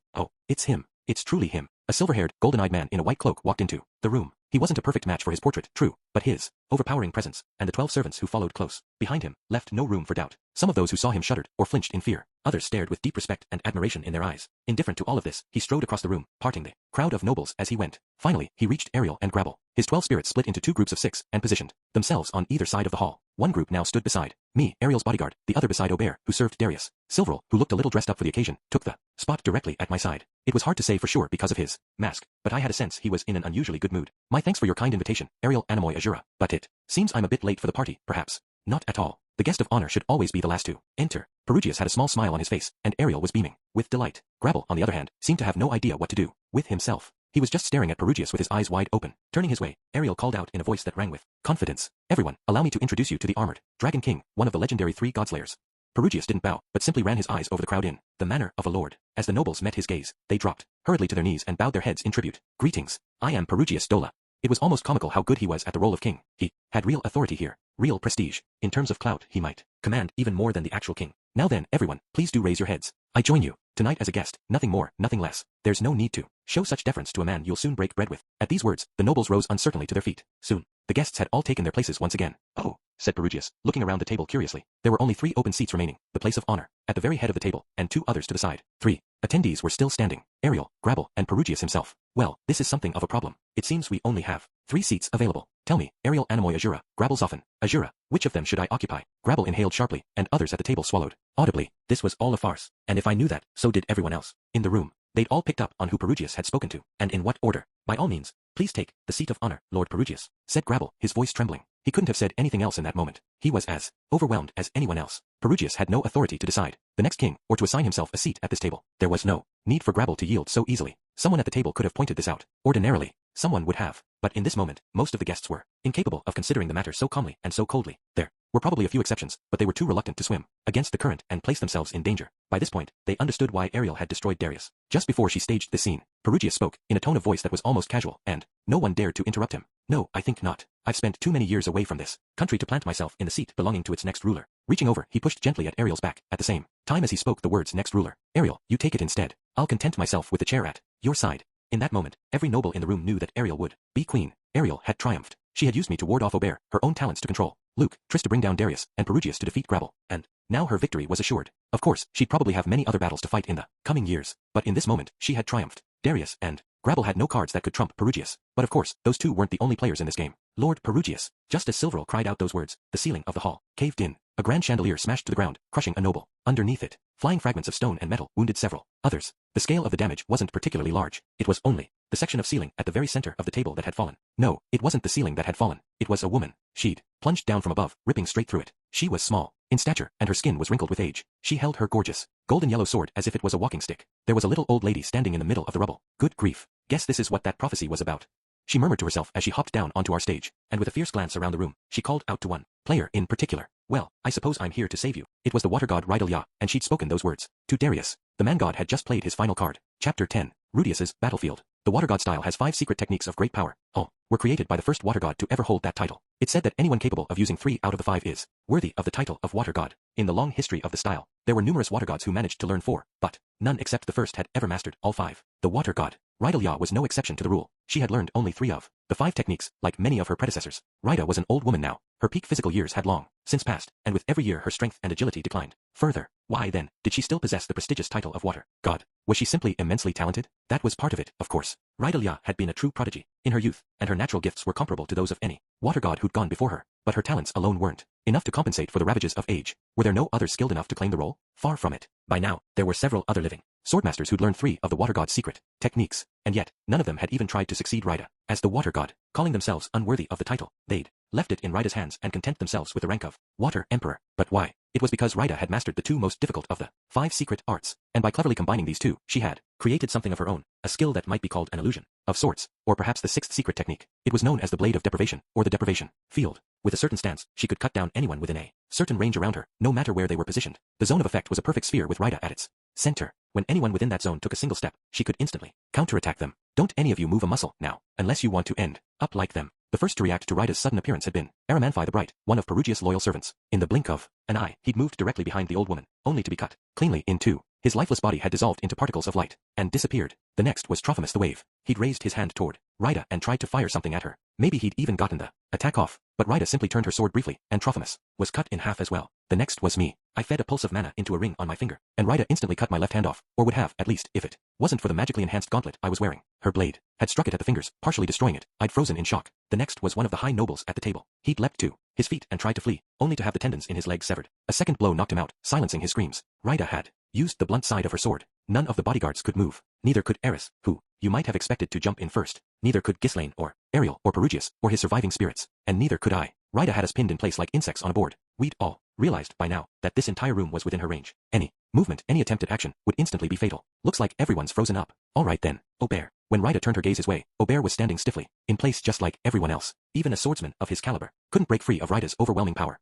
Speaker 2: it's him. It's truly him. A silver-haired, golden-eyed man in a white cloak walked into the room. He wasn't a perfect match for his portrait, true, but his overpowering presence, and the 12 servants who followed close behind him, left no room for doubt. Some of those who saw him shuddered or flinched in fear. Others stared with deep respect and admiration in their eyes. Indifferent to all of this, he strode across the room, parting the crowd of nobles as he went. Finally, he reached Ariel and Grabble. His 12 spirits split into 2 groups of 6 and positioned themselves on either side of the hall. One group now stood beside me, Ariel's bodyguard, the other beside Aubert, who served Darius. Silverl, who looked a little dressed up for the occasion, took the spot directly at my side. It was hard to say for sure because of his mask, but I had a sense he was in an unusually good mood. My thanks for your kind invitation, Ariel Anemoy Azura, but it seems I'm a bit late for the party, perhaps. Not at all. The guest of honor should always be the last to enter. Perugius had a small smile on his face, and Ariel was beaming with delight. Grabble, on the other hand, seemed to have no idea what to do with himself. He was just staring at Perugius with his eyes wide open. Turning his way, Ariel called out in a voice that rang with confidence. Everyone, allow me to introduce you to the armored Dragon King, one of the legendary 3 Godslayers. Perugius didn't bow, but simply ran his eyes over the crowd in the manner of a lord. As the nobles met his gaze, they dropped hurriedly to their knees and bowed their heads in tribute. Greetings. I am Perugius Dola. It was almost comical how good he was at the role of king. He had real authority here, real prestige. In terms of clout, he might command even more than the actual king. Now then, everyone, please do raise your heads. I join you. Tonight as a guest, nothing more, nothing less. There's no need to show such deference to a man you'll soon break bread with. At these words, the nobles rose uncertainly to their feet. Soon, the guests had all taken their places once again. Oh, said Perugius, looking around the table curiously. There were only 3 open seats remaining, the place of honor, at the very head of the table, and 2 others to the side. 3 attendees were still standing, Ariel, Grabble, and Perugius himself. Well, this is something of a problem. It seems we only have 3 seats available. Tell me, Ariel Anemoy Azura, Grabble Zoffin, Azura, which of them should I occupy? Grabble inhaled sharply, and others at the table swallowed audibly. This was all a farce, and if I knew that, so did everyone else in the room. They'd all picked up on who Perugius had spoken to, and in what order. By all means, please take the seat of honor, Lord Perugius, said Grabble, his voice trembling. He couldn't have said anything else in that moment. He was as overwhelmed as anyone else. Perugius had no authority to decide the next king, or to assign himself a seat at this table. There was no need for Grabble to yield so easily. Someone at the table could have pointed this out. Ordinarily, someone would have. But in this moment, most of the guests were incapable of considering the matter so calmly and so coldly. There were probably a few exceptions, but they were too reluctant to swim against the current and place themselves in danger. By this point, they understood why Ariel had destroyed Darius. Just before she staged this scene, Perugius spoke, in a tone of voice that was almost casual, and no one dared to interrupt him. No, I think not. I've spent too many years away from this country to plant myself in the seat belonging to its next ruler. Reaching over, he pushed gently at Ariel's back, at the same time as he spoke the words next ruler. Ariel, you take it instead. I'll content myself with the chair at your side. In that moment, every noble in the room knew that Ariel would be queen. Ariel had triumphed. She had used me to ward off Aubert, her own talents to control Luke, Triss to bring down Darius, and Perugius to defeat Grabble, and now her victory was assured. Of course, she'd probably have many other battles to fight in the coming years, but in this moment, she had triumphed. Darius and Grabble had no cards that could trump Perugius, but of course, those 2 weren't the only players in this game. Lord Perugius. Just as Silverel cried out those words, the ceiling of the hall caved in. A grand chandelier smashed to the ground, crushing a noble. Underneath it, flying fragments of stone and metal wounded several others. The scale of the damage wasn't particularly large. It was only the section of ceiling at the very center of the table that had fallen. No, it wasn't the ceiling that had fallen. It was a woman. She'd plunged down from above, ripping straight through it. She was small in stature, and her skin was wrinkled with age. She held her gorgeous golden yellow sword as if it was a walking stick. There was a little old lady standing in the middle of the rubble. Good grief. Guess this is what that prophecy was about. She murmured to herself as she hopped down onto our stage, and with a fierce glance around the room, she called out to one player in particular. Well, I suppose I'm here to save you. It was the water god Rifujin, and she'd spoken those words to Darius. The man god had just played his final card. Chapter 10. Rudius's Battlefield. The water god style has 5 secret techniques of great power. All were created by the first water god to ever hold that title. It's said that anyone capable of using 3 out of the 5 is worthy of the title of water god. In the long history of the style, there were numerous water gods who managed to learn 4, but none except the first had ever mastered all 5. The water god Rifujin was no exception to the rule. She had learned only 3 of the 5 techniques, like many of her predecessors. Rita was an old woman now. Her peak physical years had long since passed, and with every year her strength and agility declined further. Why then did she still possess the prestigious title of water god? Was she simply immensely talented? That was part of it, of course. Rifujin had been a true prodigy in her youth, and her natural gifts were comparable to those of any water god who'd gone before her, but her talents alone weren't enough to compensate for the ravages of age. Were there no others skilled enough to claim the role? Far from it. By now, there were several other living swordmasters who'd learned 3 of the water god's secret techniques, and yet none of them had even tried to succeed Rita as the water god. Calling themselves unworthy of the title, they'd left it in Rita's hands and content themselves with the rank of water emperor. But why? It was because Rita had mastered the 2 most difficult of the 5 secret arts, and by cleverly combining these 2, she had created something of her own, a skill that might be called an illusion of sorts, or perhaps the 6th secret technique. It was known as the blade of deprivation, or the deprivation field. With a certain stance, she could cut down anyone within a certain range around her, no matter where they were positioned. The zone of effect was a perfect sphere with Rita at its center. When anyone within that zone took a single step, she could instantly counterattack them. Don't any of you move a muscle now, unless you want to end up like them. The first to react to Rita's sudden appearance had been Aramanthi the Bright, one of Perugius' loyal servants. In the blink of an eye, he'd moved directly behind the old woman, only to be cut cleanly in 2. His lifeless body had dissolved into particles of light and disappeared. The next was Trophimus the Wave. He'd raised his hand toward Rita and tried to fire something at her. Maybe he'd even gotten the attack off, but Rita simply turned her sword briefly, and Trophimus was cut in half as well. The next was me. I fed a pulse of mana into a ring on my finger, and Rita instantly cut my left hand off, or would have, at least, if it wasn't for the magically enhanced gauntlet I was wearing. Her blade had struck it at the fingers, partially destroying it. I'd frozen in shock. The next was one of the high nobles at the table. He'd leapt to his feet and tried to flee, only to have the tendons in his legs severed. A second blow knocked him out, silencing his screams. Rita had used the blunt side of her sword. None of the bodyguards could move. Neither could Eris, who you might have expected to jump in first. Neither could Ghislaine or Ariel or Perugius or his surviving spirits. And neither could I. Rita had us pinned in place like insects on a board. We'd all realized by now that this entire room was within her range. Any movement, any attempt at action, would instantly be fatal. Looks like everyone's frozen up. All right then, Aubert. When Rita turned her gaze his way, Aubert was standing stiffly, in place just like everyone else. Even a swordsman of his caliber couldn't break free of Rita's overwhelming power.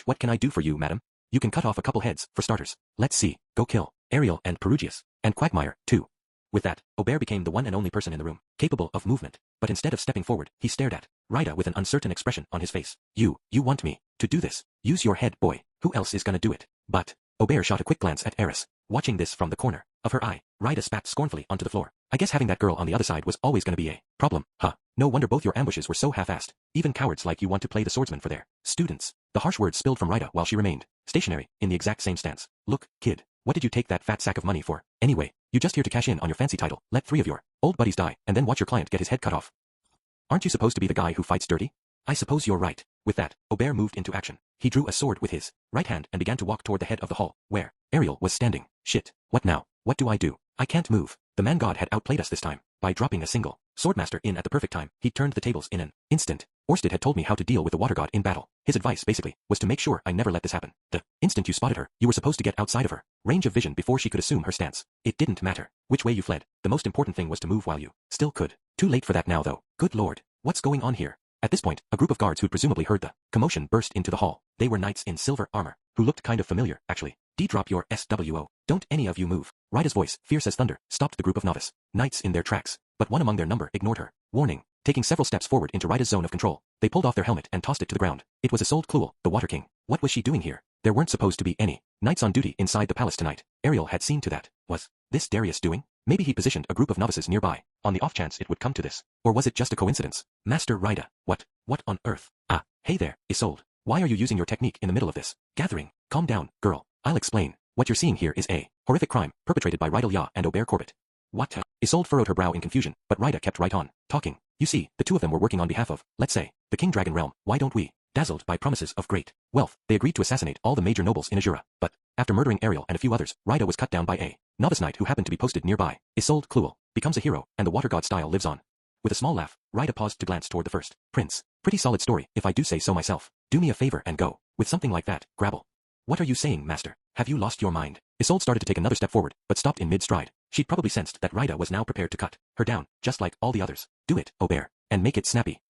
Speaker 2: What can I do for you, madam? You can cut off a couple heads, for starters. Let's see. Go kill Ariel and Perugius, and Quagmire, too. With that, Aubert became the one and only person in the room capable of movement, but instead of stepping forward, he stared at Rita with an uncertain expression on his face. You want me to do this? Use your head, boy. Who else is gonna do it? But Aubert shot a quick glance at Eris. Watching this from the corner of her eye, Rida spat scornfully onto the floor. I guess having that girl on the other side was always gonna be a problem, huh? No wonder both your ambushes were so half-assed. Even cowards like you want to play the swordsman for their students. The harsh words spilled from Rida while she remained stationary, in the exact same stance. Look, kid, what did you take that fat sack of money for? Anyway, you just here to cash in on your fancy title, let 3 of your old buddies die, and then watch your client get his head cut off. Aren't you supposed to be the guy who fights dirty? I suppose you're right. With that, Aubert moved into action. He drew a sword with his right hand and began to walk toward the head of the hall, where Ariel was standing. Shit, what now? What do I do? I can't move. The man god had outplayed us this time. By dropping a single swordmaster in at the perfect time, he turned the tables in an instant. Orsted had told me how to deal with the water god in battle. His advice, basically, was to make sure I never let this happen. The instant you spotted her, you were supposed to get outside of her range of vision before she could assume her stance. It didn't matter which way you fled. The most important thing was to move while you still could. Too late for that now, though. Good lord. What's going on here? At this point, a group of guards who'd presumably heard the commotion burst into the hall. They were knights in silver armor, who looked kind of familiar, actually. D-drop your SWO. Don't any of you move. Rida's voice, fierce as thunder, stopped the group of novice knights in their tracks, but one among their number ignored her warning. Taking several steps forward into Rida's zone of control, they pulled off their helmet and tossed it to the ground. It was Isolde Kluel, the Water King. What was she doing here? There weren't supposed to be any knights on duty inside the palace tonight. Ariel had seen to that. Was this Darius doing? Maybe he positioned a group of novices nearby, on the off chance it would come to this. Or was it just a coincidence? Master Rida, what on earth? Ah, hey there, Isolde. Why are you using your technique in the middle of this gathering? Calm down, girl. I'll explain. What you're seeing here is a horrific crime perpetrated by Rydal Ya and Aubert Corbett. What? Isolde furrowed her brow in confusion, but Rida kept right on talking. You see, the two of them were working on behalf of, let's say, the King Dragon realm. Why don't we? Dazzled by promises of great wealth, they agreed to assassinate all the major nobles in Azura. But after murdering Ariel and a few others, Rida was cut down by a novice knight who happened to be posted nearby. Isolde Kluel becomes a hero, and the water god style lives on. With a small laugh, Rida paused to glance toward the first prince. Pretty solid story, if I do say so myself. Do me a favor and go. With something like that, grabble. What are you saying, master? Have you lost your mind? Isolde started to take another step forward, but stopped in mid-stride. She'd probably sensed that Rida was now prepared to cut her down, just like all the others. Do it, Aubert, and make it snappy.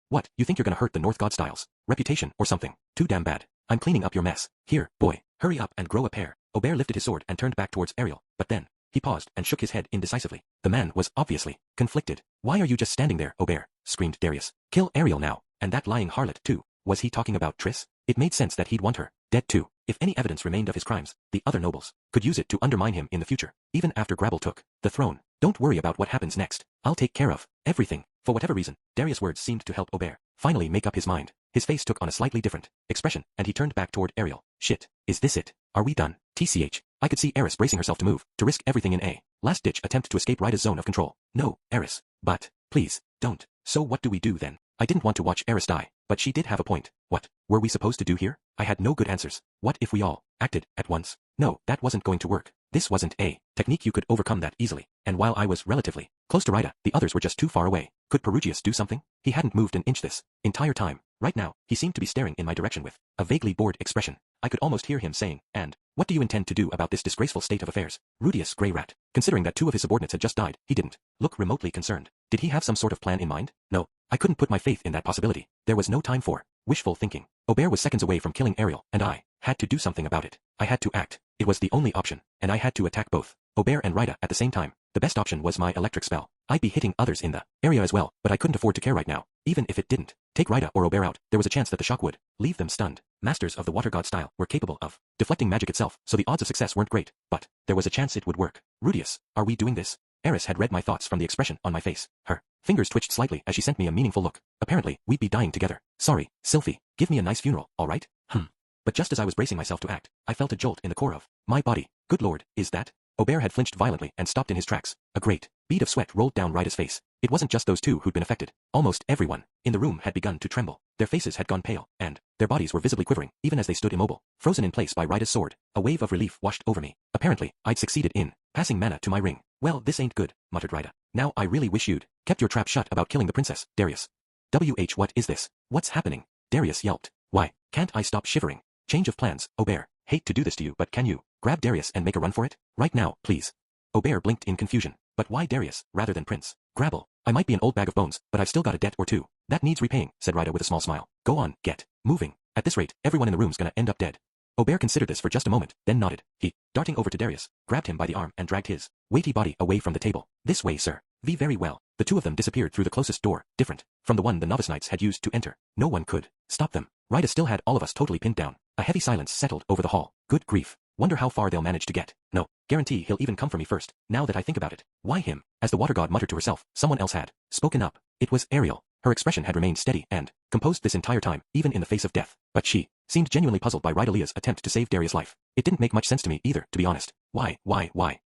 Speaker 2: What, you think you're gonna hurt the North God style's reputation or something? Too damn bad. I'm cleaning up your mess. Here, boy, hurry up and grow a pair. Aubert lifted his sword and turned back towards Ariel, but then he paused and shook his head indecisively. The man was obviously conflicted. Why are you just standing there, Aubert? Screamed Darius. Kill Ariel now, and that lying harlot too. Was he talking about Triss? It made sense that he'd want her dead too. If any evidence remained of his crimes, the other nobles could use it to undermine him in the future, even after Grabble took the throne. Don't worry about what happens next. I'll take care of everything. For whatever reason, Darius' words seemed to help Aubert finally make up his mind. His face took on a slightly different expression, and he turned back toward Ariel. Shit, is this it? Are we done? TCH. I could see Eris bracing herself to move, to risk everything in a last-ditch attempt to escape Rida's zone of control. No, Eris. But, please, don't. So what do we do then? I didn't want to watch Eris die, but she did have a point. What were we supposed to do here? I had no good answers. What if we all acted at once? No, that wasn't going to work. This wasn't a technique you could overcome that easily, and while I was relatively close to Rida, the others were just too far away. Could Perugius do something? He hadn't moved an inch this entire time. Right now, he seemed to be staring in my direction with a vaguely bored expression. I could almost hear him saying, and, what do you intend to do about this disgraceful state of affairs? Rudius Grey Rat. Considering that 2 of his subordinates had just died, he didn't look remotely concerned. Did he have some sort of plan in mind? No, I couldn't put my faith in that possibility. There was no time for wishful thinking. Aubert was seconds away from killing Ariel, and I had to do something about it. I had to act. It was the only option, and I had to attack both Aubert and Rida at the same time. The best option was my electric spell. I'd be hitting others in the area as well, but I couldn't afford to care right now. Even if it didn't take Rida or Aubert out, there was a chance that the shock would leave them stunned. Masters of the water god style were capable of deflecting magic itself, so the odds of success weren't great, but there was a chance it would work. Rudius, are we doing this? Eris had read my thoughts from the expression on my face. Her fingers twitched slightly as she sent me a meaningful look. Apparently, we'd be dying together. Sorry, Sylphie, give me a nice funeral, alright? But just as I was bracing myself to act, I felt a jolt in the core of my body. Good lord, is that? Aubert had flinched violently and stopped in his tracks. A great bead of sweat rolled down Rida's face. It wasn't just those two who'd been affected. Almost everyone in the room had begun to tremble. Their faces had gone pale, and their bodies were visibly quivering, even as they stood immobile, frozen in place by Rida's sword. A wave of relief washed over me. Apparently, I'd succeeded in passing mana to my ring. Well, this ain't good, muttered Rida. Now I really wish you'd kept your trap shut about killing the princess, Darius. What is this? What's happening? Darius yelped. Why, can't I stop shivering? Change of plans, Aubert. Hate to do this to you, but can you grab Darius and make a run for it? Right now, please. Aubert blinked in confusion. But why Darius, rather than Prince? Grabble. I might be an old bag of bones, but I've still got a debt or two. That needs repaying, said Rida with a small smile. Go on, get moving. At this rate, everyone in the room's gonna end up dead. Aubert considered this for just a moment, then nodded. He, darting over to Darius, grabbed him by the arm and dragged his weighty body away from the table. This way, sir. Very well. The two of them disappeared through the closest door, different from the one the novice knights had used to enter. No one could stop them. Rida still had all of us totally pinned down. A heavy silence settled over the hall. Good grief. Wonder how far they'll manage to get. No, guarantee he'll even come for me first, now that I think about it. Why him? As the water god muttered to herself, someone else had spoken up. It was Ariel. Her expression had remained steady and composed this entire time, even in the face of death. But she seemed genuinely puzzled by Rydalia's attempt to save Darius' life. It didn't make much sense to me either, to be honest. Why?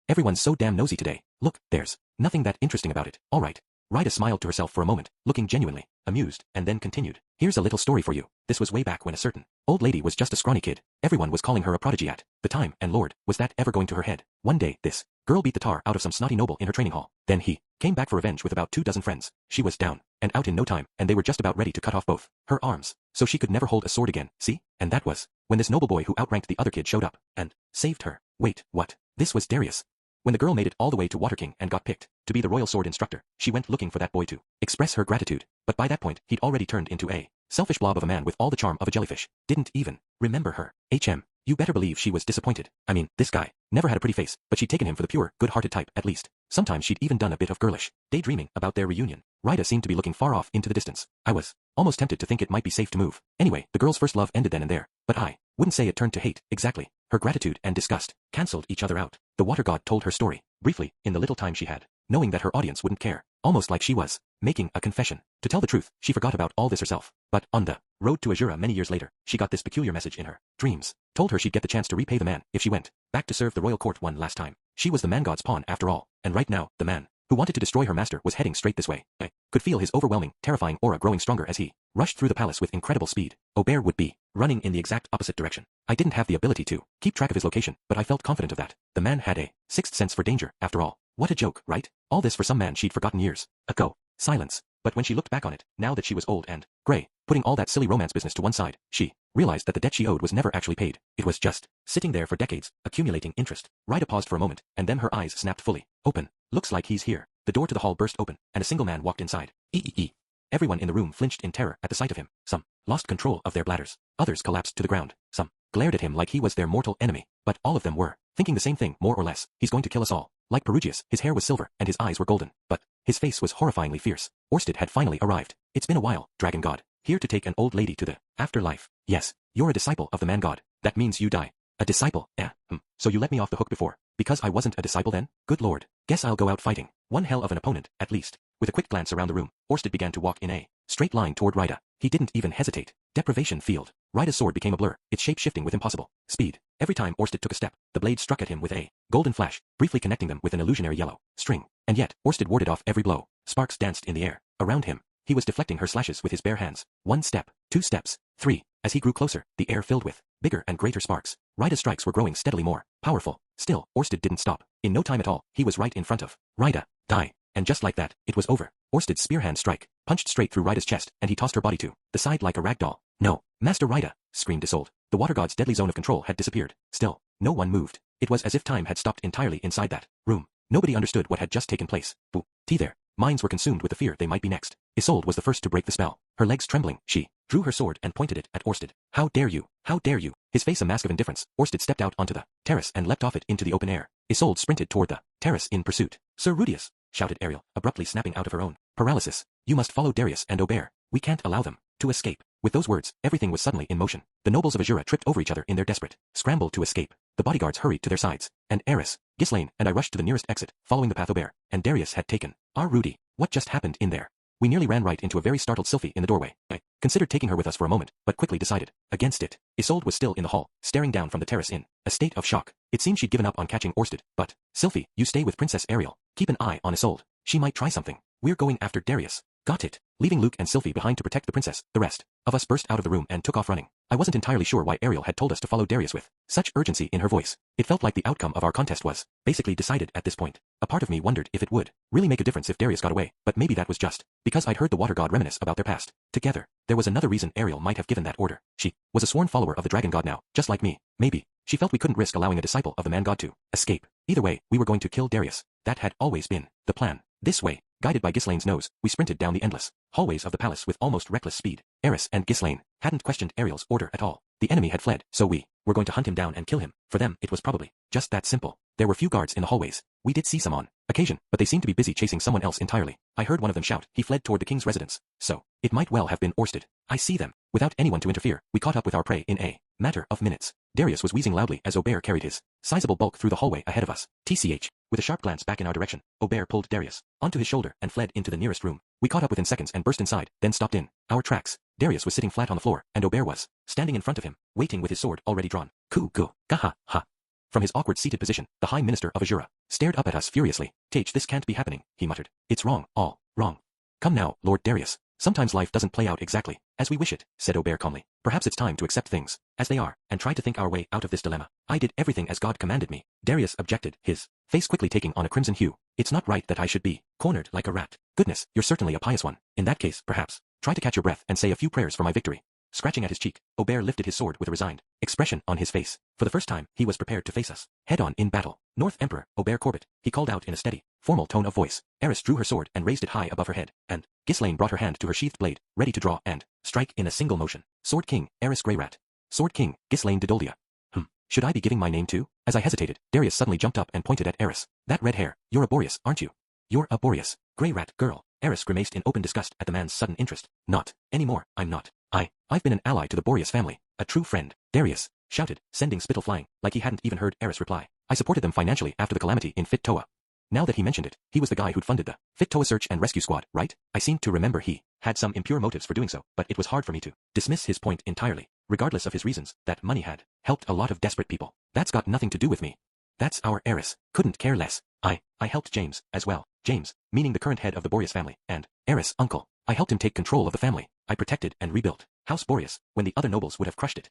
Speaker 2: Everyone's so damn nosy today. Look, there's nothing that interesting about it. All right. Ryda smiled to herself for a moment, looking genuinely amused, and then continued. Here's a little story for you. This was way back when a certain old lady was just a scrawny kid. Everyone was calling her a prodigy at the time, and Lord, was that ever going to her head. One day, this girl beat the tar out of some snotty noble in her training hall. Then he came back for revenge with about 24 friends. She was down and out in no time, and they were just about ready to cut off both her arms, so she could never hold a sword again. See? And that was when this noble boy who outranked the other kid showed up and saved her. Wait, what? This was Darius. When the girl made it all the way to Water King and got picked to be the royal sword instructor, she went looking for that boy to express her gratitude. But by that point, he'd already turned into a selfish blob of a man with all the charm of a jellyfish. Didn't even remember her. You better believe she was disappointed. I mean, this guy never had a pretty face, but she'd taken him for the pure, good-hearted type, at least. Sometimes she'd even done a bit of girlish daydreaming about their reunion. Ryda seemed to be looking far off into the distance. I was almost tempted to think it might be safe to move. Anyway, the girl's first love ended then and there, but I wouldn't say it turned to hate, exactly. Her gratitude and disgust cancelled each other out. The water god told her story, briefly, in the little time she had, knowing that her audience wouldn't care, almost like she was making a confession. To tell the truth, she forgot about all this herself. But on the road to Azura many years later, she got this peculiar message in her dreams. Told her she'd get the chance to repay the man if she went back to serve the royal court one last time. She was the man god's pawn after all, and right now, the man who wanted to destroy her master was heading straight this way. I could feel his overwhelming, terrifying aura growing stronger as he rushed through the palace with incredible speed. Aubert would be running in the exact opposite direction. I didn't have the ability to keep track of his location, but I felt confident of that. The man had a sixth sense for danger, after all. What a joke, right? All this for some man she'd forgotten years ago. Silence. But when she looked back on it, now that she was old and gray, putting all that silly romance business to one side, she realized that the debt she owed was never actually paid. It was just sitting there for decades, accumulating interest. Ryda paused for a moment, and then her eyes snapped fully open. Looks like he's here. The door to the hall burst open, and a single man walked inside. Everyone in the room flinched in terror at the sight of him. Some lost control of their bladders. Others collapsed to the ground. Some glared at him like he was their mortal enemy. But all of them were thinking the same thing, more or less. He's going to kill us all. Like Perugius, his hair was silver, and his eyes were golden. But his face was horrifyingly fierce. Orsted had finally arrived. It's been a while, Dragon God. Here to take an old lady to the afterlife. Yes, you're a disciple of the man god. That means you die. A disciple? So you let me off the hook before. Because I wasn't a disciple then? Good lord. Guess I'll go out fighting. One hell of an opponent, at least. With a quick glance around the room, Orsted began to walk in a straight line toward Ryda. He didn't even hesitate. Deprivation field. Ryda's sword became a blur, its shape shifting with impossible speed. Every time Orsted took a step, the blade struck at him with a golden flash, briefly connecting them with an illusionary yellow string. And yet, Orsted warded off every blow. Sparks danced in the air around him. He was deflecting her slashes with his bare hands. 1 step, 2 steps, 3. As he grew closer, the air filled with bigger and greater sparks. Ryda's strikes were growing steadily more powerful. Still, Orsted didn't stop. In no time at all, he was right in front of Ryda. Die. And just like that, it was over. Orsted's spearhand strike punched straight through Ryda's chest, and he tossed her body to the side like a rag doll. No, Master Ryda, screamed Isolde. The water god's deadly zone of control had disappeared. Still, no one moved. It was as if time had stopped entirely inside that room. Nobody understood what had just taken place. Their minds were consumed with the fear they might be next. Isolde was the first to break the spell. Her legs trembling, she drew her sword and pointed it at Orsted. How dare you? How dare you? His face a mask of indifference, Orsted stepped out onto the terrace and leapt off it into the open air. Isolde sprinted toward the terrace in pursuit. Sir Rudius, shouted Ariel, abruptly snapping out of her own paralysis. You must follow Darius and Aubert. We can't allow them to escape. With those words, everything was suddenly in motion. The nobles of Azura tripped over each other in their desperate scramble to escape. The bodyguards hurried to their sides, and Eris, Ghislaine, and I rushed to the nearest exit, following the path Aubert and Darius had taken. Rudy, what just happened in there? We nearly ran right into a very startled Sylphie in the doorway. I considered taking her with us for a moment, but quickly decided against it. Isolde was still in the hall, staring down from the terrace in a state of shock. It seemed she'd given up on catching Orsted, but Sylphie, you stay with Princess Ariel. Keep an eye on Isolde. She might try something. We're going after Darius. Got it. Leaving Luke and Sylphie behind to protect the princess, the rest of us burst out of the room and took off running. I wasn't entirely sure why Ariel had told us to follow Darius with such urgency in her voice. It felt like the outcome of our contest was basically decided at this point. A part of me wondered if it would really make a difference if Darius got away, but maybe that was just because I'd heard the water god reminisce about their past together. There was another reason Ariel might have given that order. She was a sworn follower of the dragon god now, just like me. Maybe she felt we couldn't risk allowing a disciple of the man god to escape. Either way, we were going to kill Darius. That had always been the plan. This way, guided by Ghislaine's nose, we sprinted down the endless hallways of the palace with almost reckless speed. Eris and Ghislaine hadn't questioned Ariel's order at all. The enemy had fled, so we were going to hunt him down and kill him. For them, it was probably just that simple. There were few guards in the hallways. We did see some on occasion, but they seemed to be busy chasing someone else entirely. I heard one of them shout he fled toward the king's residence, so it might well have been Orsted. I see them. Without anyone to interfere, we caught up with our prey in a Matter of minutes. Darius was wheezing loudly as Aubert carried his sizable bulk through the hallway ahead of us. TCH. With a sharp glance back in our direction, Aubert pulled Darius onto his shoulder and fled into the nearest room. We caught up within seconds and burst inside, then stopped in our tracks. Darius was sitting flat on the floor, and Aubert was standing in front of him, waiting with his sword already drawn. Ku, gaha, ha. From his awkward seated position, the High Minister of Azura stared up at us furiously. This can't be happening, he muttered. It's wrong, all wrong. Come now, Lord Darius. Sometimes life doesn't play out exactly as we wish it, said Aubert calmly. Perhaps it's time to accept things as they are, and try to think our way out of this dilemma. I did everything as God commanded me. Darius objected, his face quickly taking on a crimson hue. It's not right that I should be cornered like a rat. Goodness, you're certainly a pious one. In that case, perhaps, try to catch your breath and say a few prayers for my victory. Scratching at his cheek, Aubert lifted his sword with a resigned expression on his face. For the first time, he was prepared to face us head-on in battle. North Emperor, Aubert Corbett, he called out in a steady, formal tone of voice. Eris drew her sword and raised it high above her head, and Ghislaine brought her hand to her sheathed blade, ready to draw and strike in a single motion. Sword King, Eris Greyrat. Sword King, Ghislaine Didoldia. Should I be giving my name too? As I hesitated, Darius suddenly jumped up and pointed at Eris. That red hair, you're a Boreas, aren't you? You're a Boreas. Greyrat girl. Eris grimaced in open disgust at the man's sudden interest. Not anymore, I'm not. I've been an ally to the Boreas family, a true friend. Darius shouted, sending spittle flying, like he hadn't even heard Eris reply. I supported them financially after the calamity in Fit Toa. Now that he mentioned it, he was the guy who'd funded the Fit Toa search and rescue squad, right? I seemed to remember he had some impure motives for doing so, but it was hard for me to dismiss his point entirely. Regardless of his reasons, that money had helped a lot of desperate people. That's got nothing to do with me. That's our Eris. Couldn't care less. I helped James, as well. James, meaning the current head of the Boreas family, and Eris, uncle. I helped him take control of the family. I protected and rebuilt House Boreas, when the other nobles would have crushed it.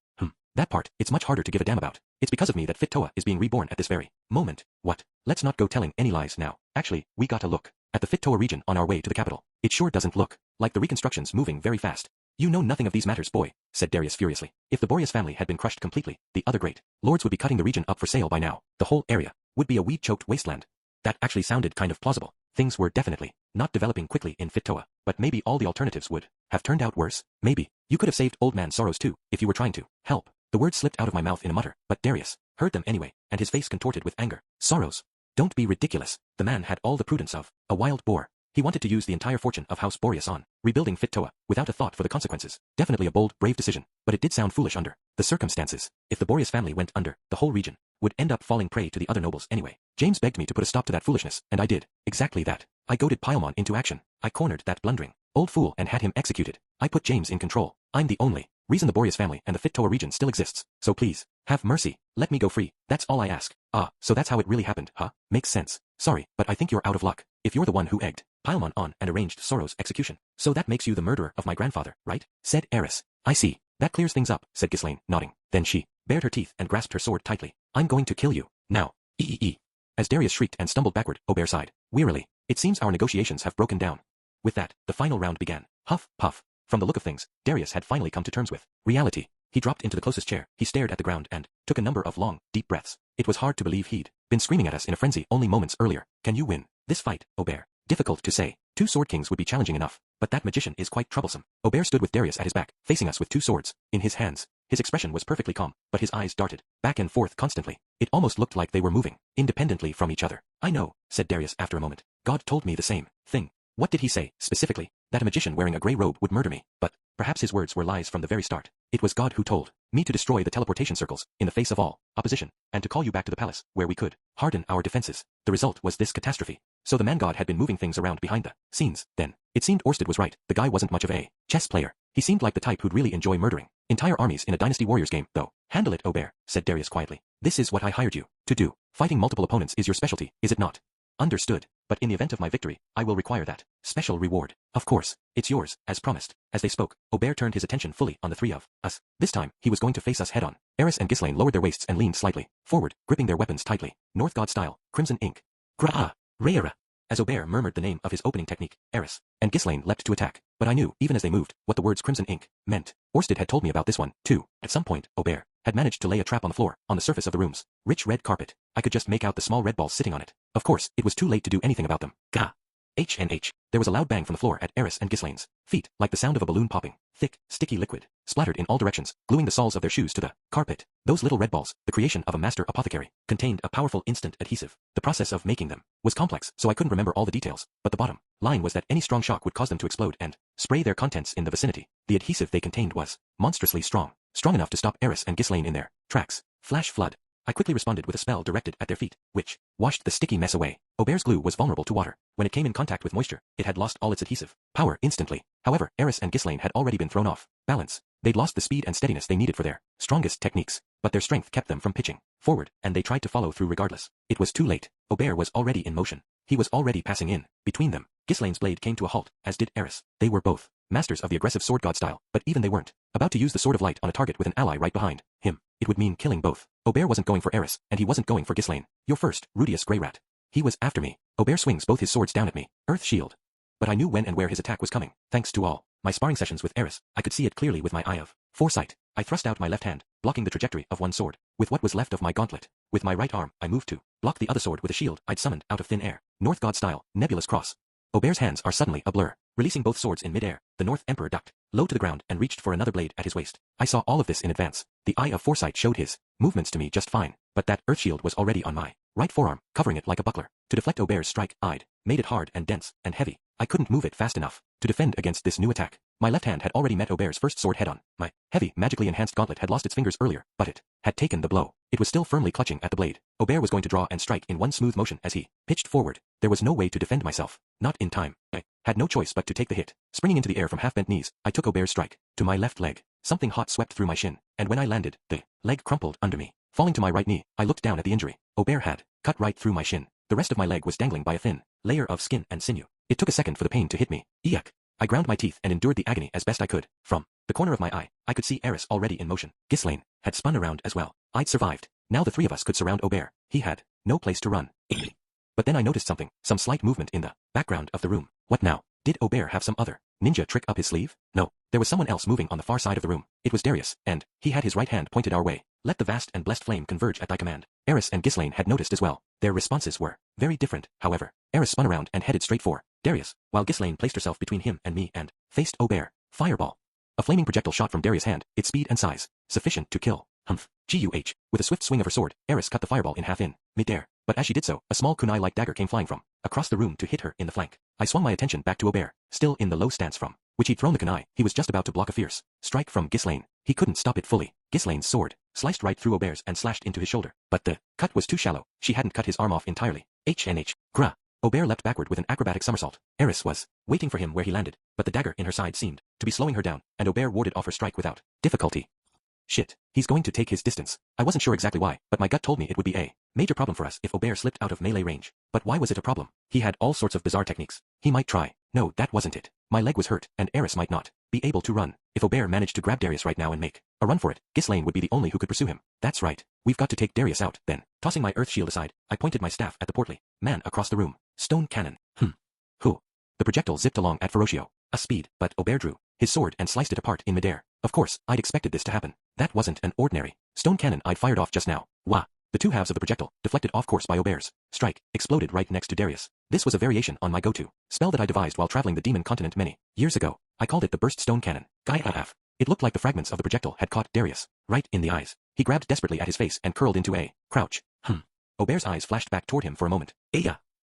Speaker 2: That part, it's much harder to give a damn about. It's because of me that Fit Toa is being reborn at this very moment. What? Let's not go telling any lies now. Actually, we got a look at the Fit Toa region on our way to the capital. It sure doesn't look like the reconstruction's moving very fast. You know nothing of these matters, boy, said Darius furiously. If the Boreas family had been crushed completely, the other great lords would be cutting the region up for sale by now. The whole area would be a weed-choked wasteland. That actually sounded kind of plausible. Things were definitely not developing quickly in Fit Toa, but maybe all the alternatives would have turned out worse. Maybe you could have saved Old Man Sorrows too, if you were trying to help. The words slipped out of my mouth in a mutter, but Darius heard them anyway, and his face contorted with anger. Sorrows? Don't be ridiculous. The man had all the prudence of a wild boar. He wanted to use the entire fortune of House Boreas on rebuilding Fit Toa, without a thought for the consequences. Definitely a bold, brave decision, but it did sound foolish under the circumstances. If the Boreas family went under, the whole region would end up falling prey to the other nobles anyway. James begged me to put a stop to that foolishness, and I did exactly that. I goaded Paimon into action. I cornered that blundering old fool and had him executed. I put James in control. I'm the only reason the Boreas family and the Fit Toa region still exists, so please, have mercy. Let me go free. That's all I ask. So that's how it really happened, huh? Makes sense. Sorry, but I think you're out of luck. If you're the one who egged Paimon on and arranged Sorrow's execution, so that makes you the murderer of my grandfather, right? Said Eris. I see. That clears things up, said Ghislaine, nodding. Then she bared her teeth and grasped her sword tightly. I'm going to kill you. Now. As Darius shrieked and stumbled backward, Aubert sighed wearily. It seems our negotiations have broken down. With that, the final round began. Huff, puff. From the look of things, Darius had finally come to terms with reality. He dropped into the closest chair, he stared at the ground and took a number of long, deep breaths. It was hard to believe he'd been screaming at us in a frenzy only moments earlier. Can you win this fight, Aubert? Difficult to say. 2 sword kings would be challenging enough, but that magician is quite troublesome. Aubert stood with Darius at his back, facing us with 2 swords in his hands. His expression was perfectly calm, but his eyes darted back and forth constantly. It almost looked like they were moving independently from each other. I know, said Darius after a moment. God told me the same thing. What did he say, specifically? That a magician wearing a grey robe would murder me, but perhaps his words were lies from the very start. It was God who told me to destroy the teleportation circles in the face of all opposition, and to call you back to the palace, where we could harden our defenses. The result was this catastrophe. So the man God had been moving things around behind the scenes, then. It seemed Orsted was right. The guy wasn't much of a chess player. He seemed like the type who'd really enjoy murdering entire armies in a Dynasty Warriors game, though. Handle it, Aubert, said Darius quietly. This is what I hired you to do. Fighting multiple opponents is your specialty, is it not? Understood. But in the event of my victory, I will require that special reward. Of course, it's yours, as promised. As they spoke, Aubert turned his attention fully on the 3 of us. This time, he was going to face us head-on. Eris and Ghislaine lowered their waists and leaned slightly forward, gripping their weapons tightly. North God style, crimson ink. Gra-ah, Rayera. As Aubert murmured the name of his opening technique, Eris and Ghislaine leapt to attack. But I knew, even as they moved, what the words crimson ink meant. Orsted had told me about this one, too. At some point, Aubert had managed to lay a trap on the floor, on the surface of the room's rich red carpet. I could just make out the small red balls sitting on it. Of course, it was too late to do anything about them. Gah! H. There was a loud bang from the floor at Eris and Ghislaine's feet, like the sound of a balloon popping. Thick, sticky liquid splattered in all directions, gluing the soles of their shoes to the carpet. Those little red balls, the creation of a master apothecary, contained a powerful instant adhesive. The process of making them was complex, so I couldn't remember all the details, but the bottom line was that any strong shock would cause them to explode and spray their contents in the vicinity. The adhesive they contained was monstrously strong. strong enough to stop Eris and Ghislaine in their tracks. Flash flood. I quickly responded with a spell directed at their feet, which washed the sticky mess away. Aubert's glue was vulnerable to water. When it came in contact with moisture, it had lost all its adhesive power instantly. However, Eris and Ghislaine had already been thrown off balance. They'd lost the speed and steadiness they needed for their strongest techniques, but their strength kept them from pitching forward, and they tried to follow through regardless. It was too late. Aubert was already in motion. He was already passing in between them. Ghislaine's blade came to a halt, as did Eris. They were both masters of the aggressive sword god style, but even they weren't about to use the sword of light on a target with an ally right behind him. It would mean killing both. Aubert wasn't going for Eris, and he wasn't going for Ghislaine. You're first, Rudius Greyrat. He was after me. Aubert swings both his swords down at me. Earth shield. But I knew when and where his attack was coming. Thanks to all my sparring sessions with Eris, I could see it clearly with my eye of foresight. I thrust out my left hand, blocking the trajectory of one sword with what was left of my gauntlet. With my right arm, I moved to block the other sword with a shield I'd summoned out of thin air. North god style, nebulous cross. Aubert's hands are suddenly a blur. Releasing both swords in midair, the North Emperor ducked low to the ground and reached for another blade at his waist. I saw all of this in advance. The eye of foresight showed his movements to me just fine, but that earth shield was already on my right forearm, covering it like a buckler. To deflect Aubert's strike, I'd made it hard and dense and heavy. I couldn't move it fast enough to defend against this new attack. My left hand had already met Aubert's first sword head-on. My heavy, magically enhanced gauntlet had lost its fingers earlier, but it had taken the blow. It was still firmly clutching at the blade. Aubert was going to draw and strike in one smooth motion as he pitched forward. There was no way to defend myself. Not in time. I had no choice but to take the hit. Springing into the air from half-bent knees, I took Aubert's strike to my left leg. Something hot swept through my shin, and when I landed, the leg crumpled under me. Falling to my right knee, I looked down at the injury. Aubert had cut right through my shin. The rest of my leg was dangling by a thin layer of skin and sinew. It took a second for the pain to hit me. Eek. I ground my teeth and endured the agony as best I could. From the corner of my eye, I could see Eris already in motion. Ghislaine had spun around as well. I'd survived. Now the three of us could surround Aubert. He had no place to run. But then I noticed something, some slight movement in the background of the room. What now? Did Aubert have some other ninja trick up his sleeve? No, there was someone else moving on the far side of the room. It was Darius, and he had his right hand pointed our way. Let the vast and blessed flame converge at thy command. Eris and Ghislaine had noticed as well. Their responses were very different, however. Eris spun around and headed straight for Darius, while Ghislaine placed herself between him and me and faced Aubert. Fireball. A flaming projectile shot from Darius' hand, its speed and size sufficient to kill. Humph. Guh. With a swift swing of her sword, Eris cut the fireball in half in mid-air. But as she did so, a small kunai-like dagger came flying from across the room to hit her in the flank. I swung my attention back to Aubert, still in the low stance from which he'd thrown the kunai. He was just about to block a fierce strike from Ghislaine. He couldn't stop it fully. Ghislaine's sword sliced right through Aubert's and slashed into his shoulder. But the cut was too shallow. She hadn't cut his arm off entirely. HNH. Gra. Aubert leapt backward with an acrobatic somersault. Eris was waiting for him where he landed, but the dagger in her side seemed to be slowing her down, and Aubert warded off her strike without difficulty. Shit, he's going to take his distance. I wasn't sure exactly why, but my gut told me it would be a major problem for us if Aubert slipped out of melee range. But why was it a problem? He had all sorts of bizarre techniques. He might try. No, that wasn't it. My leg was hurt, and Eris might not be able to run. If Aubert managed to grab Darius right now and make a run for it, Ghislaine would be the only who could pursue him. That's right. We've got to take Darius out. Then, tossing my earth shield aside, I pointed my staff at the portly man across the room. Stone cannon. Who? The projectile zipped along at Ferocchio a speed, but Aubert drew his sword and sliced it apart in midair. Of course, I'd expected this to happen. That wasn't an ordinary stone cannon I'd fired off just now. Wah! The two halves of the projectile, deflected off course by Aubert's strike, exploded right next to Darius. This was a variation on my go-to spell that I devised while traveling the demon continent many years ago. I called it the burst stone cannon. It looked like the fragments of the projectile had caught Darius right in the eyes. He grabbed desperately at his face and curled into a crouch. Aubert's eyes flashed back toward him for a moment.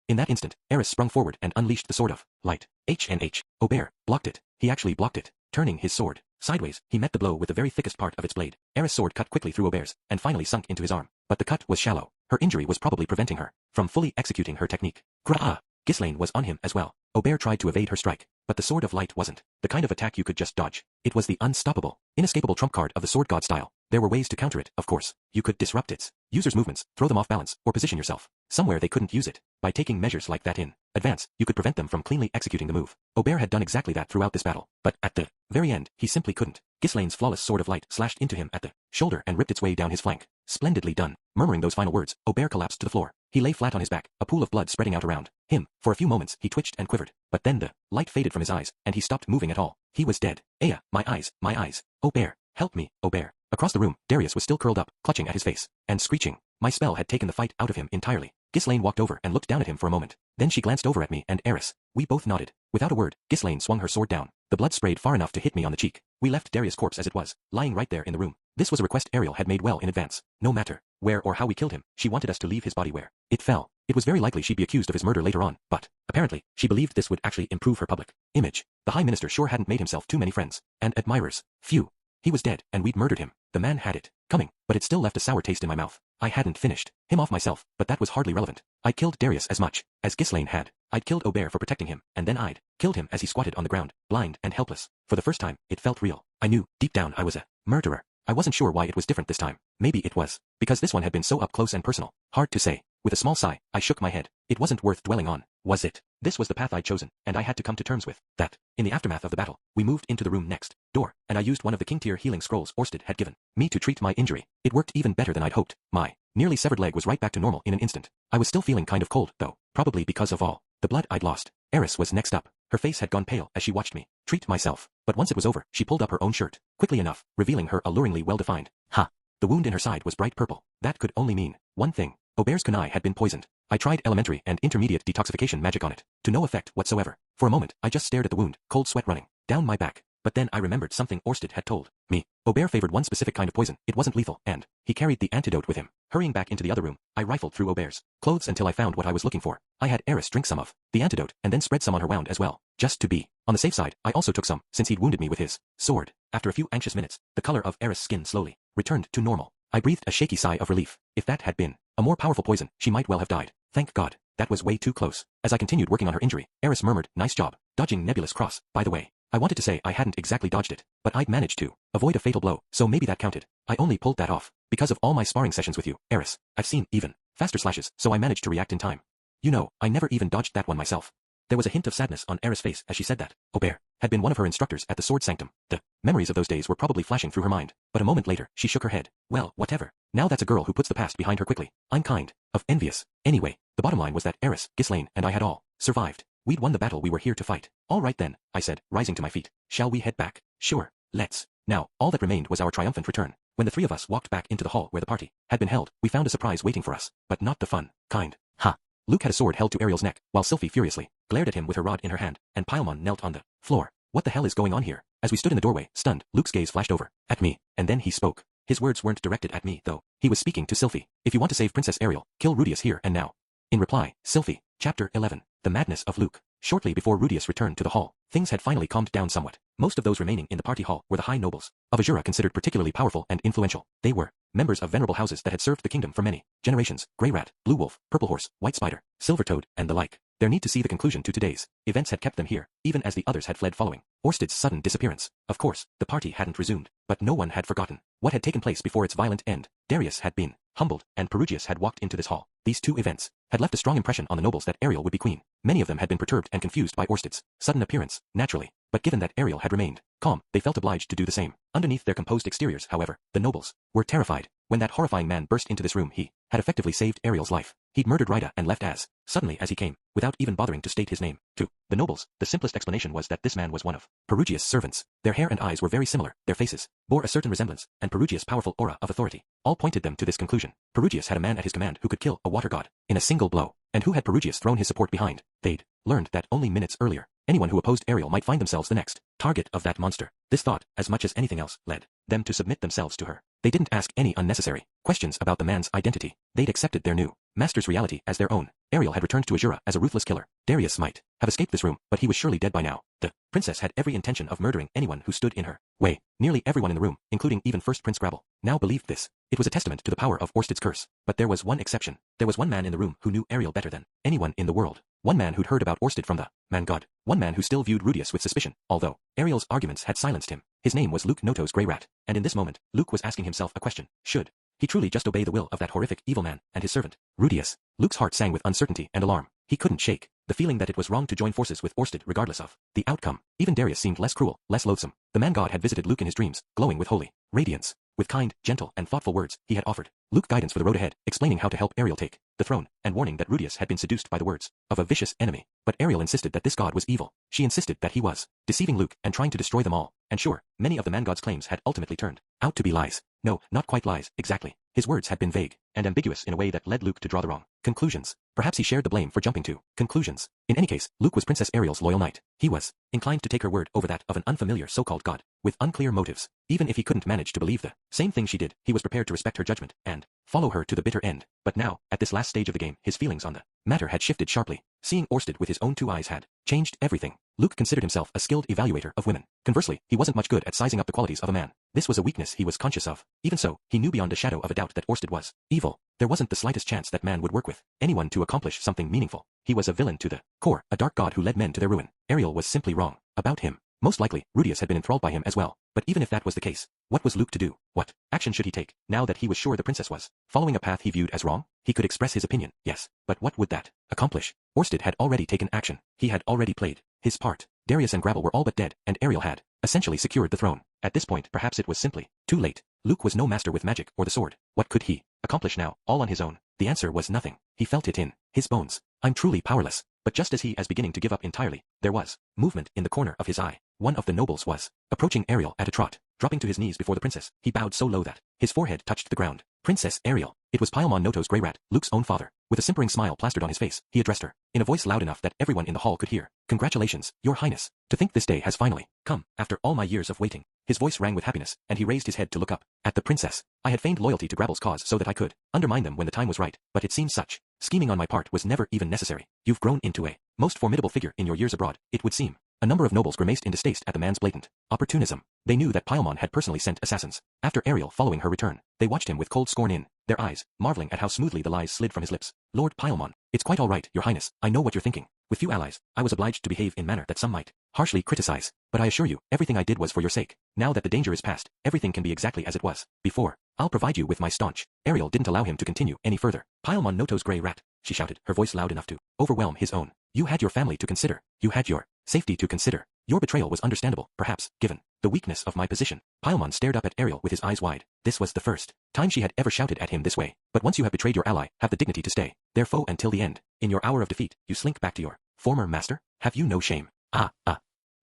Speaker 2: In that instant, Eris sprung forward and unleashed the sword of light. HNH. Aubert blocked it. He actually blocked it. Turning his sword sideways, he met the blow with the very thickest part of its blade. Eris' sword cut quickly through Aubert's and finally sunk into his arm. But the cut was shallow. Her injury was probably preventing her from fully executing her technique. Grah! Ghislaine was on him as well. Aubert tried to evade her strike, but the sword of light wasn't the kind of attack you could just dodge. It was the unstoppable, inescapable trump card of the sword god style. There were ways to counter it, of course. You could disrupt its user's movements, throw them off balance, or position yourself somewhere they couldn't use it. By taking measures like that in advance, you could prevent them from cleanly executing the move. Aubert had done exactly that throughout this battle, but at the very end, he simply couldn't. Ghislaine's flawless sword of light slashed into him at the shoulder and ripped its way down his flank. Splendidly done. Murmuring those final words, Aubert collapsed to the floor. He lay flat on his back, a pool of blood spreading out around him. For a few moments, he twitched and quivered, but then the light faded from his eyes, and he stopped moving at all. He was dead. My eyes, my eyes. Aubert, help me, Aubert. Across the room, Darius was still curled up, clutching at his face, and screeching. My spell had taken the fight out of him entirely. Ghislaine walked over and looked down at him for a moment. Then she glanced over at me and Eris. We both nodded. Without a word, Ghislaine swung her sword down. The blood sprayed far enough to hit me on the cheek. We left Darius' corpse as it was, lying right there in the room. This was a request Ariel had made well in advance. No matter where or how we killed him, she wanted us to leave his body where it fell. It was very likely she'd be accused of his murder later on, but apparently, she believed this would actually improve her public image. The High Minister sure hadn't made himself too many friends and admirers. Phew. He was dead, and we'd murdered him. The man had it coming, but it still left a sour taste in my mouth. I hadn't finished him off myself, but that was hardly relevant. I'd killed Darius as much as Ghislaine had. I'd killed Aubert for protecting him, and then I'd killed him as he squatted on the ground, blind and helpless. For the first time, it felt real. I knew, deep down, I was a murderer. I wasn't sure why it was different this time. Maybe it was because this one had been so up close and personal. Hard to say. With a small sigh, I shook my head. It wasn't worth dwelling on, was it? This was the path I'd chosen, and I had to come to terms with that. In the aftermath of the battle, we moved into the room next door, and I used one of the king-tier healing scrolls Orsted had given me to treat my injury. It worked even better than I'd hoped. My nearly severed leg was right back to normal in an instant. I was still feeling kind of cold, though, probably because of all the blood I'd lost. Eris was next up. Her face had gone pale as she watched me treat myself, but once it was over, she pulled up her own shirt, quickly enough, revealing her alluringly well-defined. The wound in her side was bright purple. That could only mean one thing. Aubert's kunai had been poisoned. I tried elementary and intermediate detoxification magic on it, to no effect whatsoever. For a moment, I just stared at the wound, cold sweat running down my back. But then I remembered something Orsted had told me. Aubert favored one specific kind of poison. It wasn't lethal, and he carried the antidote with him. Hurrying back into the other room, I rifled through Aubert's clothes until I found what I was looking for. I had Eris drink some of the antidote and then spread some on her wound as well, just to be on the safe side. I also took some, since he'd wounded me with his sword. After a few anxious minutes, the color of Eris' skin slowly returned to normal. I breathed a shaky sigh of relief. If that had been a more powerful poison, she might well have died. Thank God. That was way too close. As I continued working on her injury, Eris murmured, "Nice job, dodging Nebulous Cross, by the way." I wanted to say I hadn't exactly dodged it, but I'd managed to avoid a fatal blow, so maybe that counted. I only pulled that off because of all my sparring sessions with you, Eris. I've seen even faster slashes, so I managed to react in time. You know, I never even dodged that one myself. There was a hint of sadness on Eris' face as she said that. Aubert had been one of her instructors at the Sword Sanctum. The memories of those days were probably flashing through her mind, but a moment later, she shook her head. Well, whatever. Now that's a girl who puts the past behind her quickly. I'm kind of envious. Anyway, the bottom line was that Eris, Ghislaine, and I had all survived. We'd won the battle we were here to fight. All right then, I said, rising to my feet. Shall we head back? Sure, let's. Now, all that remained was our triumphant return. When the three of us walked back into the hall where the party had been held, we found a surprise waiting for us, but not the fun kind. Luke had a sword held to Ariel's neck, while Sylphie furiously glared at him with her rod in her hand, and Paimon knelt on the floor. What the hell is going on here? As we stood in the doorway, stunned, Luke's gaze flashed over at me, and then he spoke. His words weren't directed at me, though. He was speaking to Sylphie. If you want to save Princess Ariel, kill Rudius here and now. In reply, Sylphie, Chapter 11, The Madness of Luke. Shortly before Rudius returned to the hall, things had finally calmed down somewhat. Most of those remaining in the party hall were the high nobles of Azura, considered particularly powerful and influential. They were members of venerable houses that had served the kingdom for many generations: Grey Rat, Blue Wolf, Purple Horse, White Spider, Silver Toad, and the like. Their need to see the conclusion to today's events had kept them here, even as the others had fled following Orsted's sudden disappearance. Of course, the party hadn't resumed, but no one had forgotten what had taken place before its violent end. Darius had been humbled, and Perugius had walked into this hall. These two events had left a strong impression on the nobles that Ariel would be queen. Many of them had been perturbed and confused by Orsted's sudden appearance, naturally, but given that Ariel had remained calm, they felt obliged to do the same. Underneath their composed exteriors, however, the nobles were terrified. When that horrifying man burst into this room, he had effectively saved Ariel's life. He'd murdered Rida and left as suddenly as he came, without even bothering to state his name. To the nobles, the simplest explanation was that this man was one of Perugius' servants. Their hair and eyes were very similar, their faces bore a certain resemblance, and Perugius' powerful aura of authority all pointed them to this conclusion. Perugius had a man at his command who could kill a water god in a single blow. And who had Perugius thrown his support behind? They'd learned that only minutes earlier. Anyone who opposed Ariel might find themselves the next target of that monster. This thought, as much as anything else, led them to submit themselves to her. They didn't ask any unnecessary questions about the man's identity. They'd accepted their new master's reality as their own. Ariel had returned to Azura as a ruthless killer. Darius might have escaped this room, but he was surely dead by now. The princess had every intention of murdering anyone who stood in her way. Nearly everyone in the room, including even First Prince Grabble, now believed this. It was a testament to the power of Orsted's curse. But there was one exception. There was one man in the room who knew Ariel better than anyone in the world. One man who'd heard about Orsted from the man god. One man who still viewed Rudius with suspicion, although Ariel's arguments had silenced him. His name was Luke Noto's Grey Rat, and in this moment, Luke was asking himself a question. Should he truly just obey the will of that horrific evil man and his servant, Rudius? Luke's heart sang with uncertainty and alarm. He couldn't shake the feeling that it was wrong to join forces with Orsted regardless of the outcome. Even Darius seemed less cruel, less loathsome. The man god had visited Luke in his dreams, glowing with holy radiance. With kind, gentle, and thoughtful words, he had offered Luke guidance for the road ahead, explaining how to help Ariel take the throne, and warning that Rudius had been seduced by the words of a vicious enemy. But Ariel insisted that this god was evil. She insisted that he was deceiving Luke and trying to destroy them all. And sure, many of the man god's claims had ultimately turned out to be lies. No, not quite lies, exactly. His words had been vague and ambiguous in a way that led Luke to draw the wrong conclusions. Perhaps he shared the blame for jumping to conclusions. In any case, Luke was Princess Ariel's loyal knight. He was inclined to take her word over that of an unfamiliar so-called god, with unclear motives. Even if he couldn't manage to believe the same thing she did, he was prepared to respect her judgment and follow her to the bitter end. But now, at this last stage of the game, his feelings on the matter had shifted sharply. Seeing Orsted with his own two eyes had changed everything. Luke considered himself a skilled evaluator of women. Conversely, he wasn't much good at sizing up the qualities of a man. This was a weakness he was conscious of. Even so, he knew beyond a shadow of a doubt that Orsted was evil. There wasn't the slightest chance that man would work with anyone to accomplish something meaningful. He was a villain to the core, a dark god who led men to their ruin. Ariel was simply wrong about him. Most likely, Rudius had been enthralled by him as well. But even if that was the case, what was Luke to do? What action should he take, now that he was sure the princess was following a path he viewed as wrong? He could express his opinion, yes, but what would that accomplish? Orsted had already taken action. He had already played his part. Darius and Gravel were all but dead, and Ariel had essentially secured the throne. At this point, perhaps it was simply too late. Luke was no master with magic or the sword. What could he accomplish now, all on his own? The answer was nothing. He felt it in his bones. I'm truly powerless. But just as he was beginning to give up entirely, there was movement in the corner of his eye. One of the nobles was approaching Ariel at a trot. Dropping to his knees before the princess, he bowed so low that his forehead touched the ground. Princess Ariel. It was Paimon Noto's grey rat, Luke's own father. With a simpering smile plastered on his face, he addressed her, in a voice loud enough that everyone in the hall could hear. Congratulations, your highness. To think this day has finally come, after all my years of waiting. His voice rang with happiness, and he raised his head to look up at the princess. I had feigned loyalty to Gravel's cause so that I could undermine them when the time was right, but it seems such scheming on my part was never even necessary. You've grown into a most formidable figure in your years abroad, it would seem. A number of nobles grimaced in distaste at the man's blatant opportunism. They knew that Paimon had personally sent assassins after Ariel following her return. They watched him with cold scorn in their eyes, marveling at how smoothly the lies slid from his lips. Lord Paimon, it's quite all right, your highness, I know what you're thinking. With few allies, I was obliged to behave in manner that some might harshly criticize, but I assure you, everything I did was for your sake. Now that the danger is past, everything can be exactly as it was before. I'll provide you with my staunch. Ariel didn't allow him to continue any further. Paimon Noto's grey rat, she shouted, her voice loud enough to overwhelm his own. You had your family to consider. You had your safety to consider. Your betrayal was understandable, perhaps, given the weakness of my position. Paimon stared up at Ariel with his eyes wide. This was the first time she had ever shouted at him this way. But once you have betrayed your ally, have the dignity to stay their foe until the end. In your hour of defeat, you slink back to your former master? Have you no shame?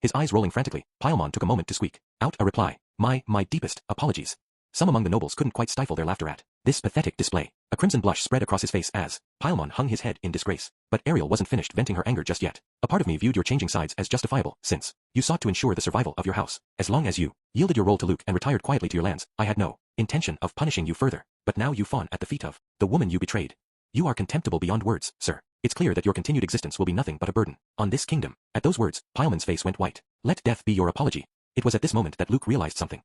Speaker 2: His eyes rolling frantically, Paimon took a moment to squeak out a reply. My deepest apologies. Some among the nobles couldn't quite stifle their laughter at this pathetic display. A crimson blush spread across his face as Paimon hung his head in disgrace. But Ariel wasn't finished venting her anger just yet. A part of me viewed your changing sides as justifiable, since you sought to ensure the survival of your house. As long as you yielded your role to Luke and retired quietly to your lands, I had no intention of punishing you further. But now you fawn at the feet of the woman you betrayed. You are contemptible beyond words, sir. It's clear that your continued existence will be nothing but a burden on this kingdom. At those words, Paimon's face went white. Let death be your apology. It was at this moment that Luke realized something.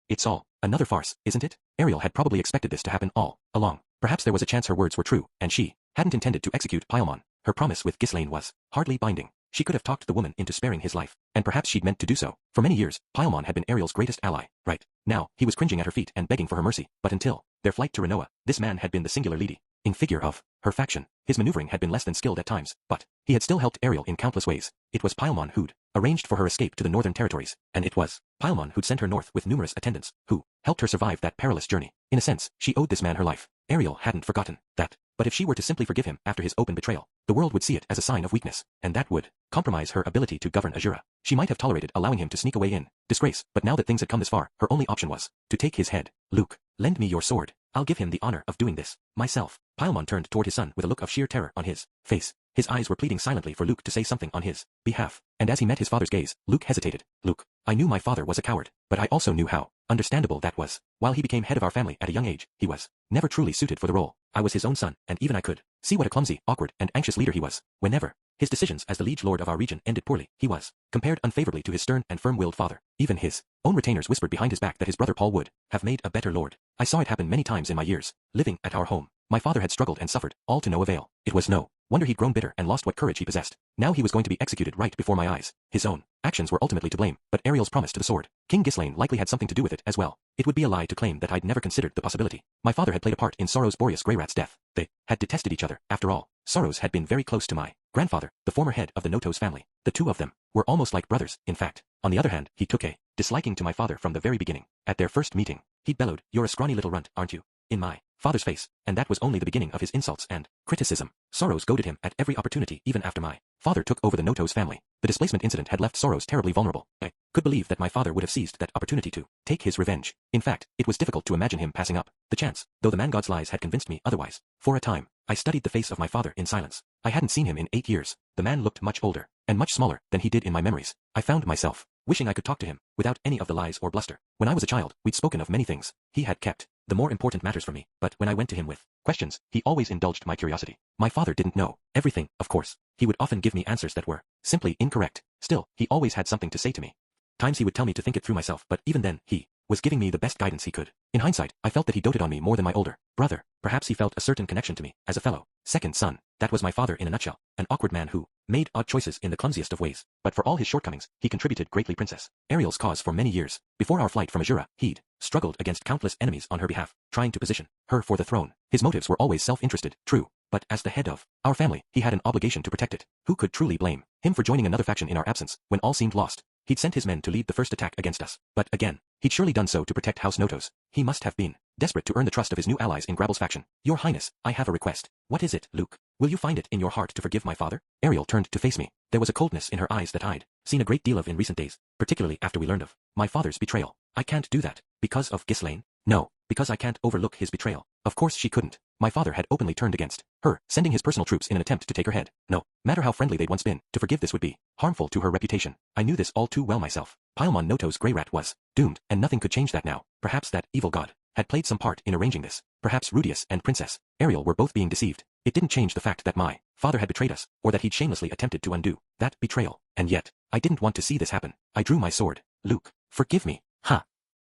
Speaker 2: It's all another farce, isn't it? Ariel had probably expected this to happen all along. Perhaps there was a chance her words were true, and she hadn't intended to execute Paimon. Her promise with Ghislaine was hardly binding. She could have talked the woman into sparing his life, and perhaps she'd meant to do so. For many years, Paimon had been Ariel's greatest ally. Right now, he was cringing at her feet and begging for her mercy. But until their flight to Renoa, this man had been the singular leading figure of her faction. His maneuvering had been less than skilled at times, but he had still helped Ariel in countless ways. It was Paimon who'd arranged for her escape to the northern territories, and it was Paimon who'd sent her north with numerous attendants, who helped her survive that perilous journey. In a sense, she owed this man her life. Ariel hadn't forgotten that. But if she were to simply forgive him after his open betrayal, the world would see it as a sign of weakness, and that would compromise her ability to govern Azura. She might have tolerated allowing him to sneak away in disgrace, but now that things had come this far, her only option was to take his head. Luke, lend me your sword. I'll give him the honor of doing this myself. Paimon turned toward his son with a look of sheer terror on his face. His eyes were pleading silently for Luke to say something on his behalf, and as he met his father's gaze, Luke hesitated. Luke, I knew my father was a coward, but I also knew how understandable that was. While he became head of our family at a young age, he was never truly suited for the role. I was his own son, and even I could see what a clumsy, awkward, and anxious leader he was. Whenever his decisions as the liege lord of our region ended poorly, he was compared unfavorably to his stern and firm-willed father. Even his own retainers whispered behind his back that his brother Paul would have made a better lord. I saw it happen many times in my years living at our home. My father had struggled and suffered, all to no avail. It was no wonder he'd grown bitter and lost what courage he possessed. Now he was going to be executed right before my eyes. His own actions were ultimately to blame, but Ariel's promise to the sword, King Ghislaine, likely had something to do with it as well. It would be a lie to claim that I'd never considered the possibility. My father had played a part in Soros Boreas Greyrat's death. They had detested each other, after all. Soros had been very close to my grandfather, the former head of the Notos family. The two of them were almost like brothers, in fact. On the other hand, he took a disliking to my father from the very beginning. At their first meeting, he'd bellowed, "You're a scrawny little runt, aren't you?" in my father's face, and that was only the beginning of his insults and criticism. Soros goaded him at every opportunity even after my father took over the Notos family. The displacement incident had left Soros terribly vulnerable. I could believe that my father would have seized that opportunity to take his revenge. In fact, it was difficult to imagine him passing up the chance, though the man-god's lies had convinced me otherwise. For a time, I studied the face of my father in silence. I hadn't seen him in 8 years. The man looked much older, and much smaller than he did in my memories. I found myself wishing I could talk to him, without any of the lies or bluster. When I was a child, we'd spoken of many things. He had kept the more important matters from me, but when I went to him with questions, he always indulged my curiosity. My father didn't know everything, of course. He would often give me answers that were simply incorrect. Still, he always had something to say to me. Times he would tell me to think it through myself, but even then, he was giving me the best guidance he could. In hindsight, I felt that he doted on me more than my older brother. Perhaps he felt a certain connection to me, as a fellow second son. That was my father in a nutshell, an awkward man who made odd choices in the clumsiest of ways. But for all his shortcomings, he contributed greatly Princess Ariel's cause for many years. Before our flight from Azura, he'd struggled against countless enemies on her behalf, trying to position her for the throne. His motives were always self-interested, true, but as the head of our family, he had an obligation to protect it. Who could truly blame him for joining another faction in our absence, when all seemed lost? He'd sent his men to lead the first attack against us, but again, he'd surely done so to protect House Notos. He must have been desperate to earn the trust of his new allies in Grabble's faction. Your Highness, I have a request. What is it, Luke? Will you find it in your heart to forgive my father? Ariel turned to face me. There was a coldness in her eyes that I'd seen a great deal of in recent days, particularly after we learned of my father's betrayal. I can't do that. Because of Ghislaine? No, because I can't overlook his betrayal. Of course she couldn't. My father had openly turned against her, sending his personal troops in an attempt to take her head. No matter how friendly they'd once been, to forgive this would be harmful to her reputation. I knew this all too well myself. Paimon Noto's grey rat was doomed, and nothing could change that now. Perhaps that evil god had played some part in arranging this. Perhaps Rudius and Princess Ariel were both being deceived. It didn't change the fact that my father had betrayed us, or that he'd shamelessly attempted to undo that betrayal. And yet, I didn't want to see this happen. I drew my sword. Luke, forgive me. Ha!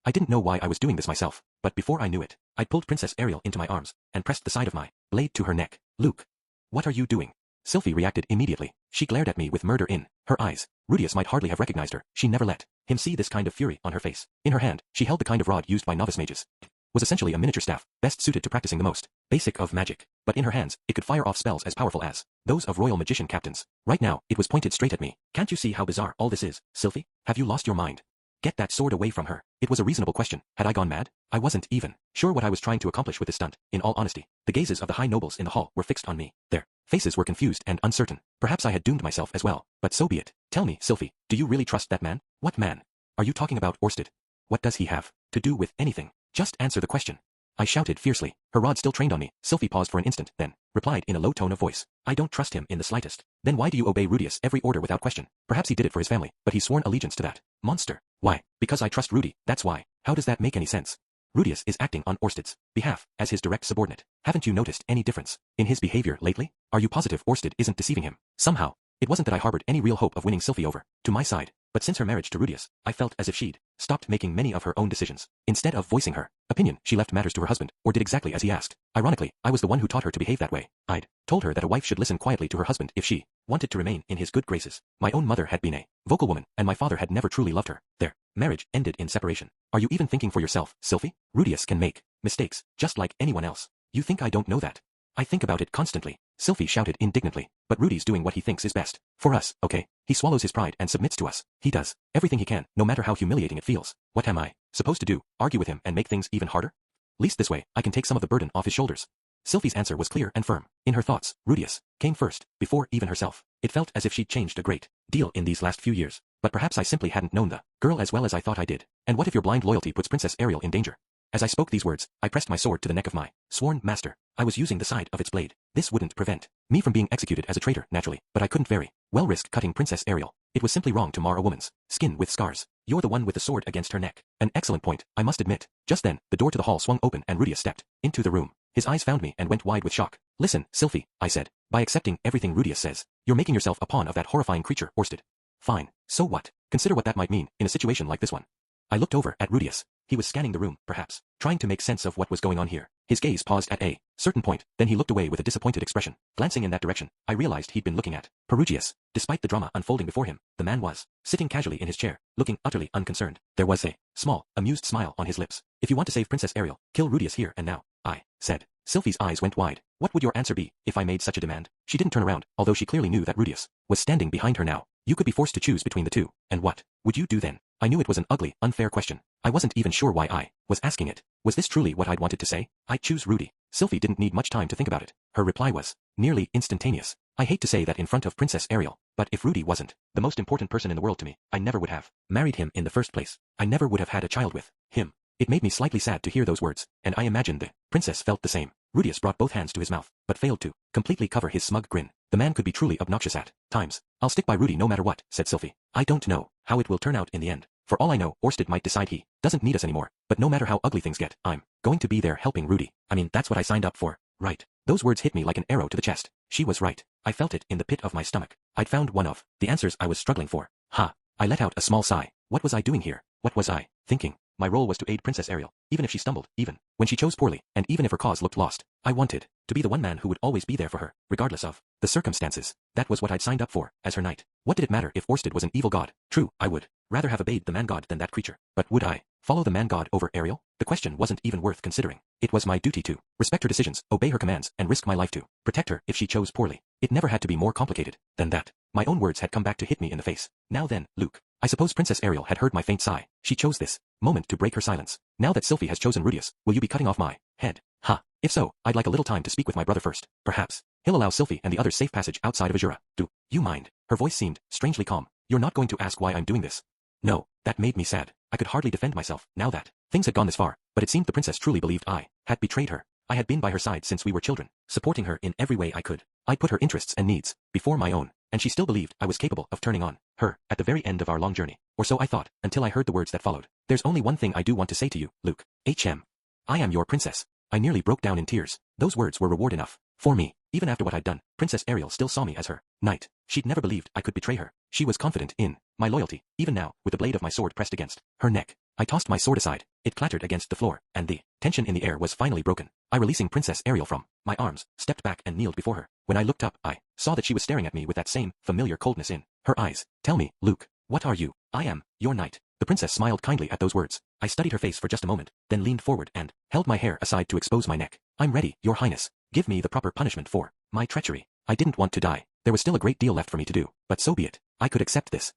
Speaker 2: I didn't know why I was doing this myself, but before I knew it, I pulled Princess Ariel into my arms, and pressed the side of my blade to her neck. Luke, what are you doing? Sylphie reacted immediately. She glared at me with murder in her eyes. Rudius might hardly have recognized her. She never let him see this kind of fury on her face. In her hand, she held the kind of rod used by novice mages. It was essentially a miniature staff, best suited to practicing the most basic of magic. But in her hands, it could fire off spells as powerful as those of royal magician captains. Right now, it was pointed straight at me. Can't you see how bizarre all this is, Sylphie? Have you lost your mind? Get that sword away from her. It was a reasonable question. Had I gone mad? I wasn't even sure what I was trying to accomplish with this stunt. In all honesty, the gazes of the high nobles in the hall were fixed on me. Their faces were confused and uncertain. Perhaps I had doomed myself as well, but so be it. Tell me, Sylphie, do you really trust that man? What man? Are you talking about Orsted? What does he have to do with anything? Just answer the question. I shouted fiercely, her rod still trained on me. Sylphie paused for an instant, then replied in a low tone of voice. I don't trust him in the slightest. Then why do you obey Rudius every order without question? Perhaps he did it for his family, but he's sworn allegiance to that monster. Why? Because I trust Rudy, that's why. How does that make any sense? Rudius is acting on Orsted's behalf, as his direct subordinate. Haven't you noticed any difference in his behavior lately? Are you positive Orsted isn't deceiving him? Somehow, it wasn't that I harbored any real hope of winning Sylphie over to my side, but since her marriage to Rudius, I felt as if she'd stopped making many of her own decisions. Instead of voicing her opinion, she left matters to her husband, or did exactly as he asked. Ironically, I was the one who taught her to behave that way. I'd told her that a wife should listen quietly to her husband if she wanted to remain in his good graces. My own mother had been a vocal woman, and my father had never truly loved her. Their marriage ended in separation. Are you even thinking for yourself, Sylphie? Rudius can make mistakes, just like anyone else. You think I don't know that? I think about it constantly. Sylphie shouted indignantly, but Rudy's doing what he thinks is best for us, okay? He swallows his pride and submits to us. He does everything he can, no matter how humiliating it feels. What am I supposed to do? Argue with him and make things even harder? Least this way, I can take some of the burden off his shoulders. Sylphie's answer was clear and firm. In her thoughts, Rudius came first, before even herself. It felt as if she'd changed a great deal in these last few years, but perhaps I simply hadn't known the girl as well as I thought I did. And what if your blind loyalty puts Princess Ariel in danger? As I spoke these words, I pressed my sword to the neck of my sworn master. I was using the side of its blade. This wouldn't prevent me from being executed as a traitor, naturally, but I couldn't very well risk cutting Princess Ariel. It was simply wrong to mar a woman's skin with scars. You're the one with the sword against her neck. An excellent point, I must admit. Just then, the door to the hall swung open and Rudius stepped into the room. His eyes found me and went wide with shock. Listen, Sylphie, I said. By accepting everything Rudius says, you're making yourself a pawn of that horrifying creature, Orsted. Fine. So what? Consider what that might mean in a situation like this one. I looked over at Rudius. He was scanning the room, perhaps, trying to make sense of what was going on here. His gaze paused at a certain point, then he looked away with a disappointed expression. Glancing in that direction, I realized he'd been looking at Perugius. Despite the drama unfolding before him, the man was sitting casually in his chair, looking utterly unconcerned. There was a small, amused smile on his lips. If you want to save Princess Ariel, kill Rudius here and now, I said. Sylphie's eyes went wide. What would your answer be if I made such a demand? She didn't turn around, although she clearly knew that Rudius was standing behind her now. You could be forced to choose between the two, and what would you do then? I knew it was an ugly, unfair question. I wasn't even sure why I was asking it. Was this truly what I'd wanted to say? I'd choose Rudy. Sylphie didn't need much time to think about it. Her reply was nearly instantaneous. I hate to say that in front of Princess Ariel, but if Rudy wasn't the most important person in the world to me, I never would have married him in the first place. I never would have had a child with him. It made me slightly sad to hear those words, and I imagined the princess felt the same. Rudius brought both hands to his mouth, but failed to completely cover his smug grin. The man could be truly obnoxious at times. I'll stick by Rudy no matter what, said Sylphie. I don't know how it will turn out in the end. For all I know, Orsted might decide he doesn't need us anymore, but no matter how ugly things get, I'm going to be there helping Rudy. I mean, that's what I signed up for, right? Those words hit me like an arrow to the chest. She was right. I felt it in the pit of my stomach. I'd found one of the answers I was struggling for. Ha! I let out a small sigh. What was I doing here? What was I thinking? My role was to aid Princess Ariel, even if she stumbled, even when she chose poorly, and even if her cause looked lost. I wanted to be the one man who would always be there for her, regardless of the circumstances. That was what I'd signed up for, as her knight. What did it matter if Orsted was an evil god? True, I would rather have obeyed the man god than that creature. But would I follow the man god over Ariel? The question wasn't even worth considering. It was my duty to respect her decisions, obey her commands, and risk my life to protect her if she chose poorly. It never had to be more complicated than that. My own words had come back to hit me in the face. Now then, Luke. I suppose Princess Ariel had heard my faint sigh. She chose this moment to break her silence. Now that Sylphie has chosen Rudius, will you be cutting off my head? Ha! If so, I'd like a little time to speak with my brother first. Perhaps he'll allow Sylphie and the others safe passage outside of Azura. Do you mind? Her voice seemed strangely calm. You're not going to ask why I'm doing this? No, that made me sad. I could hardly defend myself, now that things had gone this far, but it seemed the princess truly believed I had betrayed her. I had been by her side since we were children, supporting her in every way I could. I put her interests and needs before my own, and she still believed I was capable of turning on her at the very end of our long journey. Or so I thought, until I heard the words that followed. There's only one thing I do want to say to you, Luke. I am your princess. I nearly broke down in tears. Those words were reward enough for me. Even after what I'd done, Princess Ariel still saw me as her knight. She'd never believed I could betray her. She was confident in my loyalty, even now, with the blade of my sword pressed against her neck. I tossed my sword aside. It clattered against the floor, and the tension in the air was finally broken. I, releasing Princess Ariel from my arms, stepped back and kneeled before her. When I looked up, I saw that she was staring at me with that same familiar coldness in her eyes. Tell me, Luke, what are you? I am your knight. The princess smiled kindly at those words. I studied her face for just a moment, then leaned forward and held my hair aside to expose my neck. I'm ready, your highness. Give me the proper punishment for my treachery. I didn't want to die. There was still a great deal left for me to do, but so be it. I could accept this.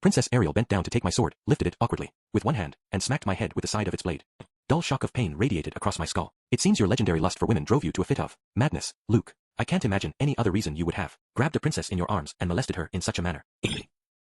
Speaker 2: Princess Ariel bent down to take my sword, lifted it awkwardly with one hand, and smacked my head with the side of its blade. Dull shock of pain radiated across my skull. It seems your legendary lust for women drove you to a fit of madness, Luke. I can't imagine any other reason you would have grabbed a princess in your arms and molested her in such a manner.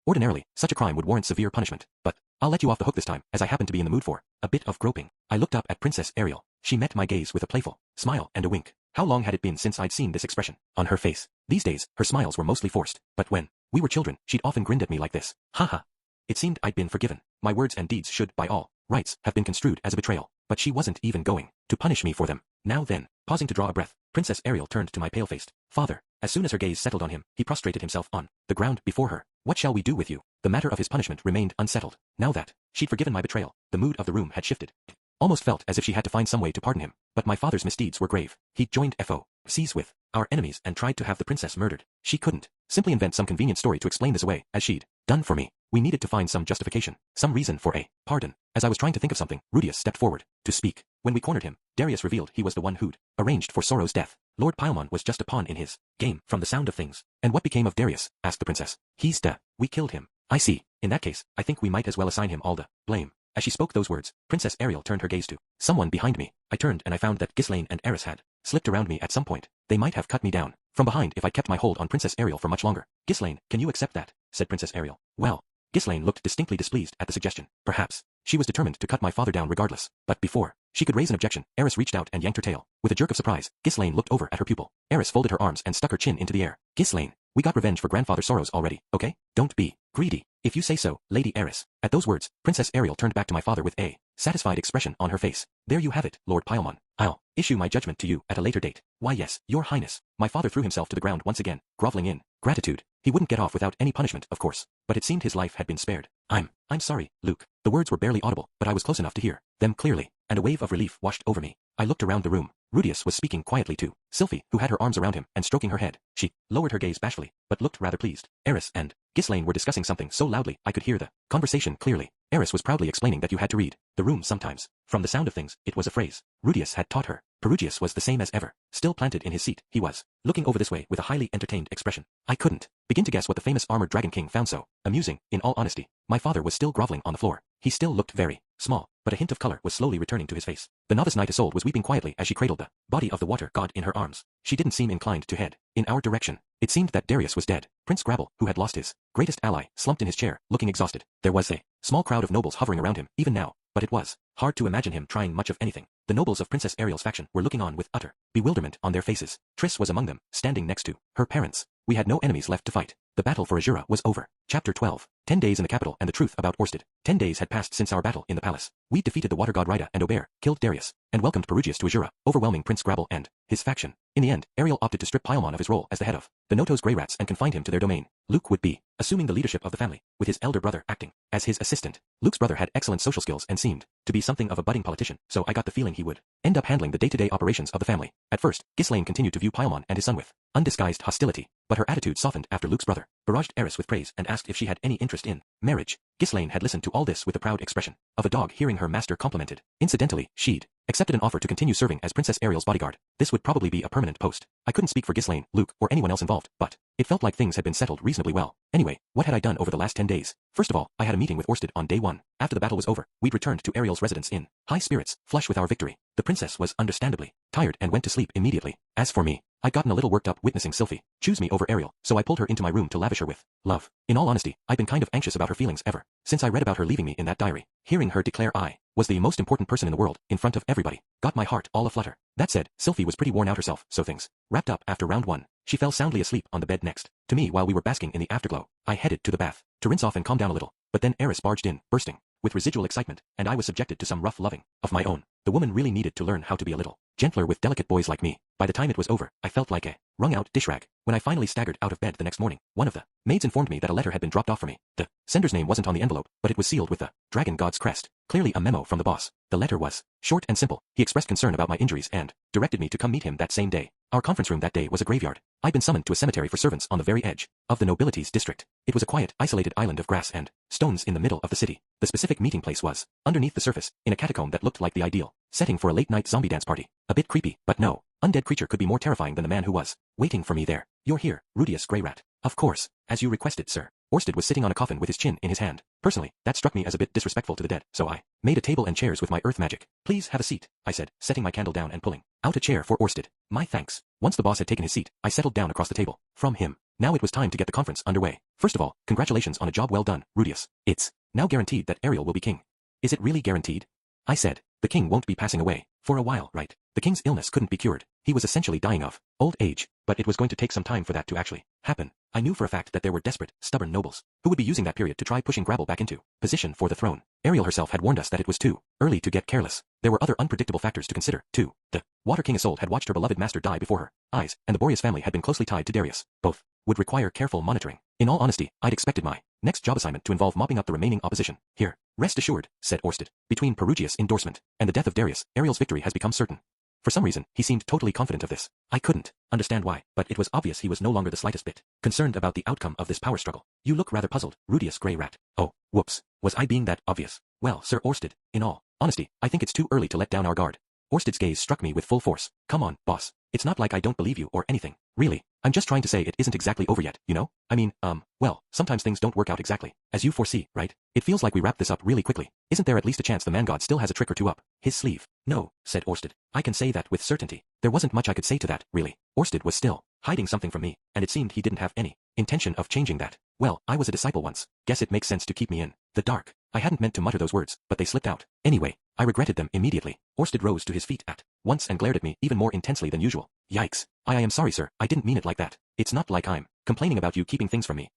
Speaker 2: Ordinarily, such a crime would warrant severe punishment, but I'll let you off the hook this time, as I happen to be in the mood for a bit of groping. I looked up at Princess Ariel. She met my gaze with a playful smile and a wink. How long had it been since I'd seen this expression on her face? These days, her smiles were mostly forced, but when we were children, she'd often grinned at me like this. Haha. It seemed I'd been forgiven. My words and deeds should, by all rights, have been construed as a betrayal, but she wasn't even going to punish me for them. Now then, pausing to draw a breath, Princess Ariel turned to my pale-faced father. As soon as her gaze settled on him, he prostrated himself on the ground before her. What shall we do with you? The matter of his punishment remained unsettled. Now that she'd forgiven my betrayal, the mood of the room had shifted. Almost felt as if she had to find some way to pardon him, but my father's misdeeds were grave. He'd joined FOCs with our enemies and tried to have the princess murdered. She couldn't simply invent some convenient story to explain this away, as she'd done for me. We needed to find some justification, some reason for a pardon. As I was trying to think of something, Rudius stepped forward to speak. When we cornered him, Darius revealed he was the one who'd arranged for Soro's death. Lord Paimon was just a pawn in his game, from the sound of things. And what became of Darius? Asked the princess. He's dead. We killed him. I see. In that case, I think we might as well assign him all the blame. As she spoke those words, Princess Ariel turned her gaze to someone behind me. I turned and I found that Ghislaine and Eris had slipped around me at some point. They might have cut me down from behind if I'd kept my hold on Princess Ariel for much longer. Ghislaine, can you accept that? Said Princess Ariel. Well, Ghislaine looked distinctly displeased at the suggestion. Perhaps she was determined to cut my father down regardless. But before she could raise an objection, Eris reached out and yanked her tail. With a jerk of surprise, Ghislaine looked over at her pupil. Eris folded her arms and stuck her chin into the air. Ghislaine, we got revenge for Grandfather Soros already, okay? Don't be greedy. If you say so, Lady Eris. At those words, Princess Ariel turned back to my father with a satisfied expression on her face. There you have it, Lord Paimon. I'll issue my judgment to you at a later date. Why yes, your highness. My father threw himself to the ground once again, groveling in gratitude. He wouldn't get off without any punishment, of course, but it seemed his life had been spared. I'm sorry, Luke. The words were barely audible, but I was close enough to hear them clearly, and a wave of relief washed over me. I looked around the room. Rudius was speaking quietly to Sylphie, who had her arms around him and stroking her head. She lowered her gaze bashfully, but looked rather pleased. Eris and Ghislaine were discussing something so loudly I could hear the conversation clearly. Eris was proudly explaining that you had to read the room sometimes. From the sound of things, it was a phrase Rudius had taught her. Perugius was the same as ever. Still planted in his seat, he was looking over this way with a highly entertained expression. I couldn't begin to guess what the famous armored dragon king found so amusing. In all honesty, my father was still groveling on the floor. He still looked very small, but a hint of color was slowly returning to his face. The novice knight Isolde was weeping quietly as she cradled the body of the water god in her arms. She didn't seem inclined to head in our direction. It seemed that Darius was dead. Prince Grabble, who had lost his greatest ally, slumped in his chair, looking exhausted. There was a small crowd of nobles hovering around him, even now, but it was hard to imagine him trying much of anything. The nobles of Princess Ariel's faction were looking on with utter bewilderment on their faces. Triss was among them, standing next to her parents. We had no enemies left to fight. The battle for Azura was over. Chapter 12. 10 days in the capital and the truth about Orsted. 10 days had passed since our battle in the palace. We defeated the water god Rida and Obear, killed Darius, and welcomed Perugius to Azura, overwhelming Prince Grabble and his faction. In the end, Ariel opted to strip Paimon of his role as the head of the Noto's Grey Rats and confined him to their domain. Luke would be assuming the leadership of the family, with his elder brother acting as his assistant. Luke's brother had excellent social skills and seemed to be something of a budding politician, so I got the feeling he would end up handling the day-to-day operations of the family. At first, Ghislaine continued to view Paimon and his son with undisguised hostility, but her attitude softened after Luke's brother barraged Eris with praise and asked if she had any interest in marriage. Ghislaine had listened to all this with the proud expression of a dog hearing her master complimented. Incidentally, she'd accepted an offer to continue serving as Princess Ariel's bodyguard. This would probably be a permanent post. I couldn't speak for Ghislaine, Luke, or anyone else involved, but it felt like things had been settled reasonably well. Anyway, what had I done over the last 10 days? First of all, I had a meeting with Orsted on day 1. After the battle was over, we'd returned to Ariel's residence in high spirits, flush with our victory. The princess was understandably tired and went to sleep immediately. As for me, I'd gotten a little worked up witnessing Sylphie choose me over Ariel, so I pulled her into my room to lavish her with love. In all honesty, I'd been kind of anxious about her feelings ever since I read about her leaving me in that diary. Hearing her declare I was the most important person in the world in front of everybody got my heart all aflutter. That said, Sylphie was pretty worn out herself, so things wrapped up after round 1. She fell soundly asleep on the bed next to me while we were basking in the afterglow. I headed to the bath to rinse off and calm down a little, but then Eris barged in, bursting with residual excitement, and I was subjected to some rough loving of my own. The woman really needed to learn how to be a little gentler with delicate boys like me. By the time it was over, I felt like a wrung-out dish rag. When I finally staggered out of bed the next morning, one of the maids informed me that a letter had been dropped off for me. The sender's name wasn't on the envelope, but it was sealed with the dragon god's crest. Clearly a memo from the boss. The letter was short and simple. He expressed concern about my injuries and directed me to come meet him that same day. Our conference room that day was a graveyard. I'd been summoned to a cemetery for servants on the very edge of the nobility's district. It was a quiet, isolated island of grass and stones in the middle of the city. The specific meeting place was underneath the surface, in a catacomb that looked like the ideal setting for a late-night zombie dance party. A bit creepy, but no undead creature could be more terrifying than the man who was waiting for me there. You're here, Rudius Grey Rat. Of course, as you requested, sir. Orsted was sitting on a coffin with his chin in his hand. Personally, that struck me as a bit disrespectful to the dead, so I made a table and chairs with my earth magic. Please have a seat, I said, setting my candle down and pulling out a chair for Orsted. My thanks. Once the boss had taken his seat, I settled down across the table from him. Now it was time to get the conference underway. First of all, congratulations on a job well done, Rudius. It's now guaranteed that Ariel will be king. Is it really guaranteed? I said. The king won't be passing away for a while, right? The king's illness couldn't be cured. He was essentially dying of old age, but it was going to take some time for that to actually happen. I knew for a fact that there were desperate, stubborn nobles who would be using that period to try pushing Grabble back into position for the throne. Ariel herself had warned us that it was too early to get careless. There were other unpredictable factors to consider, too. The Water King Isolde had watched her beloved master die before her eyes, and the Boreas family had been closely tied to Darius. Both would require careful monitoring. In all honesty, I'd expected my next job assignment to involve mopping up the remaining opposition. Here, rest assured, said Orsted. Between Perugia's endorsement and the death of Darius, Ariel's victory has become certain. For some reason, he seemed totally confident of this. I couldn't understand why, but it was obvious he was no longer the slightest bit concerned about the outcome of this power struggle. You look rather puzzled, Rudius Grey Rat. Oh, whoops. Was I being that obvious? Well, Sir Orsted, in all honesty, I think it's too early to let down our guard. Orsted's gaze struck me with full force. Come on, boss. It's not like I don't believe you or anything. Really, I'm just trying to say it isn't exactly over yet, you know? I mean, well, sometimes things don't work out exactly as you foresee, right? It feels like we wrapped this up really quickly. Isn't there at least a chance the man god still has a trick or two up his sleeve? No, said Orsted. I can say that with certainty. There wasn't much I could say to that, really. Orsted was still hiding something from me, and it seemed he didn't have any intention of changing that. Well, I was a disciple once. Guess it makes sense to keep me in the dark. I hadn't meant to mutter those words, but they slipped out. Anyway, I regretted them immediately. Orsted rose to his feet at once and glared at me even more intensely than usual. Yikes. I am sorry, sir. I didn't mean it like that. It's not like I'm complaining about you keeping things from me.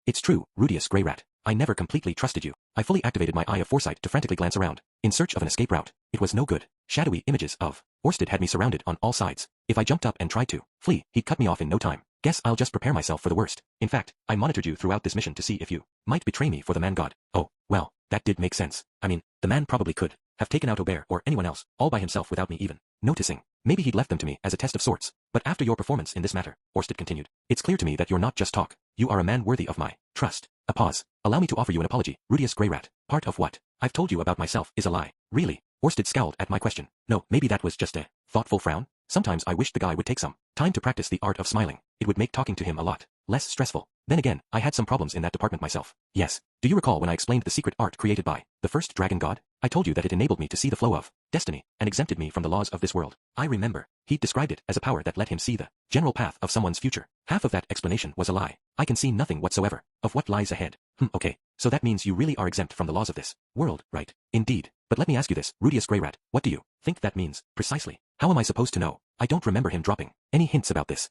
Speaker 2: It's true, Rudius Grey Rat. I never completely trusted you. I fully activated my eye of foresight to frantically glance around, in search of an escape route. It was no good. Shadowy images of Orsted had me surrounded on all sides. If I jumped up and tried to flee, he'd cut me off in no time. Guess I'll just prepare myself for the worst. In fact, I monitored you throughout this mission to see if you might betray me for the man god. Oh, well, that did make sense. I mean, the man probably could have taken out Aubert or anyone else, all by himself without me even noticing. Maybe he'd left them to me as a test of sorts. But after your performance in this matter, Orsted continued, it's clear to me that you're not just talk. You are a man worthy of my trust. A pause. Allow me to offer you an apology, Rudius Grey Rat. Part of what I've told you about myself is a lie. Really? Orsted scowled at my question. No, maybe that was just a thoughtful frown. Sometimes I wished the guy would take some time to practice the art of smiling. It would make talking to him a lot less stressful. Then again, I had some problems in that department myself. Yes. Do you recall when I explained the secret art created by the first dragon god? I told you that it enabled me to see the flow of destiny and exempted me from the laws of this world. I remember. He described it as a power that let him see the general path of someone's future. Half of that explanation was a lie. I can see nothing whatsoever of what lies ahead. Okay. So that means you really are exempt from the laws of this world, right? Indeed. But let me ask you this, Rudius Grey Rat. What do you think that means, precisely? How am I supposed to know? I don't remember him dropping any hints about this.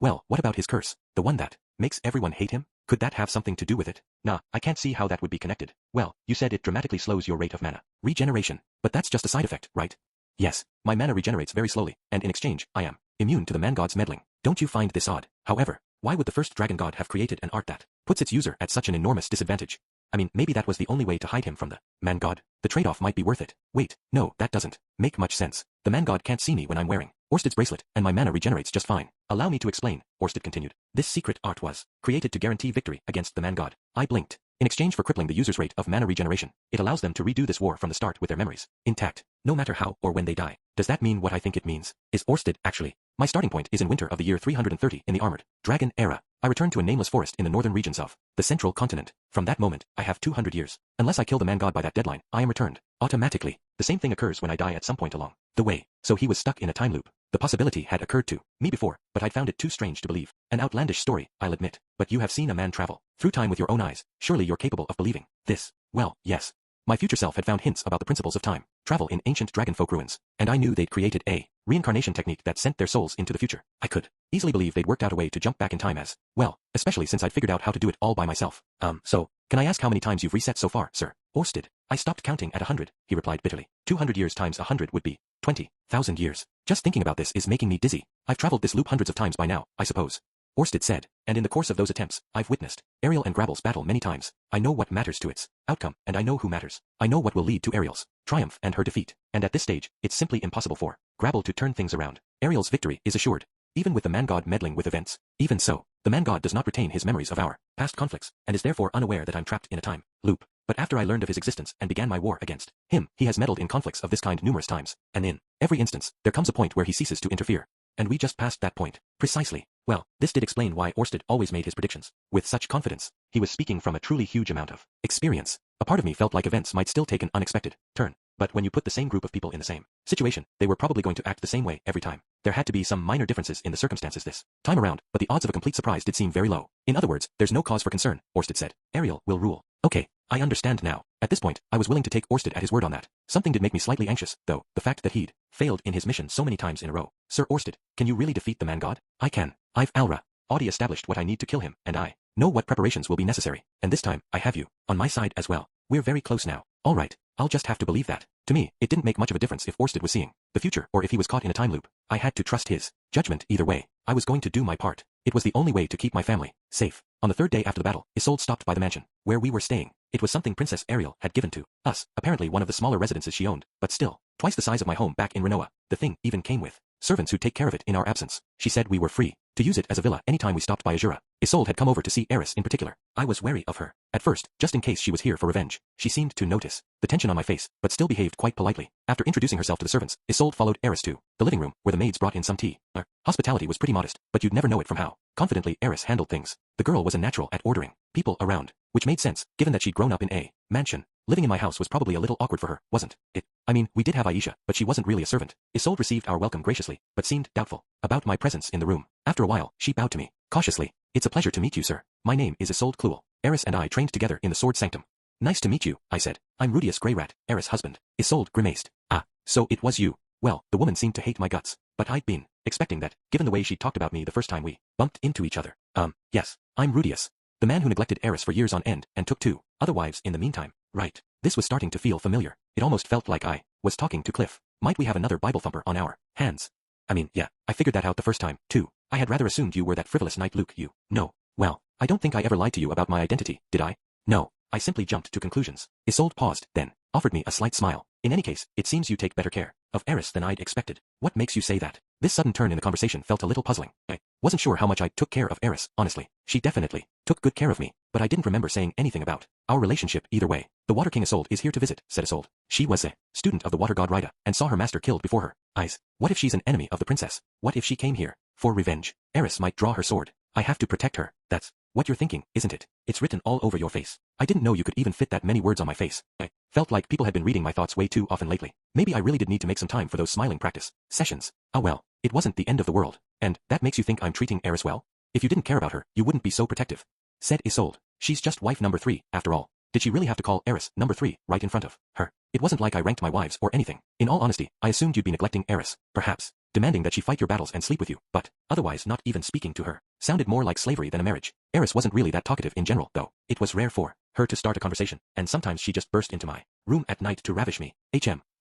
Speaker 2: Well, what about his curse? The one that makes everyone hate him? Could that have something to do with it? Nah, I can't see how that would be connected. Well, you said it dramatically slows your rate of mana regeneration. But that's just a side effect, right? Yes, my mana regenerates very slowly, and in exchange, I am immune to the man god's meddling. Don't you find this odd? However, why would the first dragon god have created an art that puts its user at such an enormous disadvantage? I mean, maybe that was the only way to hide him from the man god. The trade-off might be worth it. Wait, no, that doesn't make much sense. The man god can't see me when I'm wearing Orsted's bracelet, and my mana regenerates just fine. Allow me to explain, Orsted continued. This secret art was created to guarantee victory against the man god. I blinked. In exchange for crippling the user's rate of mana regeneration, it allows them to redo this war from the start with their memories intact, no matter how or when they die. Does that mean what I think it means? Is Orsted actually? My starting point is in winter of the year 330 in the armored dragon era. I return to a nameless forest in the northern regions of the central continent. From that moment, I have 200 years. Unless I kill the man god by that deadline, I am returned. Automatically. The same thing occurs when I die at some point along the way. So he was stuck in a time loop. The possibility had occurred to me before, but I'd found it too strange to believe. An outlandish story, I'll admit. But you have seen a man travel through time with your own eyes. Surely you're capable of believing this. Well, yes. My future self had found hints about the principles of time travel in ancient dragonfolk ruins, and I knew they'd created a reincarnation technique that sent their souls into the future. I could easily believe they'd worked out a way to jump back in time as well, especially since I'd figured out how to do it all by myself. So, can I ask how many times you've reset so far, sir? Orsted. I stopped counting at 100, he replied bitterly. 200 years times 100 would be 20,000 years. Just thinking about this is making me dizzy. I've traveled this loop hundreds of times by now, I suppose. Orsted said, and in the course of those attempts, I've witnessed Ariel and Grabble's battle many times. I know what matters to its outcome, and I know who matters. I know what will lead to Ariel's triumph and her defeat, and at this stage, it's simply impossible for Grabble to turn things around. Ariel's victory is assured, even with the man god meddling with events. Even so, the man god does not retain his memories of our past conflicts, and is therefore unaware that I'm trapped in a time loop. But after I learned of his existence and began my war against him, he has meddled in conflicts of this kind numerous times, and in every instance, there comes a point where he ceases to interfere. And we just passed that point. Precisely. Well, this did explain why Orsted always made his predictions with such confidence. He was speaking from a truly huge amount of experience. A part of me felt like events might still take an unexpected turn. But when you put the same group of people in the same situation, they were probably going to act the same way every time. There had to be some minor differences in the circumstances this time around, but the odds of a complete surprise did seem very low. In other words, there's no cause for concern, Orsted said. Ariel will rule. Okay, I understand now. At this point, I was willing to take Orsted at his word on that. Something did make me slightly anxious, though, the fact that he'd failed in his mission so many times in a row. Sir Orsted, can you really defeat the man god? I can. I've already established what I need to kill him, and I know what preparations will be necessary. And this time, I have you on my side as well. We're very close now. All right, I'll just have to believe that. To me, it didn't make much of a difference if Orsted was seeing the future or if he was caught in a time loop. I had to trust his judgment either way. I was going to do my part. It was the only way to keep my family safe. On the third day after the battle, Isolde stopped by the mansion where we were staying. It was something Princess Ariel had given to us, apparently one of the smaller residences she owned, but still, twice the size of my home back in Renoa. The thing even came with servants who'd take care of it in our absence. She said we were free to use it as a villa anytime we stopped by Azura. Isolde had come over to see Eris in particular. I was wary of her at first, just in case she was here for revenge. She seemed to notice the tension on my face, but still behaved quite politely. After introducing herself to the servants, Isolde followed Eris to the living room, where the maids brought in some tea. Her hospitality was pretty modest, but you'd never know it from how confidently Eris handled things. The girl was a natural at ordering people around, which made sense, given that she'd grown up in a mansion. Living in my house was probably a little awkward for her, wasn't it? I mean, we did have Aisha, but she wasn't really a servant. Isolde received our welcome graciously, but seemed doubtful about my presence in the room. After a while, she bowed to me cautiously. It's a pleasure to meet you, sir. My name is Isolde Kluel. Eris and I trained together in the Sword Sanctum. Nice to meet you, I said. I'm Rudius Greyrat, Eris' husband. Isolde grimaced. Ah, so it was you. Well, the woman seemed to hate my guts, but I'd been expecting that, given the way she talked about me the first time we bumped into each other. Yes, I'm Rudius, the man who neglected Eris for years on end and took 2 other wives in the meantime. Right. This was starting to feel familiar. It almost felt like I was talking to Cliff. Might we have another Bible thumper on our hands? I mean, yeah, I figured that out the first time, too. I had rather assumed you were that frivolous knight Luke you know. Well, I don't think I ever lied to you about my identity, did I? No, I simply jumped to conclusions. Isolde paused, then offered me a slight smile. In any case, it seems you take better care of Eris than I'd expected. What makes you say that? This sudden turn in the conversation felt a little puzzling. I wasn't sure how much I took care of Eris, honestly. She definitely took good care of me, but I didn't remember saying anything about our relationship either way. The Water King Isolde is here to visit, said Isolde. She was a student of the water god Rida, and saw her master killed before her eyes. What if she's an enemy of the princess? What if she came here for revenge? Eris might draw her sword. I have to protect her. That's what you're thinking, isn't it? It's written all over your face. I didn't know you could even fit that many words on my face. I felt like people had been reading my thoughts way too often lately. Maybe I really did need to make some time for those smiling practice sessions. Ah well, it wasn't the end of the world. And that makes you think I'm treating Eris well? If you didn't care about her, you wouldn't be so protective, said Isolde. She's just wife number 3, after all. Did she really have to call Eris number 3 right in front of her? It wasn't like I ranked my wives or anything. In all honesty, I assumed you'd be neglecting Eris, perhaps demanding that she fight your battles and sleep with you, but otherwise not even speaking to her. Sounded more like slavery than a marriage. Eris wasn't really that talkative in general, though. It was rare for her to start a conversation, and sometimes she just burst into my room at night to ravish me.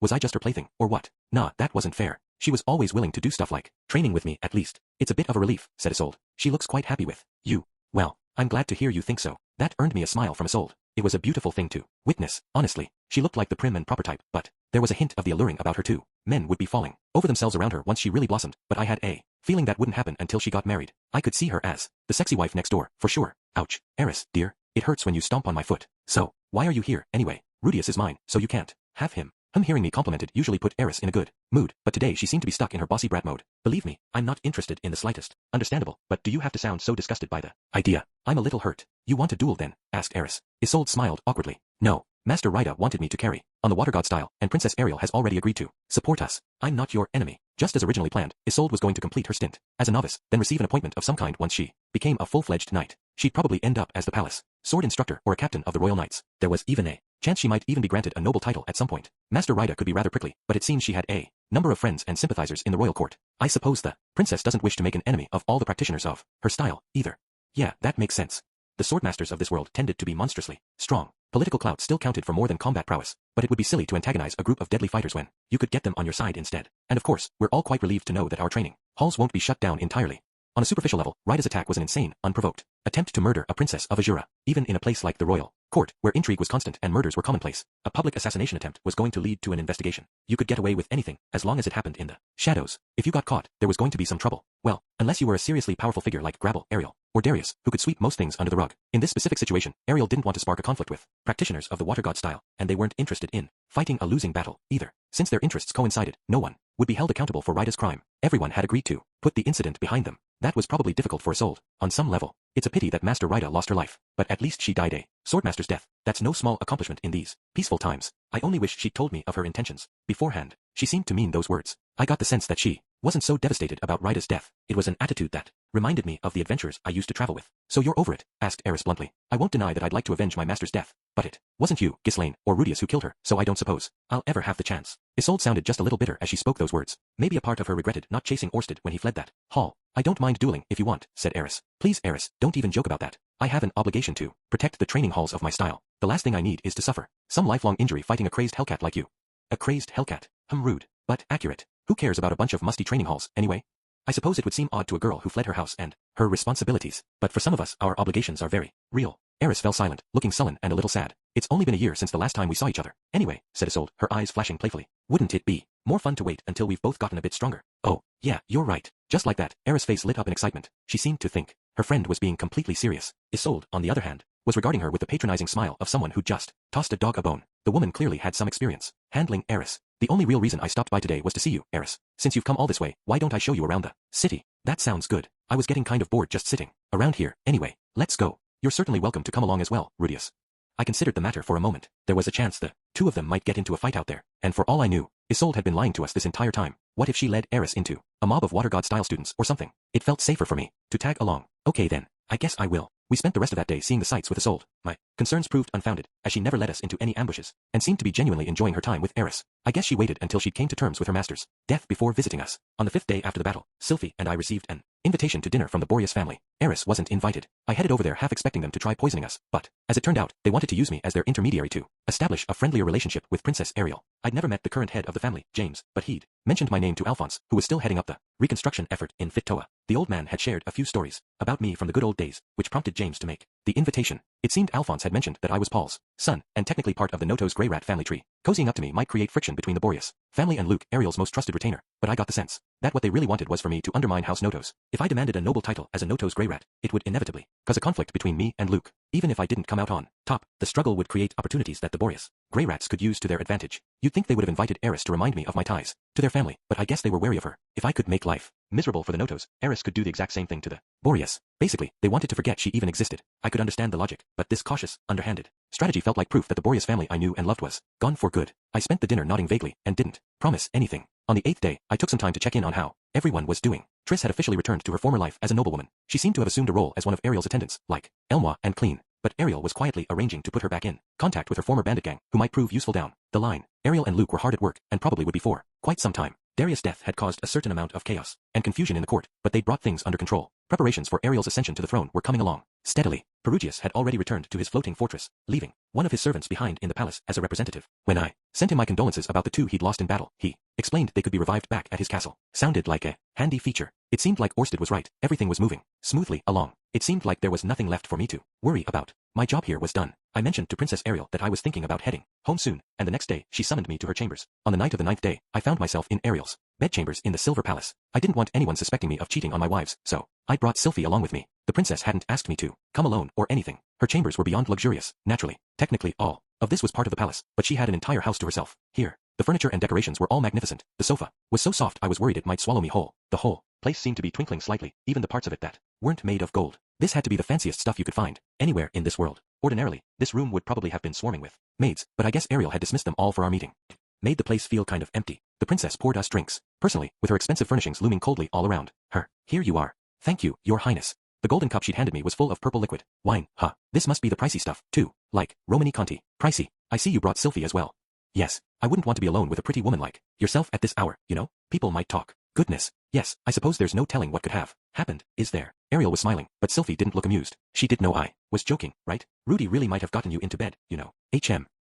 Speaker 2: Was I just her plaything, or what? Nah, that wasn't fair. She was always willing to do stuff like training with me at least. It's a bit of a relief, said Isolde. She looks quite happy with you. Well, I'm glad to hear you think so. That earned me a smile from Isolde. It was a beautiful thing to witness, honestly. She looked like the prim and proper type, but there was a hint of the alluring about her too. Men would be falling over themselves around her once she really blossomed, but I had a feeling that wouldn't happen until she got married. I could see her as the sexy wife next door, for sure. Ouch. Eris, dear, it hurts when you stomp on my foot. So, why are you here, anyway? Rudius is mine, so you can't have him. Hearing me complimented usually put Eris in a good mood, but today she seemed to be stuck in her bossy brat mode. Believe me, I'm not interested in the slightest. Understandable, but do you have to sound so disgusted by the idea? I'm a little hurt. You want a duel then? Asked Eris. Isolde smiled awkwardly. No. Master Rita wanted me to carry on the water god style, and Princess Ariel has already agreed to support us. I'm not your enemy. Just as originally planned, Isolde was going to complete her stint as a novice, then receive an appointment of some kind once she became a full-fledged knight. She'd probably end up as the palace sword instructor or a captain of the royal knights. There was even a chance she might even be granted a noble title at some point. Master Rita could be rather prickly, but it seems she had a number of friends and sympathizers in the royal court. I suppose the princess doesn't wish to make an enemy of all the practitioners of her style, either. Yeah, that makes sense. The swordmasters of this world tended to be monstrously strong. Political clout still counted for more than combat prowess, but it would be silly to antagonize a group of deadly fighters when you could get them on your side instead. And of course, we're all quite relieved to know that our training halls won't be shut down entirely. On a superficial level, Rita's attack was an insane, unprovoked attempt to murder a princess of Azura, even in a place like the royal court, where intrigue was constant and murders were commonplace. A public assassination attempt was going to lead to an investigation. You could get away with anything, as long as it happened in the shadows. If you got caught, there was going to be some trouble. Well, unless you were a seriously powerful figure like Grabble, Ariel, or Darius, who could sweep most things under the rug. In this specific situation, Ariel didn't want to spark a conflict with practitioners of the water god style, and they weren't interested in fighting a losing battle, either. Since their interests coincided, no one would be held accountable for Rita's crime. Everyone had agreed to put the incident behind them. That was probably difficult for Isolde. On some level, it's a pity that Master Rita lost her life, but at least she died a swordmaster's death. That's no small accomplishment in these peaceful times. I only wish she'd told me of her intentions beforehand. She seemed to mean those words. I got the sense that she wasn't so devastated about Rita's death. It was an attitude that reminded me of the adventurers I used to travel with. So you're over it? Asked Eris bluntly. I won't deny that I'd like to avenge my master's death, but it wasn't you, Ghislaine, or Rudius who killed her, so I don't suppose I'll ever have the chance. Isolde sounded just a little bitter as she spoke those words. Maybe a part of her regretted not chasing Orsted when he fled that hall. I don't mind dueling if you want, said Eris. Please, Eris, don't even joke about that. I have an obligation to protect the training halls of my style. The last thing I need is to suffer some lifelong injury fighting a crazed hellcat like you. A crazed hellcat? Rude, but accurate. Who cares about a bunch of musty training halls, anyway? I suppose it would seem odd to a girl who fled her house and her responsibilities, but for some of us our obligations are very real. Eris fell silent, looking sullen and a little sad. It's only been a year since the last time we saw each other. Anyway, said Isolde, her eyes flashing playfully. Wouldn't it be more fun to wait until we've both gotten a bit stronger? Oh, yeah, you're right. Just like that, Eris' face lit up in excitement. She seemed to think her friend was being completely serious. Isolde, on the other hand, was regarding her with the patronizing smile of someone who just tossed a dog a bone. The woman clearly had some experience handling Eris. The only real reason I stopped by today was to see you, Eris. Since you've come all this way, why don't I show you around the city? That sounds good. I was getting kind of bored just sitting around here. Anyway, let's go. You're certainly welcome to come along as well, Rudius. I considered the matter for a moment. There was a chance the two of them might get into a fight out there, and for all I knew, Isolde had been lying to us this entire time. What if she led Eris into a mob of water god style students or something? It felt safer for me to tag along. Okay then, I guess I will. We spent the rest of that day seeing the sights with Isolde. My concerns proved unfounded, as she never led us into any ambushes, and seemed to be genuinely enjoying her time with Eris. I guess she waited until she came to terms with her master's death before visiting us. On the 5th day after the battle, Sylphie and I received an invitation to dinner from the Boreas family. Eris wasn't invited. I headed over there half expecting them to try poisoning us, but, as it turned out, they wanted to use me as their intermediary to establish a friendlier relationship with Princess Ariel. I'd never met the current head of the family, James, but he'd mentioned my name to Alphonse, who was still heading up the reconstruction effort in Fittoa. The old man had shared a few stories about me from the good old days, which prompted James to make the invitation. It seemed Alphonse had mentioned that I was Paul's son, and technically part of the Noto's grey rat family tree. Cozying up to me might create friction between the Boreas family and Luke, Ariel's most trusted retainer, but I got the sense that what they really wanted was for me to undermine House Notos. If I demanded a noble title as a Noto's grey rat, it would inevitably cause a conflict between me and Luke. Even if I didn't come out on top, the struggle would create opportunities that the Boreas grey rats could use to their advantage. You'd think they would have invited Eris to remind me of my ties to their family, but I guess they were wary of her. If I could make life miserable for the Notos, Eris could do the exact same thing to the Boreas. Basically, they wanted to forget she even existed. I could understand the logic, but this cautious, underhanded strategy felt like proof that the Boreas family I knew and loved was gone for good. I spent the dinner nodding vaguely and didn't promise anything. On the 8th day, I took some time to check in on how everyone was doing. Triss had officially returned to her former life as a noblewoman. She seemed to have assumed a role as one of Ariel's attendants, like Elmois and Clean, but Ariel was quietly arranging to put her back in contact with her former bandit gang, who might prove useful down the line. Ariel and Luke were hard at work, and probably would be for quite some time. Darius' death had caused a certain amount of chaos and confusion in the court, but they brought things under control. Preparations for Ariel's ascension to the throne were coming along steadily. Perugius had already returned to his floating fortress, leaving one of his servants behind in the palace as a representative. When I sent him my condolences about the two he'd lost in battle, he explained they could be revived back at his castle. Sounded like a handy feature. It seemed like Orsted was right. Everything was moving smoothly along. It seemed like there was nothing left for me to worry about. My job here was done. I mentioned to Princess Ariel that I was thinking about heading home soon, and the next day she summoned me to her chambers. On the night of the 9th day, I found myself in Ariel's bedchambers in the Silver Palace. I didn't want anyone suspecting me of cheating on my wives, so I brought Sylphie along with me. The princess hadn't asked me to come alone or anything. Her chambers were beyond luxurious, naturally. Technically, all of this was part of the palace, but she had an entire house to herself. Here, the furniture and decorations were all magnificent. The sofa was so soft I was worried it might swallow me whole. The whole place seemed to be twinkling slightly, even the parts of it that weren't made of gold. This had to be the fanciest stuff you could find anywhere in this world. Ordinarily, this room would probably have been swarming with maids, but I guess Ariel had dismissed them all for our meeting. Made the place feel kind of empty. The princess poured us drinks, personally, with her expensive furnishings looming coldly all around her. Here you are. Thank you, your highness. The golden cup she'd handed me was full of purple liquid wine. Huh. This must be the pricey stuff, too. Like Romani Conti. Pricey. I see you brought Sylphie as well. Yes. I wouldn't want to be alone with a pretty woman like yourself at this hour, you know? People might talk. Goodness. Yes, I suppose there's no telling what could have happened, is there? Ariel was smiling, but Sylphie didn't look amused. She did know I was joking, right? Rudy really might have gotten you into bed, you know.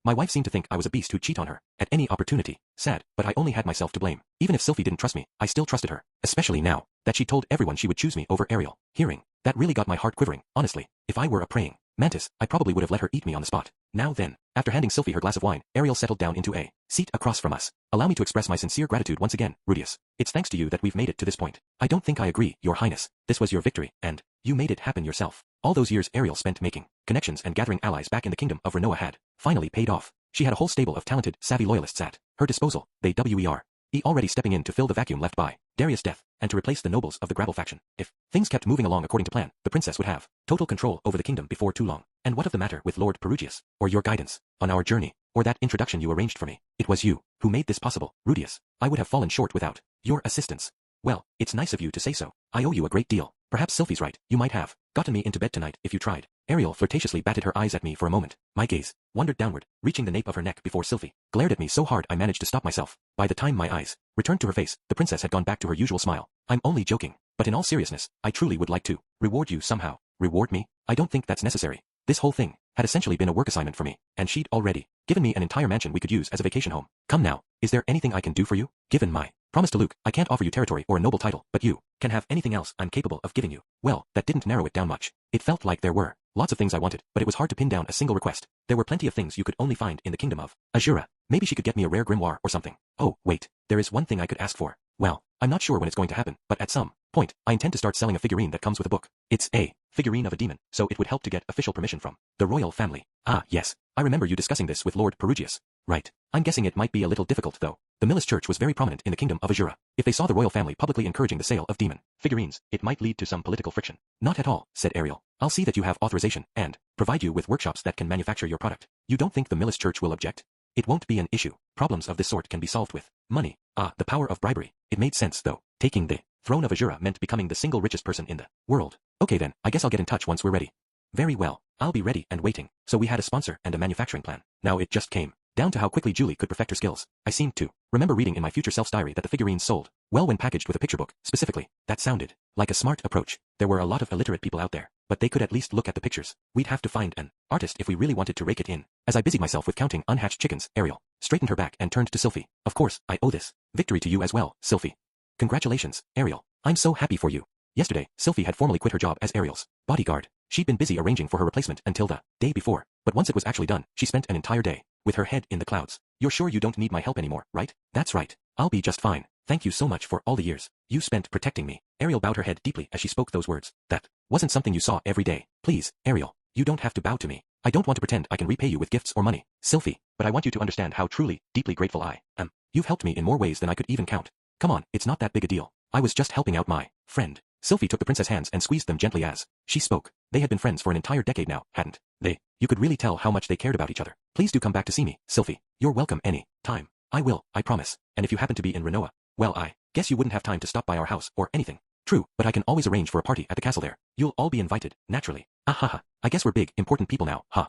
Speaker 2: My wife seemed to think I was a beast who'd cheat on her at any opportunity. Sad, but I only had myself to blame. Even if Sylphie didn't trust me, I still trusted her, especially now that she told everyone she would choose me over Ariel. Hearing that really got my heart quivering. Honestly, if I were a praying mantis, I probably would have let her eat me on the spot. Now then, after handing Sylphie her glass of wine, Ariel settled down into a seat across from us. Allow me to express my sincere gratitude once again, Rudius. It's thanks to you that we've made it to this point. I don't think I agree, your highness. This was your victory, and you made it happen yourself. All those years Ariel spent making connections and gathering allies back in the kingdom of Renoa had finally paid off. She had a whole stable of talented, savvy loyalists at her disposal. They were already stepping in to fill the vacuum left by Darius' death, and to replace the nobles of the Gravel faction. If things kept moving along according to plan, the princess would have total control over the kingdom before too long. And what of the matter with Lord Perugius, or your guidance on our journey, or that introduction you arranged for me? It was you who made this possible, Rudius. I would have fallen short without your assistance. Well, it's nice of you to say so. I owe you a great deal. Perhaps Sylphie's right. You might have gotten me into bed tonight if you tried. Ariel flirtatiously batted her eyes at me for a moment. My gaze wandered downward, reaching the nape of her neck before Sylphie glared at me so hard I managed to stop myself. By the time my eyes returned to her face, the princess had gone back to her usual smile. I'm only joking, but in all seriousness, I truly would like to reward you somehow. Reward me? I don't think that's necessary. This whole thing had essentially been a work assignment for me, and she'd already given me an entire mansion we could use as a vacation home. Come now, is there anything I can do for you? Given my promise to Luke, I can't offer you territory or a noble title, but you can have anything else I'm capable of giving you. Well, that didn't narrow it down much. It felt like there were lots of things I wanted, but it was hard to pin down a single request. There were plenty of things you could only find in the kingdom of Azura. Maybe she could get me a rare grimoire or something. Oh, wait, there is one thing I could ask for. Well, I'm not sure when it's going to happen, but at some point, I intend to start selling a figurine that comes with a book. It's a figurine of a demon, so it would help to get official permission from the royal family. Ah, yes, I remember you discussing this with Lord Perugius. Right. I'm guessing it might be a little difficult, though. The Millis Church was very prominent in the kingdom of Azura. If they saw the royal family publicly encouraging the sale of demon figurines, it might lead to some political friction. Not at all, said Ariel. I'll see that you have authorization, and provide you with workshops that can manufacture your product. You don't think the Millis Church will object? It won't be an issue. Problems of this sort can be solved with money. Ah, the power of bribery. It made sense, though. Taking the throne of Azura meant becoming the single richest person in the world. Okay then, I guess I'll get in touch once we're ready. Very well, I'll be ready and waiting. So we had a sponsor and a manufacturing plan. Now it just came down to how quickly Julie could perfect her skills. I seemed to remember reading in my future self's diary that the figurines sold well when packaged with a picture book. Specifically, that sounded like a smart approach. There were a lot of illiterate people out there, but they could at least look at the pictures. We'd have to find an artist if we really wanted to rake it in. As I busied myself with counting unhatched chickens, Ariel straightened her back and turned to Sylphie. Of course, I owe this victory to you as well, Sylphie. Congratulations, Ariel. I'm so happy for you. Yesterday, Sylphie had formally quit her job as Ariel's bodyguard. She'd been busy arranging for her replacement until the day before, but once it was actually done, she spent an entire day with her head in the clouds. You're sure you don't need my help anymore, right? That's right. I'll be just fine. Thank you so much for all the years you spent protecting me. Ariel bowed her head deeply as she spoke those words. That wasn't something you saw every day. Please, Ariel, you don't have to bow to me. I don't want to pretend I can repay you with gifts or money, Sylphie, but I want you to understand how truly, deeply grateful I am. You've helped me in more ways than I could even count. Come on, it's not that big a deal. I was just helping out my friend. Sylphie took the princess' hands and squeezed them gently as she spoke. They had been friends for an entire decade now, hadn't they? You could really tell how much they cared about each other. Please do come back to see me, Sylphie. You're welcome any time. I will, I promise. And if you happen to be in Renoa, well, I guess you wouldn't have time to stop by our house or anything. True, but I can always arrange for a party at the castle there. You'll all be invited, naturally. Ahaha, I guess we're big, important people now, huh?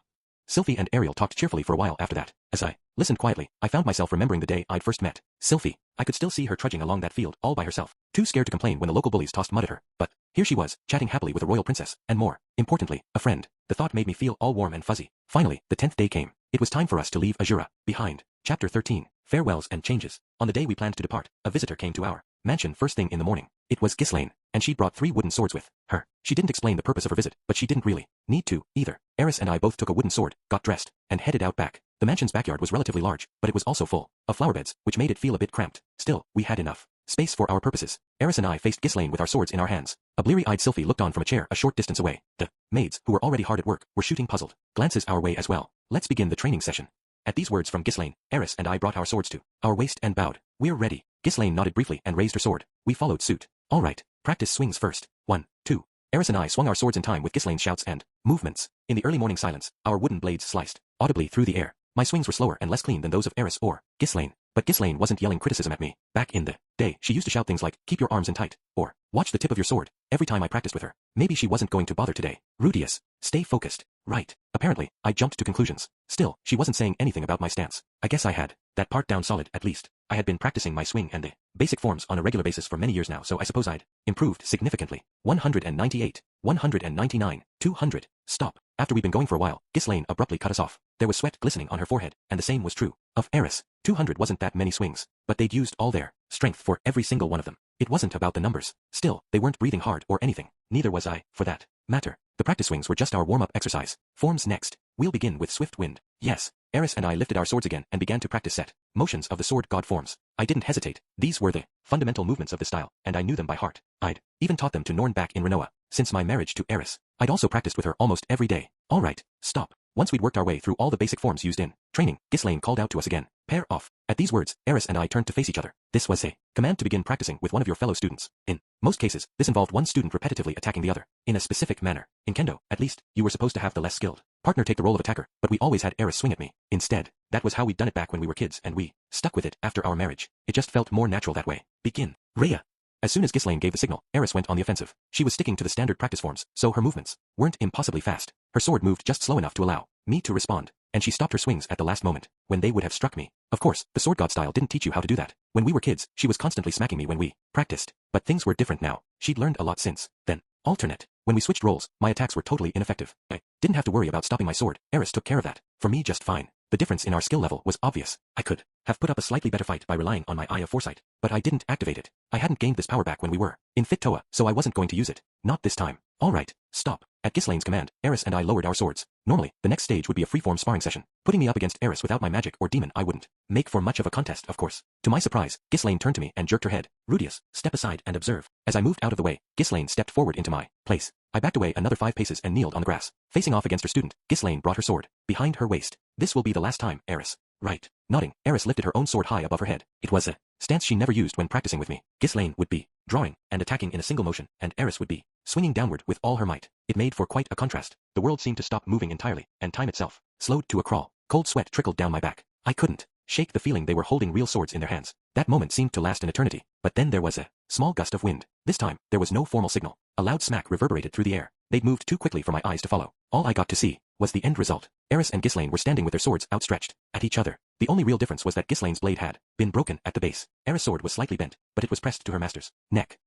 Speaker 2: Sylphie and Ariel talked cheerfully for a while after that. As I listened quietly, I found myself remembering the day I'd first met Sylphie. I could still see her trudging along that field all by herself, too scared to complain when the local bullies tossed mud at her. But here she was, chatting happily with a royal princess, and more importantly, a friend. The thought made me feel all warm and fuzzy. Finally, the 10th day came. It was time for us to leave Azura behind. Chapter 13. Farewells and Changes. On the day we planned to depart, a visitor came to our mansion first thing in the morning. It was Ghislaine, and she'd brought 3 wooden swords with her. She didn't explain the purpose of her visit, but she didn't really need to, either. Eris and I both took a wooden sword, got dressed, and headed out back. The mansion's backyard was relatively large, but it was also full of flower beds, which made it feel a bit cramped. Still, we had enough space for our purposes. Eris and I faced Ghislaine with our swords in our hands. A bleary-eyed Sylphie looked on from a chair a short distance away. The maids, who were already hard at work, were shooting puzzled glances our way as well. Let's begin the training session. At these words from Ghislaine, Eris and I brought our swords to our waist and bowed. We're ready. Ghislaine nodded briefly and raised her sword. We followed suit. All right, practice swings first. 1, 2. Eris and I swung our swords in time with Ghislaine's shouts and movements. In the early morning silence, our wooden blades sliced audibly through the air. My swings were slower and less clean than those of Eris or Ghislaine. But Ghislaine wasn't yelling criticism at me. Back in the day, she used to shout things like, keep your arms in tight, or watch the tip of your sword, every time I practiced with her. Maybe she wasn't going to bother today. Rudius, stay focused. Right. Apparently, I jumped to conclusions. Still, she wasn't saying anything about my stance. I guess I had that part down solid, at least. I had been practicing my swing and the basic forms on a regular basis for many years now, so I suppose I'd improved significantly. 198, 199, 200. Stop. After we'd been going for a while, Ghislaine abruptly cut us off. There was sweat glistening on her forehead, and the same was true of Eris. 200 wasn't that many swings, but they'd used all their strength for every single one of them. It wasn't about the numbers. Still, they weren't breathing hard or anything. Neither was I, for that matter. The practice swings were just our warm-up exercise. Forms next. We'll begin with swift wind. Yes. Eris and I lifted our swords again and began to practice set motions of the sword god forms. I didn't hesitate. These were the fundamental movements of the style, and I knew them by heart. I'd even taught them to Norn back in Renoa. Since my marriage to Eris, I'd also practiced with her almost every day. All right, stop. Once we'd worked our way through all the basic forms used in training, Ghislaine called out to us again. Pair off. At these words, Eris and I turned to face each other. This was a command to begin practicing with one of your fellow students. In most cases, this involved one student repetitively attacking the other, in a specific manner. In Kendo, at least, you were supposed to have the less skilled partner take the role of attacker, but we always had Eris swing at me. Instead, that was how we'd done it back when we were kids, and we stuck with it after our marriage. It just felt more natural that way. Begin. Rhea. As soon as Ghislaine gave the signal, Eris went on the offensive. She was sticking to the standard practice forms, so her movements weren't impossibly fast. Her sword moved just slow enough to allow me to respond, and she stopped her swings at the last moment, when they would have struck me. Of course, the sword god style didn't teach you how to do that. When we were kids, she was constantly smacking me when we practiced, but things were different now. She'd learned a lot since then. Alternate. When we switched roles, my attacks were totally ineffective. I didn't have to worry about stopping my sword. Eris took care of that. For me, just fine. The difference in our skill level was obvious. I could have put up a slightly better fight by relying on my eye of foresight, but I didn't activate it. I hadn't gained this power back when we were in Fit Toa, so I wasn't going to use it. Not this time. All right, stop. At Ghislaine's command, Eris and I lowered our swords. Normally, the next stage would be a freeform sparring session. Putting me up against Eris without my magic or demon I wouldn't make for much of a contest, of course. To my surprise, Ghislaine turned to me and jerked her head. Rudius, step aside and observe. As I moved out of the way, Ghislaine stepped forward into my place. I backed away another 5 paces and kneeled on the grass. Facing off against her student, Ghislaine brought her sword behind her waist. This will be the last time, Eris. Right. Nodding, Eris lifted her own sword high above her head. It was a stance she never used when practicing with me. Ghislaine would be drawing and attacking in a single motion, and Eris would be swinging downward with all her might. It made for quite a contrast. The world seemed to stop moving entirely, and time itself slowed to a crawl. Cold sweat trickled down my back. I couldn't shake the feeling they were holding real swords in their hands. That moment seemed to last an eternity, but then there was a small gust of wind. This time, there was no formal signal. A loud smack reverberated through the air. They'd moved too quickly for my eyes to follow. All I got to see was the end result. Eris and Ghislaine were standing with their swords outstretched at each other. The only real difference was that Ghislaine's blade had been broken at the base. Eris' sword was slightly bent, but it was pressed to her master's neck.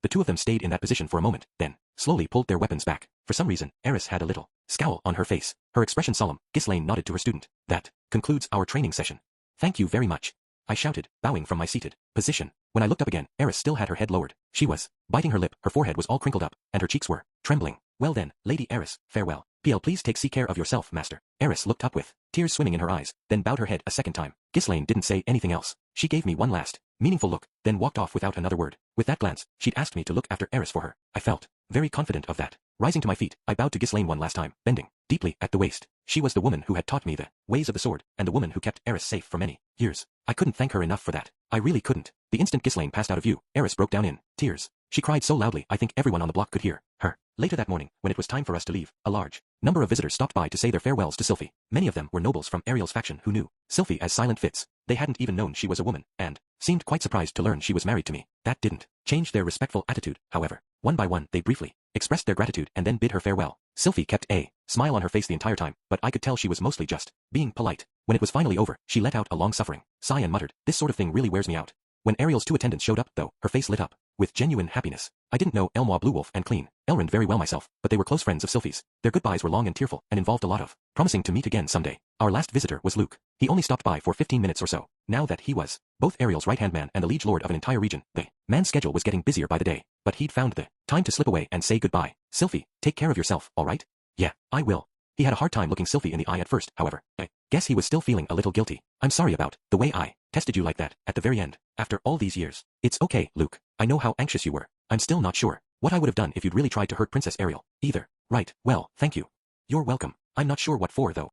Speaker 2: The two of them stayed in that position for a moment, then slowly pulled their weapons back. For some reason, Eris had a little scowl on her face. Her expression solemn. Ghislaine nodded to her student. That concludes our training session. Thank you very much, I shouted, bowing from my seated position. When I looked up again, Eris still had her head lowered. She was biting her lip, her forehead was all crinkled up, and her cheeks were trembling. Well then, Lady Eris, farewell. PL, please take care of yourself, master. Eris looked up with tears swimming in her eyes, then bowed her head a second time. Ghislaine didn't say anything else. She gave me one last, meaningful look, then walked off without another word. With that glance, she'd asked me to look after Eris for her. I felt very confident of that. Rising to my feet, I bowed to Ghislaine one last time, bending deeply at the waist. She was the woman who had taught me the ways of the sword, and the woman who kept Eris safe for many years. I couldn't thank her enough for that. I really couldn't. The instant Ghislaine passed out of view, Eris broke down in tears. She cried so loudly I think everyone on the block could hear her. Later that morning, when it was time for us to leave, a large number of visitors stopped by to say their farewells to Sylphie. Many of them were nobles from Ariel's faction who knew Sylphie as Silent Fits. They hadn't even known she was a woman, and seemed quite surprised to learn she was married to me. That didn't change their respectful attitude, however. One by one, they briefly expressed their gratitude and then bid her farewell. Sylphie kept a smile on her face the entire time, but I could tell she was mostly just being polite. When it was finally over, she let out a long suffering sigh and muttered, "This sort of thing really wears me out." When Ariel's two attendants showed up, though, her face lit up with genuine happiness. I didn't know Elmois Bluewolf and Clean Elrond very well myself, but they were close friends of Sylphie's. Their goodbyes were long and tearful, and involved a lot of promising to meet again someday. Our last visitor was Luke. He only stopped by for 15 minutes or so. Now that he was both Ariel's right-hand man and the liege lord of an entire region, the man's schedule was getting busier by the day, but he'd found the time to slip away and say goodbye. "Sylphie, take care of yourself, all right?" "Yeah, I will." He had a hard time looking Sylphie in the eye at first, however. I guess he was still feeling a little guilty. "I'm sorry about the way I tested you like that at the very end, after all these years." "It's okay, Luke. I know how anxious you were. I'm still not sure what I would have done if you'd really tried to hurt Princess Ariel, either." "Right, well, thank you." "You're welcome. I'm not sure what for, though."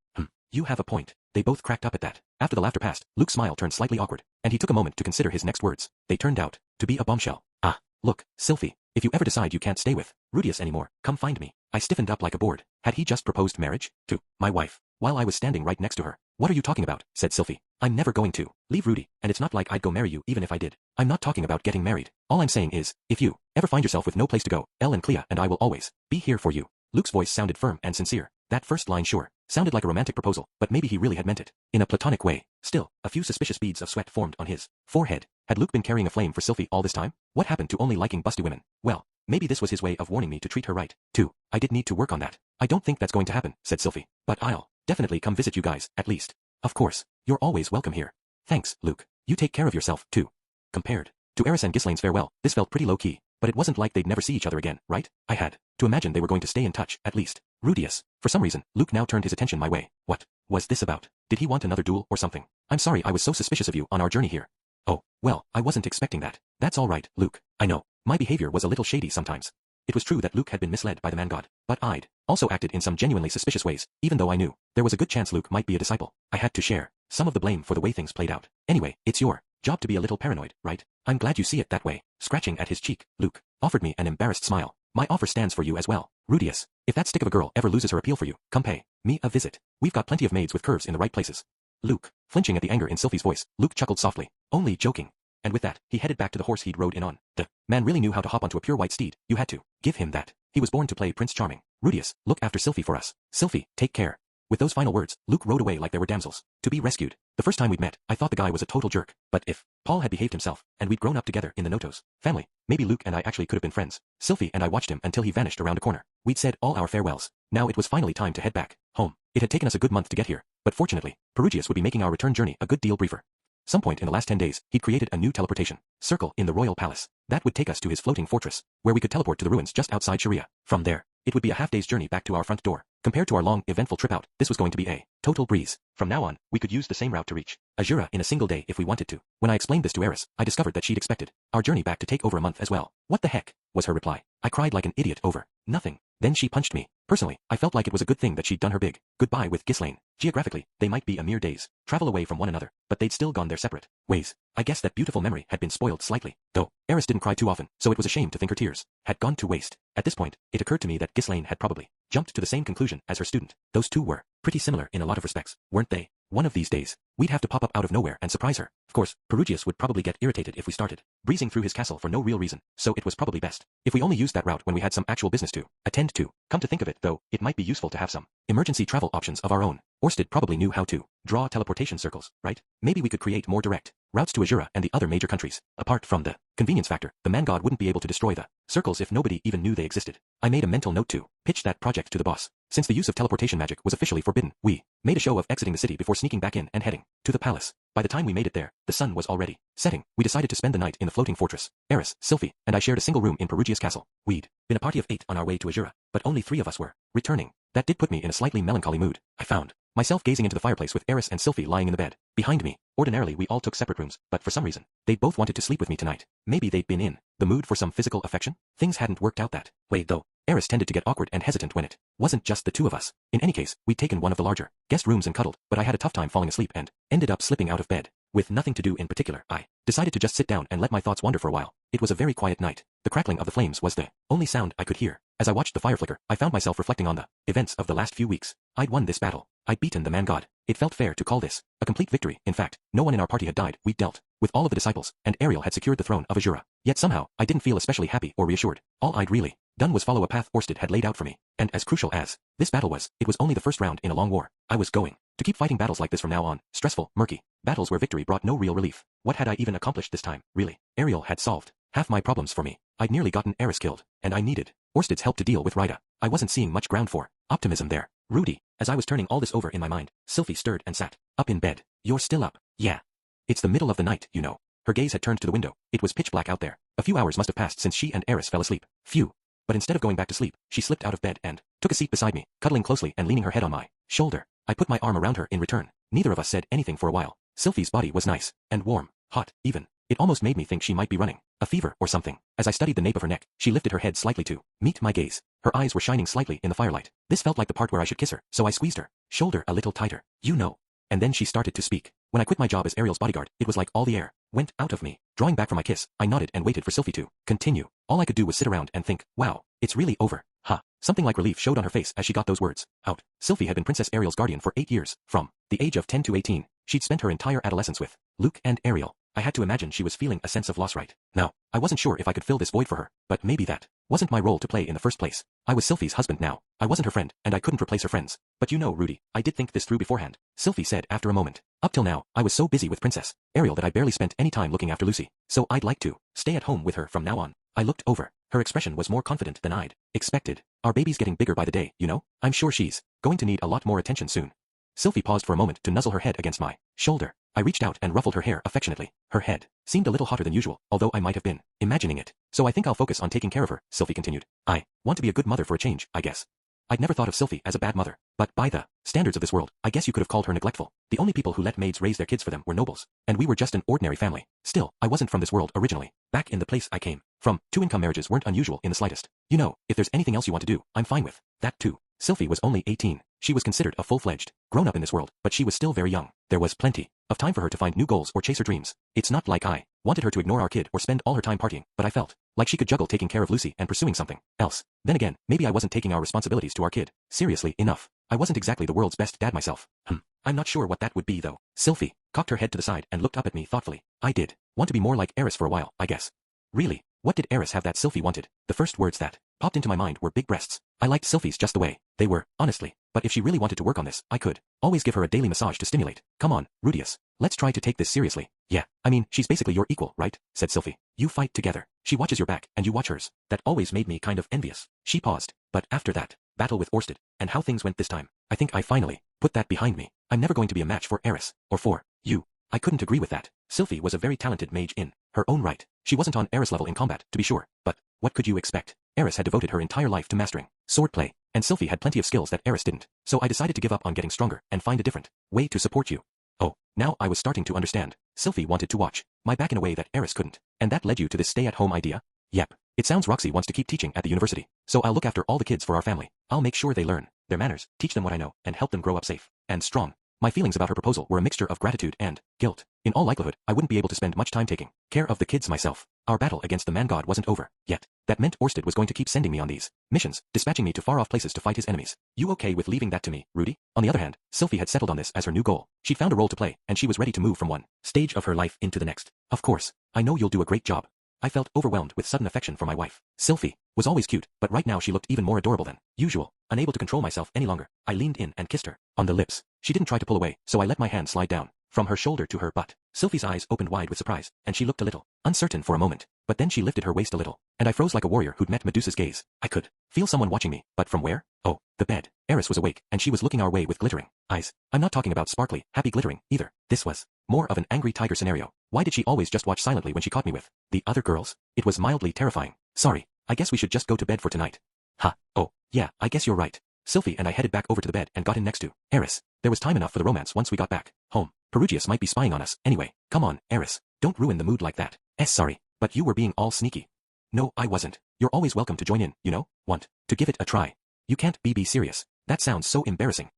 Speaker 2: You have a point." They both cracked up at that. After the laughter passed, Luke's smile turned slightly awkward, and he took a moment to consider his next words. They turned out to be a bombshell. "Ah, look, Sylphie, if you ever decide you can't stay with Rudius anymore, come find me." I stiffened up like a board. Had he just proposed marriage to my wife while I was standing right next to her? "What are you talking about?" said Sylphie. "I'm never going to leave Rudy, and it's not like I'd go marry you even if I did. I'm not talking about getting married. All I'm saying is, if you ever find yourself with no place to go, Elle and Clea and I will always be here for you." Luke's voice sounded firm and sincere. That first line sure sounded like a romantic proposal, but maybe he really had meant it in a platonic way. Still, a few suspicious beads of sweat formed on his forehead. Had Luke been carrying a flame for Sylphie all this time? What happened to only liking busty women? Well, maybe this was his way of warning me to treat her right, too. I did need to work on that. "I don't think that's going to happen," said Sylphie, "but I'll definitely come visit you guys, at least." "Of course. You're always welcome here." "Thanks, Luke. You take care of yourself, too." Compared to Eris and Ghislaine's farewell, this felt pretty low-key, but it wasn't like they'd never see each other again, right? I had to imagine they were going to stay in touch, at least. Rudius. For some reason, Luke now turned his attention my way. What was this about? Did he want another duel or something? "I'm sorry I was so suspicious of you on our journey here." "Oh, well, I wasn't expecting that." "That's all right, Luke. I know my behavior was a little shady sometimes." It was true that Luke had been misled by the man god, but I'd also acted in some genuinely suspicious ways, even though I knew there was a good chance Luke might be a disciple. I had to share some of the blame for the way things played out. "Anyway, it's your job to be a little paranoid, right? I'm glad you see it that way." Scratching at his cheek, Luke offered me an embarrassed smile. "My offer stands for you as well, Rudius. If that stick of a girl ever loses her appeal for you, come pay me a visit. We've got plenty of maids with curves in the right places." Luke, flinching at the anger in Sylphie's voice, Luke chuckled softly. "Only joking." And with that, he headed back to the horse he'd rode in on. The man really knew how to hop onto a pure white steed. You had to give him that. He was born to play Prince Charming. "Rudius, look after Sylphie for us. Sylphie, take care." With those final words, Luke rode away like there were damsels to be rescued. The first time we'd met, I thought the guy was a total jerk, but if Paul had behaved himself, and we'd grown up together in the Notos family, maybe Luke and I actually could have been friends. Sylphie and I watched him until he vanished around a corner. We'd said all our farewells. Now it was finally time to head back home. It had taken us a good month to get here, but fortunately, Perugius would be making our return journey a good deal briefer. Some point in the last 10 days, he'd created a new teleportation circle in the royal palace. That would take us to his floating fortress, where we could teleport to the ruins just outside Sharia. From there, it would be a half-day's journey back to our front door. Compared to our long, eventful trip out, this was going to be a total breeze. From now on, we could use the same route to reach Azura in a single day if we wanted to. When I explained this to Eris, I discovered that she'd expected our journey back to take over a month as well. "What the heck?" was her reply. I cried like an idiot over nothing. Then she punched me. Personally, I felt like it was a good thing that she'd done her big goodbye with Ghislaine. Geographically, they might be a mere day's travel away from one another, but they'd still gone their separate ways. I guess that beautiful memory had been spoiled slightly, though Eris didn't cry too often, so it was a shame to think her tears had gone to waste. At this point, it occurred to me that Ghislaine had probably jumped to the same conclusion as her student. Those two were pretty similar in a lot of respects, weren't they? One of these days, we'd have to pop up out of nowhere and surprise her. Of course, Perugius would probably get irritated if we started breezing through his castle for no real reason, so it was probably best if we only used that route when we had some actual business to attend to. Come to think of it, though, it might be useful to have some emergency travel options of our own. Orsted probably knew how to draw teleportation circles, right? Maybe we could create more direct routes to Azura and the other major countries. Apart from the convenience factor, the man god wouldn't be able to destroy the circles if nobody even knew they existed. I made a mental note to pitch that project to the boss. Since the use of teleportation magic was officially forbidden, we made a show of exiting the city before sneaking back in and heading to the palace. By the time we made it there, the sun was already setting. We decided to spend the night in the floating fortress. Eris, Sylphie, and I shared a single room in Perugia's castle. We'd been a party of 8 on our way to Azura, but only 3 of us were returning. That did put me in a slightly melancholy mood. I found myself gazing into the fireplace with Eris and Sylphie lying in the bed behind me. Ordinarily we all took separate rooms, but for some reason, they both wanted to sleep with me tonight. Maybe they'd been in the mood for some physical affection? Things hadn't worked out that way, though. Eris tended to get awkward and hesitant when it wasn't just the two of us. In any case, we'd taken one of the larger guest rooms and cuddled, but I had a tough time falling asleep and ended up slipping out of bed. With nothing to do in particular, I decided to just sit down and let my thoughts wander for a while. It was a very quiet night. The crackling of the flames was the only sound I could hear. As I watched the fire flicker, I found myself reflecting on the events of the last few weeks. I'd won this battle. I'd beaten the man god. It felt fair to call this a complete victory. In fact, no one in our party had died. We'd dealt with all of the disciples, and Ariel had secured the throne of Azura. Yet somehow, I didn't feel especially happy or reassured. All I'd really done was follow a path Orsted had laid out for me. And as crucial as this battle was, it was only the first round in a long war. I was going to keep fighting battles like this from now on, stressful, murky, battles where victory brought no real relief. What had I even accomplished this time, really? Ariel had solved half my problems for me. I'd nearly gotten Eris killed, and I needed Orsted's help to deal with Rita. I wasn't seeing much ground for optimism there. Rudy, as I was turning all this over in my mind, Sylphie stirred and sat up in bed. You're still up? Yeah. It's the middle of the night, you know. Her gaze had turned to the window. It was pitch black out there. A few hours must have passed since she and Eris fell asleep. Phew. But instead of going back to sleep, she slipped out of bed and took a seat beside me, cuddling closely and leaning her head on my shoulder. I put my arm around her in return. Neither of us said anything for a while. Sylphie's body was nice and warm, hot, even. It almost made me think she might be running a fever or something. As I studied the nape of her neck, she lifted her head slightly to meet my gaze. Her eyes were shining slightly in the firelight. This felt like the part where I should kiss her, so I squeezed her shoulder a little tighter. You know. And then she started to speak. When I quit my job as Ariel's bodyguard, it was like all the air went out of me. Drawing back from my kiss, I nodded and waited for Sylphie to continue. All I could do was sit around and think, wow, it's really over. Ha. Something like relief showed on her face as she got those words out. Sylphie had been Princess Ariel's guardian for 8 years, from the age of 10 to 18. She'd spent her entire adolescence with Luke and Ariel. I had to imagine she was feeling a sense of loss right now. I wasn't sure if I could fill this void for her, but maybe that wasn't my role to play in the first place. I was Sylphie's husband now. I wasn't her friend, and I couldn't replace her friends. But you know, Rudy, I did think this through beforehand, Sylphie said after a moment. Up till now, I was so busy with Princess Ariel that I barely spent any time looking after Lucy. So I'd like to stay at home with her from now on. I looked over. Her expression was more confident than I'd expected. Our baby's getting bigger by the day, you know? I'm sure she's going to need a lot more attention soon. Sylphie paused for a moment to nuzzle her head against my shoulder. I reached out and ruffled her hair affectionately. Her head seemed a little hotter than usual, although I might have been imagining it. So I think I'll focus on taking care of her, Sylphie continued. I want to be a good mother for a change, I guess. I'd never thought of Sylphie as a bad mother, but by the standards of this world, I guess you could have called her neglectful. The only people who let maids raise their kids for them were nobles, and we were just an ordinary family. Still, I wasn't from this world originally. Back in the place I came from, two-income marriages weren't unusual in the slightest. You know, if there's anything else you want to do, I'm fine with that too. Sylphie was only 18. She was considered a full-fledged grown-up in this world, but she was still very young. There was plenty of time for her to find new goals or chase her dreams. It's not like I wanted her to ignore our kid or spend all her time partying, but I felt like she could juggle taking care of Lucy and pursuing something else. Then again, maybe I wasn't taking our responsibilities to our kid seriously enough. I wasn't exactly the world's best dad myself. I'm not sure what that would be though. Sylphie cocked her head to the side and looked up at me thoughtfully. I did want to be more like Eris for a while, I guess. Really? What did Eris have that Sylphie wanted? The first words that popped into my mind were big breasts. I liked Sylphie's just the way they were, honestly. But if she really wanted to work on this, I could always give her a daily massage to stimulate. Come on, Rudius. Let's try to take this seriously. Yeah, I mean, she's basically your equal, right? Said Sylphie. You fight together. She watches your back, and you watch hers. That always made me kind of envious. She paused. But after that battle with Orsted, and how things went this time, I think I finally put that behind me. I'm never going to be a match for Eris, or for you. I couldn't agree with that. Sylphie was a very talented mage in her own right. She wasn't on Eris level in combat, to be sure, but what could you expect? Eris had devoted her entire life to mastering swordplay, and Sylphie had plenty of skills that Eris didn't. So I decided to give up on getting stronger and find a different way to support you. Oh, now I was starting to understand. Sylphie wanted to watch my back in a way that Eris couldn't, and that led you to this stay-at-home idea? Yep. It sounds Roxy wants to keep teaching at the university, so I'll look after all the kids for our family. I'll make sure they learn their manners, teach them what I know, and help them grow up safe and strong. My feelings about her proposal were a mixture of gratitude and guilt. In all likelihood, I wouldn't be able to spend much time taking care of the kids myself. Our battle against the man god wasn't over yet. That meant Orsted was going to keep sending me on these missions, dispatching me to far-off places to fight his enemies. You okay with leaving that to me, Rudy? On the other hand, Sylphie had settled on this as her new goal. She'd found a role to play, and she was ready to move from one stage of her life into the next. Of course, I know you'll do a great job. I felt overwhelmed with sudden affection for my wife. Sylphie was always cute, but right now she looked even more adorable than usual. Unable to control myself any longer, I leaned in and kissed her on the lips. She didn't try to pull away, so I let my hand slide down from her shoulder to her butt. Sylphie's eyes opened wide with surprise, and she looked a little uncertain for a moment, but then she lifted her waist a little, and I froze like a warrior who'd met Medusa's gaze. I could feel someone watching me, but from where? Oh, the bed. Eris was awake, and she was looking our way with glittering eyes. I'm not talking about sparkly, happy glittering, either. This was more of an angry tiger scenario. Why did she always just watch silently when she caught me with the other girls? It was mildly terrifying. Sorry, I guess we should just go to bed for tonight. Ha, oh, yeah, I guess you're right. Sylphie and I headed back over to the bed and got in next to Eris. There was time enough for the romance once we got back home. Perugius might be spying on us anyway. Come on, Eris, don't ruin the mood like that. Sorry, but you were being all sneaky. No, I wasn't. You're always welcome to join in, you know? Want to give it a try. You can't be serious. That sounds so embarrassing.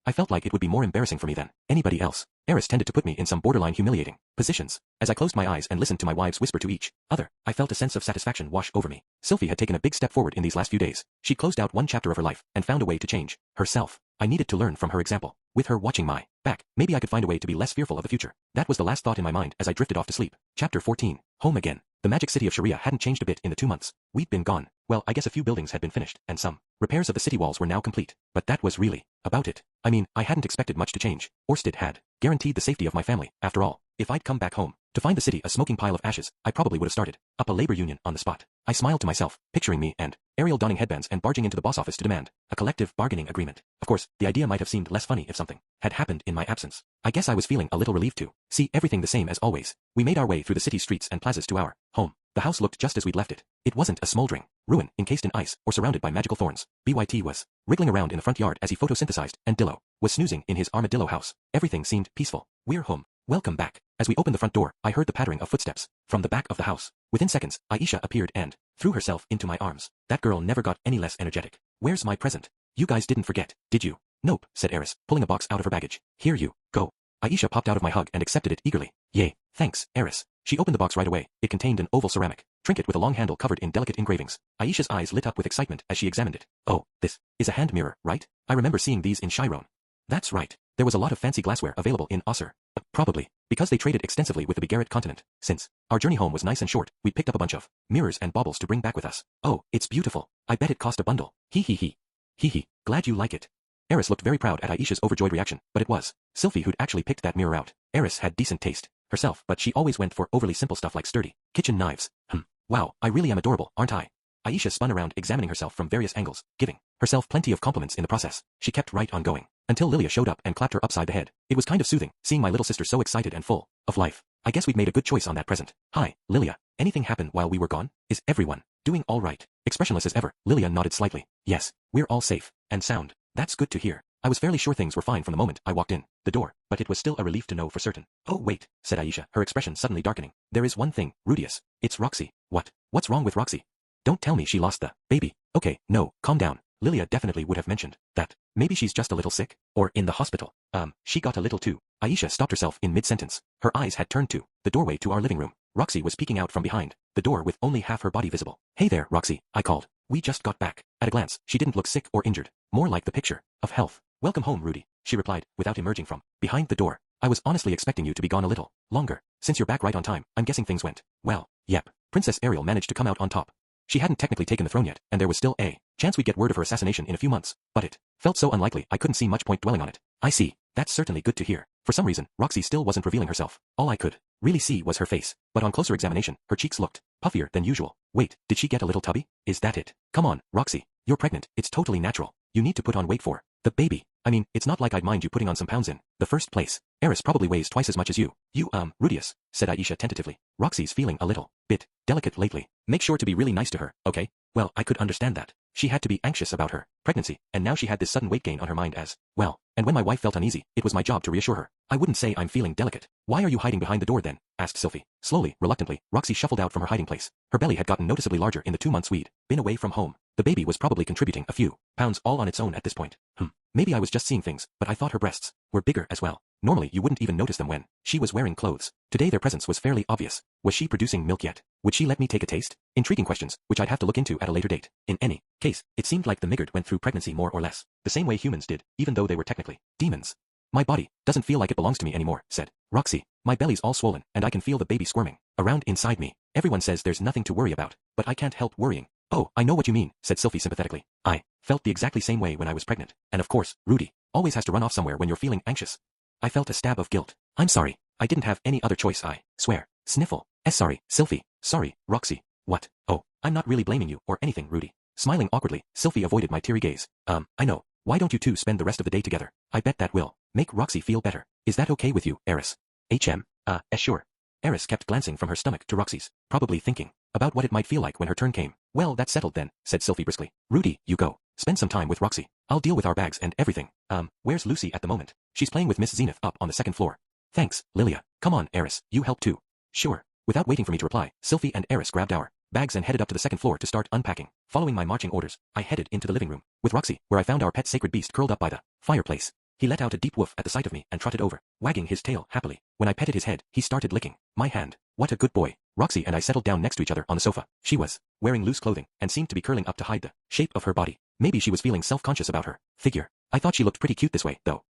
Speaker 2: I felt like it would be more embarrassing for me than anybody else. Eris tended to put me in some borderline humiliating positions. As I closed my eyes and listened to my wives whisper to each other, I felt a sense of satisfaction wash over me. Sylphie had taken a big step forward in these last few days. She closed out one chapter of her life and found a way to change herself. I needed to learn from her example. With her watching my back, maybe I could find a way to be less fearful of the future. That was the last thought in my mind as I drifted off to sleep. Chapter 14. Home again. The magic city of Sharia hadn't changed a bit in the 2 months we'd been gone. Well, I guess a few buildings had been finished, and some repairs of the city walls were now complete. But that was really about it. I mean, I hadn't expected much to change. Orsted had guaranteed the safety of my family. After all, if I'd come back home to find the city a smoking pile of ashes, I probably would have started up a labor union on the spot. I smiled to myself, picturing me and Ariel donning headbands and barging into the boss office to demand a collective bargaining agreement. Of course, the idea might have seemed less funny if something had happened in my absence. I guess I was feeling a little relieved to see everything the same as always. We made our way through the city streets and plazas to our home. The house looked just as we'd left it. It wasn't a smoldering ruin encased in ice or surrounded by magical thorns. BYT was wriggling around in the front yard as he photosynthesized, and Dillo was snoozing in his armadillo house. Everything seemed peaceful. We're home. Welcome back. As we opened the front door, I heard the pattering of footsteps from the back of the house. Within seconds, Aisha appeared and threw herself into my arms. That girl never got any less energetic. Where's my present? You guys didn't forget, did you? Nope, said Eris, pulling a box out of her baggage. Here you go. Aisha popped out of my hug and accepted it eagerly. Yay, thanks, Eris. She opened the box right away. It contained an oval ceramic trinket with a long handle covered in delicate engravings. Aisha's eyes lit up with excitement as she examined it. Oh, this is a hand mirror, right? I remember seeing these in Chiron. That's right. There was a lot of fancy glassware available in Osir. Probably because they traded extensively with the Begarit continent. Since our journey home was nice and short, we picked up a bunch of mirrors and baubles to bring back with us. Oh, it's beautiful. I bet it cost a bundle. Hee hee hee. Hee hee. Glad you like it. Eris looked very proud at Aisha's overjoyed reaction, but it was Sylphie who'd actually picked that mirror out. Eris had decent taste herself, but she always went for overly simple stuff like sturdy kitchen knives. Wow, I really am adorable, aren't I? Aisha spun around, examining herself from various angles, giving herself plenty of compliments in the process. She kept right on going until Lilia showed up and clapped her upside the head. It was kind of soothing, seeing my little sister so excited and full of life. I guess we'd made a good choice on that present. Hi, Lilia. Anything happen while we were gone? Is everyone doing all right? Expressionless as ever, Lilia nodded slightly. Yes, we're all safe and sound. That's good to hear. I was fairly sure things were fine from the moment I walked in the door, but it was still a relief to know for certain. Oh wait, said Aisha, her expression suddenly darkening. There is one thing, Rudius. It's Roxy. What? What's wrong with Roxy? Don't tell me she lost the baby. Okay, no, calm down. Lilia definitely would have mentioned that. Maybe she's just a little sick, or in the hospital. She got a little too. Aisha stopped herself in mid-sentence. Her eyes had turned to the doorway to our living room. Roxy was peeking out from behind the door with only half her body visible. Hey there, Roxy, I called. We just got back. At a glance, she didn't look sick or injured. More like the picture of health. Welcome home, Rudy, she replied, without emerging from behind the door. I was honestly expecting you to be gone a little longer. Since you're back right on time, I'm guessing things went well. Yep. Princess Ariel managed to come out on top. She hadn't technically taken the throne yet, and there was still a chance we'd get word of her assassination in a few months, but it felt so unlikely I couldn't see much point dwelling on it. I see. That's certainly good to hear. For some reason, Roxy still wasn't revealing herself. All I could really see was her face, but on closer examination, her cheeks looked puffier than usual. Wait, did she get a little tubby? Is that it? Come on, Roxy. You're pregnant. It's totally natural. You need to put on weight for the baby. I mean, it's not like I'd mind you putting on some pounds in the first place. Eris probably weighs twice as much as you. Rudius, said Aisha tentatively. Roxy's feeling a little bit delicate lately. Make sure to be really nice to her, okay? Well, I could understand that. She had to be anxious about her pregnancy, and now she had this sudden weight gain on her mind as well. And when my wife felt uneasy, it was my job to reassure her. I wouldn't say I'm feeling delicate. Why are you hiding behind the door then? Asked Sylphie. Slowly, reluctantly, Roxy shuffled out from her hiding place. Her belly had gotten noticeably larger in the 2 months we'd been away from home. The baby was probably contributing a few pounds all on its own at this point. Maybe I was just seeing things, but I thought her breasts were bigger as well. Normally you wouldn't even notice them when she was wearing clothes. Today their presence was fairly obvious. Was she producing milk yet? Would she let me take a taste? Intriguing questions, which I'd have to look into at a later date. In any case, it seemed like the Migard went through pregnancy more or less the same way humans did, even though they were technically demons. My body doesn't feel like it belongs to me anymore, said Roxy. My belly's all swollen, and I can feel the baby squirming around inside me. Everyone says there's nothing to worry about, but I can't help worrying. Oh, I know what you mean, said Sylphie sympathetically. I felt the exactly same way when I was pregnant. And of course, Rudy always has to run off somewhere when you're feeling anxious. I felt a stab of guilt. I'm sorry. I didn't have any other choice, I swear. Sniffle. Sorry, Sylphie. Sorry, Roxy. What? Oh, I'm not really blaming you or anything, Rudy. Smiling awkwardly, Sylphie avoided my teary gaze. I know. Why don't you two spend the rest of the day together? I bet that will make Roxy feel better. Is that okay with you, Eris? Sure. Eris kept glancing from her stomach to Roxy's, probably thinking about what it might feel like when her turn came. Well, that's settled then, said Sylphie briskly. Rudy, you go. Spend some time with Roxy. I'll deal with our bags and everything. Where's Lucy at the moment? She's playing with Miss Zenith up on the 2nd floor. Thanks, Lilia. Come on, Eris, you help too. Sure. Without waiting for me to reply, Sylphie and Eris grabbed our bags and headed up to the 2nd floor to start unpacking. Following my marching orders, I headed into the living room with Roxy, where I found our pet sacred beast curled up by the fireplace. He let out a deep woof at the sight of me and trotted over, wagging his tail happily. When I petted his head, he started licking my hand. What a good boy. Roxy and I settled down next to each other on the sofa. She was wearing loose clothing and seemed to be curling up to hide the shape of her body. Maybe she was feeling self-conscious about her figure. I thought she looked pretty cute this way, though.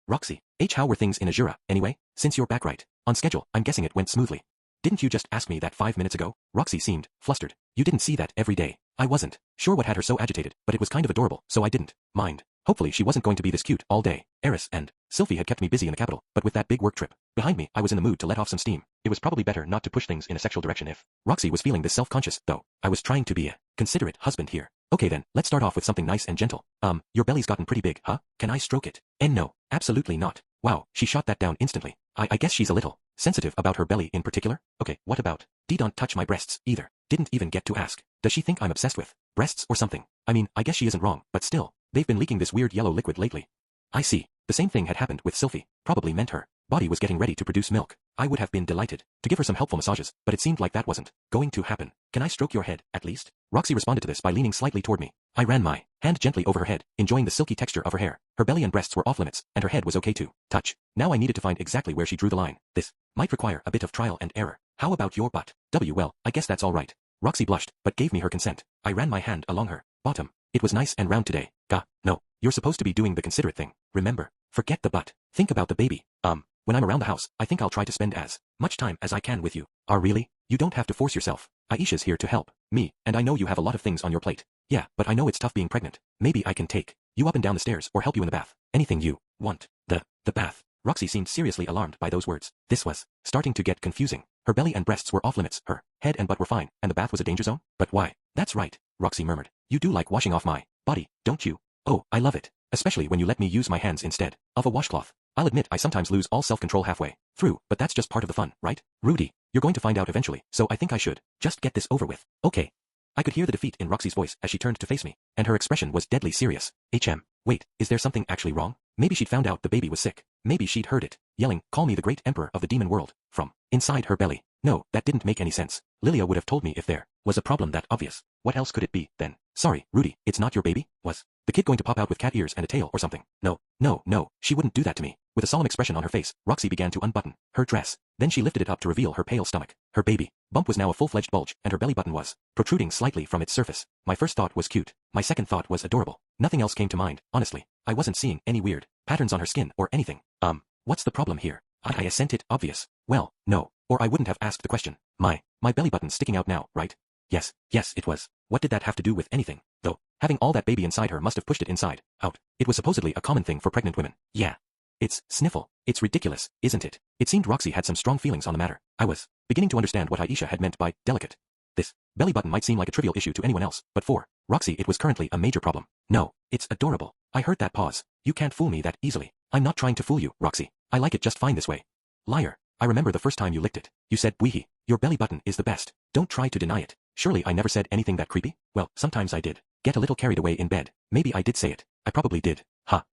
Speaker 2: Roxy. How were things in Azura, anyway? Since you're back right on schedule, I'm guessing it went smoothly. Didn't you just ask me that 5 minutes ago? Roxy seemed flustered. You didn't see that every day. I wasn't sure what had her so agitated, but it was kind of adorable, so I didn't mind. Hopefully she wasn't going to be this cute all day. Eris and Sylphie had kept me busy in the capital, but with that big work trip behind me, I was in the mood to let off some steam. It was probably better not to push things in a sexual direction if Roxy was feeling this self-conscious, though. I was trying to be a considerate husband here. Okay then, let's start off with something nice and gentle. Your belly's gotten pretty big, huh? Can I stroke it? And no, absolutely not. Wow, she shot that down instantly. I guess she's a little sensitive about her belly in particular? Okay, what about? Don't touch my breasts either. Didn't even get to ask. Does she think I'm obsessed with breasts or something? I mean, I guess she isn't wrong, but still, they've been leaking this weird yellow liquid lately. I see. The same thing had happened with Sylphie. Probably meant her body was getting ready to produce milk. I would have been delighted to give her some helpful massages, but it seemed like that wasn't going to happen. Can I stroke your head, at least? Roxy responded to this by leaning slightly toward me. I ran my hand gently over her head, enjoying the silky texture of her hair. Her belly and breasts were off limits, and her head was okay to touch. Now I needed to find exactly where she drew the line. This might require a bit of trial and error. How about your butt? Well, I guess that's all right. Roxy blushed, but gave me her consent. I ran my hand along her bottom. It was nice and round today. No, you're supposed to be doing the considerate thing. Remember, forget the butt. Think about the baby. When I'm around the house, I think I'll try to spend as much time as I can with you. Really? You don't have to force yourself. Aisha's here to help me, and I know you have a lot of things on your plate. Yeah, but I know it's tough being pregnant. Maybe I can take you up and down the stairs or help you in the bath. Anything you want. The bath. Roxy seemed seriously alarmed by those words. This was starting to get confusing. Her belly and breasts were off limits, her head and butt were fine, and the bath was a danger zone? But why? That's right, Roxy murmured. You do like washing off my body, don't you? Oh, I love it. Especially when you let me use my hands instead of a washcloth. I'll admit I sometimes lose all self-control halfway through, but that's just part of the fun, right? Rudy, you're going to find out eventually, so I think I should just get this over with. Okay. I could hear the defeat in Roxy's voice as she turned to face me, and her expression was deadly serious. Wait, is there something actually wrong? Maybe she'd found out the baby was sick. Maybe she'd heard it yelling, "Call me the great emperor of the demon world," from inside her belly. No, that didn't make any sense. Lilia would have told me if there was a problem that obvious. What else could it be, then? Sorry, Rudy, it's not your baby? Was the kid going to pop out with cat ears and a tail or something? No, she wouldn't do that to me. With a solemn expression on her face, Roxy began to unbutton her dress. Then she lifted it up to reveal her pale stomach. Her baby bump was now a full-fledged bulge, and her belly button was protruding slightly from its surface. My first thought was cute. My second thought was adorable. Nothing else came to mind, honestly. I wasn't seeing any weird patterns on her skin or anything. What's the problem here? I assented, obvious. Well, no, or I wouldn't have asked the question. My belly button's sticking out now, right? Yes, it was. What did that have to do with anything? Though, having all that baby inside her must have pushed it inside out. It was supposedly a common thing for pregnant women. Yeah. It's sniffle. It's ridiculous, isn't it? It seemed Roxy had some strong feelings on the matter. I was beginning to understand what Aisha had meant by delicate. This belly button might seem like a trivial issue to anyone else, but for Roxy it was currently a major problem. No, it's adorable. I heard that pause. You can't fool me that easily. I'm not trying to fool you, Roxy. I like it just fine this way. Liar. I remember the first time you licked it. You said, "Weehee, your belly button is the best." Don't try to deny it. Surely I never said anything that creepy? Well, sometimes I did. Get a little carried away in bed. Maybe I did say it. I probably did.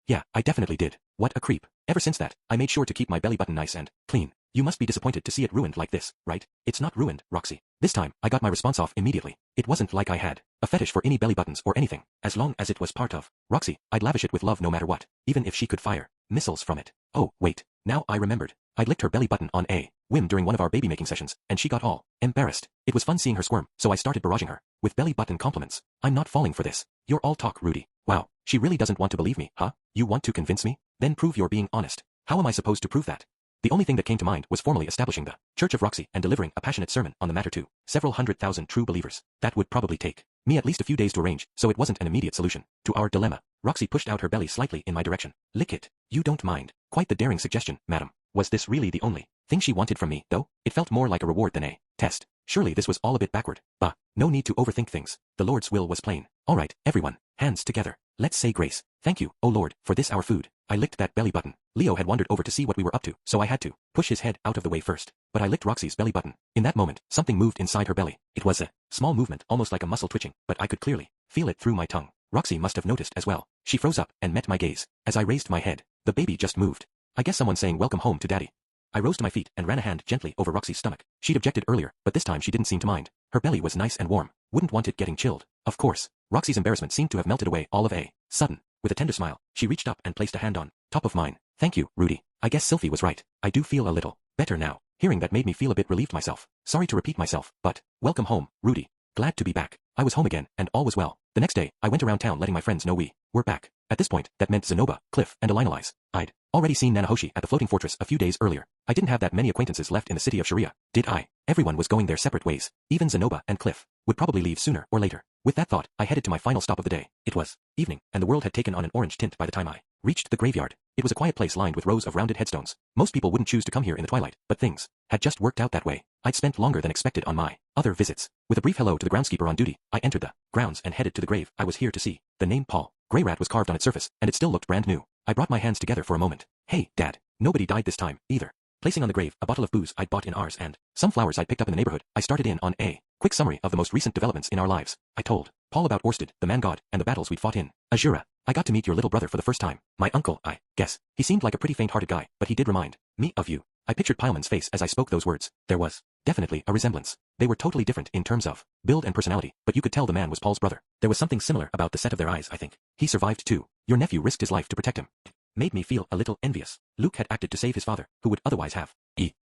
Speaker 2: Yeah, I definitely did. What a creep. Ever since that, I made sure to keep my belly button nice and clean. You must be disappointed to see it ruined like this, right? It's not ruined, Roxy. This time, I got my response off immediately. It wasn't like I had a fetish for any belly buttons or anything. As long as it was part of Roxy, I'd lavish it with love no matter what, even if she could fire missiles from it. Oh, wait. Now I remembered. I'd licked her belly button on a whim during one of our baby making sessions, and she got all embarrassed. It was fun seeing her squirm, so I started barraging her with belly button compliments. I'm not falling for this. You're all talk, Rudy. Wow, she really doesn't want to believe me, huh? You want to convince me? Then prove you're being honest. How am I supposed to prove that? The only thing that came to mind was formally establishing the Church of Roxy and delivering a passionate sermon on the matter to several 100,000 true believers. That would probably take me at least a few days to arrange, so it wasn't an immediate solution to our dilemma. Roxy pushed out her belly slightly in my direction. Lick it. You don't mind. Quite the daring suggestion, madam. Was this really the only thing she wanted from me, though? It felt more like a reward than a test. Surely this was all a bit backward. Bah, no need to overthink things. The Lord's will was plain. All right, everyone, hands together. Let's say grace. Thank you, O Lord, for this our food. I licked that belly button. Leo had wandered over to see what we were up to, so I had to push his head out of the way first. But I licked Roxy's belly button. In that moment, something moved inside her belly. It was a small movement, almost like a muscle twitching, but I could clearly feel it through my tongue. Roxy must have noticed as well. She froze up and met my gaze. As I raised my head, the baby just moved. I guess someone saying welcome home to daddy. I rose to my feet and ran a hand gently over Roxy's stomach. She'd objected earlier, but this time she didn't seem to mind. Her belly was nice and warm. Wouldn't want it getting chilled. Of course. Roxy's embarrassment seemed to have melted away all of a sudden. With a tender smile, she reached up and placed a hand on top of mine. Thank you, Rudy. I guess Sylphie was right. I do feel a little better now. Hearing that made me feel a bit relieved myself. Sorry to repeat myself, but, welcome home, Rudy. Glad to be back. I was home again, and all was well. The next day, I went around town letting my friends know we were back. At this point, that meant Zenoba, Cliff, and Elinalize. I'd already seen Nanahoshi at the floating fortress a few days earlier. I didn't have that many acquaintances left in the city of Sharia, did I? Everyone was going their separate ways. Even Zenoba and Cliff would probably leave sooner or later. With that thought, I headed to my final stop of the day. It was evening, and the world had taken on an orange tint by the time I reached the graveyard. It was a quiet place lined with rows of rounded headstones. Most people wouldn't choose to come here in the twilight, but things had just worked out that way. I'd spent longer than expected on my other visits. With a brief hello to the groundskeeper on duty, I entered the grounds and headed to the grave I was here to see. The name Paul Greyrat was carved on its surface, and it still looked brand new. I brought my hands together for a moment. Hey, Dad. Nobody died this time, either. Placing on the grave a bottle of booze I'd bought in ours and some flowers I'd picked up in the neighborhood, I started in on a quick summary of the most recent developments in our lives. I told Paul about Orsted, the man god, and the battles we'd fought in Azura. I got to meet your little brother for the first time. My uncle, I guess. He seemed like a pretty faint-hearted guy, but he did remind me of you. I pictured Pileman's face as I spoke those words. There was definitely a resemblance. They were totally different in terms of build and personality, but you could tell the man was Paul's brother. There was something similar about the set of their eyes, I think. He survived too. Your nephew risked his life to protect him. Made me feel a little envious. Luke had acted to save his father, who would otherwise have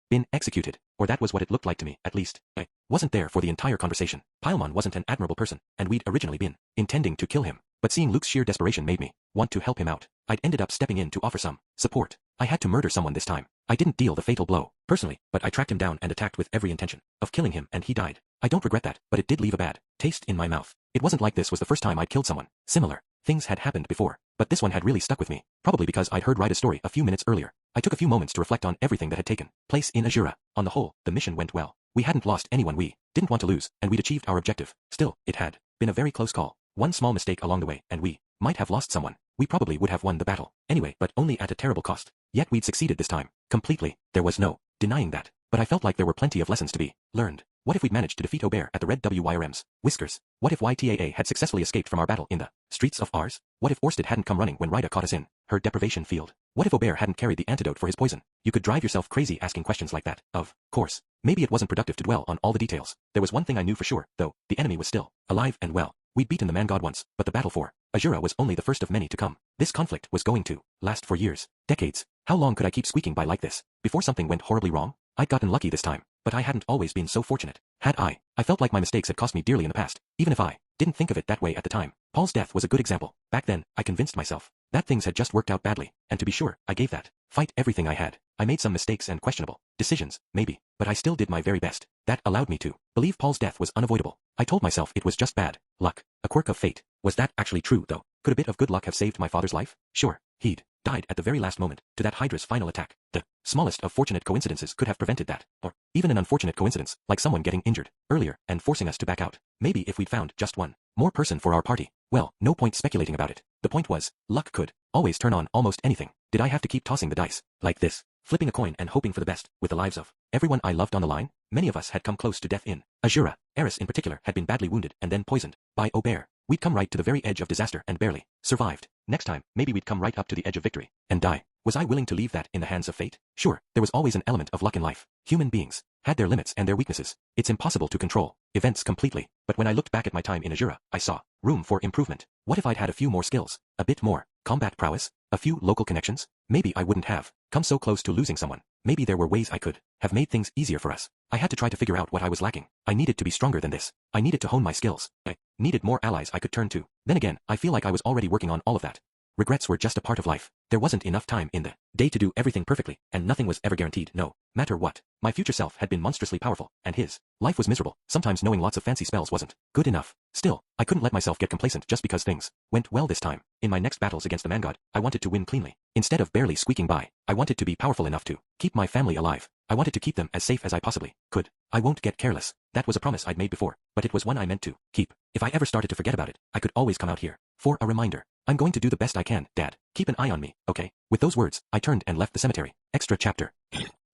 Speaker 2: been executed, or that was what it looked like to me, at least. I wasn't there for the entire conversation. Pilemon wasn't an admirable person, and we'd originally been intending to kill him, but seeing Luke's sheer desperation made me want to help him out. I'd ended up stepping in to offer some support. I had to murder someone this time. I didn't deal the fatal blow, personally, but I tracked him down and attacked with every intention of killing him, and he died. I don't regret that, but it did leave a bad taste in my mouth. It wasn't like this was the first time I'd killed someone. Similar things had happened before, but this one had really stuck with me, probably because I'd heard Ryda's story a few minutes earlier. I took a few moments to reflect on everything that had taken place in Azura. On the whole, the mission went well. We hadn't lost anyone we didn't want to lose, and we'd achieved our objective. Still, it had been a very close call. One small mistake along the way, and we might have lost someone. We probably would have won the battle anyway, but only at a terrible cost. Yet we'd succeeded this time, completely. There was no denying that, but I felt like there were plenty of lessons to be learned. What if we'd managed to defeat Aubert at the Red WYRM's Whiskers? What if YTAA had successfully escaped from our battle in the streets of Ars? What if Orsted hadn't come running when Ryda caught us in her deprivation field? What if Aubert hadn't carried the antidote for his poison? You could drive yourself crazy asking questions like that, of course. Maybe it wasn't productive to dwell on all the details. There was one thing I knew for sure, though. The enemy was still alive and well. We'd beaten the man god once, but the battle for Azura was only the first of many to come. This conflict was going to last for years, decades. How long could I keep squeaking by like this before something went horribly wrong? I'd gotten lucky this time, but I hadn't always been so fortunate. Had I felt like my mistakes had cost me dearly in the past, even if I didn't think of it that way at the time. Paul's death was a good example. Back then, I convinced myself that things had just worked out badly, and to be sure, I gave that fight everything I had. I made some mistakes and questionable decisions, maybe, but I still did my very best. That allowed me to believe Paul's death was unavoidable. I told myself it was just bad luck, a quirk of fate. Was that actually true, though? Could a bit of good luck have saved my father's life? Sure, he'd died at the very last moment to that Hydra's final attack. The smallest of fortunate coincidences could have prevented that, or even an unfortunate coincidence, like someone getting injured earlier and forcing us to back out. Maybe if we'd found just one more person for our party. Well, no point speculating about it. The point was, luck could always turn on almost anything. Did I have to keep tossing the dice like this, flipping a coin and hoping for the best, with the lives of everyone I loved on the line? Many of us had come close to death in Azura. Eris in particular had been badly wounded and then poisoned by Aubert. We'd come right to the very edge of disaster and barely survived. Next time, maybe we'd come right up to the edge of victory and die. Was I willing to leave that in the hands of fate? Sure, there was always an element of luck in life. Human beings had their limits and their weaknesses. It's impossible to control events completely, but when I looked back at my time in Azura, I saw room for improvement. What if I'd had a few more skills, a bit more combat prowess, a few local connections? Maybe I wouldn't have come so close to losing someone. Maybe there were ways I could have made things easier for us. I had to try to figure out what I was lacking. I needed to be stronger than this. I needed to hone my skills. I needed more allies I could turn to. Then again, I feel like I was already working on all of that. Regrets were just a part of life. There wasn't enough time in the day to do everything perfectly, and nothing was ever guaranteed, no matter what. My future self had been monstrously powerful, and his life was miserable. Sometimes knowing lots of fancy spells wasn't good enough. Still, I couldn't let myself get complacent just because things went well this time. In my next battles against the man god, I wanted to win cleanly. Instead of barely squeaking by, I wanted to be powerful enough to keep my family alive. I wanted to keep them as safe as I possibly could. I won't get careless. That was a promise I'd made before, but it was one I meant to keep. If I ever started to forget about it, I could always come out here for a reminder. I'm going to do the best I can, Dad. Keep an eye on me, okay? With those words, I turned and left the cemetery. Extra chapter.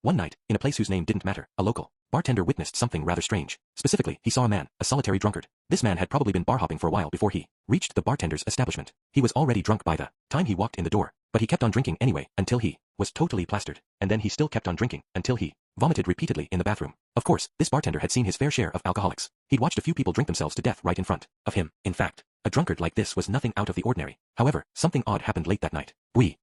Speaker 2: One night, in a place whose name didn't matter, a local bartender witnessed something rather strange. Specifically, he saw a man, a solitary drunkard. This man had probably been bar hopping for a while before he reached the bartender's establishment. He was already drunk by the time he walked in the door, but he kept on drinking anyway until he was totally plastered, and then he still kept on drinking until he vomited repeatedly in the bathroom. Of course, this bartender had seen his fair share of alcoholics. He'd watched a few people drink themselves to death right in front of him. In fact, a drunkard like this was nothing out of the ordinary. However, something odd happened late that night. We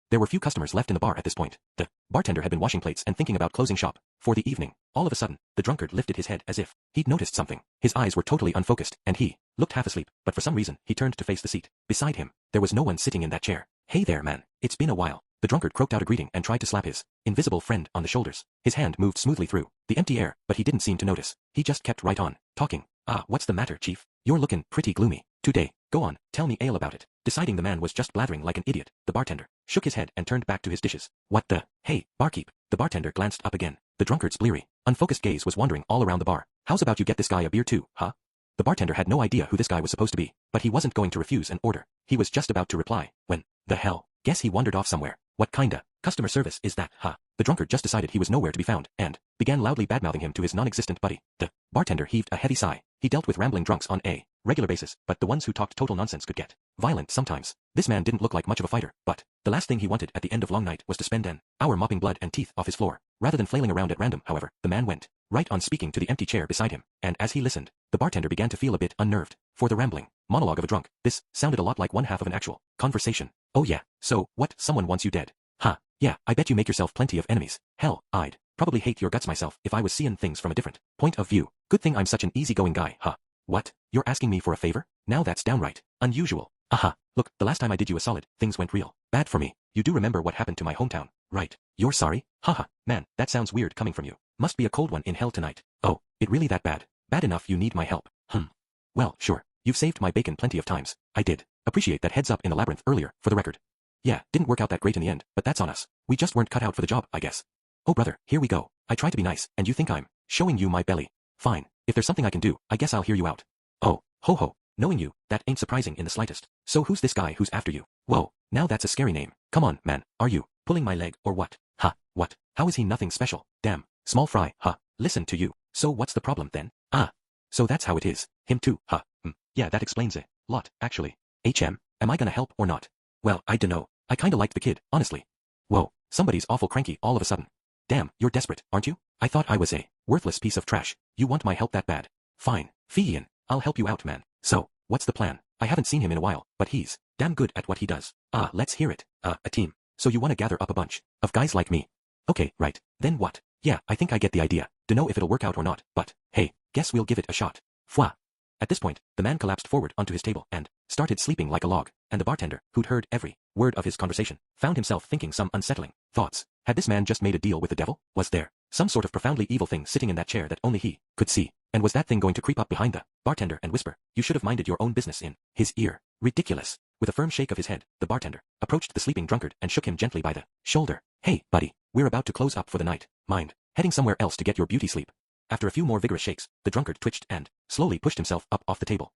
Speaker 2: There were few customers left in the bar at this point. The bartender had been washing plates and thinking about closing shop for the evening. All of a sudden, the drunkard lifted his head as if he'd noticed something. His eyes were totally unfocused, and he looked half asleep, but for some reason, he turned to face the seat. Beside him, there was no one sitting in that chair. Hey there, man. It's been a while. The drunkard croaked out a greeting and tried to slap his invisible friend on the shoulders. His hand moved smoothly through the empty air, but he didn't seem to notice. He just kept right on talking. What's the matter, chief? You're looking pretty gloomy today. Go on, tell me all about it. Deciding the man was just blathering like an idiot, the bartender shook his head and turned back to his dishes. What the? Hey, barkeep. The bartender glanced up again. The drunkard's bleary, unfocused gaze was wandering all around the bar. How's about you get this guy a beer too, huh? The bartender had no idea who this guy was supposed to be, but he wasn't going to refuse an order. He was just about to reply, when, the hell, guess he wandered off somewhere. What kinda customer service is that, huh? The drunkard just decided he was nowhere to be found, and began loudly badmouthing him to his non-existent buddy. The bartender heaved a heavy sigh. He dealt with rambling drunks on a regular basis, but the ones who talked total nonsense could get violent sometimes. This man didn't look like much of a fighter, but the last thing he wanted at the end of long night was to spend an hour mopping blood and teeth off his floor. Rather than flailing around at random, however, the man went right on speaking to the empty chair beside him, and as he listened, the bartender began to feel a bit unnerved. For the rambling monologue of a drunk, this sounded a lot like one half of an actual conversation. Oh yeah, so, what, someone wants you dead? Huh, yeah, I bet you make yourself plenty of enemies. Hell, I'd probably hate your guts myself if I was seeing things from a different point of view. Good thing I'm such an easygoing guy, huh? What? You're asking me for a favor? Now that's downright unusual. Aha, look, the last time I did you a solid, things went real bad for me. You do remember what happened to my hometown, right? You're sorry? Haha, man, that sounds weird coming from you. Must be a cold one in hell tonight. Oh, it really that bad? Bad enough you need my help? Well, sure. You've saved my bacon plenty of times. I did appreciate that heads up in the labyrinth earlier, for the record. Yeah, didn't work out that great in the end, but that's on us. We just weren't cut out for the job, I guess. Oh brother, here we go. I try to be nice, and you think I'm showing you my belly. Fine, if there's something I can do, I guess I'll hear you out. Oh, ho ho, knowing you, that ain't surprising in the slightest. So who's this guy who's after you? Whoa, now that's a scary name. Come on, man, are you pulling my leg or what? Ha, what? How is he nothing special? Damn, small fry, ha, listen to you. So what's the problem then? So that's how it is. Him too, ha, yeah, that explains a lot, actually. Am I gonna help or not? Well, I dunno. I kinda liked the kid, honestly. Whoa, somebody's awful cranky all of a sudden. Damn, you're desperate, aren't you? I thought I was a worthless piece of trash. You want my help that bad? Fine, Fiian, I'll help you out, man. So, what's the plan? I haven't seen him in a while, but he's damn good at what he does. Let's hear it. A team. So you wanna gather up a bunch of guys like me? Okay, right. Then what? Yeah, I think I get the idea. Dunno if it'll work out or not, but, hey, guess we'll give it a shot. Fwa. At this point, the man collapsed forward onto his table and started sleeping like a log, and the bartender, who'd heard every word of his conversation, found himself thinking some unsettling thoughts. Had this man just made a deal with the devil? Was there some sort of profoundly evil thing sitting in that chair that only he could see? And was that thing going to creep up behind the bartender and whisper, "You should have minded your own business," in his ear? Ridiculous. With a firm shake of his head, the bartender approached the sleeping drunkard and shook him gently by the shoulder. Hey, buddy, we're about to close up for the night. Mind heading somewhere else to get your beauty sleep? After a few more vigorous shakes, the drunkard twitched and slowly pushed himself up off the table.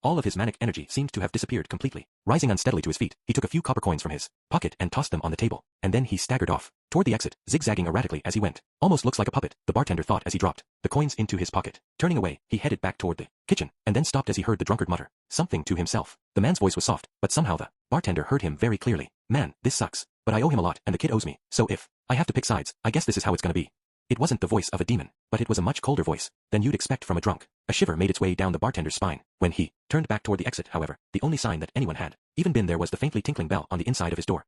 Speaker 2: All of his manic energy seemed to have disappeared completely. Rising unsteadily to his feet, he took a few copper coins from his pocket and tossed them on the table, and then he staggered off toward the exit, zigzagging erratically as he went. Almost looks like a puppet, the bartender thought as he dropped the coins into his pocket. Turning away, he headed back toward the kitchen, and then stopped as he heard the drunkard mutter something to himself. The man's voice was soft, but somehow the bartender heard him very clearly. Man, this sucks, but I owe him a lot and the kid owes me, so if I have to pick sides, I guess this is how it's gonna be. It wasn't the voice of a demon, but it was a much colder voice than you'd expect from a drunk. A shiver made its way down the bartender's spine. When he turned back toward the exit, however, the only sign that anyone had even been there was the faintly tinkling bell on the inside of his door.